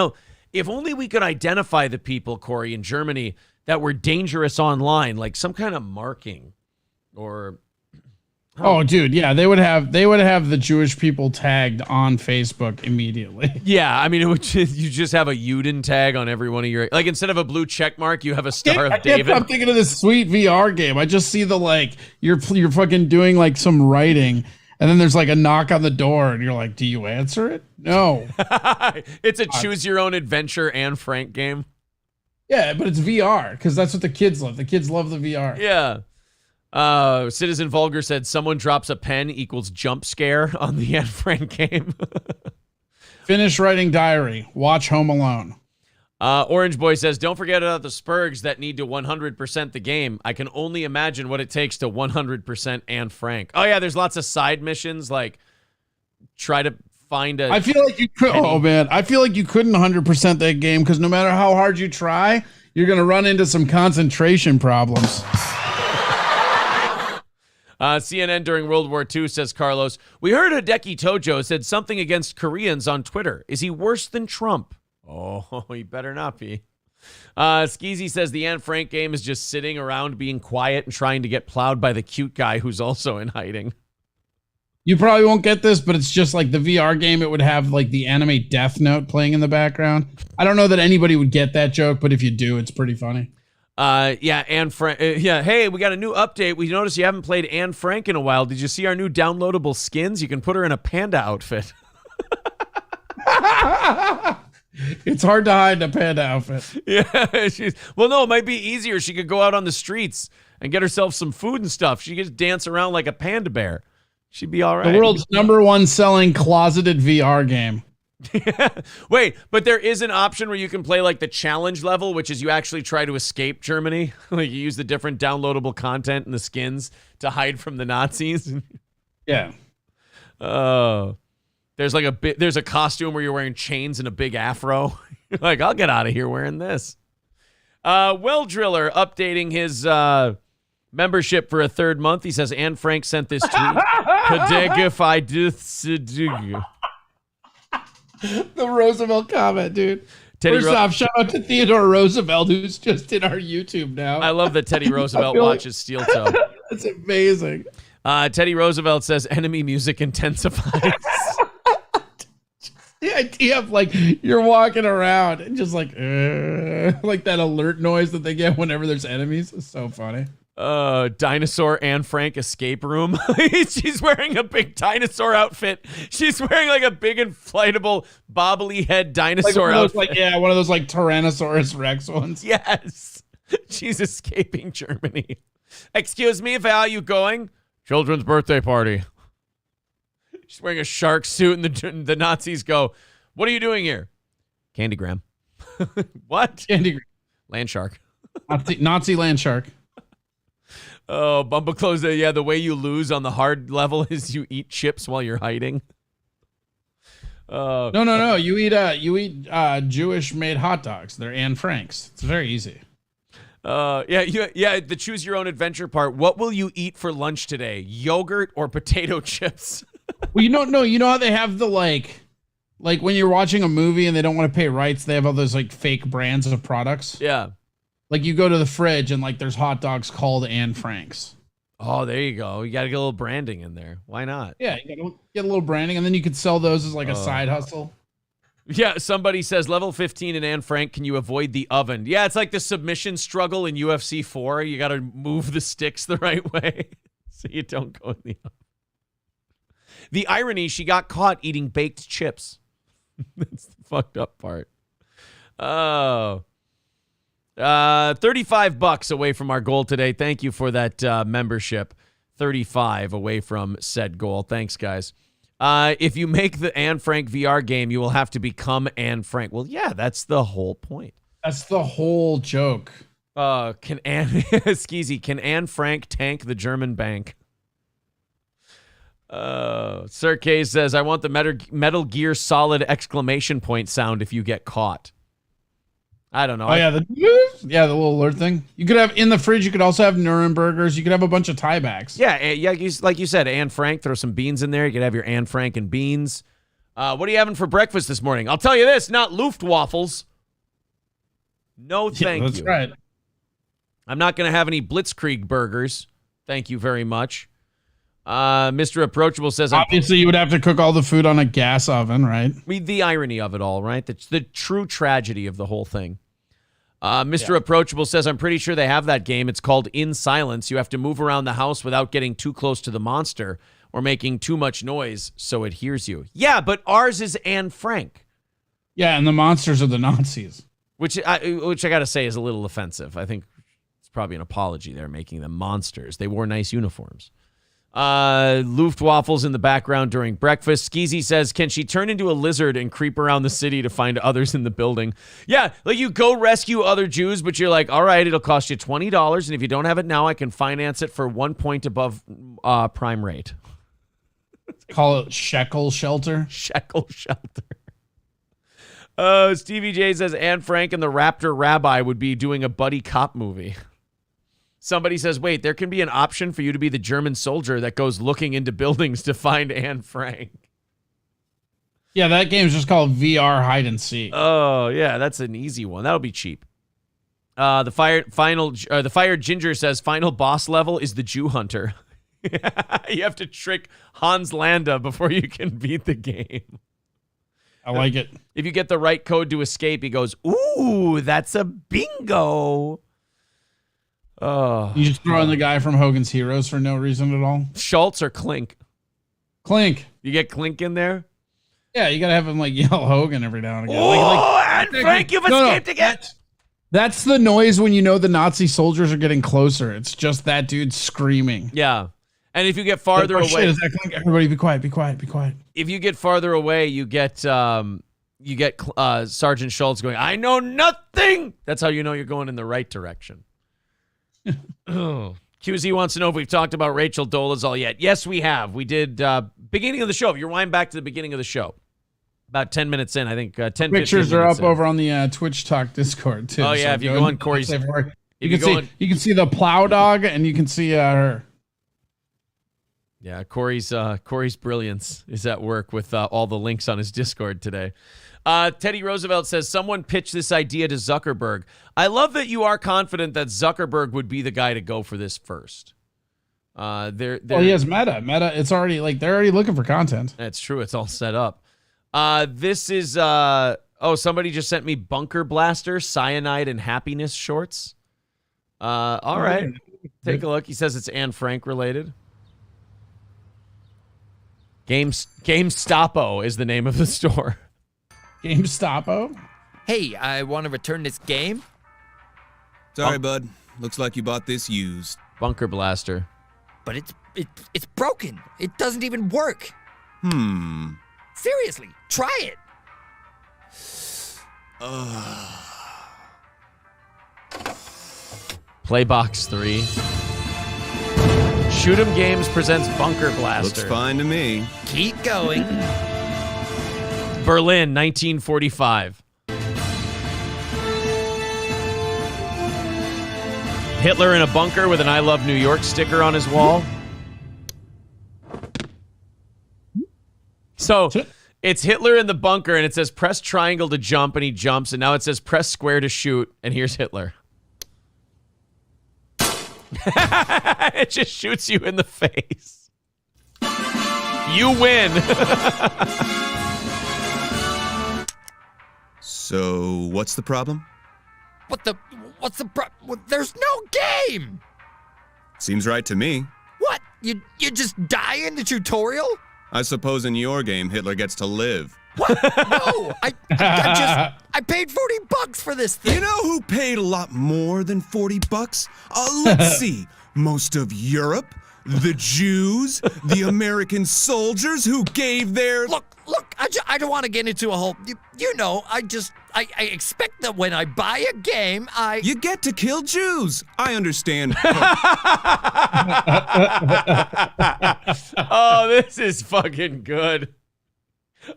if only we could identify the people, Corey, in Germany that were dangerous online, like some kind of marking or... Oh, dude, yeah, they would have the Jewish people tagged on Facebook immediately. Yeah, I mean, you just have a Juden tag on every one of your, like, instead of a blue check mark, you have a Star of David. I'm thinking of this sweet VR game. I just see you're fucking doing like some writing, and then there's like a knock on the door, and you're like, do you answer it? No. It's a choose your own adventure Anne Frank game. Yeah, but it's VR because that's what the kids love. The kids love the VR. Yeah. Citizen Vulgar said someone drops a pen equals jump scare on the Anne Frank game. Finish writing diary. Watch Home Alone. Orange Boy says, don't forget about the Spurgs that need to 100% the game. I can only imagine what it takes to 100% Anne Frank. Oh, yeah, there's lots of side missions, like try to find a... I feel like you could... Oh, man. I feel like you couldn't 100% that game because no matter how hard you try, you're going to run into some concentration problems. CNN during World War II, says Carlos, we heard Hideki Tojo said something against Koreans on Twitter. Is he worse than Trump? Oh, he better not be. Skeezy says the Anne Frank game is just sitting around being quiet and trying to get plowed by the cute guy who's also in hiding. You probably won't get this, but it's just like the VR game. It would have like the anime Death Note playing in the background. I don't know that anybody would get that joke, but if you do, it's pretty funny. Yeah, Anne Frank. Yeah, hey, we got a new update. We noticed you haven't played Anne Frank in a while. Did you see our new downloadable skins? You can put her in a panda outfit. It's hard to hide a panda outfit. Yeah, well, no, it might be easier. She could go out on the streets and get herself some food and stuff. She could just dance around like a panda bear. She'd be all right. The world's #1 selling closeted VR game. Wait, but there is an option where you can play like the challenge level, which is you actually try to escape Germany. Like you use the different downloadable content and the skins to hide from the Nazis. Yeah. Oh, there's like there's a costume where you're wearing chains and a big afro. You're like, I'll get out of here wearing this. Well Driller updating his membership for a third month. He says Anne Frank sent this tweet. The Roosevelt comment, dude. First off, shout out to Theodore Roosevelt, who's just in our YouTube now. I love that Teddy Roosevelt watches Steel Toe. That's amazing. Teddy Roosevelt says enemy music intensifies. The idea of like you're walking around and just like that alert noise that they get whenever there's enemies is so funny. Dinosaur Anne Frank escape room. She's wearing a big dinosaur outfit. She's wearing like a big inflatable bobbly head dinosaur outfit. One of those like Tyrannosaurus Rex ones. Yes. She's escaping Germany. Excuse me, where are you going? Children's birthday party. She's wearing a shark suit and the Nazis go, what are you doing here? Candygram. What? Candygram. Land shark. Nazi land shark. Oh, Bumba Close. Yeah, the way you lose on the hard level is you eat chips while you're hiding. No. You eat Jewish made hot dogs. They're Anne Franks. It's very easy. The choose your own adventure part. What will you eat for lunch today? Yogurt or potato chips? Well, you know how they have the like when you're watching a movie and they don't want to pay rights, they have all those like fake brands of products. Yeah. Like you go to the fridge and like there's hot dogs called Anne Franks. Oh, there you go. You got to get a little branding in there. Why not? Yeah, you got to get a little branding and then you could sell those as like a side hustle. Yeah, somebody says level 15 in Anne Frank, can you avoid the oven? Yeah, it's like the submission struggle in UFC 4. You got to move the sticks the right way so you don't go in the oven. The irony, she got caught eating baked chips. That's the fucked up part. Oh. $35 away from our goal today. Thank you for that membership. 35 away from said goal. Thanks, guys. If you make the Anne Frank VR game, you will have to become Anne Frank. Well, yeah, that's the whole point. That's the whole joke. Can Anne Frank tank the German bank? Sir K says, I want the Metal Gear Solid exclamation point sound if you get caught. I don't know. Oh, yeah, the little alert thing. You could have in the fridge. You could also have Nurembergers. You could have a bunch of tiebacks. Yeah, like you said, Anne Frank. Throw some beans in there. You could have your Anne Frank and beans. What are you having for breakfast this morning? I'll tell you this: not Luftwaffles. No, thank you. That's right. I'm not going to have any Blitzkrieg burgers. Thank you very much. Mr. Approachable says, obviously you would have to cook all the food on a gas oven, right? The irony of it all, right? The true tragedy of the whole thing. Mr. Approachable says, I'm pretty sure they have that game. It's called In Silence. You have to move around the house without getting too close to the monster or making too much noise so it hears you. Yeah, but ours is Anne Frank. Yeah, and the monsters are the Nazis. Which I got to say is a little offensive. I think it's probably an apology there, making them monsters. They wore nice uniforms. Luftwaffles in the background during breakfast. Skeezy says, can she turn into a lizard and creep around the city to find others in the building? Yeah, like you go rescue other Jews, but you're like, all right, it'll cost you $20, and if you don't have it now, I can finance it for 1 point above prime rate. Call it Shekel Shelter. Shekel Shelter. Stevie J says, Anne Frank and the Raptor Rabbi would be doing a buddy cop movie. Somebody says, wait, there can be an option for you to be the German soldier that goes looking into buildings to find Anne Frank. Yeah, that game's just called VR Hide and Seek. Oh, yeah, that's an easy one. That'll be cheap. The Fire Ginger says, final boss level is the Jew Hunter. You have to trick Hans Landa before you can beat the game. I like it. If you get the right code to escape, he goes, ooh, that's a bingo. Oh, you just throw in the guy from Hogan's Heroes for no reason at all. Schultz or Clink? Clink. You get Clink in there? Yeah, you gotta have him like yell Hogan every now and again. Oh, and Frank, you've escaped again. That's the noise when you know the Nazi soldiers are getting closer. It's just that dude screaming. Yeah. And if you get farther away, shit, is that Clink? Everybody be quiet, be quiet, be quiet. If you get farther away, you get Sergeant Schultz going, I know nothing. That's how you know you're going in the right direction. QZ wants to know if we've talked about Rachel Dolezal yet. Yes, we have. We did beginning of the show. If you rewind back to the beginning of the show, about 10 minutes in, I think 10 pictures are up over on the Twitch Talk Discord too. Oh yeah, so if you go on Corey's, you can see the plow dog and you can see her. Yeah, Corey's brilliance is at work with all the links on his Discord today. Teddy Roosevelt says, someone pitched this idea to Zuckerberg. I love that you are confident that Zuckerberg would be the guy to go for this first. He has Meta. It's already like they're already looking for content. That's true. It's all set up. This is somebody just sent me Bunker Blaster, Cyanide, and Happiness shorts. All right. Take a look. He says it's Anne Frank related. GameStopo is the name of the store. GameStopo? Hey, I want to return this game. Sorry, bud. Looks like you bought this used. Bunker Blaster. But it's broken. It doesn't even work. Seriously, try it. Playbox 3. Shoot 'em Games presents Bunker Blaster. Looks fine to me. Keep going. Berlin, 1945. Hitler in a bunker with an I Love New York sticker on his wall. So it's Hitler in the bunker, and it says press triangle to jump, and he jumps, and now it says press square to shoot, and here's Hitler. It just shoots you in the face. You win. So, what's the problem? What's the problem? There's no game. Seems right to me. What? You just die in the tutorial? I suppose in your game, Hitler gets to live. What? No, I paid $40 for this thing. You know who paid a lot more than $40? Let's see. Most of Europe, The Jews? The American soldiers who gave their... Look, I don't want to get into a whole... You know, I expect that when I buy a game, You get to kill Jews. I understand. Oh, this is fucking good.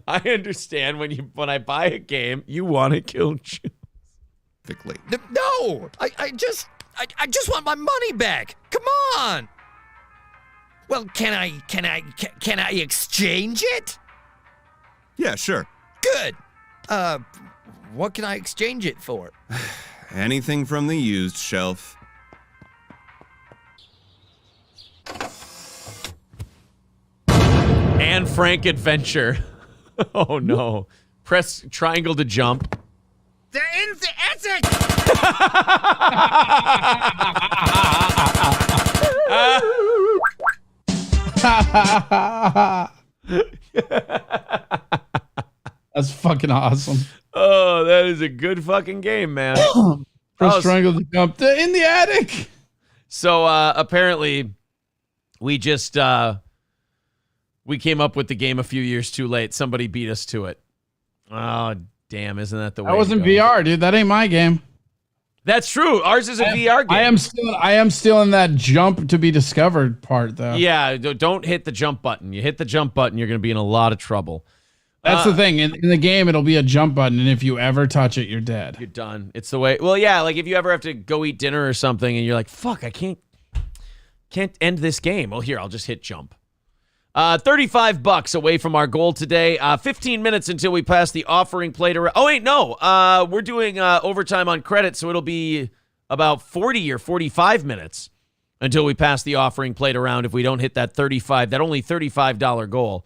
I understand when I buy a game, you want to kill Jews. No, I just want my money back. Come on. Well, can I exchange it? Yeah, sure. Good. What can I exchange it for? Anything from the used shelf. Anne Frank adventure. Oh no. Press triangle to jump. They're in the Essex! That's fucking awesome. Oh, that is a good fucking game, man. Press triangle to jump in the attic. So apparently we just we came up with the game a few years too late. Somebody beat us to it. Oh, damn, isn't that the way? That wasn't VR, dude. That ain't my game. That's true. Ours is a VR game. I am still in that jump to be discovered part, though. Yeah, don't hit the jump button. You hit the jump button, you're going to be in a lot of trouble. That's the thing. In the game, it'll be a jump button, and if you ever touch it, you're dead. You're done. It's the way. Well, yeah, like if you ever have to go eat dinner or something, and you're like, "Fuck, I can't end this game." Well, here, I'll just hit jump. $35 away from our goal today. 15 minutes until we pass the offering plate around. Oh, wait, no. We're doing overtime on credit, so it'll be about 40 or 45 minutes until we pass the offering plate around if we don't hit that only $35 goal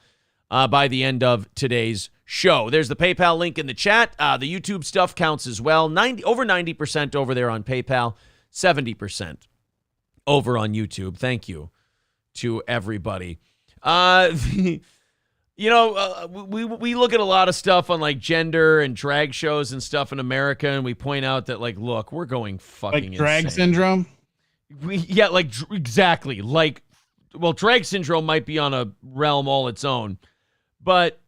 by the end of today's show. There's the PayPal link in the chat. The YouTube stuff counts as well. Over 90% over there on PayPal, 70% over on YouTube. Thank you to everybody. We look at a lot of stuff on like gender and drag shows and stuff in America, and we point out that like, look, we're going fucking like drag insane. syndrome. Exactly. Like, well, drag syndrome might be on a realm all its own, but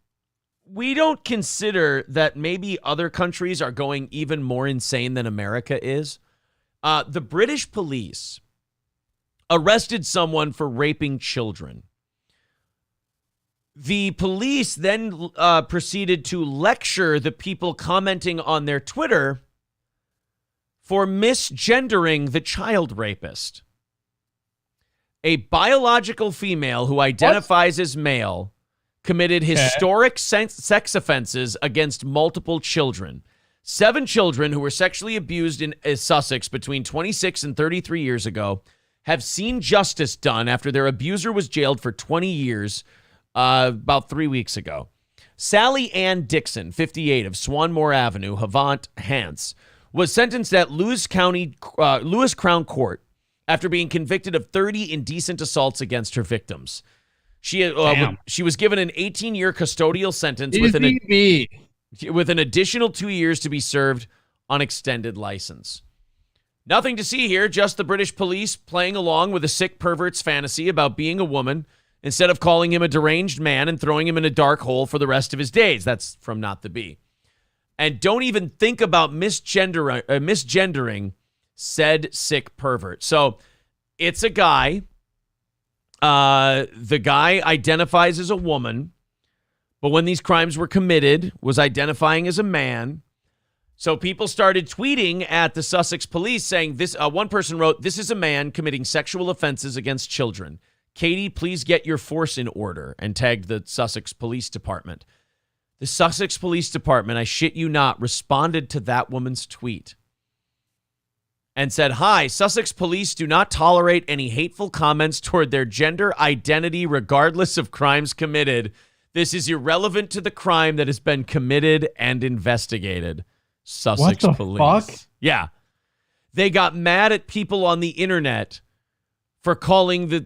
we don't consider that maybe other countries are going even more insane than America is. The British police arrested someone for raping children. The police then proceeded to lecture the people commenting on their Twitter for misgendering the child rapist. A biological female who identifies as male committed historic sex offenses against multiple children. 7 children who were sexually abused in Sussex between 26 and 33 years ago have seen justice done after their abuser was jailed for 20 years about 3 weeks ago. Sally Ann Dixon, 58, of Swanmore Avenue, Havant, Hants, was sentenced at Lewis Crown Court after being convicted of 30 indecent assaults against her victims. She was given an 18-year custodial sentence with an additional 2 years to be served on extended license. Nothing to see here, just the British police playing along with a sick pervert's fantasy about being a woman instead of calling him a deranged man and throwing him in a dark hole for the rest of his days. That's from Not the Bee. And don't even think about misgendering said sick pervert. So it's a guy. The guy identifies as a woman, but when these crimes were committed, was identifying as a man. So people started tweeting at the Sussex police saying this. One person wrote, "This is a man committing sexual offenses against children. Katie, please get your force in order," and tagged the Sussex Police Department. The Sussex Police Department, I shit you not, responded to that woman's tweet and said, "Hi, Sussex Police do not tolerate any hateful comments toward their gender identity regardless of crimes committed. This is irrelevant to the crime that has been committed and investigated." Sussex Police. Fuck? Yeah. They got mad at people on the internet for calling the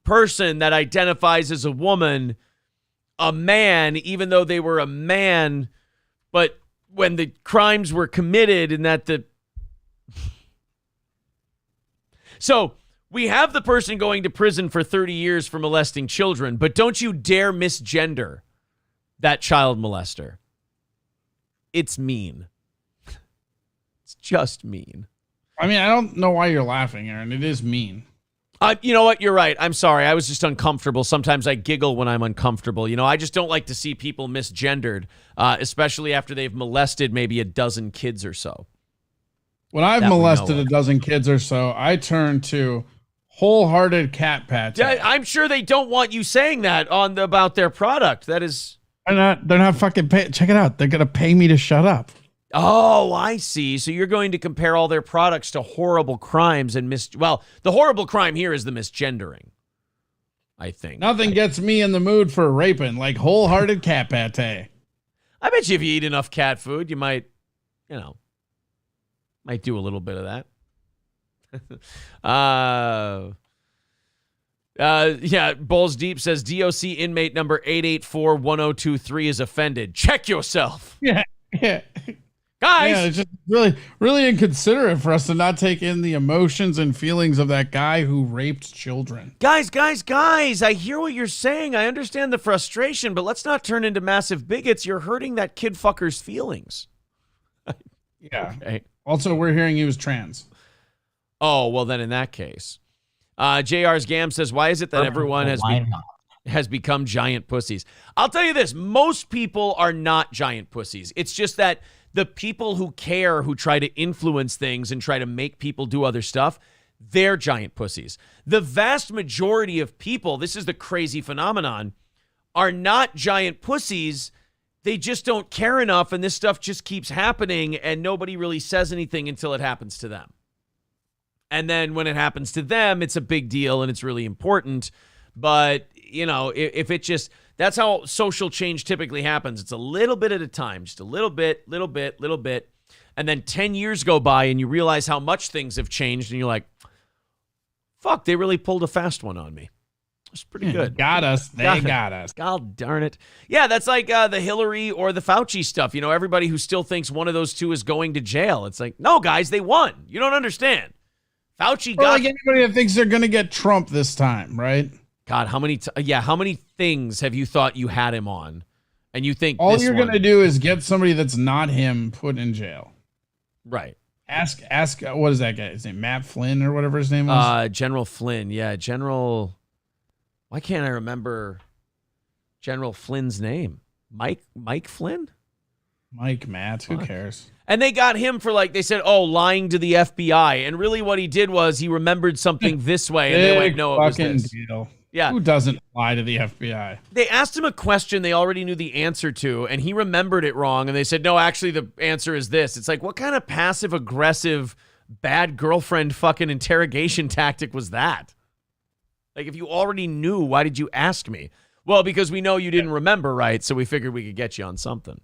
person that identifies as a woman a man, even though they were a man, but when the crimes were committed and that so We have the person going to prison for 30 years for molesting children, but don't you dare misgender that child molester. It's mean. It's just mean. I mean, I don't know why you're laughing, Aaron. It is mean. You know what? You're right. I'm sorry. I was just uncomfortable. Sometimes I giggle when I'm uncomfortable. You know, I just don't like to see people misgendered, especially after they've molested maybe a dozen kids or so. When I've molested a dozen kids or so, I turn to wholehearted cat pat. I'm sure they don't want you saying that about their product. That is... They're not fucking check it out. They're going to pay me to shut up. Oh, I see. So you're going to compare all their products to horrible crimes and well, the horrible crime here is the misgendering, I think. Nothing gets me in the mood for raping like wholehearted cat pate. I bet you if you eat enough cat food, you might do a little bit of that. Yeah, Balls Deep says DOC inmate number 8841023 is offended. Check yourself. Yeah. Guys. Yeah, it's just really inconsiderate for us to not take in the emotions and feelings of that guy who raped children. Guys, I hear what you're saying. I understand the frustration, but let's not turn into massive bigots. You're hurting that kid fucker's feelings. Yeah. Okay. Also, we're hearing he was trans. Oh, well, then in that case. JR's Gam says, why is it that everyone has become giant pussies? I'll tell you this. Most people are not giant pussies. It's just that the people who care, who try to influence things and try to make people do other stuff, they're giant pussies. The vast majority of people, this is the crazy phenomenon, are not giant pussies. They just don't care enough, and this stuff just keeps happening, and nobody really says anything until it happens to them. And then when it happens to them, it's a big deal and it's really important. But, you know, if it just, that's how social change typically happens. It's a little bit at a time, just a little bit. And then 10 years go by and you realize how much things have changed and you're like, fuck, they really pulled a fast one on me. It's pretty good. Got us. They got us. God darn it. Yeah, that's like the Hillary or the Fauci stuff. You know, everybody who still thinks one of those two is going to jail. It's like, no, guys, they won. You don't understand. Fauci got like anybody that thinks they're going to get Trump this time, right? God, how many things have you thought you had him on? And you think all you're going to do is get somebody that's not him put in jail. Right. Ask what is that guy? His name Matt Flynn or whatever his name was? General Flynn. Yeah, General. Why can't I remember General Flynn's name? Mike Flynn? Matt, who cares? And they got him for they said, lying to the FBI. And really what he did was he remembered something this way. And they went, no, it was this. Deal. Yeah. Who doesn't lie to the FBI? They asked him a question they already knew the answer to, and he remembered it wrong. And they said, no, actually, the answer is this. It's like, what kind of passive-aggressive, bad girlfriend fucking interrogation tactic was that? Like, if you already knew, why did you ask me? Well, because we know you didn't remember, right? So we figured we could get you on something.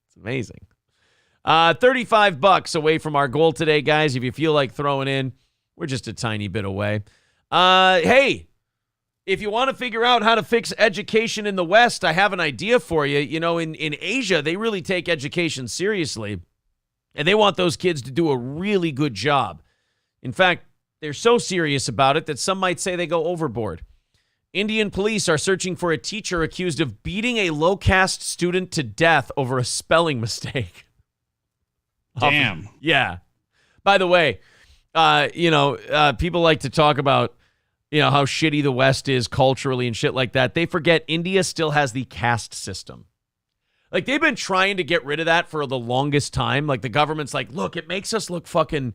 It's amazing. $35 away from our goal today, guys. If you feel like throwing in, we're just a tiny bit away. Hey, if you want to figure out how to fix education in the West, I have an idea for you. You know, in Asia, they really take education seriously, and they want those kids to do a really good job. In fact, they're so serious about it that some might say they go overboard. Indian police are searching for a teacher accused of beating a low-caste student to death over a spelling mistake. Damn. Yeah. By the way, people like to talk about, how shitty the West is culturally and shit like that. They forget India still has the caste system. Like, they've been trying to get rid of that for the longest time. Like, the government's like, look, it makes us look fucking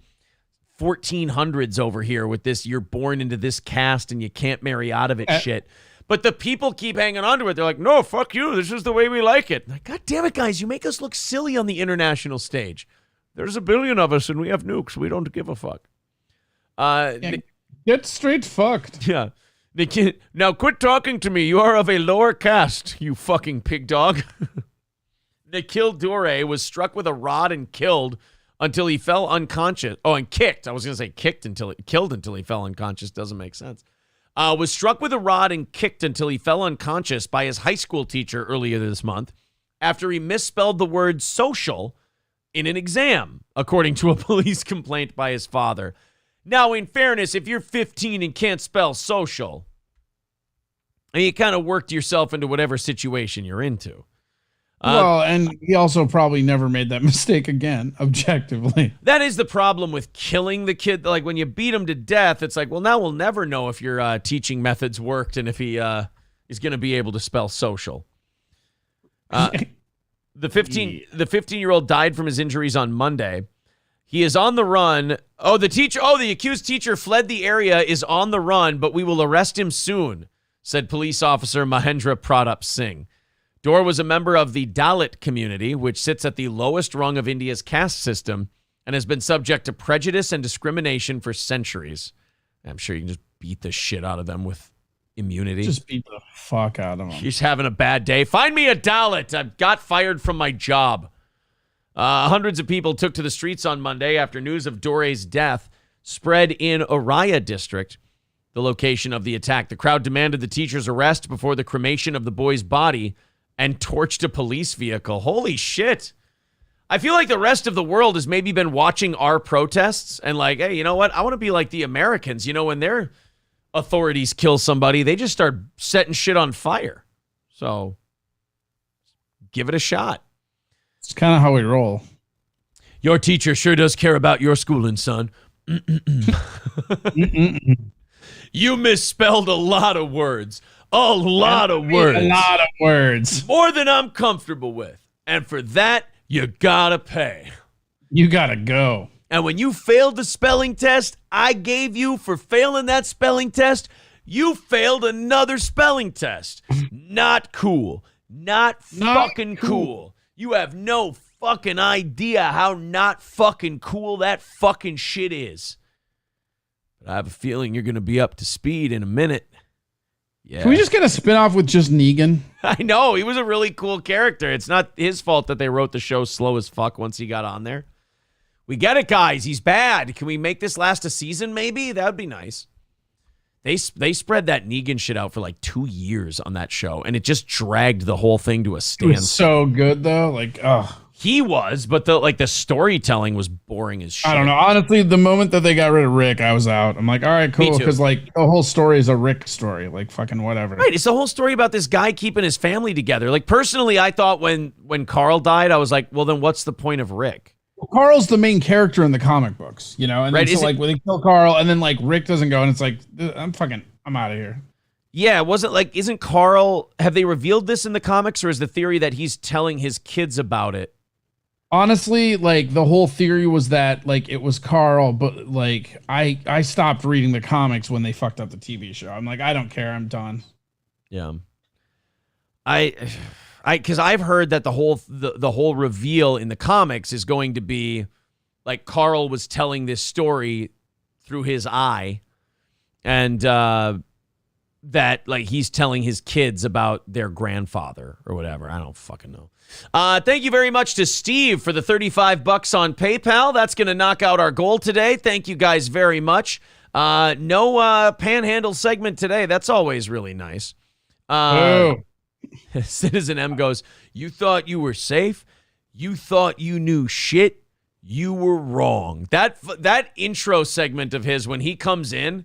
1400s over here with this, you're born into this caste and you can't marry out of it shit. But the people keep hanging on to it. They're like, no, fuck you. This is the way we like it. Like, God damn it, guys. You make us look silly on the international stage. There's a billion of us and we have nukes. We don't give a fuck. Get straight fucked. Yeah. Now quit talking to me. You are of a lower caste, you fucking pig dog. Nikhil Dure was struck with a rod and killed until he fell unconscious. Oh, and kicked. I was going to say killed until he fell unconscious. Doesn't make sense. Was struck with a rod and kicked until he fell unconscious by his high school teacher earlier this month after he misspelled the word social in an exam, according to a police complaint by his father. Now, in fairness, if you're 15 and can't spell social, and you kind of worked yourself into whatever situation you're into. Well, and he also probably never made that mistake again, objectively. That is the problem with killing the kid. Like, when you beat him to death, it's like, well, now we'll never know if your teaching methods worked and if he is going to be able to spell social. The 15-year-old died from his injuries on Monday. He is on the run. The accused teacher fled the area, is on the run, but we will arrest him soon, said police officer Mahendra Pratap Singh. Dor was a member of the Dalit community, which sits at the lowest rung of India's caste system and has been subject to prejudice and discrimination for centuries. I'm sure you can just beat the shit out of them with immunity. Just beat the fuck out of them. He's having a bad day. Find me a Dalit. I got fired from my job. Hundreds of people took to the streets on Monday after news of Dore's death spread in Oraya district, the location of the attack. The crowd demanded the teacher's arrest before the cremation of the boy's body and torched a police vehicle. Holy shit. I feel like the rest of the world has maybe been watching our protests and like, hey, you know what? I want to be like the Americans. You know, when their authorities kill somebody, they just start setting shit on fire. So give it a shot. It's kind of how we roll. Your teacher sure does care about your schooling, son. You misspelled a lot of words. A lot of words. More than I'm comfortable with. And for that, you gotta pay. You gotta go. And when you failed the spelling test I gave you for failing that spelling test, you failed another spelling test. Not cool. Not fucking cool. You have no fucking idea how not fucking cool that fucking shit is. But I have a feeling you're going to be up to speed in a minute. Yeah. Can we just get a spinoff with just Negan? I know. He was a really cool character. It's not his fault that they wrote the show slow as fuck once he got on there. We get it, guys. He's bad. Can we make this last a season, maybe? That would be nice. They spread that Negan shit out for like 2 years on that show, and it just dragged the whole thing to a It standstill. was so good, though. Like, He was, but the storytelling was boring as shit. I don't know. Honestly, the moment that they got rid of Rick, I was out. I'm like, all right, Me cool. too. Because, like, the whole story is a Rick story. Like, fucking whatever. Right, it's the whole story about this guy keeping his family together. Like, personally, I thought when Carl died, I was like, well, then what's the point of Rick? Well, Carl's the main character in the comic books, you know? And Right, then, so, is it- like, when they kill Carl, and then, like, Rick doesn't go, and it's like, I'm out of here. Yeah, it wasn't like, isn't Carl, have they revealed this in the comics, or is the theory that he's telling his kids about it? Honestly, like, the whole theory was that, like, it was Carl, but, like, I stopped reading the comics when they fucked up the TV show. I'm like, I don't care. I'm done. Yeah. Because I've heard that the whole reveal in the comics is going to be like Carl was telling this story through his eye, and that like he's telling his kids about their grandfather or whatever. I don't fucking know. Thank you very much to Steve for the $35 on PayPal. That's going to knock out our goal today. Thank you guys very much. No panhandle segment today. That's always really nice. Citizen M goes, you thought you were safe? You thought you knew shit? You were wrong. That intro segment of his when he comes in,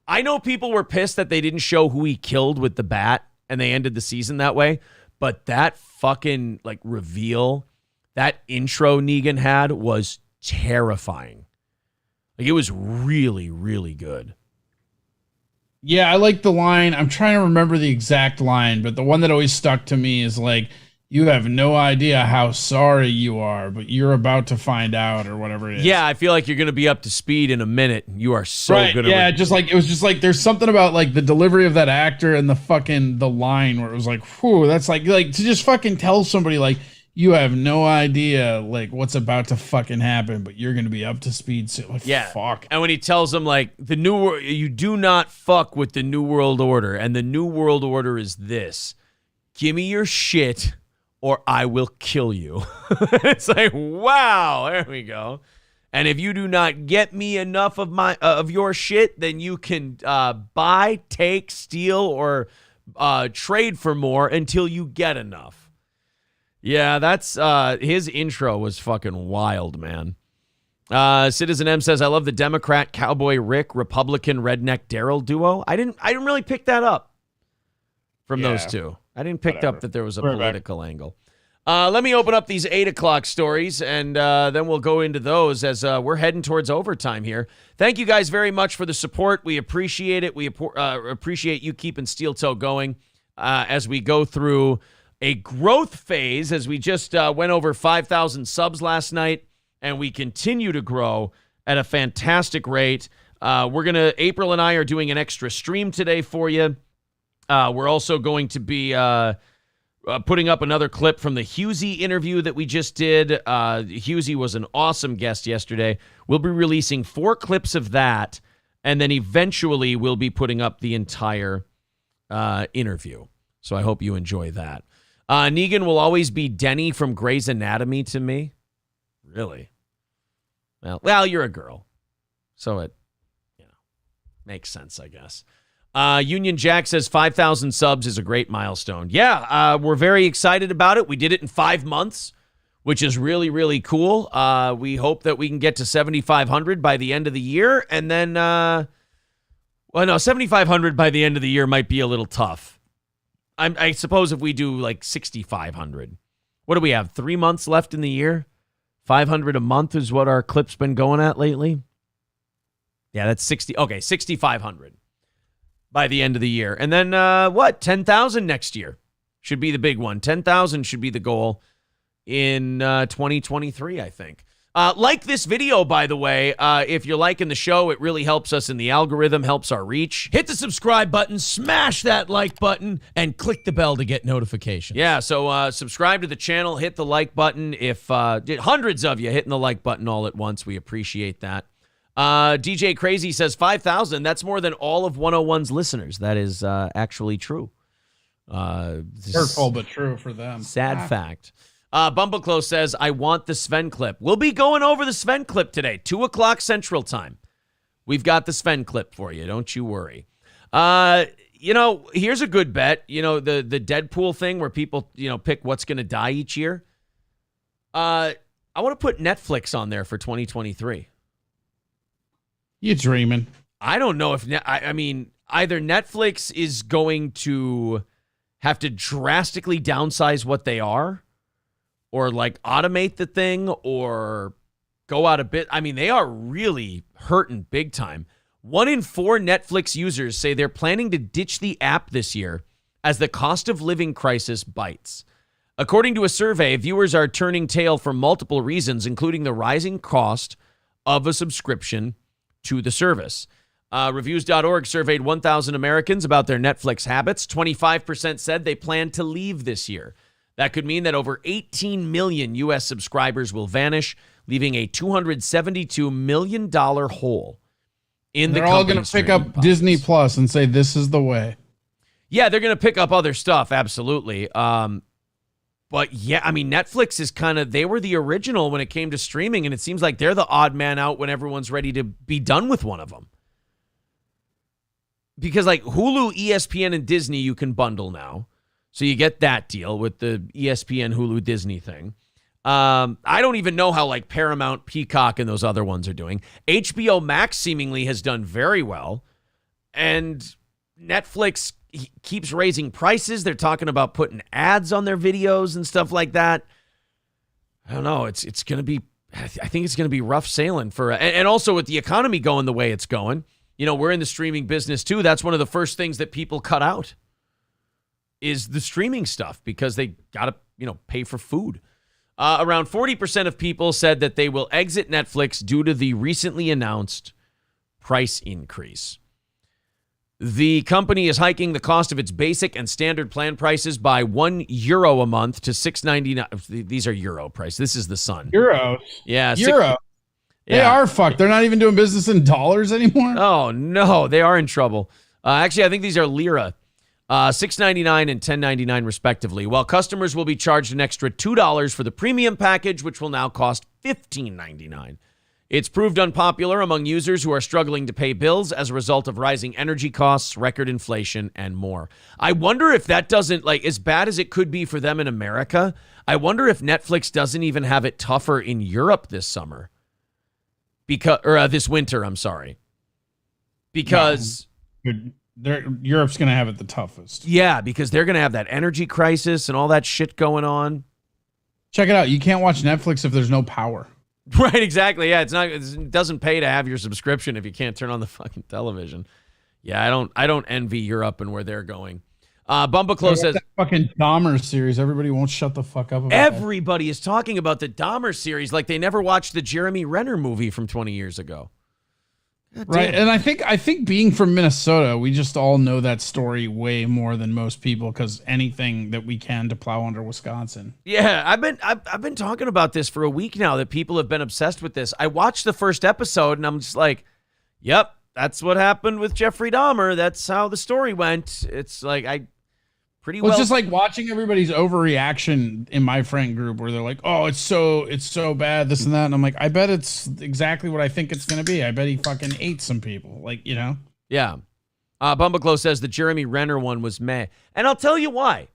I know people were pissed that they didn't show who he killed with the bat and they ended the season that way, but that fucking like reveal, that intro Negan had was terrifying. Like it was really, really good. Yeah, I like the line. I'm trying to remember the exact line, but the one that always stuck to me is like, you have no idea how sorry you are, but you're about to find out, or whatever it is. Yeah, I feel like you're going to be up to speed in a minute. You are so right, good yeah, at it was just like there's something about like the delivery of that actor and the line where it was like, whew, that's like to just fucking tell somebody like, you have no idea like what's about to fucking happen, but you're going to be up to speed soon. Like, yeah. Fuck. And when he tells them like you do not fuck with the New World Order, and the New World Order is this: give me your shit or I will kill you. It's like, wow, there we go. And if you do not get me enough of your shit, then you can buy, take, steal, or trade for more until you get enough. Yeah, that's his intro was fucking wild, man. Citizen M says, I love the Democrat Cowboy Rick, Republican Redneck Daryl duo. I didn't really pick that up from those two. I didn't pick up that there was a political angle. Let me open up these 8 o'clock stories, and then we'll go into those as we're heading towards overtime here. Thank you guys very much for the support. We appreciate it. We appreciate you keeping Steel Toe going as we go through a growth phase, as we just went over 5,000 subs last night, and we continue to grow at a fantastic rate. April and I are doing an extra stream today for you. We're also going to be putting up another clip from the Husky interview that we just did. Husky was an awesome guest yesterday. We'll be releasing 4 clips of that, and then eventually we'll be putting up the entire interview. So I hope you enjoy that. Negan will always be Denny from Grey's Anatomy to me. Really? Well, you're a girl, so it makes sense, I guess. Union Jack says 5,000 subs is a great milestone. Yeah, we're very excited about it. We did it in 5 months, which is really, really cool. We hope that we can get to 7,500 by the end of the year. And then, 7,500 by the end of the year might be a little tough. I suppose if we do like 6,500. What do we have, 3 months left in the year? 500 a month is what our clip's been going at lately. Yeah, that's 6,500 by the end of the year. And then 10,000 next year should be the big one. 10,000 should be the goal in 2023, I think. Like this video, by the way. If you're liking the show, it really helps us in the algorithm, helps our reach. Hit the subscribe button, smash that like button, and click the bell to get notifications. Yeah, so subscribe to the channel, hit the like button. If hundreds of you hitting the like button all at once, we appreciate that. DJ Crazy says 5,000. That's more than all of 101's listeners. That is actually true. Hurtful, but true for them. Sad fact. Bumbleclose says, I want the Sven clip. We'll be going over the Sven clip today, 2 o'clock Central Time. We've got the Sven clip for you. Don't you worry. Here's a good bet. The Deadpool thing where people, pick what's going to die each year. I want to put Netflix on there for 2023. You dreaming? I don't know if either Netflix is going to have to drastically downsize what they are, or like automate the thing, or go out a bit. They are really hurting big time. 1 in 4 Netflix users say they're planning to ditch the app this year as the cost of living crisis bites. According to a survey, viewers are turning tail for multiple reasons, including the rising cost of a subscription to the service. Reviews.org surveyed 1,000 Americans about their Netflix habits. 25% said they plan to leave this year. That could mean that over 18 million U.S. subscribers will vanish, leaving a $272 million hole in the company's They're all going to pick up pockets. Disney Plus and say, this is the way. Yeah, they're going to pick up other stuff, absolutely. But yeah, Netflix is they were the original when it came to streaming, and it seems like they're the odd man out when everyone's ready to be done with one of them. Because like Hulu, ESPN, and Disney, you can bundle now. So you get that deal with the ESPN, Hulu, Disney thing. I don't even know how like Paramount, Peacock, and those other ones are doing. HBO Max seemingly has done very well. And Netflix keeps raising prices. They're talking about putting ads on their videos and stuff like that. I don't know. It's going to be, I think it's going to be rough sailing and also with the economy going the way it's going, we're in the streaming business too. That's one of the first things that people cut out is the streaming stuff because they got to, pay for food. Around 40% of people said that they will exit Netflix due to the recently announced price increase. The company is hiking the cost of its basic and standard plan prices by €1 a month to $6.99. These are euro price. This is the Sun. Euros? Yeah. Euro. They are fucked. They're not even doing business in dollars anymore. Oh, no. They are in trouble. Actually, I think these are lira. $6.99 and $10.99 respectively, while customers will be charged an extra $2 for the premium package, which will now cost $15.99. It's proved unpopular among users who are struggling to pay bills as a result of rising energy costs, record inflation, and more. I wonder if that doesn't, as bad as it could be for them in America, I wonder if Netflix doesn't even have it tougher in Europe this summer. this winter. I'm sorry, because Europe's going to have it the toughest. Yeah, because they're going to have that energy crisis and all that shit going on. Check it out. You can't watch Netflix if there's no power. Right, exactly. Yeah, it doesn't pay to have your subscription if you can't turn on the fucking television. Yeah, I don't envy Europe and where they're going. Bumbaclo says that fucking Dahmer series. Everybody won't shut the fuck up about everybody is talking about the Dahmer series like they never watched the Jeremy Renner movie from 20 years ago. Right, and I think being from Minnesota, we just all know that story way more than most people because anything that we can to plow under Wisconsin. Yeah, I've been talking about this for a week now that people have been obsessed with this. I watched the first episode and I'm just like, yep, that's what happened with Jeffrey Dahmer. That's how the story went. It's like It's just like watching everybody's overreaction in my friend group where they're like, "Oh, it's so bad, this and that," and I'm like, "I bet it's exactly what I think it's gonna be. I bet he fucking ate some people, like you know." Yeah. Bumbaclo says the Jeremy Renner one was meh, and I'll tell you why.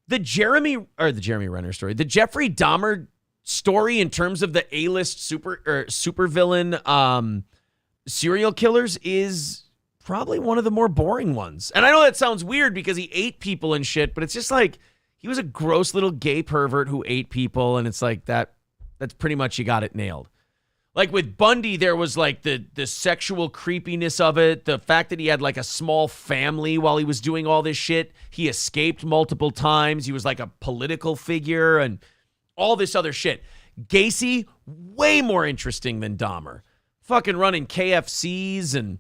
The Jeremy Renner story, the Jeffrey Dahmer story in terms of the A-list supervillain serial killers is probably one of the more boring ones. And I know that sounds weird because he ate people and shit, but it's just like he was a gross little gay pervert who ate people, and it's like that's pretty much you got it nailed. Like with Bundy, there was like the sexual creepiness of it, the fact that he had like a small family while he was doing all this shit. He escaped multiple times. He was like a political figure and all this other shit. Gacy, way more interesting than Dahmer. Fucking running KFCs and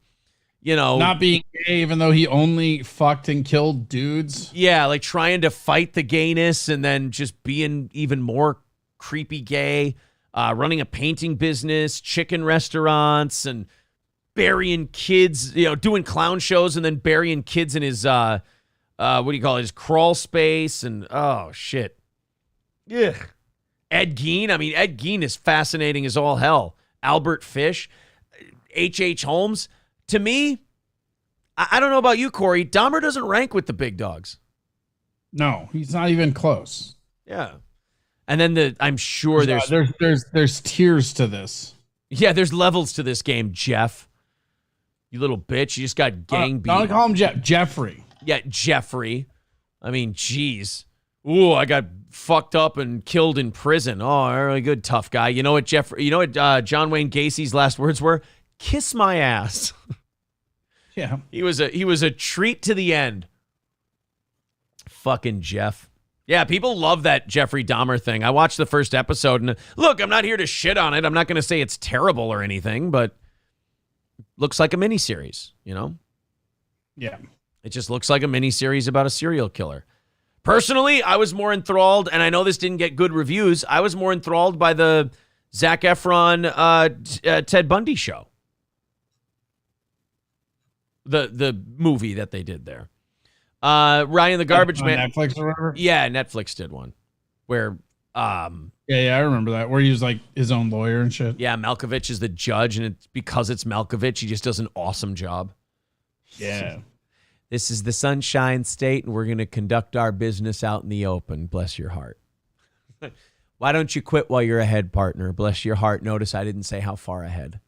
not being gay, even though he only fucked and killed dudes. Yeah, like trying to fight the gayness and then just being even more creepy gay. Running a painting business, chicken restaurants, and burying kids. Doing clown shows and then burying kids in his what do you call it? His crawl space. And oh shit, yeah. Ed Gein. I mean, Ed Gein is fascinating as all hell. Albert Fish, H.H. Holmes. To me, I don't know about you, Corey, Dahmer doesn't rank with the big dogs. No, he's not even close. Yeah. And then I'm sure there's tiers to this. Yeah, there's levels to this game, Jeff. You little bitch. You just got gang beat. Don't call him Jeffrey. Yeah, Jeffrey. I mean, geez. Ooh, I got fucked up and killed in prison. Oh, really good, tough guy. You know what, Jeffrey? You know what John Wayne Gacy's last words were? Kiss my ass. Yeah. He was a treat to the end. Fucking Jeff. Yeah, people love that Jeffrey Dahmer thing. I watched the first episode and look, I'm not here to shit on it. I'm not going to say it's terrible or anything, but looks like a miniseries, Yeah. It just looks like a miniseries about a serial killer. Personally, I was more enthralled, and I know this didn't get good reviews. I was more enthralled by the Zac Efron Ted Bundy show. The movie that they did there. Ryan the Garbage Man. Netflix or whatever? Yeah, Netflix did one where Yeah, I remember that. Where he was like his own lawyer and shit. Yeah, Malkovich is the judge, and it's because it's Malkovich, he just does an awesome job. Yeah. This is the Sunshine State, and we're going to conduct our business out in the open. Bless your heart. Why don't you quit while you're ahead, partner? Bless your heart. Notice I didn't say how far ahead.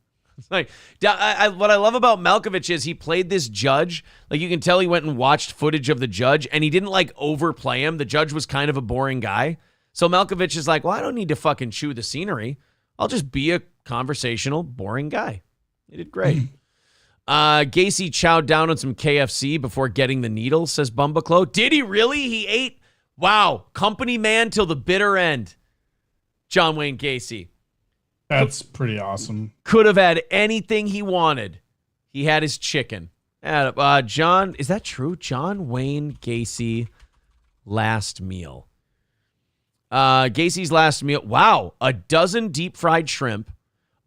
Like, what I love about Malkovich is he played this judge. Like, you can tell he went and watched footage of the judge, and he didn't, like, overplay him. The judge was kind of a boring guy. So Malkovich is like, well, I don't need to fucking chew the scenery. I'll just be a conversational, boring guy. He did great. Gacy chowed down on some KFC before getting the needle, says Bumbaclo. Did he really? He ate? Wow. Company man till the bitter end. John Wayne Gacy. That's pretty awesome. Could have had anything he wanted. He had his chicken. John, is that true? John Wayne Gacy last meal. Gacy's last meal. Wow. A dozen deep fried shrimp,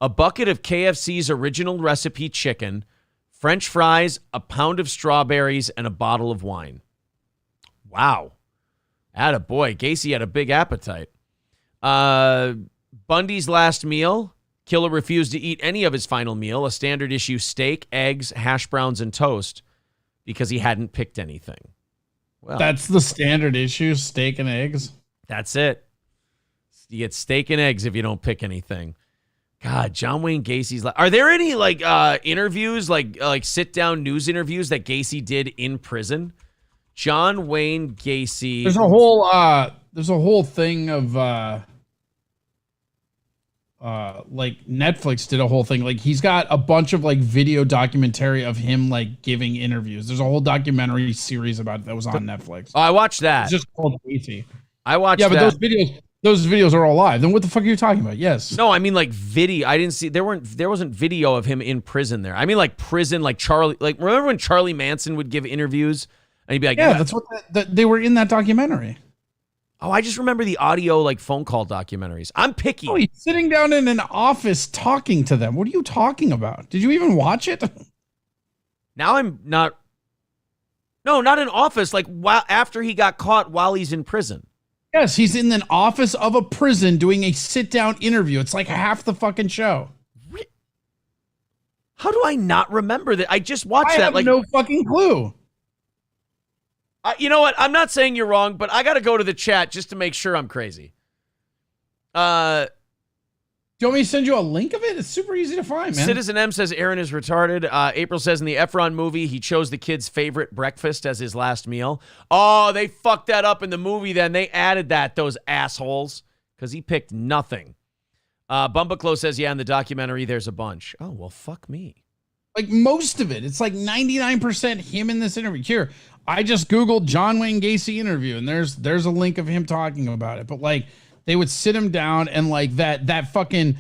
a bucket of KFC's original recipe chicken, French fries, a pound of strawberries, and a bottle of wine. Wow. Attaboy. Gacy had a big appetite. Bundy's last meal. Killer refused to eat any of his final meal, a standard issue steak, eggs, hash browns, and toast, because he hadn't picked anything. Well, that's the standard issue, steak and eggs. That's it. You get steak and eggs if you don't pick anything. God, John Wayne Gacy's like, are there any like interviews, like sit down news interviews that Gacy did in prison? John Wayne Gacy. There's a whole thing of like Netflix did a whole thing. Like he's got a bunch of like video documentary of him like giving interviews. There's a whole documentary series about it that was on Netflix. Oh, I watched that. It's just called Gacy. I watched that. Yeah, but that. those videos are all live. Then what the fuck are you talking about? Yes. No, I mean like video. I didn't see there wasn't video of him in prison there. I mean like prison, like Charlie, like remember when Charlie Manson would give interviews and he'd be like, yeah, that's what they were in that documentary. Oh, I just remember the audio like phone call documentaries. I'm picky. Oh, he's sitting down in an office talking to them. What are you talking about? Did you even watch it? Now I'm not. No, not in office. Like after he got caught while he's in prison. Yes, he's in an office of a prison doing a sit-down interview. It's like half the fucking show. How do I not remember that? I just watched that. I have no fucking clue. You know what? I'm not saying you're wrong, but I got to go to the chat just to make sure I'm crazy. Do you want me to send you a link of it? It's super easy to find, man. Citizen M says Aaron is retarded. April says in the Efron movie, he chose the kid's favorite breakfast as his last meal. Oh, they fucked that up in the movie then. They added that, those assholes, because he picked nothing. Bumbaclo says, yeah, in the documentary, there's a bunch. Oh, well, fuck me. Like most of it. It's like 99% him in this interview. Here, I just Googled John Wayne Gacy interview, and there's a link of him talking about it. But like they would sit him down and like that fucking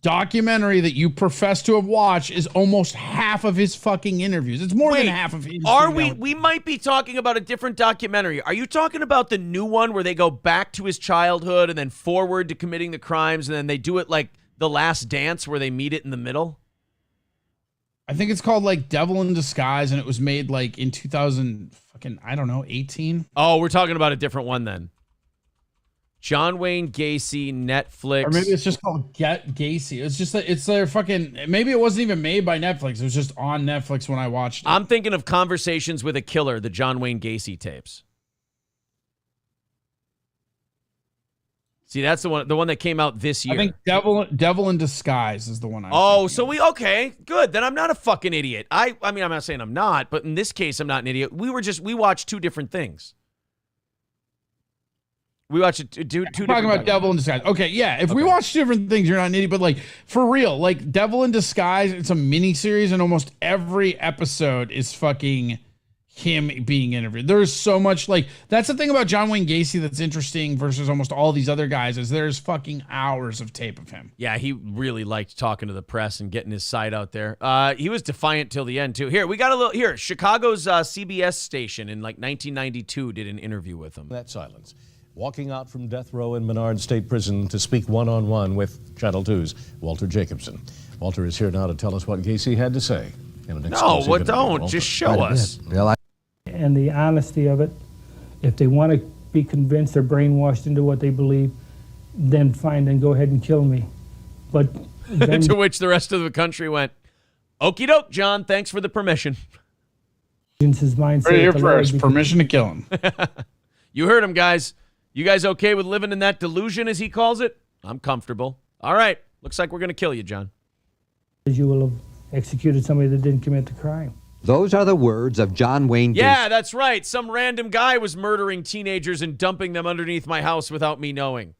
documentary that you profess to have watched is almost half of his fucking interviews. It's more than half of his. Are we might be talking about a different documentary. Are you talking about the new one where they go back to his childhood and then forward to committing the crimes and then they do it like The Last Dance where they meet it in the middle? I think it's called like Devil in Disguise, and it was made like in 18. Oh, we're talking about a different one then. John Wayne Gacy, Netflix. Or maybe it's just called Get Gacy. It's just it's their fucking, maybe it wasn't even made by Netflix. It was just on Netflix when I watched it. I'm thinking of Conversations with a Killer, the John Wayne Gacy tapes. See, that's the one that came out this year. I think Devil in Disguise is the one okay, good. Then I'm not a fucking idiot. I mean, I'm not saying I'm not, but in this case, I'm not an idiot. We watched two different things. We watched two different talking about Devil in Disguise. Okay, yeah. If we watch different things, you're not an idiot. But like for real, like Devil in Disguise, it's a mini series, and almost every episode is fucking him being interviewed. There's so much, like, that's the thing about John Wayne Gacy that's interesting versus almost all these other guys, is there's fucking hours of tape of him. Yeah, he really liked talking to the press and getting his side out there. He was defiant till the end too. Here, we got a little, here, Chicago's CBS station in like 1992 did an interview with him. That silence. Walking out from death row in Menard State Prison to speak one-on-one with Channel 2's Walter Jacobson. Walter is here now to tell us what Gacy had to say. No, what don't? Just show us. And the honesty of it, if they want to be convinced or brainwashed into what they believe, then fine, then go ahead and kill me. But then, to which the rest of the country went, okie doke, John, thanks for the permission. His mindset. Right here first, permission to kill him. You heard him, guys. You guys okay with living in that delusion, as he calls it? I'm comfortable. All right, looks like we're going to kill you, John. You will have executed somebody that didn't commit the crime. Those are the words of John Wayne Gacy. Yeah, that's right. Some random guy was murdering teenagers and dumping them underneath my house without me knowing.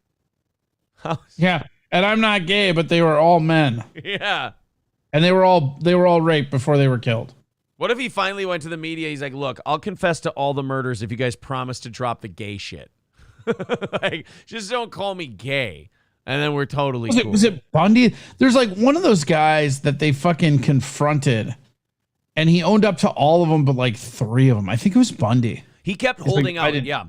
Yeah, and I'm not gay, but they were all men. Yeah. And they were all raped before they were killed. What if he finally went to the media? He's like, look, I'll confess to all the murders if you guys promise to drop the gay shit. Like, just don't call me gay. And then we're totally cool. Was it Bundy? There's like one of those guys that they fucking confronted, and he owned up to all of them, but like 3 of them. I think it was Bundy. He kept holding out. Yeah.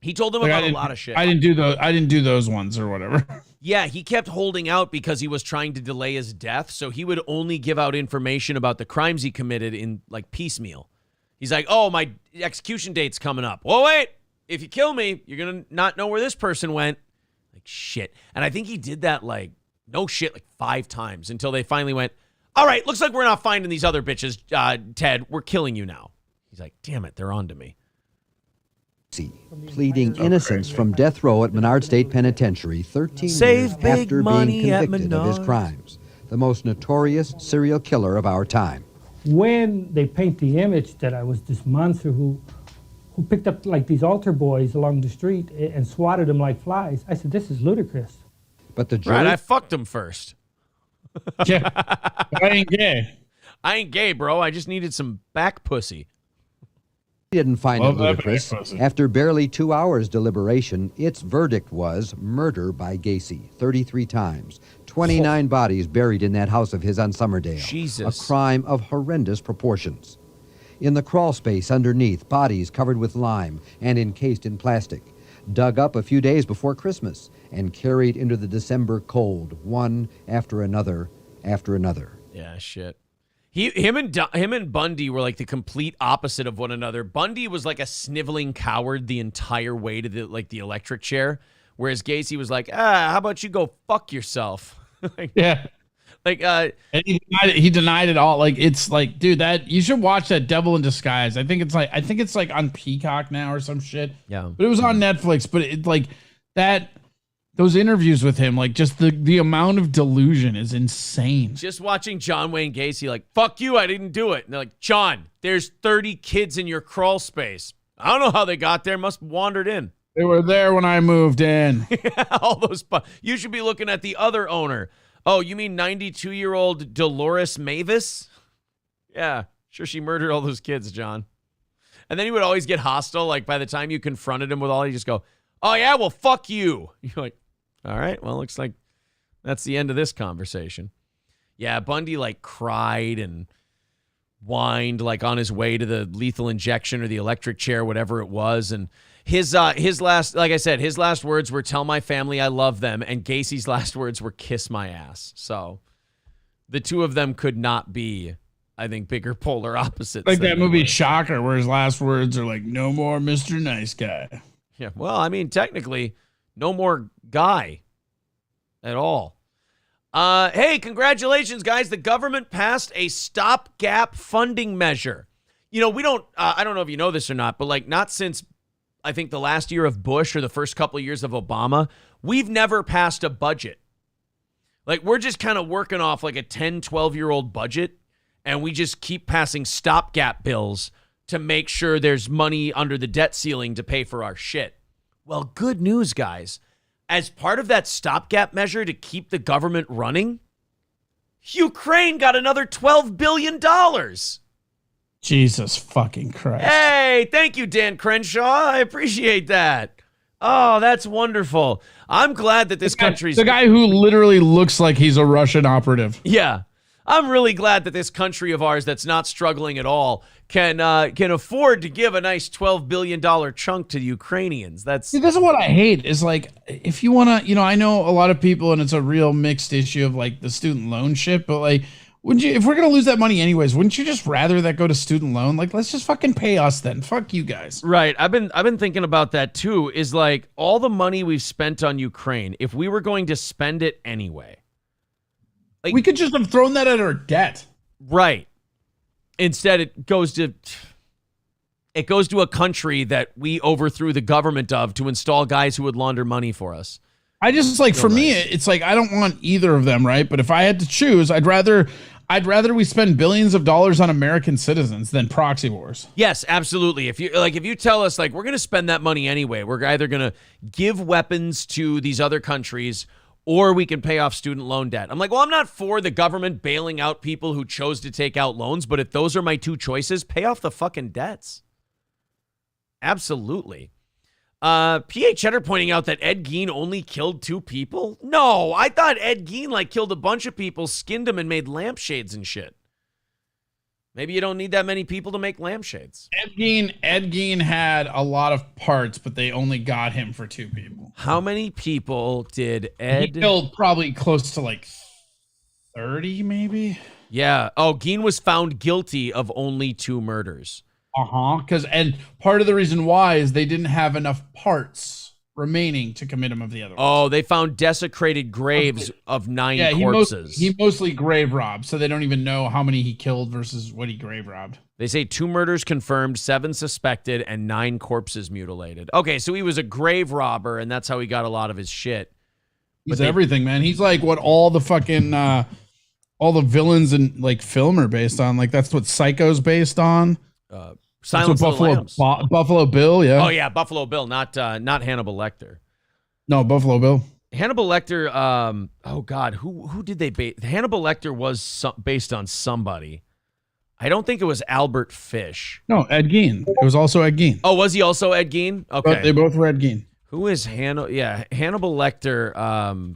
He told them about a lot of shit. I didn't do those ones or whatever. Yeah, he kept holding out because he was trying to delay his death. So he would only give out information about the crimes he committed in like piecemeal. He's like, oh, my execution date's coming up. Well, wait, if you kill me, you're going to not know where this person went. Like, shit. And I think he did that like, no shit, like 5 times until they finally went, all right, looks like we're not finding these other bitches, Ted. We're killing you now. He's like, damn it, they're on to me. pleading innocence from death row at Menard State Penitentiary 13 years after being convicted of his crimes. The most notorious serial killer of our time. When they paint the image that I was this monster who picked up like these altar boys along the street and swatted them like flies, I said, this is ludicrous. But the jury... Right, I fucked him first. Yeah, I ain't gay. I ain't gay, bro. I just needed some back pussy. He didn't find it ludicrous. After barely 2 hours deliberation, its verdict was murder by Gacy, 33 times. 29 bodies buried in that house of his on Summerdale. Jesus. A crime of horrendous proportions. In the crawl space underneath, bodies covered with lime and encased in plastic. Dug up a few days before Christmas and carried into the December cold, one after another after another. Yeah, shit. Him and Bundy were like the complete opposite of one another. Bundy was like a sniveling coward the entire way to the electric chair, whereas Gacy was like, how about you go fuck yourself? Yeah. And he denied it all. Like, it's like, dude, that you should watch that Devil in Disguise. I think it's like on Peacock now or some shit. Yeah. But it was on Netflix. But it like that. Those interviews with him, like just the amount of delusion is insane. Just watching John Wayne Gacy, like, fuck you, I didn't do it. And they're like, John, there's 30 kids in your crawl space. I don't know how they got there. Must have wandered in. They were there when I moved in. All those. You should be looking at the other owner. Oh, you mean 92-year-old Dolores Mavis? Yeah, sure she murdered all those kids, John. And then he would always get hostile. Like, by the time you confronted him with all, he just go, oh, yeah, well, fuck you. You're like, all right, well, looks like that's the end of this conversation. Yeah, Bundy, like, cried and whined, like, on his way to the lethal injection or the electric chair, whatever it was. And his last, like I said, his last words were, tell my family I love them. And Gacy's last words were, kiss my ass. So the two of them could not be, I think, bigger polar opposites. Like that movie Shocker, where his last words are like, no more Mr. Nice Guy. Yeah, well, I mean, technically, no more guy at all. Hey, congratulations, guys. The government passed a stopgap funding measure. You know, we don't, I don't know if you know this or not, but like not since, I think, the last year of Bush or the first couple of years of Obama, we've never passed a budget. Like, we're just kind of working off like a 10, 12-year-old budget, and we just keep passing stopgap bills to make sure there's money under the debt ceiling to pay for our shit. Well, good news, guys. As part of that stopgap measure to keep the government running, Ukraine got another $12 billion. Jesus fucking Christ. Hey, thank you, Dan Crenshaw. I appreciate that. Oh, that's wonderful. I'm glad that this country's... The guy who literally looks like he's a Russian operative. Yeah. I'm really glad that this country of ours that's not struggling at all can afford to give a nice $12 billion chunk to the Ukrainians. See, this is what I hate is like, if you want to, you know, I know a lot of people and it's a real mixed issue of like the student loan shit, but like, wouldn't you, if we're going to lose that money anyways, wouldn't you just rather that go to student loan? Like, let's just fucking pay us then. Fuck you guys. Right. I've been thinking about that too, is like all the money we've spent on Ukraine, if we were going to spend it anyway, like, we could just have thrown that at our debt. Right. Instead, it goes to a country that we overthrew the government of to install guys who would launder money for us. I just like, for me, it's like, I don't want either of them, right? But if I had to choose, I'd rather we spend billions of dollars on American citizens than proxy wars. Yes, absolutely. If you tell us like we're going to spend that money anyway, we're either going to give weapons to these other countries or we can pay off student loan debt. I'm like, well, I'm not for the government bailing out people who chose to take out loans, but if those are my two choices, pay off the fucking debts. Absolutely. P.A. Cheddar pointing out that Ed Gein only killed 2 people? No, I thought Ed Gein like killed a bunch of people, skinned them, and made lampshades and shit. Maybe you don't need that many people to make lampshades. Ed Gein had a lot of parts, but they only got him for 2 people. How many people did Ed... He killed probably close to like 30, maybe? Yeah. Oh, Gein was found guilty of only 2 murders. And part of the reason why is they didn't have enough parts, remaining to commit him of the other one. Oh, they found desecrated graves of 9 corpses. He mostly grave robbed, so they don't even know how many he killed versus what he grave robbed. They say 2 murders confirmed, 7 suspected, and 9 corpses mutilated. Okay, so he was a grave robber, and that's how he got a lot of his shit. He's everything, man. He's like what all the fucking all the villains in like film are based on. Like that's what Psycho's based on. Silence of the Lambs. Buffalo Bill, yeah. Oh yeah, Buffalo Bill, not Hannibal Lecter. No, Buffalo Bill. Hannibal Lecter. Oh God, who did they base? Hannibal Lecter was based on somebody. I don't think it was Albert Fish. No, Ed Gein. It was also Ed Gein. Oh, was he also Ed Gein? Okay, but they both were Ed Gein. Who is Hannibal? Yeah, Hannibal Lecter.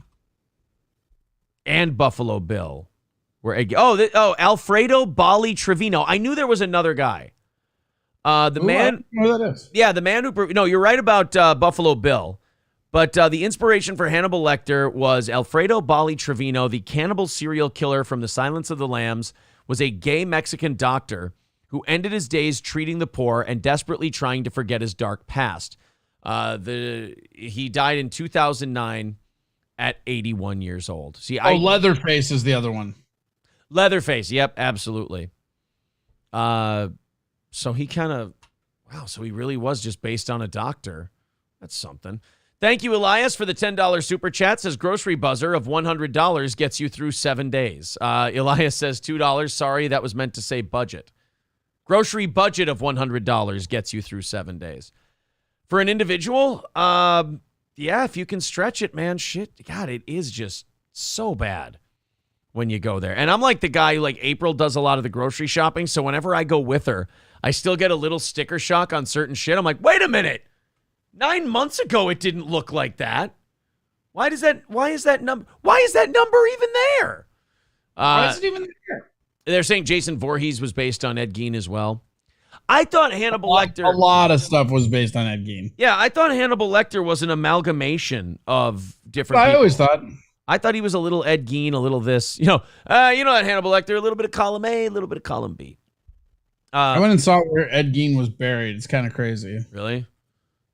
And Buffalo Bill were Ed Gein. Alfredo Bali Trevino. I knew there was another guy. The man. I don't know who that is. Yeah, the man who. No, you're right about Buffalo Bill. But the inspiration for Hannibal Lecter was Alfredo Bali Trevino, the cannibal serial killer from The Silence of the Lambs, was a gay Mexican doctor who ended his days treating the poor and desperately trying to forget his dark past. He died in 2009 at 81 years old. See, Leatherface is the other one. Leatherface, yep, absolutely. So he kind of, so he really was just based on a doctor. That's something. Thank you, Elias, for the $10 super chat. Says grocery buzzer of $100 gets you through 7 days. Elias says $2. Sorry, that was meant to say budget. Grocery budget of $100 gets you through 7 days. For an individual, if you can stretch it, man, shit. God, it is just so bad when you go there. And I'm like the guy who, like, April does a lot of the grocery shopping. So whenever I go with her, I still get a little sticker shock on certain shit. I'm like, wait a minute. 9 months ago, it didn't look like that. Why is that number even there? Why is it even there? They're saying Jason Voorhees was based on Ed Gein as well. I thought Hannibal Lecter. A lot of stuff was based on Ed Gein. Yeah, I thought Hannibal Lecter was an amalgamation of different people. I always thought. I thought he was a little Ed Gein, a little this. You know that Hannibal Lecter, a little bit of column A, a little bit of column B. I went and saw where Ed Gein was buried. It's kind of crazy. Really?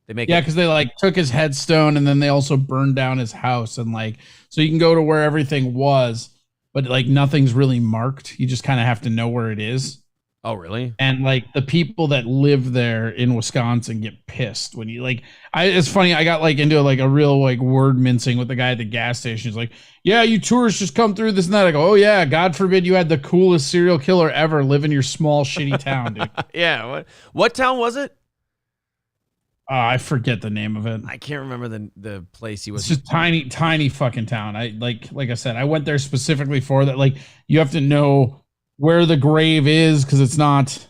They make because they like took his headstone and then they also burned down his house and like so you can go to where everything was, but like nothing's really marked. You just kind of have to know where it is. Oh, really? And like the people that live there in Wisconsin get pissed when you like. It's funny. I got like into like a real like word mincing with the guy at the gas station. He's like, "Yeah, you tourists just come through this and that." I go, "Oh yeah, God forbid you had the coolest serial killer ever live in your small shitty town, dude." Yeah. What town was it? I forget the name of it. I can't remember the place he was. It's just tiny fucking town. I like I said, I went there specifically for that. Like you have to know where the grave is because it's not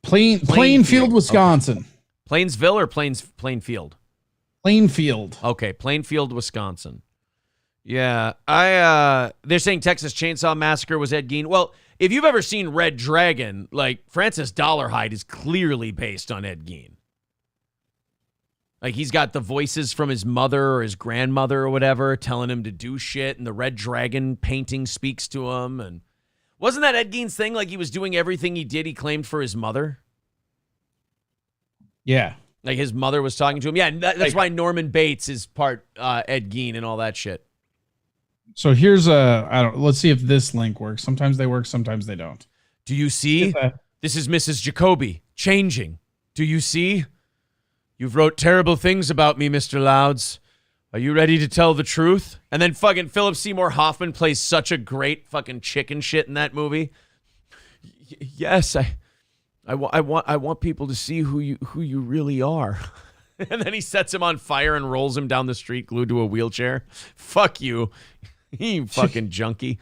Plainfield, Wisconsin. Okay. Plainsville or Plainfield? Plainfield. Okay, Plainfield, Wisconsin. Yeah, they're saying Texas Chainsaw Massacre was Ed Gein. Well, if you've ever seen Red Dragon, like Francis Dollarhide is clearly based on Ed Gein. Like he's got the voices from his mother or his grandmother or whatever telling him to do shit, and the Red Dragon painting speaks to him. And wasn't that Ed Gein's thing? Like he was doing everything he did, he claimed for his mother. Yeah, like his mother was talking to him. Yeah, that's why Norman Bates is part Ed Gein and all that shit. So here's let's see if this link works. Sometimes they work, sometimes they don't. Do you see? This is Mrs. Jacoby changing. Do you see? You've wrote terrible things about me, Mr. Louds. Are you ready to tell the truth? And then fucking Philip Seymour Hoffman plays such a great fucking chicken shit in that movie. Yes, I want people to see who you really are. And then he sets him on fire and rolls him down the street glued to a wheelchair. Fuck you. You fucking junkie.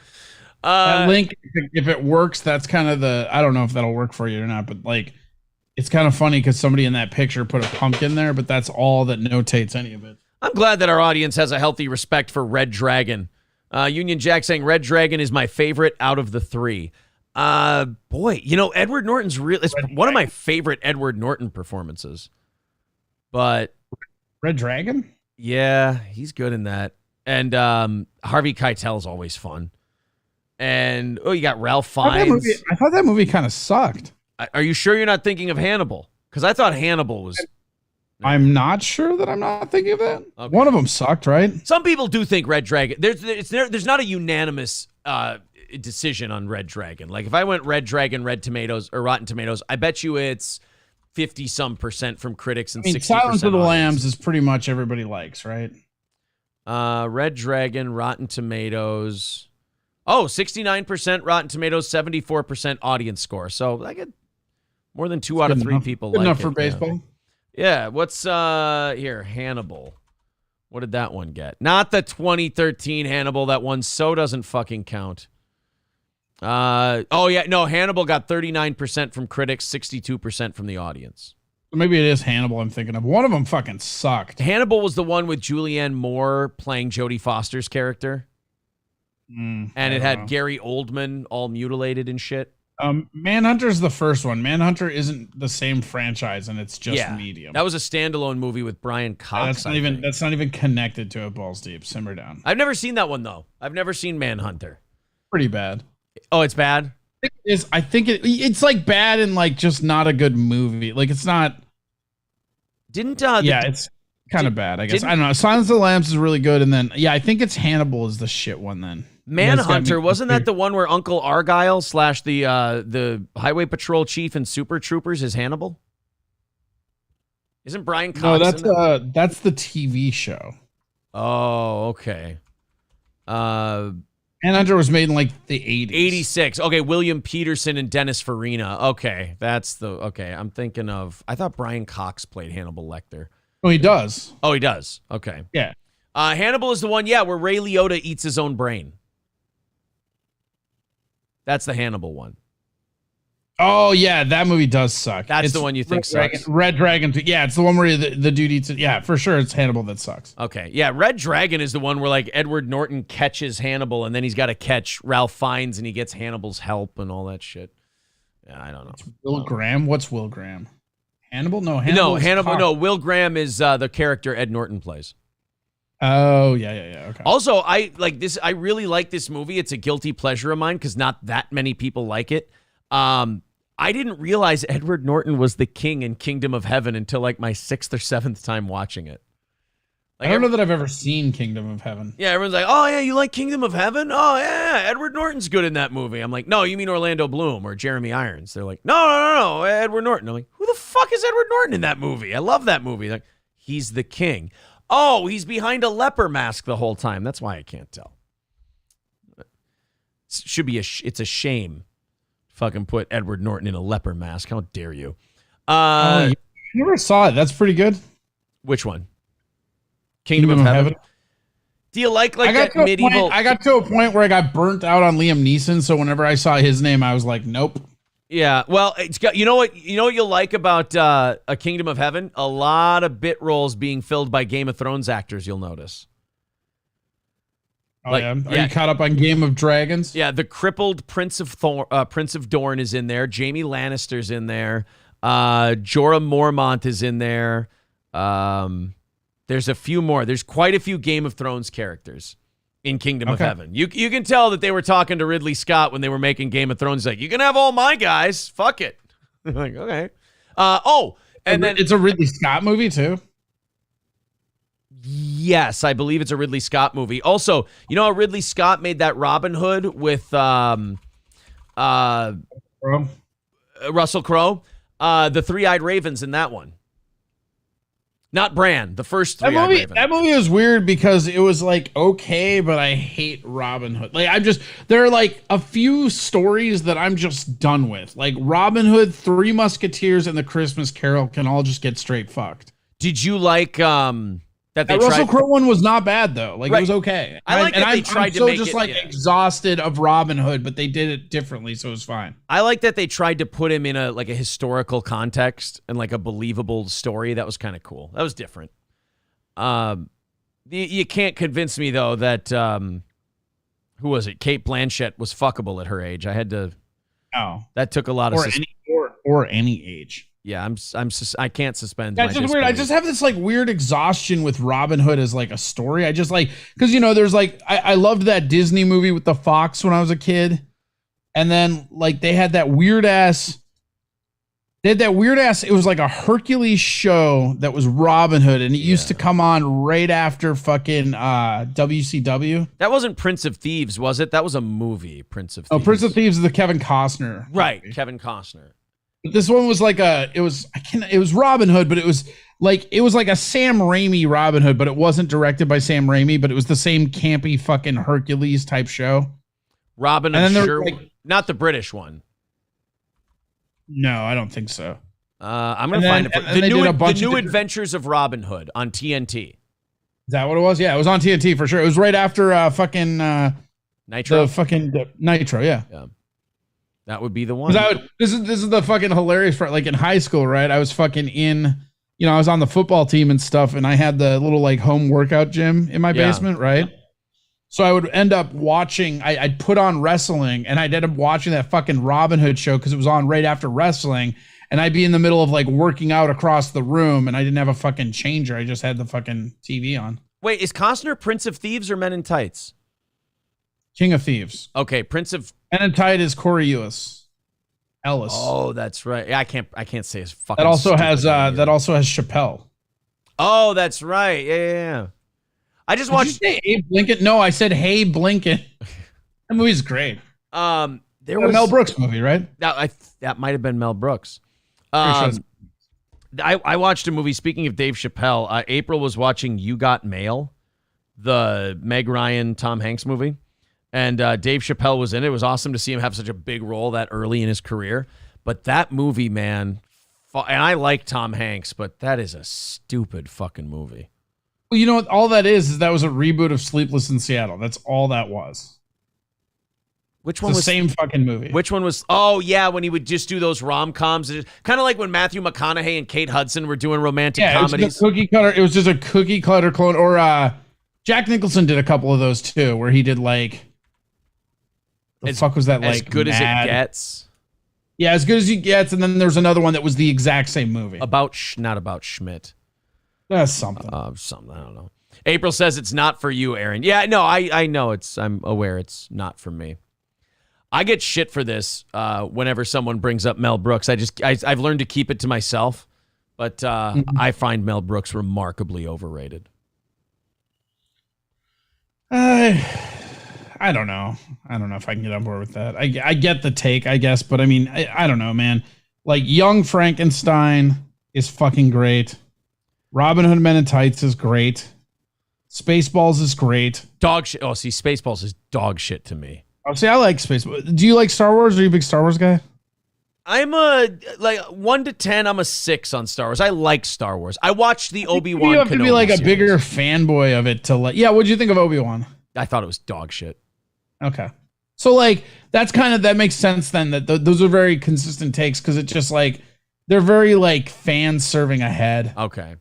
That link, if it works, that's kind of I don't know if that'll work for you or not, but like, it's kind of funny because somebody in that picture put a pumpkin there, but that's all that notates any of it. I'm glad that our audience has a healthy respect for Red Dragon. Union Jack saying Red Dragon is my favorite out of the 3. Boy, Edward Norton's it's one of my favorite Edward Norton performances. But Red Dragon? Yeah, he's good in that. And Harvey Keitel's always fun. And you got Ralph Fiennes. I thought that movie kind of sucked. Are you sure you're not thinking of Hannibal? Because I thought Hannibal was I'm not sure that I'm not thinking of that. Okay. One of them sucked, right? Some people do think Red Dragon. There's not a unanimous decision on Red Dragon. Like if I went Red Dragon, Red Tomatoes, or Rotten Tomatoes, I bet you it's 50-some% from critics and 60% Silence of the audience. Lambs is pretty much everybody likes, right? Red Dragon, Rotten Tomatoes. Oh, 69% Rotten Tomatoes, 74% audience score. So I get more than 2 out of 3 people good like enough it. for baseball. Yeah. What's here? Hannibal. What did that one get? Not the 2013 Hannibal. That one so doesn't fucking count. Oh yeah, no. Hannibal got 39% from critics, 62% from the audience. Maybe it is Hannibal I'm thinking of. One of them fucking sucked. Hannibal was the one with Julianne Moore playing Jodie Foster's character. And it had Gary Oldman all mutilated and shit. Manhunter's the first one. Manhunter isn't the same franchise, and it's just medium. That was a standalone movie with Brian Cox. That's not even connected to it. Balls deep. Simmer down. I've never seen that one though. I've never seen Manhunter. Pretty bad. Oh, it's bad? I think it's like bad and like just not a good movie. Like it's not. It's kind of bad, I guess. I don't know. Silence of the Lambs is really good, and then I think it's Hannibal is the shit one then. Manhunter, wasn't that the one where Uncle Argyle / the Highway Patrol chief and Super Troopers is Hannibal? Isn't Brian Cox? No, that's the TV show. Oh, okay. Manhunter was made in like the 80s. 86. Okay, William Peterson and Dennis Farina. Okay, I'm thinking of. I thought Brian Cox played Hannibal Lecter. Oh, he does. Oh, he does. Okay. Yeah. Hannibal is the one, where Ray Liotta eats his own brain. That's the Hannibal one. Oh, yeah, that movie does suck. That's the one you think sucks? Red Dragon. Yeah, it's the one where the dude eats it. Yeah, for sure, it's Hannibal that sucks. Okay, yeah, Red Dragon is the one where, like, Edward Norton catches Hannibal, and then he's got to catch Ralph Fiennes, and he gets Hannibal's help and all that shit. Yeah, I don't know. Will Graham? What's Will Graham? Hannibal? No, Hannibal. No, Will Graham is the character Ed Norton plays. Oh, yeah. Okay. Also, I like this. I really like this movie. It's a guilty pleasure of mine because not that many people like it. I didn't realize Edward Norton was the king in Kingdom of Heaven until like my 6th or 7th time watching it. Like, I don't know that I've ever seen Kingdom of Heaven. Yeah, everyone's like, oh, yeah, you like Kingdom of Heaven? Oh, yeah, Edward Norton's good in that movie. I'm like, no, you mean Orlando Bloom or Jeremy Irons. They're like, no, Edward Norton. I'm like, who the fuck is Edward Norton in that movie? I love that movie. Like, he's the king. Oh, he's behind a leper mask the whole time. That's why I can't tell. It's a shame. Fucking put Edward Norton in a leper mask. How dare you? You never saw it. That's pretty good. Which one? Kingdom of Heaven. Do you like that medieval? I got to a point where I got burnt out on Liam Neeson, so whenever I saw his name, I was like, nope. Yeah, well, it's got you know what you'll like about A Kingdom of Heaven? A lot of bit roles being filled by Game of Thrones actors. You'll notice. Oh, yeah. Are you caught up on Game of Dragons? Yeah, the crippled Prince of Dorne is in there. Jaime Lannister's in there. Jorah Mormont is in there. There's a few more. There's quite a few Game of Thrones characters in Kingdom of Heaven. You can tell that they were talking to Ridley Scott when they were making Game of Thrones. He's like, you can have all my guys. Fuck it. Like, okay. And then it's a Ridley Scott movie too. Yes, I believe it's a Ridley Scott movie. Also, you know how Ridley Scott made that Robin Hood with Russell Crowe? The Three-Eyed Ravens in that one. Not Bran, the first Three-Eyed Raven. That movie was weird because it was like, okay, but I hate Robin Hood. Like, there are like a few stories that I'm just done with. Like Robin Hood, Three Musketeers, and The Christmas Carol can all just get straight fucked. Did you like that Russell Crowe one was not bad though. Like, right. It was okay. I like that they tried to make it. I'm just like exhausted of Robin Hood, but they did it differently, so it was fine. I like that they tried to put him in a historical context and like a believable story. That was kind of cool. That was different. You can't convince me though that who was it? Cate Blanchett was fuckable at her age. I had to. No, that took a lot of or any age. Yeah, I can't suspend. That's just weird. I just have this like weird exhaustion with Robin Hood as like a story. I just like, because there's like I loved that Disney movie with the fox when I was a kid, and then like they had that weird ass They had that weird ass. It was like a Hercules show that was Robin Hood, and it used to come on right after fucking WCW. That wasn't Prince of Thieves, was it? That was a movie, Prince of Oh, Thieves. Prince of Thieves is the Kevin Costner. Right, Kevin Costner. But this one was like it was Robin Hood, but it was like a Sam Raimi Robin Hood, but it wasn't directed by Sam Raimi, but it was the same campy fucking Hercules type show. Robin And of then there Sherwood, was, like- not the British one. No, I don't think so. I'm gonna And find then- it. and they did a bunch the of new different- Adventures of Robin Hood on TNT. Is that what it was? Yeah, it was on TNT for sure. It was right after fucking Nitro. The fucking Nitro, yeah. That would be the one. This is the fucking hilarious part. Like in high school, right? I was fucking I was on the football team and stuff, and I had the little like home workout gym in my basement, right? So I would end up watching. I'd put on wrestling, and I'd end up watching that fucking Robin Hood show because it was on right after wrestling. And I'd be in the middle of like working out across the room, and I didn't have a fucking changer. I just had the fucking TV on. Wait, is Costner Prince of Thieves or Men in Tights? King of Thieves. Okay, Prince of Men in Tights is Corey Ellis. Oh, that's right. Yeah, I can't say his fucking. That also stupid has name. Chappelle. Oh, that's right. Yeah. I just watched. Did you say Abe Lincoln? No, I said Hey Blinken. That movie's great. There was a Mel Brooks movie, right? That might have been Mel Brooks. Pretty sure I watched a movie. Speaking of Dave Chappelle, April was watching You Got Mail, the Meg Ryan, Tom Hanks movie. And Dave Chappelle was in it. It was awesome to see him have such a big role that early in his career. But that movie, man, and I like Tom Hanks, but that is a stupid fucking movie. Well, you know what? All that is that was a reboot of Sleepless in Seattle. That's all that was. Which one the was same fucking movie? Which one was? Oh yeah, when he would just do those rom-coms, kind of like when Matthew McConaughey and Kate Hudson were doing romantic comedies. It was just a cookie cutter clone. Or Jack Nicholson did a couple of those too, where he did like. The fuck was that like? As Good as It Gets. Yeah, As Good as It Gets, and then there's another one that was the exact same movie. Not about Schmidt. That's something. Something, I don't know. April says it's not for you, Aaron. Yeah, no, I know I'm aware it's not for me. I get shit for this whenever someone brings up Mel Brooks. I've learned to keep it to myself, but I find Mel Brooks remarkably overrated. I don't know. I don't know if I can get on board with that. I get the take, I guess, but I mean, I don't know, man. Like Young Frankenstein is fucking great. Robin Hood Men in Tights is great. Spaceballs is great. Dog shit. Oh, see, Spaceballs is dog shit to me. Oh, see, I like Spaceballs. Do you like Star Wars? Are you a big Star Wars guy? I'm a 1 to 10. I'm a 6 on Star Wars. I like Star Wars. I watched the Obi-Wan. You have Kenobi to be like a series. bigger fanboy of it to like. Yeah, what'd you think of Obi-Wan? I thought it was dog shit. Okay. So like that makes sense then that those are very consistent takes because it just like they're very like fans serving ahead. Okay.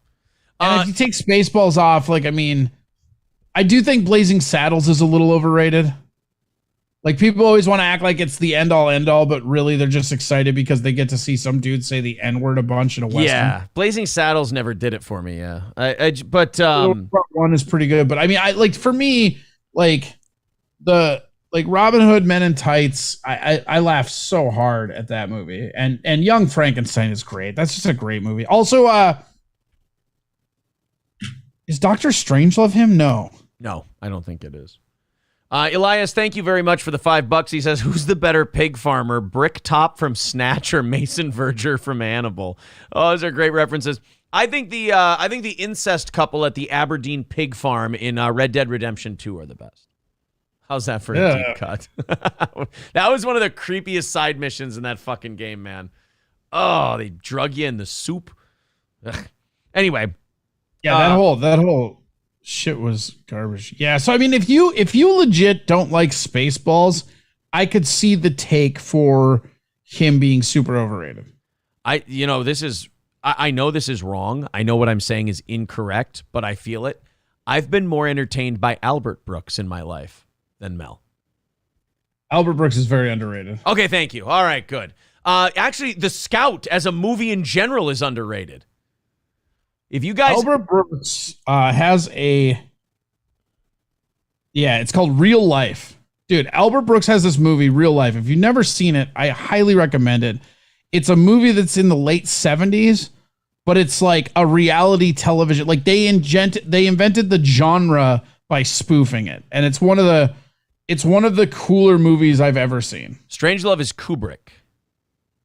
And if you take Spaceballs off, like I mean, I do think Blazing Saddles is a little overrated. Like people always want to act like it's the end all, but really they're just excited because they get to see some dude say the N-word a bunch in a Western. Yeah, Blazing Saddles never did it for me. Yeah, but one is pretty good. But I mean, for me, like Robin Hood Men in Tights, I laughed so hard at that movie, and Young Frankenstein is great. That's just a great movie. Also, is Dr. Strangelove him? No, I don't think it is. Elias, thank you very much for the $5. He says, "Who's the better pig farmer, Brick Top from Snatch or Mason Verger from Hannibal?" Oh, those are great references. I think the incest couple at the Aberdeen pig farm in Red Dead Redemption 2 are the best. How's that for a deep cut? That was one of the creepiest side missions in that fucking game, man. Oh, they drug you in the soup. Ugh. Anyway, yeah, that whole shit was garbage. Yeah, so I mean, if you legit don't like Spaceballs, I could see the take for him being super overrated. I know this is wrong. I know what I'm saying is incorrect, but I feel it. I've been more entertained by Albert Brooks in my life than Mel. Albert Brooks is very underrated. Okay, thank you. All right, good. Actually, The Scout as a movie in general is underrated. If you guys... Albert Brooks has it's called Real Life. Dude, Albert Brooks has this movie, Real Life. If you've never seen it, I highly recommend it. it's a movie that's in the late 70s, but it's like a reality television. Like they invented the genre by spoofing it, and it's one of the cooler movies I've ever seen. Strangelove is Kubrick.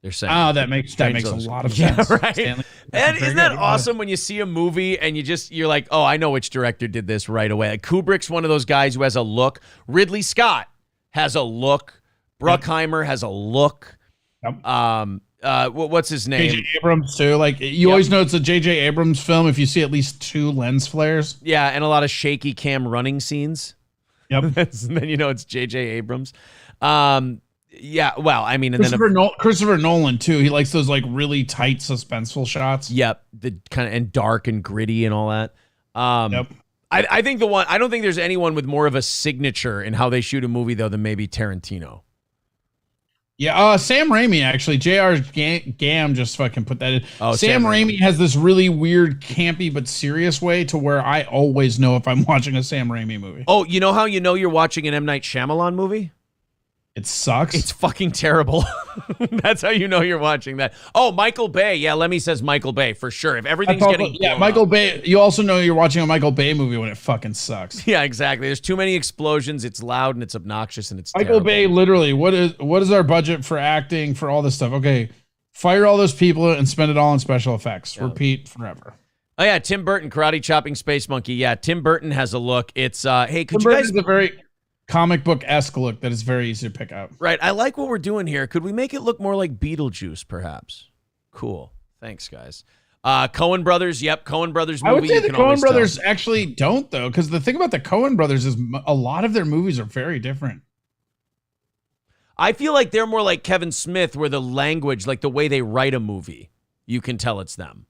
They're saying. Oh, that makes a lot of sense. Yeah, right. Stanley, and isn't that awesome when you see a movie and you're like, oh, I know which director did this right away. Like Kubrick's one of those guys who has a look. Ridley Scott has a look. Bruckheimer has a look. Yep. What's his name? J.J. Abrams too. Like you always know it's a J.J. Abrams film if you see at least 2 lens flares. Yeah, and a lot of shaky cam running scenes. Yep. And then you know it's J.J. Abrams. Yeah, well, I mean, and Christopher Nolan too. He likes those like really tight, suspenseful shots. Yep, the kind of and dark and gritty and all that. Yep. I think I don't think there's anyone with more of a signature in how they shoot a movie though than maybe Tarantino. Yeah, Sam Raimi actually. J.R. Gam just fucking put that in. Oh, Sam Raimi has this really weird, campy but serious way to where I always know if I'm watching a Sam Raimi movie. Oh, you know how you know you're watching an M. Night Shyamalan movie? It sucks. It's fucking terrible. That's how you know you're watching that. Oh, Michael Bay. Yeah, Lemmy says Michael Bay for sure. If everything's Michael Bay. You also know you're watching a Michael Bay movie when it fucking sucks. Yeah, exactly. There's too many explosions. It's loud and it's obnoxious and it's Michael terrible. Bay. Literally, what is our budget for acting for all this stuff? Okay, fire all those people and spend it all on special effects. Yeah. Repeat forever. Oh yeah, Tim Burton, Karate Chopping Space Monkey. Yeah, Tim Burton has a look. It's hey, could Tim you guys? Burton's a very comic book-esque look that is very easy to pick out. Right. I like what we're doing here. Could we make it look more like Beetlejuice, perhaps? Cool. Thanks, guys. Coen Brothers. Yep, Coen Brothers movie. I would say the Coen Brothers actually don't, though, because the thing about the Coen Brothers is a lot of their movies are very different. I feel like they're more like Kevin Smith, where the language, like the way they write a movie, you can tell it's them.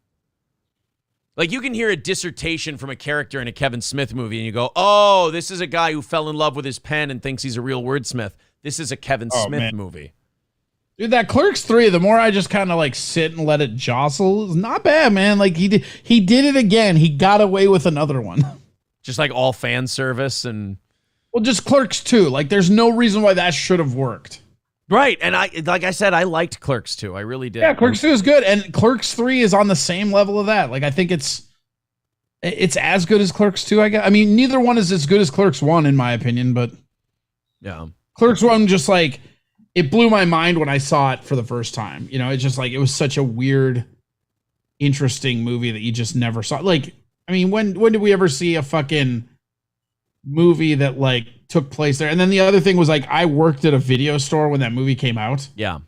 Like you can hear a dissertation from a character in a Kevin Smith movie and you go, oh, this is a guy who fell in love with his pen and thinks he's a real wordsmith. This is a Kevin Smith movie. Dude, that Clerks 3, the more I just kind of like sit and let it jostle, is not bad, man. Like he did it again. He got away with another one. Just like all fan service and... Well, just Clerks 2. Like there's no reason why that should have worked. Right, and like I said, I liked Clerks 2. I really did. Yeah, Clerks 2 is good, and Clerks 3 is on the same level of that. Like I think it's as good as Clerks 2, I guess. I mean, neither one is as good as Clerks 1 in my opinion, but yeah. Clerks 1 just like it blew my mind when I saw it for the first time. You know, it's just like it was such a weird, interesting movie that you just never saw. Like, I mean, when did we ever see a fucking movie that like took place there? And then the other thing was like I worked at a video store when that movie came out. Yeah.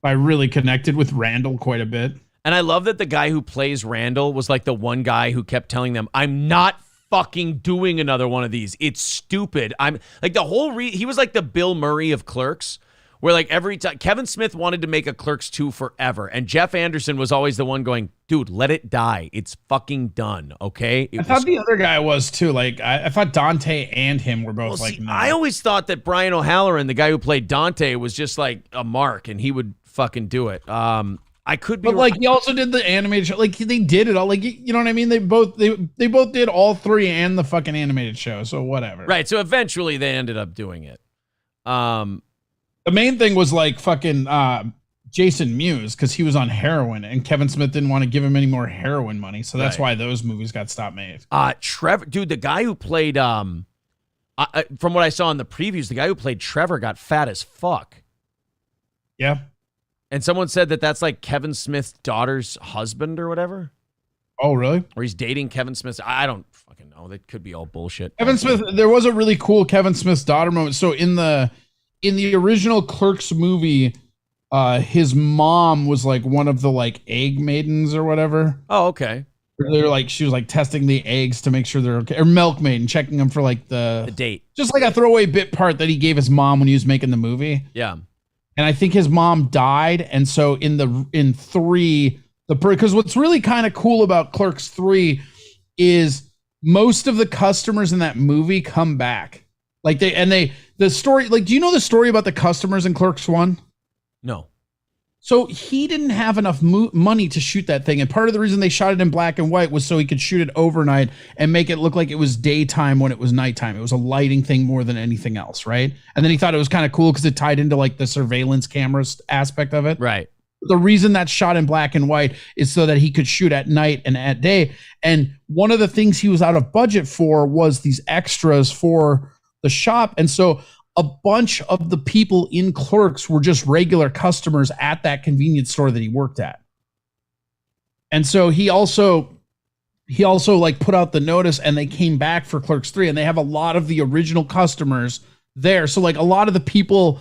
I really connected with Randall quite a bit. And I love that the guy who plays Randall was like the one guy who kept telling them, I'm not fucking doing another one of these. It's stupid. I'm like the whole he was like the Bill Murray of Clerks, where like every time Kevin Smith wanted to make a Clerks 2 forever. And Jeff Anderson was always the one going, dude, let it die. It's fucking done. Okay. I thought the other guy was too. Like I thought Dante and him were both I always thought that Brian O'Halloran, the guy who played Dante, was just like a mark and he would fucking do it. I could be, but like he also did the animated show. Like they did it all. Like you know what I mean? They both did all 3 and the fucking animated show. So whatever. Right. So eventually they ended up doing it. The main thing was like fucking Jason Mewes because he was on heroin and Kevin Smith didn't want to give him any more heroin money. So that's why those movies got stopped made. Trevor, dude, the guy who played from what I saw in the previews, the guy who played Trevor got fat as fuck. Yeah. And someone said that that's like Kevin Smith's daughter's husband or whatever. Oh, really? Or he's dating Kevin Smith. I don't fucking know. That could be all bullshit. Kevin Smith, there was a really cool Kevin Smith's daughter moment. So in the original Clerks movie, his mom was like one of the like egg maidens or whatever. Oh, okay. They're like she was like testing the eggs to make sure they're okay, or milkmaid and checking them for like the date. Just like a throwaway bit part that he gave his mom when he was making the movie. Yeah. And I think his mom died, and so in 3, because what's really kind of cool about Clerks 3 is most of the customers in that movie come back. Like the story, like, do you know the story about the customers in Clerks 1? No. So he didn't have enough money to shoot that thing. And part of the reason they shot it in black and white was so he could shoot it overnight and make it look like it was daytime when it was nighttime. It was a lighting thing more than anything else, right? And then he thought it was kind of cool because it tied into like the surveillance cameras aspect of it. Right. The reason that's shot in black and white is so that he could shoot at night and at day. And one of the things he was out of budget for was these extras for the shop. And so a bunch of the people in Clerks were just regular customers at that convenience store that he worked at. And so he also like put out the notice, and they came back for Clerks 3, and they have a lot of the original customers there. So like a lot of the people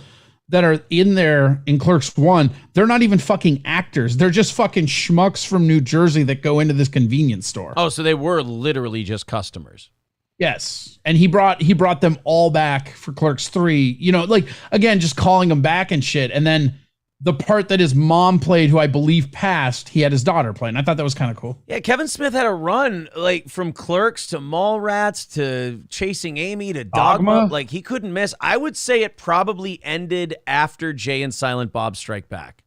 that are in there in Clerks 1, they're not even fucking actors. They're just fucking schmucks from New Jersey that go into this convenience store. Oh, so they were literally just customers. Yes. And he brought them all back for Clerks 3, you know, like, again, just calling them back and shit. And then the part that his mom played, who I believe passed, he had his daughter play. And I thought that was kind of cool. Yeah, Kevin Smith had a run, like, from Clerks to Mallrats to Chasing Amy to Dogma. Like, he couldn't miss. I would say it probably ended after Jay and Silent Bob Strike Back.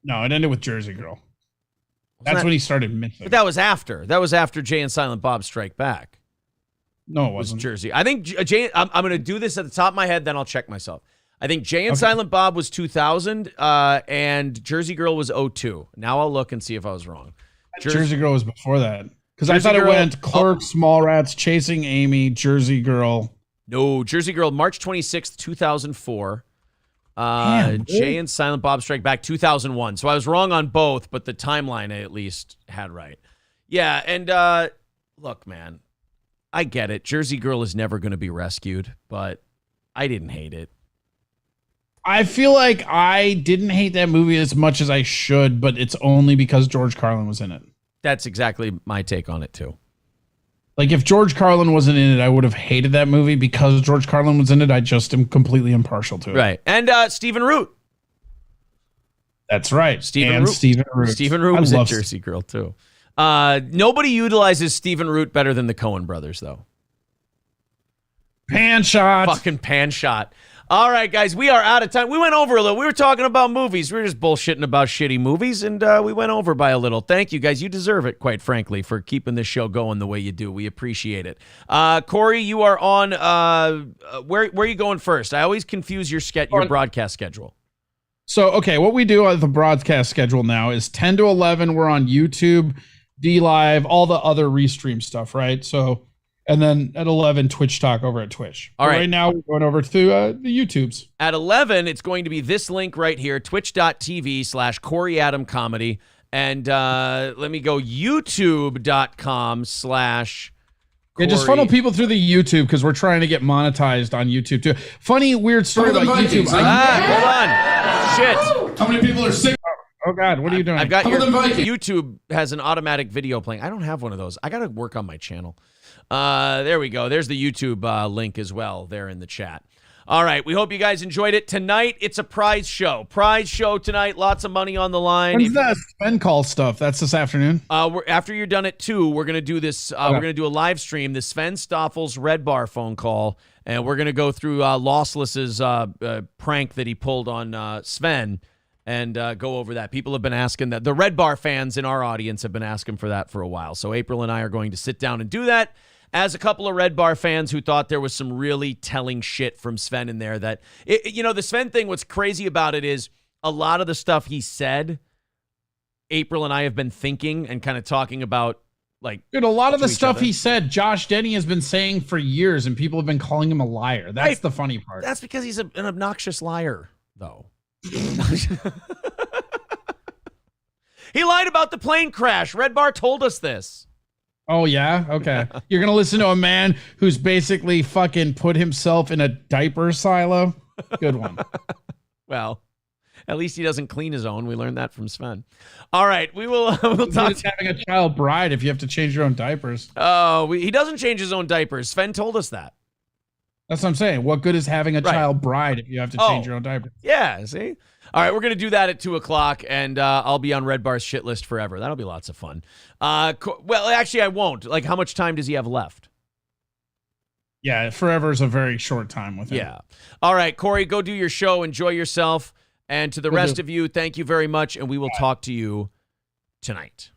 No, it ended with Jersey Girl. That's when he started missing. But that was after. That was after Jay and Silent Bob Strike Back. No, it wasn't. Was Jersey. I think Jay, I'm going to do this at the top of my head, then I'll check myself. I think Jay and Silent Bob was 2000, and Jersey Girl was 02. Now I'll look and see if I was wrong. Jersey Girl was before that. Because I thought it went Clerks, Mallrats, Chasing Amy, Jersey Girl. No, Jersey Girl, March 26th, 2004. Damn, Jay and Silent Bob Strike Back, 2001. So I was wrong on both, but the timeline I at least had right. Yeah, and look, man, I get it. Jersey Girl is never going to be rescued, but I didn't hate it. I feel like I didn't hate that movie as much as I should, but it's only because George Carlin was in it. That's exactly my take on it, too. Like, if George Carlin wasn't in it, I would have hated that movie. Because George Carlin was in it, I just am completely impartial to it. Right. And Stephen Root. That's right. Stephen Root. Stephen Root was in Jersey Girl, too. Nobody utilizes Stephen Root better than the Coen brothers, though. Pan shot. Fucking pan shot. All right, guys, we are out of time. We went over a little. We were talking about movies. We were just bullshitting about shitty movies, and we went over by a little. Thank you, guys. You deserve it, quite frankly, for keeping this show going the way you do. We appreciate it. Corey, you are on. Where are you going first? I always confuse your broadcast schedule. So, okay, what we do on the broadcast schedule now is 10 to 11. We're on YouTube, D-Live, all the other restream stuff, right? So. And then at 11, Twitch Talk over at Twitch. All right. Right now, we're going over to the YouTubes. At 11, it's going to be this link right here, twitch.tv/Corey Adam Comedy. And let me go, youtube.com/ Yeah, just funnel people through the YouTube because we're trying to get monetized on YouTube too. Funny, weird story about YouTube. Hold on. Shit. How many people are sick? Oh, God, what are you doing? I've got YouTube has an automatic video playing. I don't have one of those. I got to work on my channel. There we go. There's the YouTube link as well there in the chat. All right. We hope you guys enjoyed it. Tonight, it's a prize show. Prize show tonight. Lots of money on the line. When's that Sven call stuff? That's this afternoon? After you're done at 2, we're going to do this. We're going to do a live stream, the Sven Stoffel's Red Bar phone call, and we're going to go through Lossless's prank that he pulled on Sven and go over that. People have been asking that. The Red Bar fans in our audience have been asking for that for a while. So April and I are going to sit down and do that. As a couple of Red Bar fans who thought there was some really telling shit from Sven in there that, the Sven thing, what's crazy about it is a lot of the stuff he said, April and I have been thinking and kind of talking about, like, dude, a lot of the stuff he said, Josh Denny has been saying for years, and people have been calling him a liar. That's the funny part. That's because he's an obnoxious liar, though. He lied about the plane crash. Red Bar told us this. Oh, yeah? Okay. You're going to listen to a man who's basically fucking put himself in a diaper silo? Good one. Well, at least he doesn't clean his own. We learned that from Sven. All right. We'll talk. It's having a child bride if you have to change your own diapers. Oh, he doesn't change his own diapers. Sven told us that. That's what I'm saying. What good is having a child bride if you have to change your own diapers? Yeah, see? All right, we're going to do that at 2 o'clock, and I'll be on Red Bar's shit list forever. That'll be lots of fun. Well, actually, I won't. Like, how much time does he have left? Yeah, forever is a very short time with him. Yeah. All right, Corey, go do your show. Enjoy yourself. And to the rest of you, thank you very much, and we will talk to you tonight.